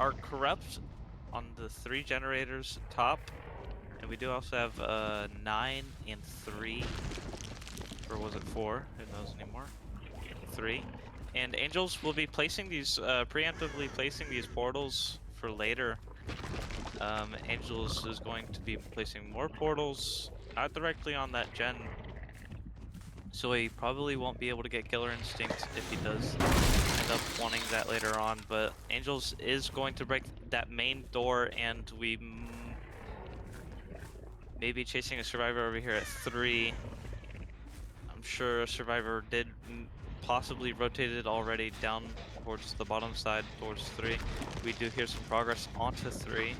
Speaker 3: our corrupt on the 3 generators top, and we do also have 9 and 3, or was it 4? Who knows anymore? 3. And Angels will be placing these preemptively placing these portals for later. Angels is going to be placing more portals, not directly on that gen. So he probably won't be able to get Killer Instinct if he does end up wanting that later on. But Angels is going to break that main door, and we may be chasing a Survivor over here at 3. I'm sure a Survivor did possibly rotated already down towards the bottom side, towards 3. We do hear some progress onto 3.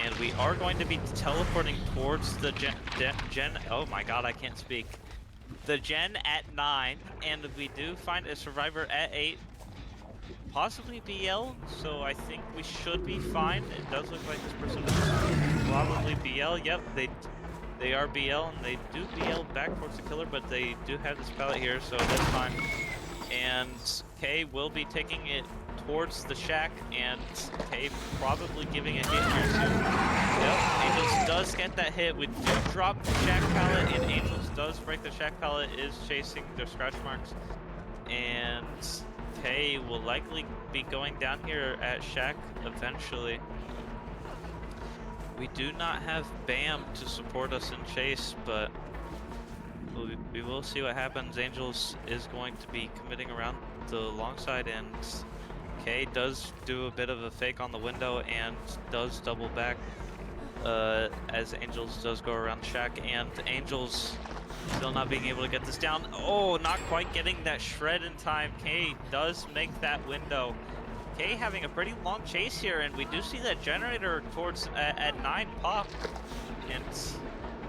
Speaker 3: And we are going to be teleporting towards the gen. Oh my god, I can't speak. The gen at 9, and we do find a Survivor at 8, possibly BL, so I think we should be fine. It does look like this person is probably BL. Yep, they are BL, and they do BL back towards the killer, but they do have this pallet here, so that's fine. And K will be taking it towards the shack, and K probably giving a hit here too. Yep, Angels does get that hit. We do drop the shack pallet, and Angels does break the shack pallet, is chasing their scratch marks. And K will likely be going down here at shack eventually. We do not have BAM to support us in chase, but we will see what happens. Angels is going to be committing around the long side, and K does do a bit of a fake on the window and does double back as Angels does go around the shack, and Angels still not being able to get this down. Oh, not quite getting that shred in time. K does make that window. K having a pretty long chase here, and we do see that generator towards at 9 pop, and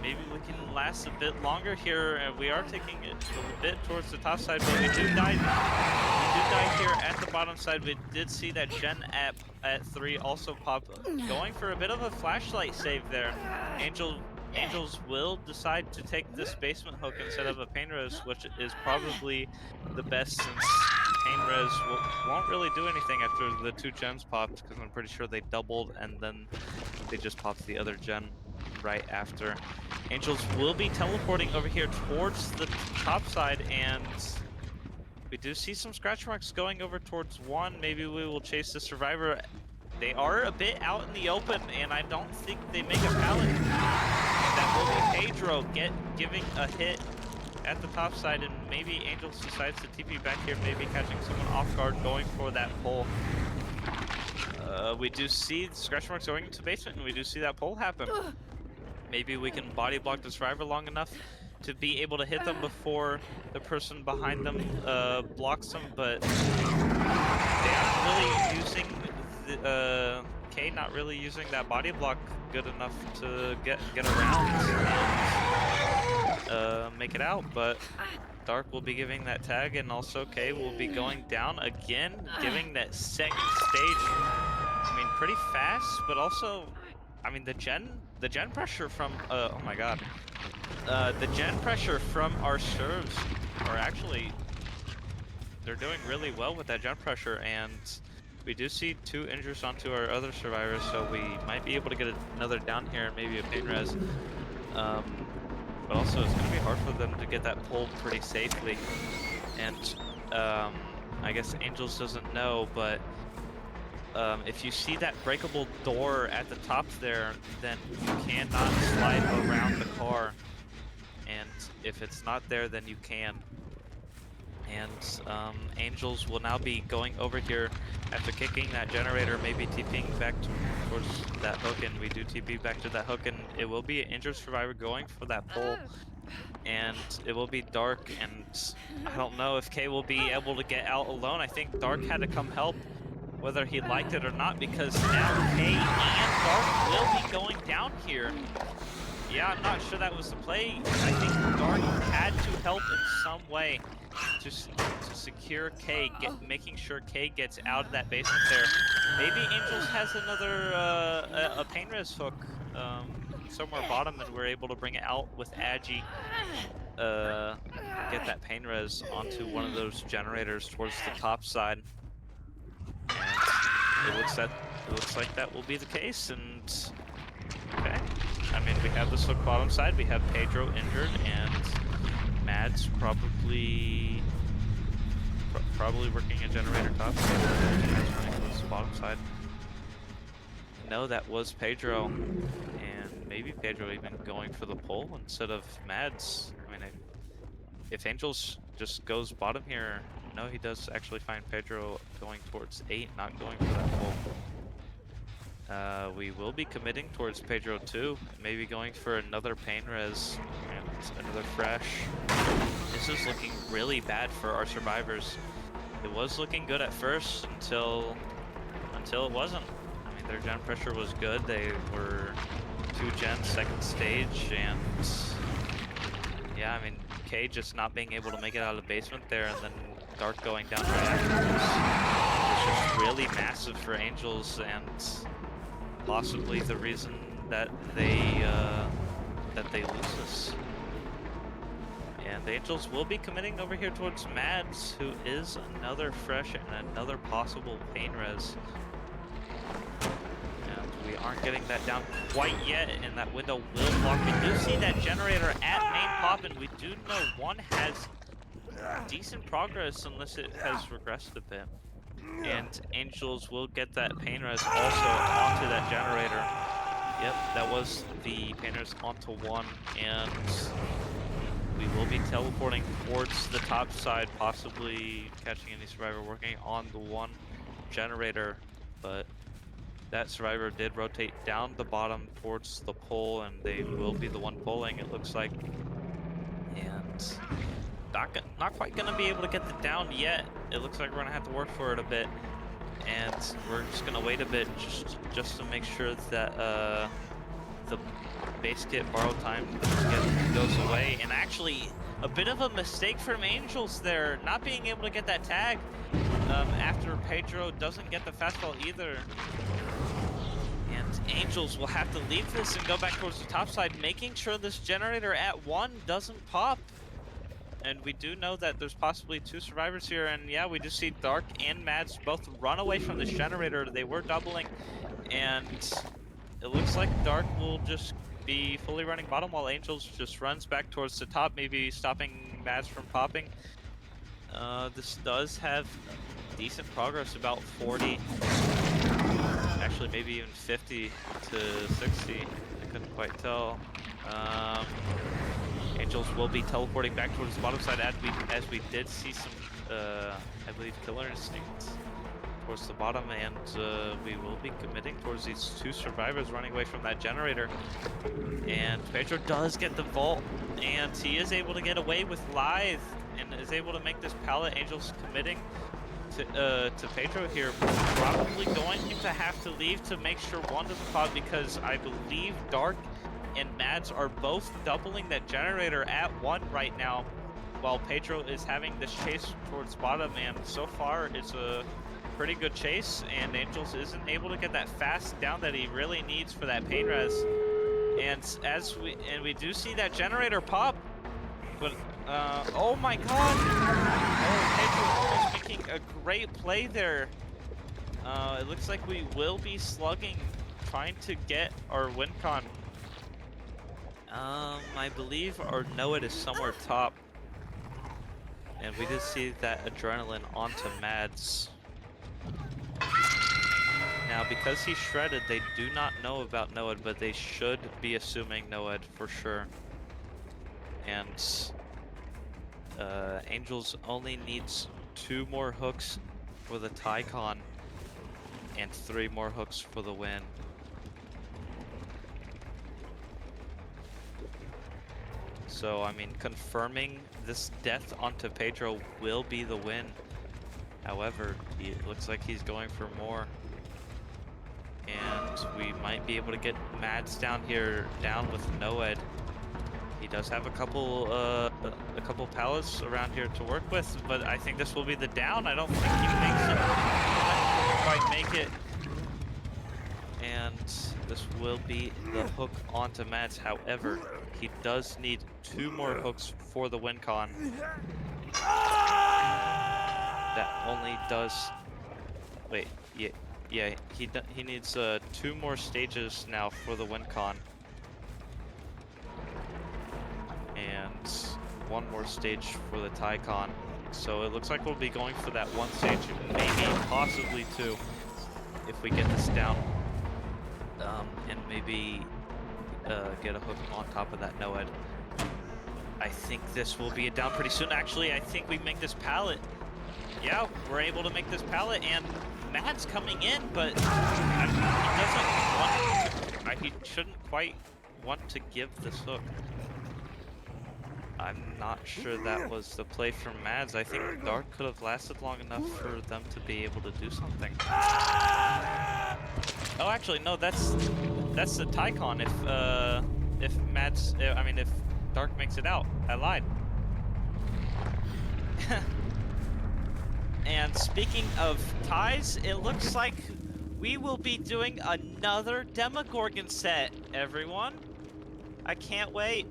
Speaker 3: maybe we can last a bit longer here, and we are taking it a bit towards the top side, but we do die. We do die here at the bottom side. We did see that gen at 3 also pop, going for a bit of a flashlight save there. Angels will decide to take this basement hook instead of a pain res, which is probably the best, since pain res won't really do anything after the 2 gens popped, because I'm pretty sure they doubled and then they just popped the other gen right after. Angels will be teleporting over here towards the top side, and we do see some scratch marks going over towards 1. Maybe we will chase the Survivor. They are a bit out in the open, and I don't think they make a pallet. That will be Pedro giving a hit at the top side, and maybe Angels decides to TP back here, maybe catching someone off guard, going for that pole. We do see the scratch marks going into basement, and we do see that pole happen. Maybe we can body block the Survivor long enough to be able to hit them before the person behind them blocks them, but they aren't really using the K not really using that body block good enough to get around and make it out. But Dark will be giving that tag, and also K will be going down again, giving that second stage. I mean, pretty fast, but also, I mean, the gen pressure from oh my god, the gen pressure from our serves are actually, they're doing really well with that gen pressure, and we do see 2 injuries onto our other Survivors, so we might be able to get another down here and maybe a pain res. But also it's going to be hard for them to get that pulled pretty safely, and I guess Angels doesn't know, but if you see that breakable door at the top there, then you cannot slide around the car, and if it's not there, then you can. And Angels will now be going over here after kicking that generator, maybe TPing back towards that hook, and we do TP back to that hook, and it will be an injured Survivor going for that pole, and it will be Dark, and I don't know if K will be able to get out alone. I think Dark had to come help, whether he liked it or not, because now K and Dark will be going down here. Yeah, I'm not sure that was the play. I think Dark had to help in some way to secure K, making sure K gets out of that basement there. Maybe Angels has another a pain res hook somewhere bottom, and we're able to bring it out with Agi. that pain res onto one of those generators towards the top side. And it looks like that will be the case. And okay, I mean, we have the Sook bottom side. We have Pedro injured, and Mads probably working a generator top. Mads running towards the bottom side. No, that was Pedro, and maybe Pedro even going for the pull instead of Mads. I mean, if Angels just goes bottom here, no, he does actually find Pedro going towards 8, not going for that pull. We will be committing towards Pedro too, maybe going for another pain res and another fresh. This is looking really bad for our survivors. It was looking good at first until it wasn't. I mean, their gen pressure was good. They were 2 gens second stage, and yeah, I mean, K just not being able to make it out of the basement there, and then Dark going down right afterwards was just really massive for Angels, and possibly the reason that they lose this. And the Angels will be committing over here towards Mads, who is another fresh and another possible pain res. And we aren't getting that down quite yet, and that window will block. We do see that generator at main pop, and we do know one has decent progress unless it has regressed a bit. And Angels will get that pain res also onto that generator. Yep, that was the pain res onto 1, and we will be teleporting towards the top side, possibly catching any survivor working on the 1 generator, but that survivor did rotate down the bottom towards the pole, and they will be the one pulling, it looks like. And not quite gonna be able to get the down yet. It looks like we're gonna have to work for it a bit, and we're just gonna wait a bit just to make sure that the base kit borrow time goes away. And actually, a bit of a mistake from Angels there, not being able to get that tag after Pedro doesn't get the fastball either. And Angels will have to leave this and go back towards the top side, making sure this generator at 1 doesn't pop. And we do know that there's possibly 2 survivors here, and yeah, we just see Dark and Mads both run away from this generator. They were doubling, and it looks like Dark will just be fully running bottom while Angels just runs back towards the top, maybe stopping Mads from popping. This does have decent progress, about 40, actually maybe even 50 to 60, I couldn't quite tell. Angels will be teleporting back towards the bottom side as we did see some, I believe, killer instincts towards the bottom, and we will be committing towards these 2 survivors running away from that generator. And Pedro does get the vault, and he is able to get away with Lithe, and is able to make this pallet. Angels committing to Pedro here, probably going to have to leave to make sure 1 doesn't pop, because I believe Dark and Mads are both doubling that generator at 1 right now, while Pedro is having this chase towards bottom, and so far it's a pretty good chase, and Angels isn't able to get that fast down that he really needs for that pain res. And we do see that generator pop, but oh my god! Oh, Pedro almost making a great play there. It looks like we will be slugging, trying to get our win con. I believe our Noed is somewhere top. And we did see that adrenaline onto Mads. Now, because he's shredded, they do not know about Noed, but they should be assuming Noed for sure. And Angels only needs 2 more hooks for the Tycon and 3 more hooks for the win. So, I mean, confirming this death onto Pedro will be the win. However, it looks like he's going for more. And we might be able to get Mads down here, down with Noed. He does have a couple pallets around here to work with, but I think this will be the down. I don't think he makes it. He doesn't quite make it. And this will be the hook onto Mads. However, he does need 2 more hooks for the win con. That only does. Wait, yeah. He needs 2 more stages now for the win con, and 1 more stage for the tie con. So it looks like we'll be going for that 1 stage, maybe possibly 2, if we get this down. And maybe get a hook on top of that no-ed. I think this will be a down pretty soon. Actually, I think we make this pallet. Yeah, we're able to make this pallet, and Matt's coming in, but he shouldn't quite want to give this hook. I'm not sure that was the play from Mads. I think Dark could have lasted long enough for them to be able to do something. Oh, actually, no, that's the Tycon. If Mads, I mean, if Dark makes it out, I lied. And speaking of ties, it looks like we will be doing another Demogorgon set, everyone. I can't wait.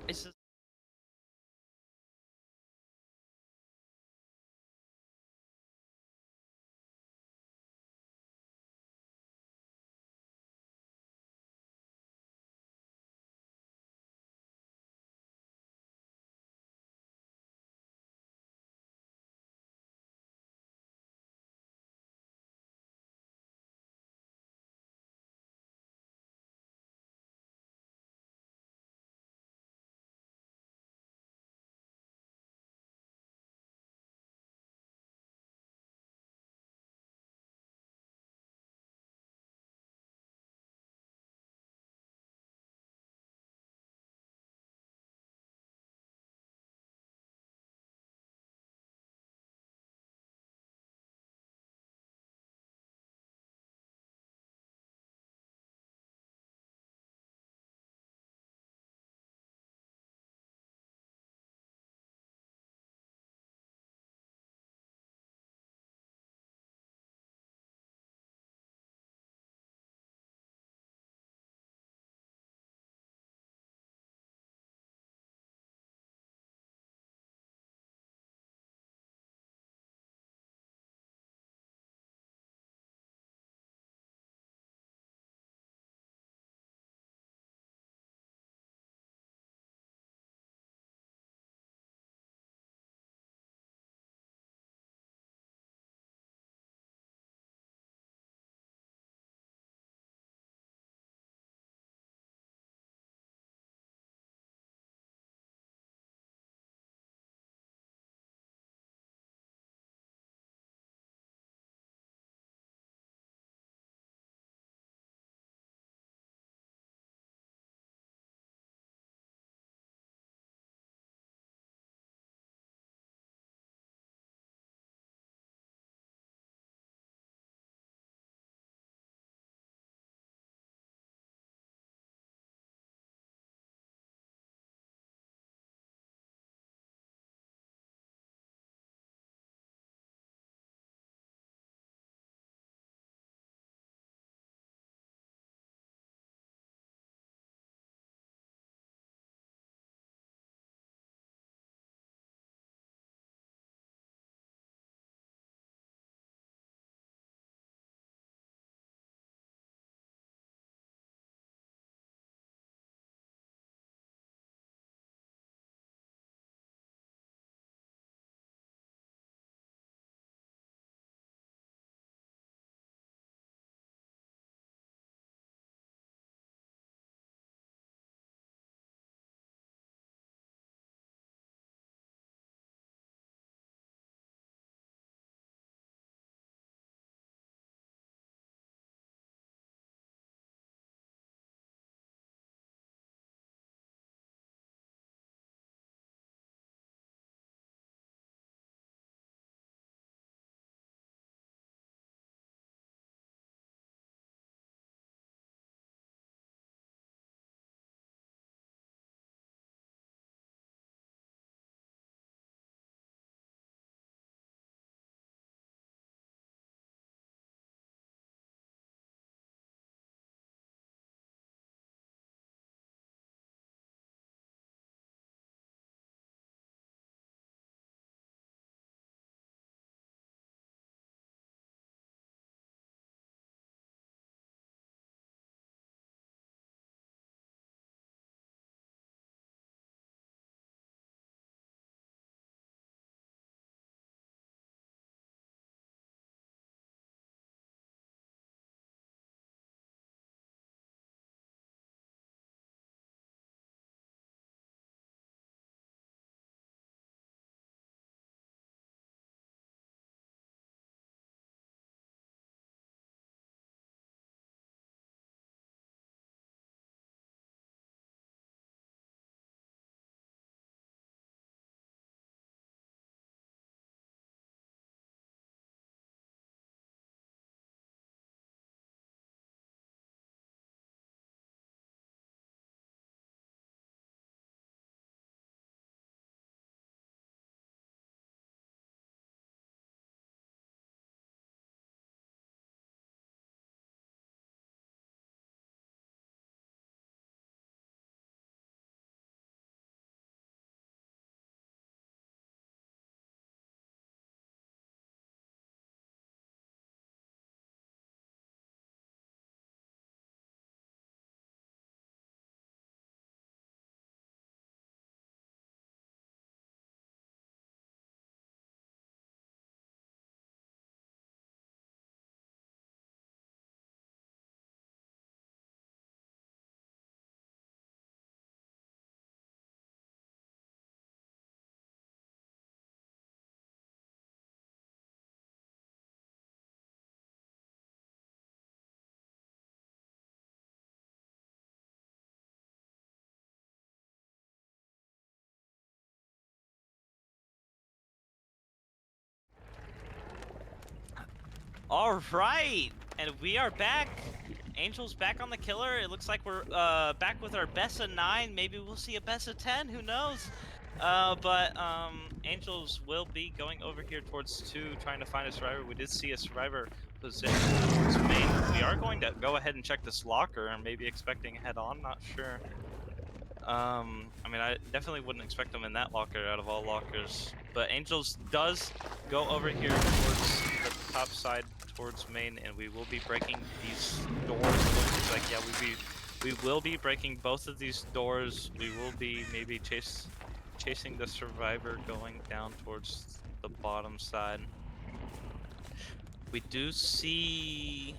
Speaker 3: It's just All right, and we are back. Angel's back on the killer. It looks like we're back with our best of 9. Maybe we'll see a best of 10. Who knows? But Angels will be going over here towards 2, trying to find a survivor. We did see a survivor position towards main. We are going to go ahead and check this locker, and maybe expecting a head-on. Not sure. I mean, I definitely wouldn't expect them in that locker out of all lockers. But Angels does go over here towards the top side, towards main, and we will be breaking these doors. It looks like, yeah, we will be breaking both of these doors. We will be maybe chasing the survivor going down towards the bottom side. We do see,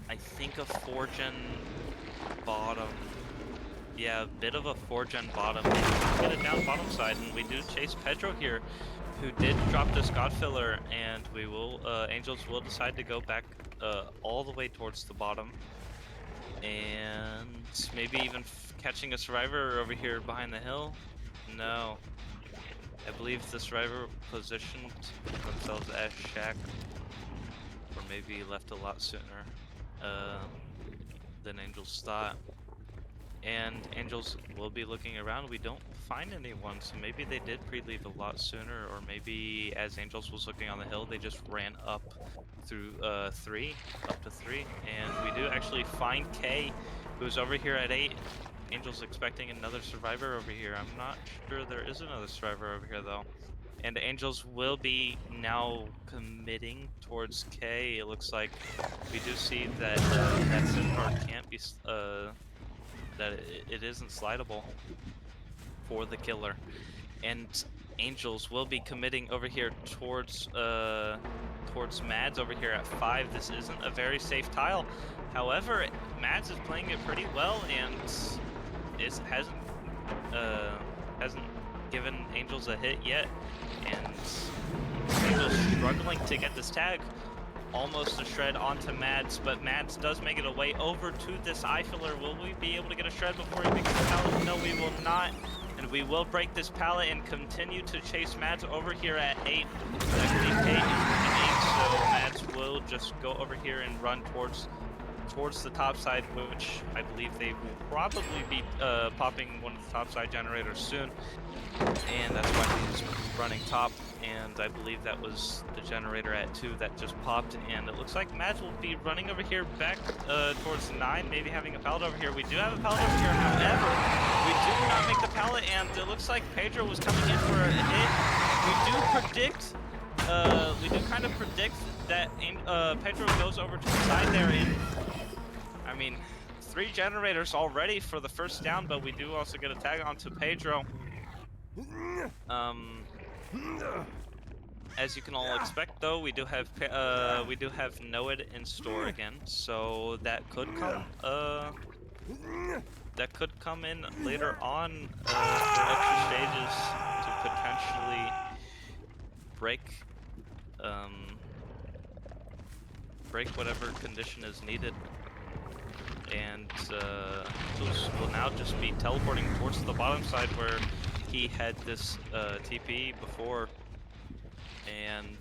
Speaker 3: I think, a 4-gen bottom. Yeah, a bit of a 4-gen bottom. Get it down bottom side, and we do chase Pedro here, who did drop this God Filler, and we will, Angels will decide to go back all the way towards the bottom. And maybe even catching a survivor over here behind the hill? No. I believe the survivor positioned themselves as Shack, or maybe left a lot sooner than Angels thought. And Angels will be looking around. We don't find anyone, so maybe they did pre-leave a lot sooner, or maybe as Angels was looking on the hill, they just ran up through 3, up to 3. And we do actually find K, who's over here at 8. Angels expecting another survivor over here. I'm not sure there is another survivor over here though. And Angels will be now committing towards K. It looks like we do see that that Ceno can't be that it isn't slidable for the killer. And Angels will be committing over here towards Mads over here at 5. This isn't a very safe tile. However, Mads is playing it pretty well, and it hasn't given Angels a hit yet. And Angels struggling to get this tag. Almost a shred onto Mads, but Mads does make it a way over to this eye filler. Will we be able to get a shred before he makes the pallet? No, we will not. And we will break this pallet and continue to chase Mads over here at 8. I believe 8 is 8, so Mads will just go over here and run towards the top side, which I believe they will probably be popping one of the top side generators soon. And that's why he's running top. And I believe that was the generator at 2 that just popped. And it looks like Mads will be running over here back towards 9, maybe having a pallet over here. We do have a pallet over here, however, we do not make the pallet, and it looks like Pedro was coming in for a hit. We do kind of predict that Pedro goes over to the side there, and I mean, 3 generators already for the first down, but we do also get a tag onto Pedro. As you can all expect, though, we do have Noed in store again, so that could come in later on for extra stages to potentially break whatever condition is needed. And Angels will now just be teleporting towards the bottom side where he had this TP before. And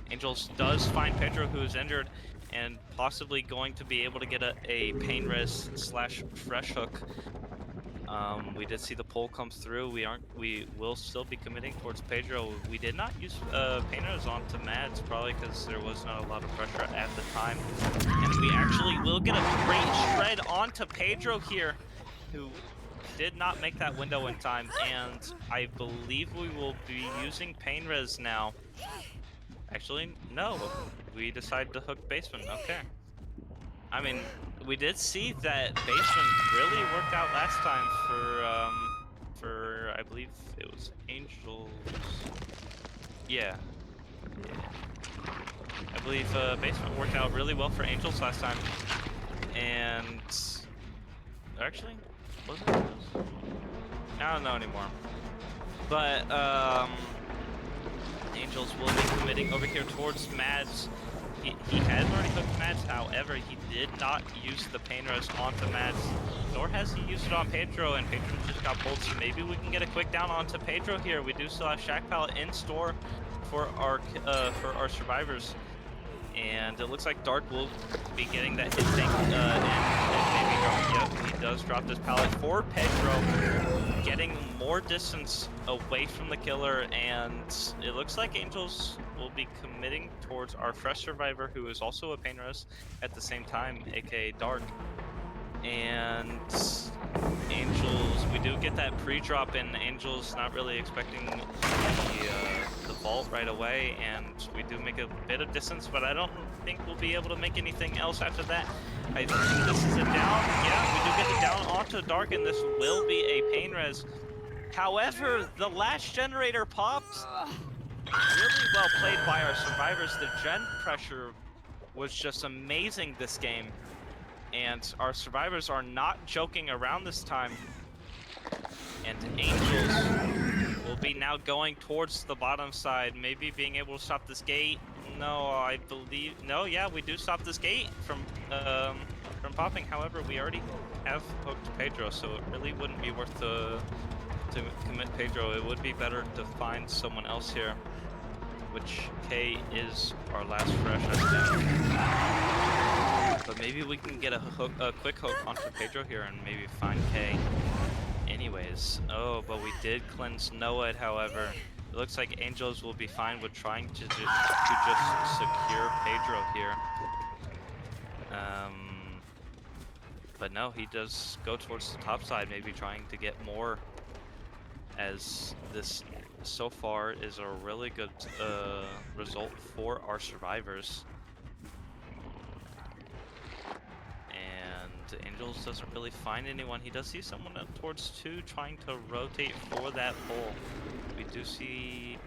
Speaker 3: Angels does find Pedro, who is injured and possibly going to be able to get a pain res / fresh hook. We did see the pull come through. We will still be committing towards Pedro. We did not use pain res onto Mads, probably because there was not a lot of pressure at the time. And we actually will get a great shred onto Pedro here, who did not make that window in time. And I believe we will be using pain res now. Actually, no. We decided to hook basement. Okay. I mean, we did see that basement really worked out last time for I believe it was Angels. Yeah. I believe basement worked out really well for Angels last time. And actually, was it Angels? I don't know anymore. But Angels will be committing over here towards Mads. He had already hooked Mads, however, he did not use the pain res onto Mads, nor has he used it on Pedro, and Pedro just got pulled, so maybe we can get a quick down onto Pedro here. We do still have Shack Pallet in store for our survivors. And it looks like Dark will be getting that hit tank and maybe drop. Yep, he does drop this pallet for Pedro, getting more distance away from the killer, and it looks like Angels will be committing towards our fresh survivor, who is also a pain res at the same time, aka Dark. And Angels, we do get that pre-drop, and Angels not really expecting the vault right away, and we do make a bit of distance, but I don't think we'll be able to make anything else after that. I think this is a down. Yeah, we do get the down onto Dark, and this will be a pain res. However, the last generator popped. Really well played by our survivors. The gen pressure was just amazing this game. And our survivors are not joking around this time. And Angels will be now going towards the bottom side, maybe being able to stop this gate. No, I believe no. Yeah, we do stop this gate from popping. However, we already have hooked Pedro, so it really wouldn't be worth to commit Pedro. It would be better to find someone else here, which K is our last fresh, I think. But maybe we can get a quick hook onto Pedro here and maybe find K. Anyways, oh, but we did cleanse Noah, however. It looks like Angels will be fine with trying to just secure Pedro here. But no, he does go towards the top side, maybe trying to get more, as this so far is a really good result for our survivors. And Angels doesn't really find anyone. He does see someone up towards 2 trying to rotate for that pole. We do see...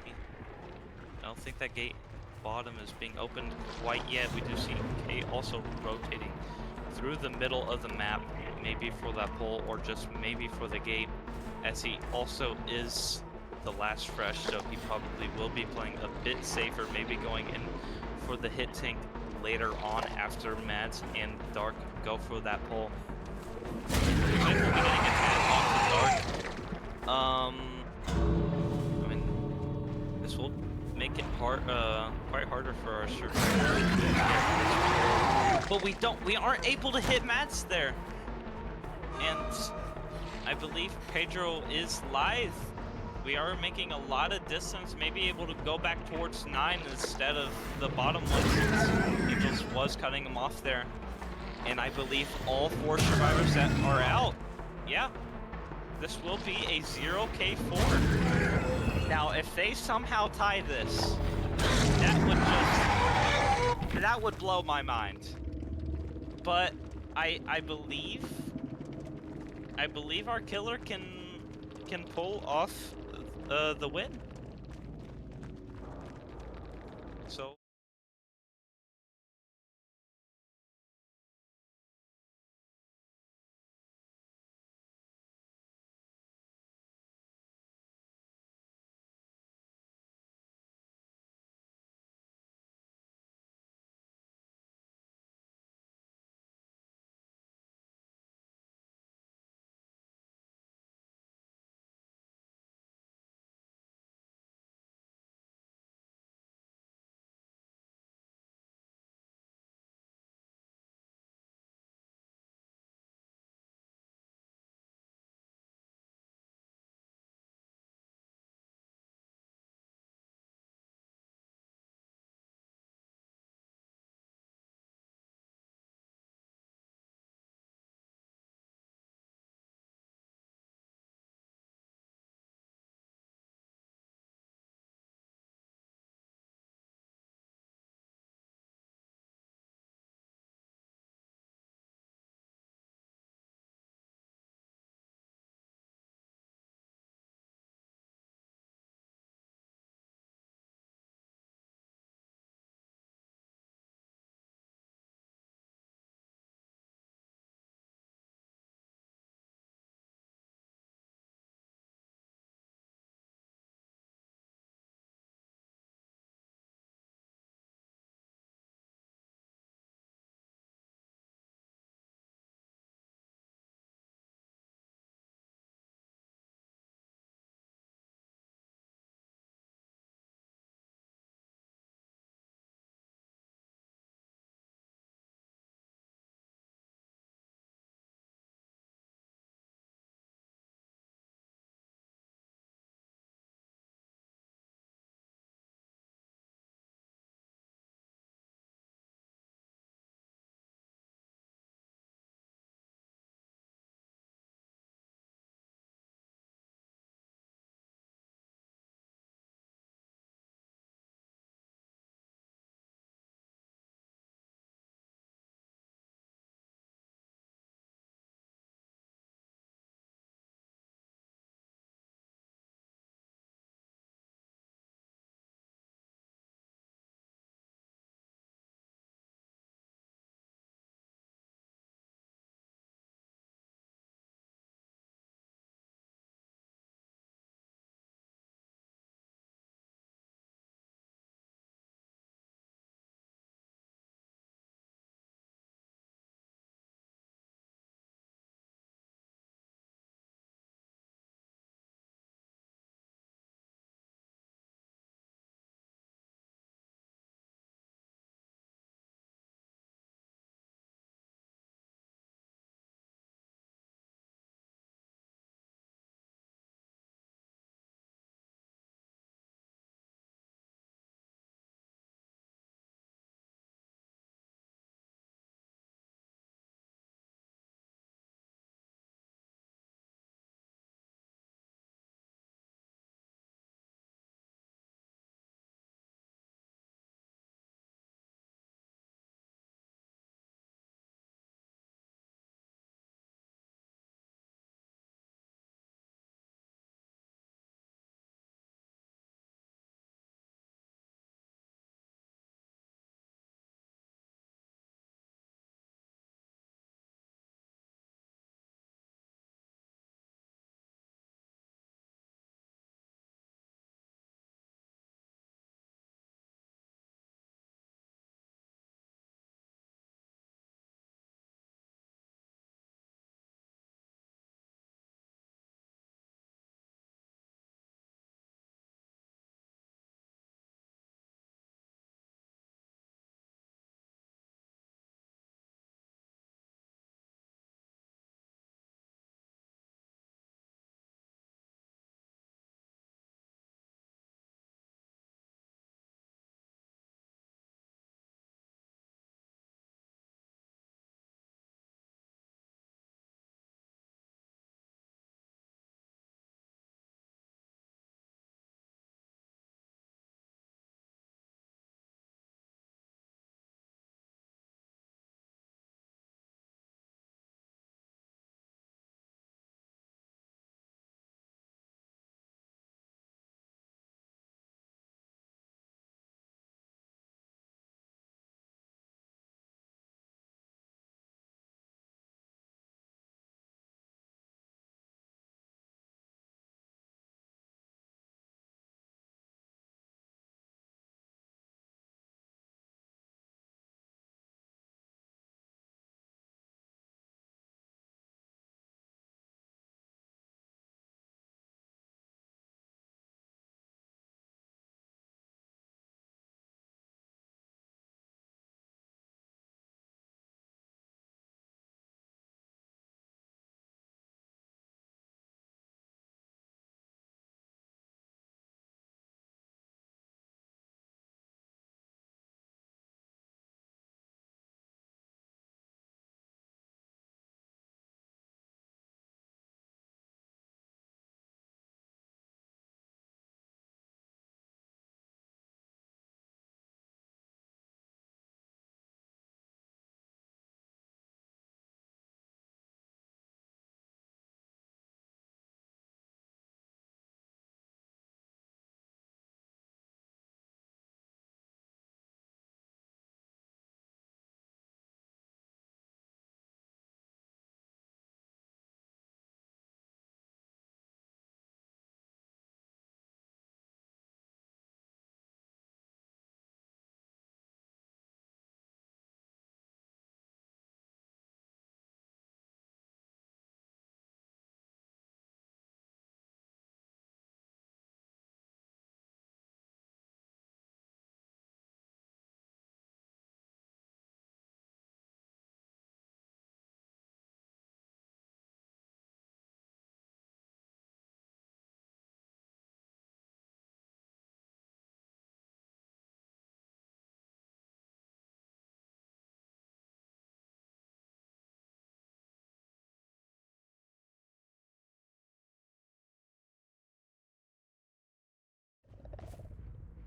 Speaker 3: I don't think that gate bottom is being opened quite yet. We do see K also rotating through the middle of the map, maybe for that pole or just maybe for the gate, as he also is the last fresh, so he probably will be playing a bit safer, maybe going in for the hit tank later on after Mads and Dark go for that pole. Looks like we'll be getting attacked onto Dark. I mean, this will make it quite harder for our survivors. But we aren't able to hit Mads there. And I believe Pedro is live. We are making a lot of distance, maybe able to go back towards 9 instead of the bottom one, since Angels was cutting him off there. And I believe all 4 survivors that are out, yeah, this will be a 0K4. Now, if they somehow tie this, that would blow my mind. But I believe our killer can pull off the win. So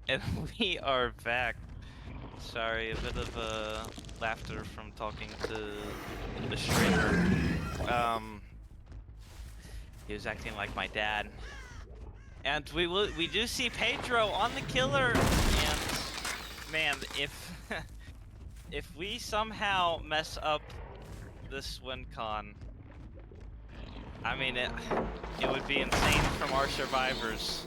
Speaker 3: And we are back. Sorry, a bit of laughter from talking to the streamer. He was acting like my dad. And we do see Pedro on the killer. And man, if if we somehow mess up this win con, I mean it would be insane from our survivors.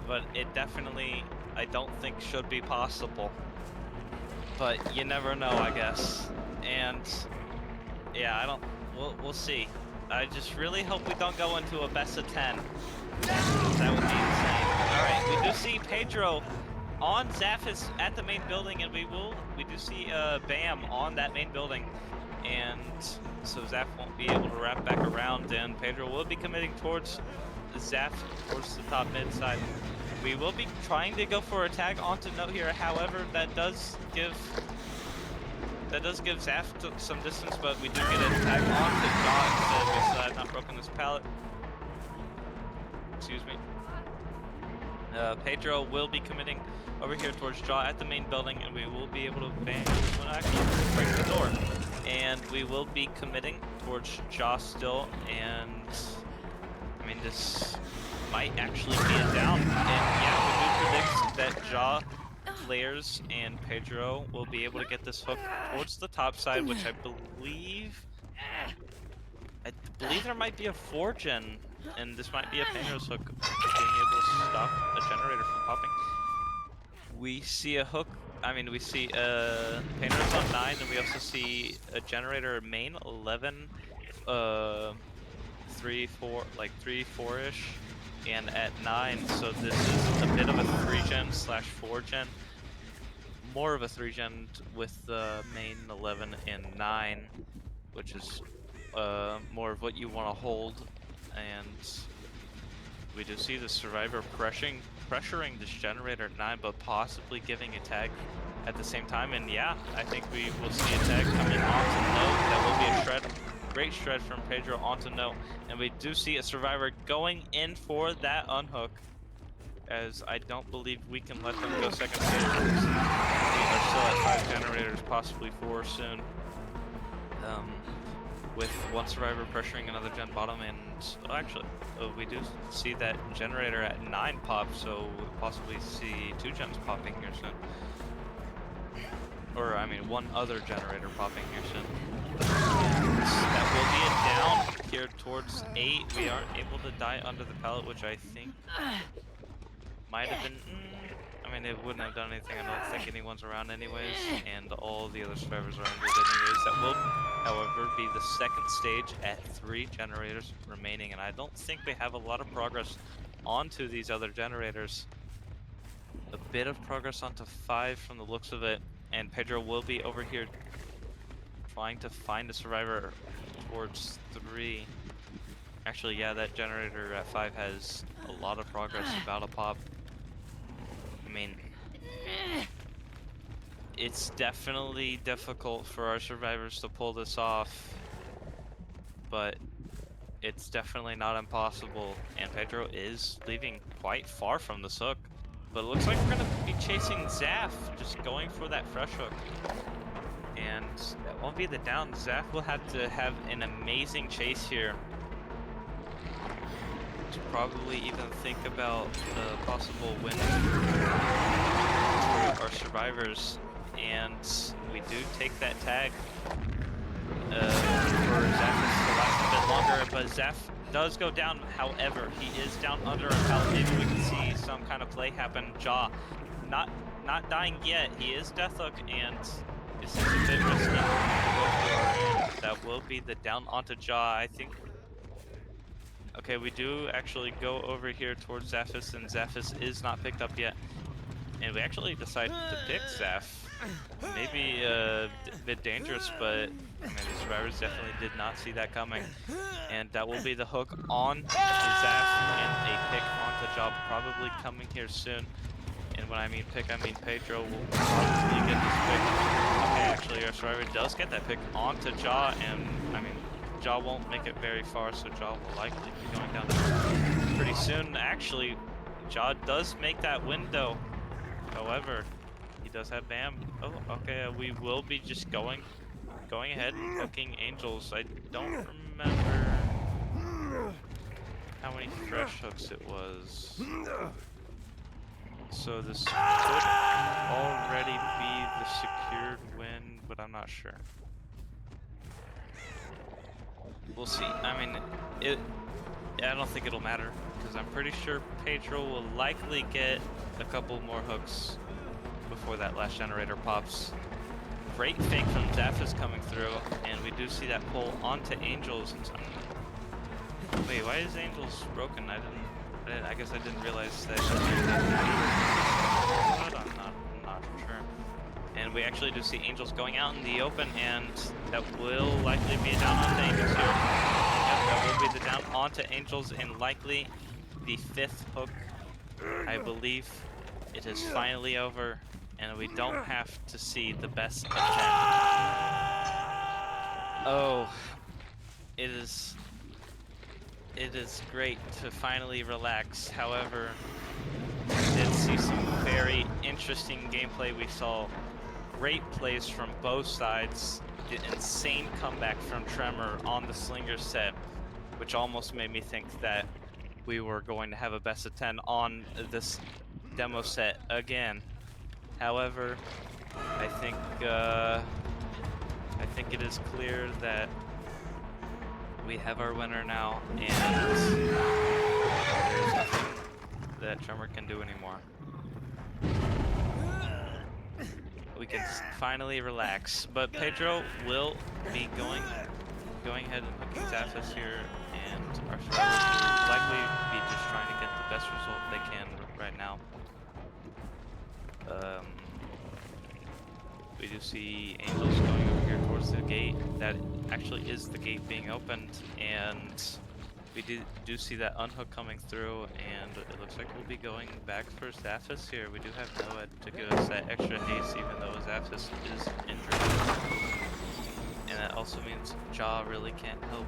Speaker 3: But it definitely, I don't think, should be possible. But you never know, I guess. And yeah, we'll see. I just really hope we don't go into a best of 10. That would be insane. Alright, we do see Pedro on Zaphis at the main building, and we do see Bam on that main building. And so Zaph won't be able to wrap back around, and Pedro will be committing towards Zaph, towards the top mid side. We will be trying to go for a tag onto Note here, however, that does give Zaph some distance, but we do get a tag onto Jaw instead. We still have not broken this pallet. Excuse me. Pedro will be committing over here towards Jaw at the main building, and we will be able to actually break the door. And we will be committing towards Jaw still, and I mean, this might actually be a down. And yeah, we do predict that Jaw, Flares, and Pedro will be able to get this hook towards the top side, which I believe there might be a 4-gen, and this might be a Pedro's hook being able to stop a generator from popping. We see a hook. I mean, we see Pedro's on 9, and we also see a generator main 11, 3, 4, like 3, 4-ish. And at 9, so this is a bit of a 3-gen slash 4-gen. More of a 3-gen with the main 11 and 9, which is more of what you want to hold. And we do see the survivor pressuring this generator at 9, but possibly giving a tag at the same time. And yeah, I think we will see a tag coming onto Note. That will be a shred. Great shred from Pedro onto Note, and we do see a survivor going in for that unhook, as I don't believe we can let them go second stage. We are still at 5 generators, possibly 4 soon, with one survivor pressuring another gen bottom, and actually we do see that generator at 9 pop, so we'll possibly see 2 gens popping here soon. Or, I mean, one other generator popping here soon. That will be a down here towards 8. We aren't able to die under the pallet, which I think might have been... I mean, it wouldn't have done anything. I don't think anyone's around anyways, and all the other survivors are injured anyways. That will, however, be the second stage at 3 generators remaining, and I don't think they have a lot of progress onto these other generators. A bit of progress onto 5 from the looks of it, and Pedro will be over here trying to find a survivor towards 3. Actually, yeah, that generator at 5 has a lot of progress, about to pop. I mean, it's definitely difficult for our survivors to pull this off, but it's definitely not impossible, and Pedro is leaving quite far from this hook. But it looks like we're going to be chasing Zaph, just going for that fresh hook. And that won't be the down. Zaph will have to have an amazing chase here to probably even think about the possible win for our survivors. And we do take that tag for Zaph to last a bit longer, but Zaph does go down. However, he is down under a pallet. Maybe we can see some kind of play happen. Jaw not dying yet. He is death hook, and this is a bit risky. That will be the down onto Jaw, I think. Okay, we do actually go over here towards Zaphis, and Zaphis is not picked up yet. And we actually decided to pick Zaph. Maybe a bit dangerous, but I mean, the survivors definitely did not see that coming. And that will be the hook on Zaph, and a pick onto Jaw probably coming here soon. And when I mean pick, I mean Pedro will probably get this pick. Okay, actually our survivor does get that pick onto Jaw, and I mean, Jaw won't make it very far, so Jaw will likely be going down pretty soon. Actually, Jaw does make that window However, he does have BAM. Oh, okay. We will be just going ahead and hooking Angels. I don't remember how many fresh hooks it was. So this could already be the secured win, but I'm not sure. We'll see. I mean, I don't think it'll matter, because I'm pretty sure Pedro will likely get a couple more hooks before that last generator pops. Great fake from Zaphis coming through, and we do see that pull onto Angels in time. Wait, why is Angels broken? I guess I didn't realize that. I'm not sure. And we actually do see Angels going out in the open, and that will likely be a down onto Angels here. Yep, that will be the down onto Angels, and likely the 5th hook. I believe it is finally over, and we don't have to see the best of 10. Oh, it is great to finally relax. However, we did see some very interesting gameplay. We saw great plays from both sides. The insane comeback from Tremor on the Slinger set, which almost made me think that we were going to have a best of 10 on this demo set again. However, I think it is clear that we have our winner now, and there's nothing that Tremor can do anymore. We can finally relax, but Pedro will be going ahead and hooking Zaphis here, and our survivors will likely be just trying to get the best result they can right now. We do see Angels going over here towards the gate. That actually is the gate being opened, and we do see that unhook coming through, and it looks like we'll be going back for Zaphis here. We do have Noah to give us that extra haste, even though Zaphis is injured. And that also means Jaw really can't help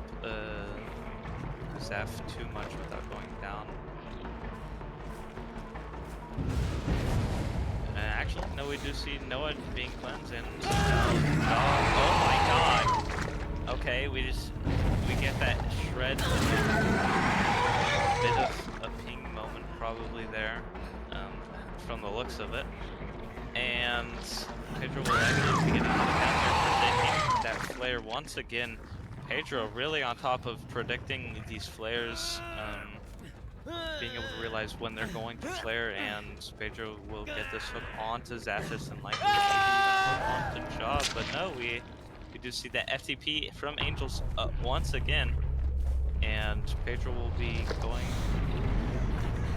Speaker 3: Zaph too much without going down. Actually, no, we do see Noah being cleansed, and oh my god! Okay, we get that shred, bit of a ping moment probably there, from the looks of it. And Pedro will actually be getting down there, predicting that flare once again. Pedro really on top of predicting these flares, being able to realize when they're going to flare, and Pedro will get this hook onto Zaphis and likely hook onto Jaw, but no, we do see that FTP from Angels once again, and Pedro will be going,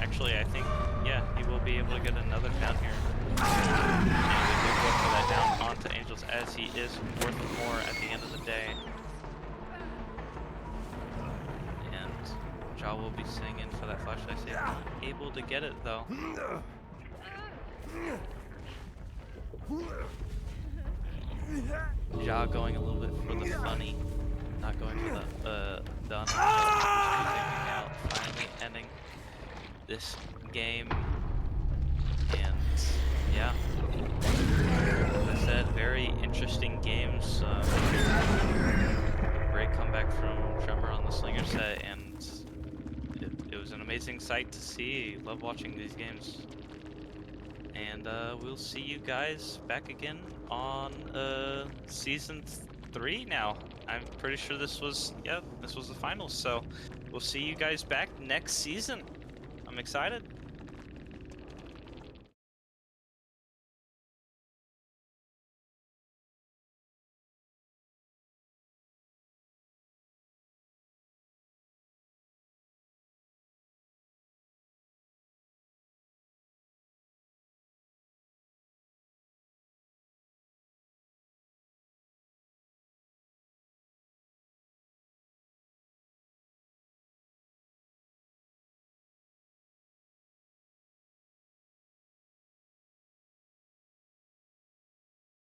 Speaker 3: actually I think, yeah, he will be able to get another down here. And we do go for that down onto Angels, as he is worth more at the end of the day. Jaw will be singing for that flashlight save. Not able to get it though. Jaw going a little bit for the funny, not going for the done. Out, finally ending this game. And yeah, as I said, very interesting games. Great comeback from Tremor on the Slinger set, and it was an amazing sight to see. Love watching these games. And we'll see you guys back again on season 3 now. I'm pretty sure this was the finals, so we'll see you guys back next season. I'm excited.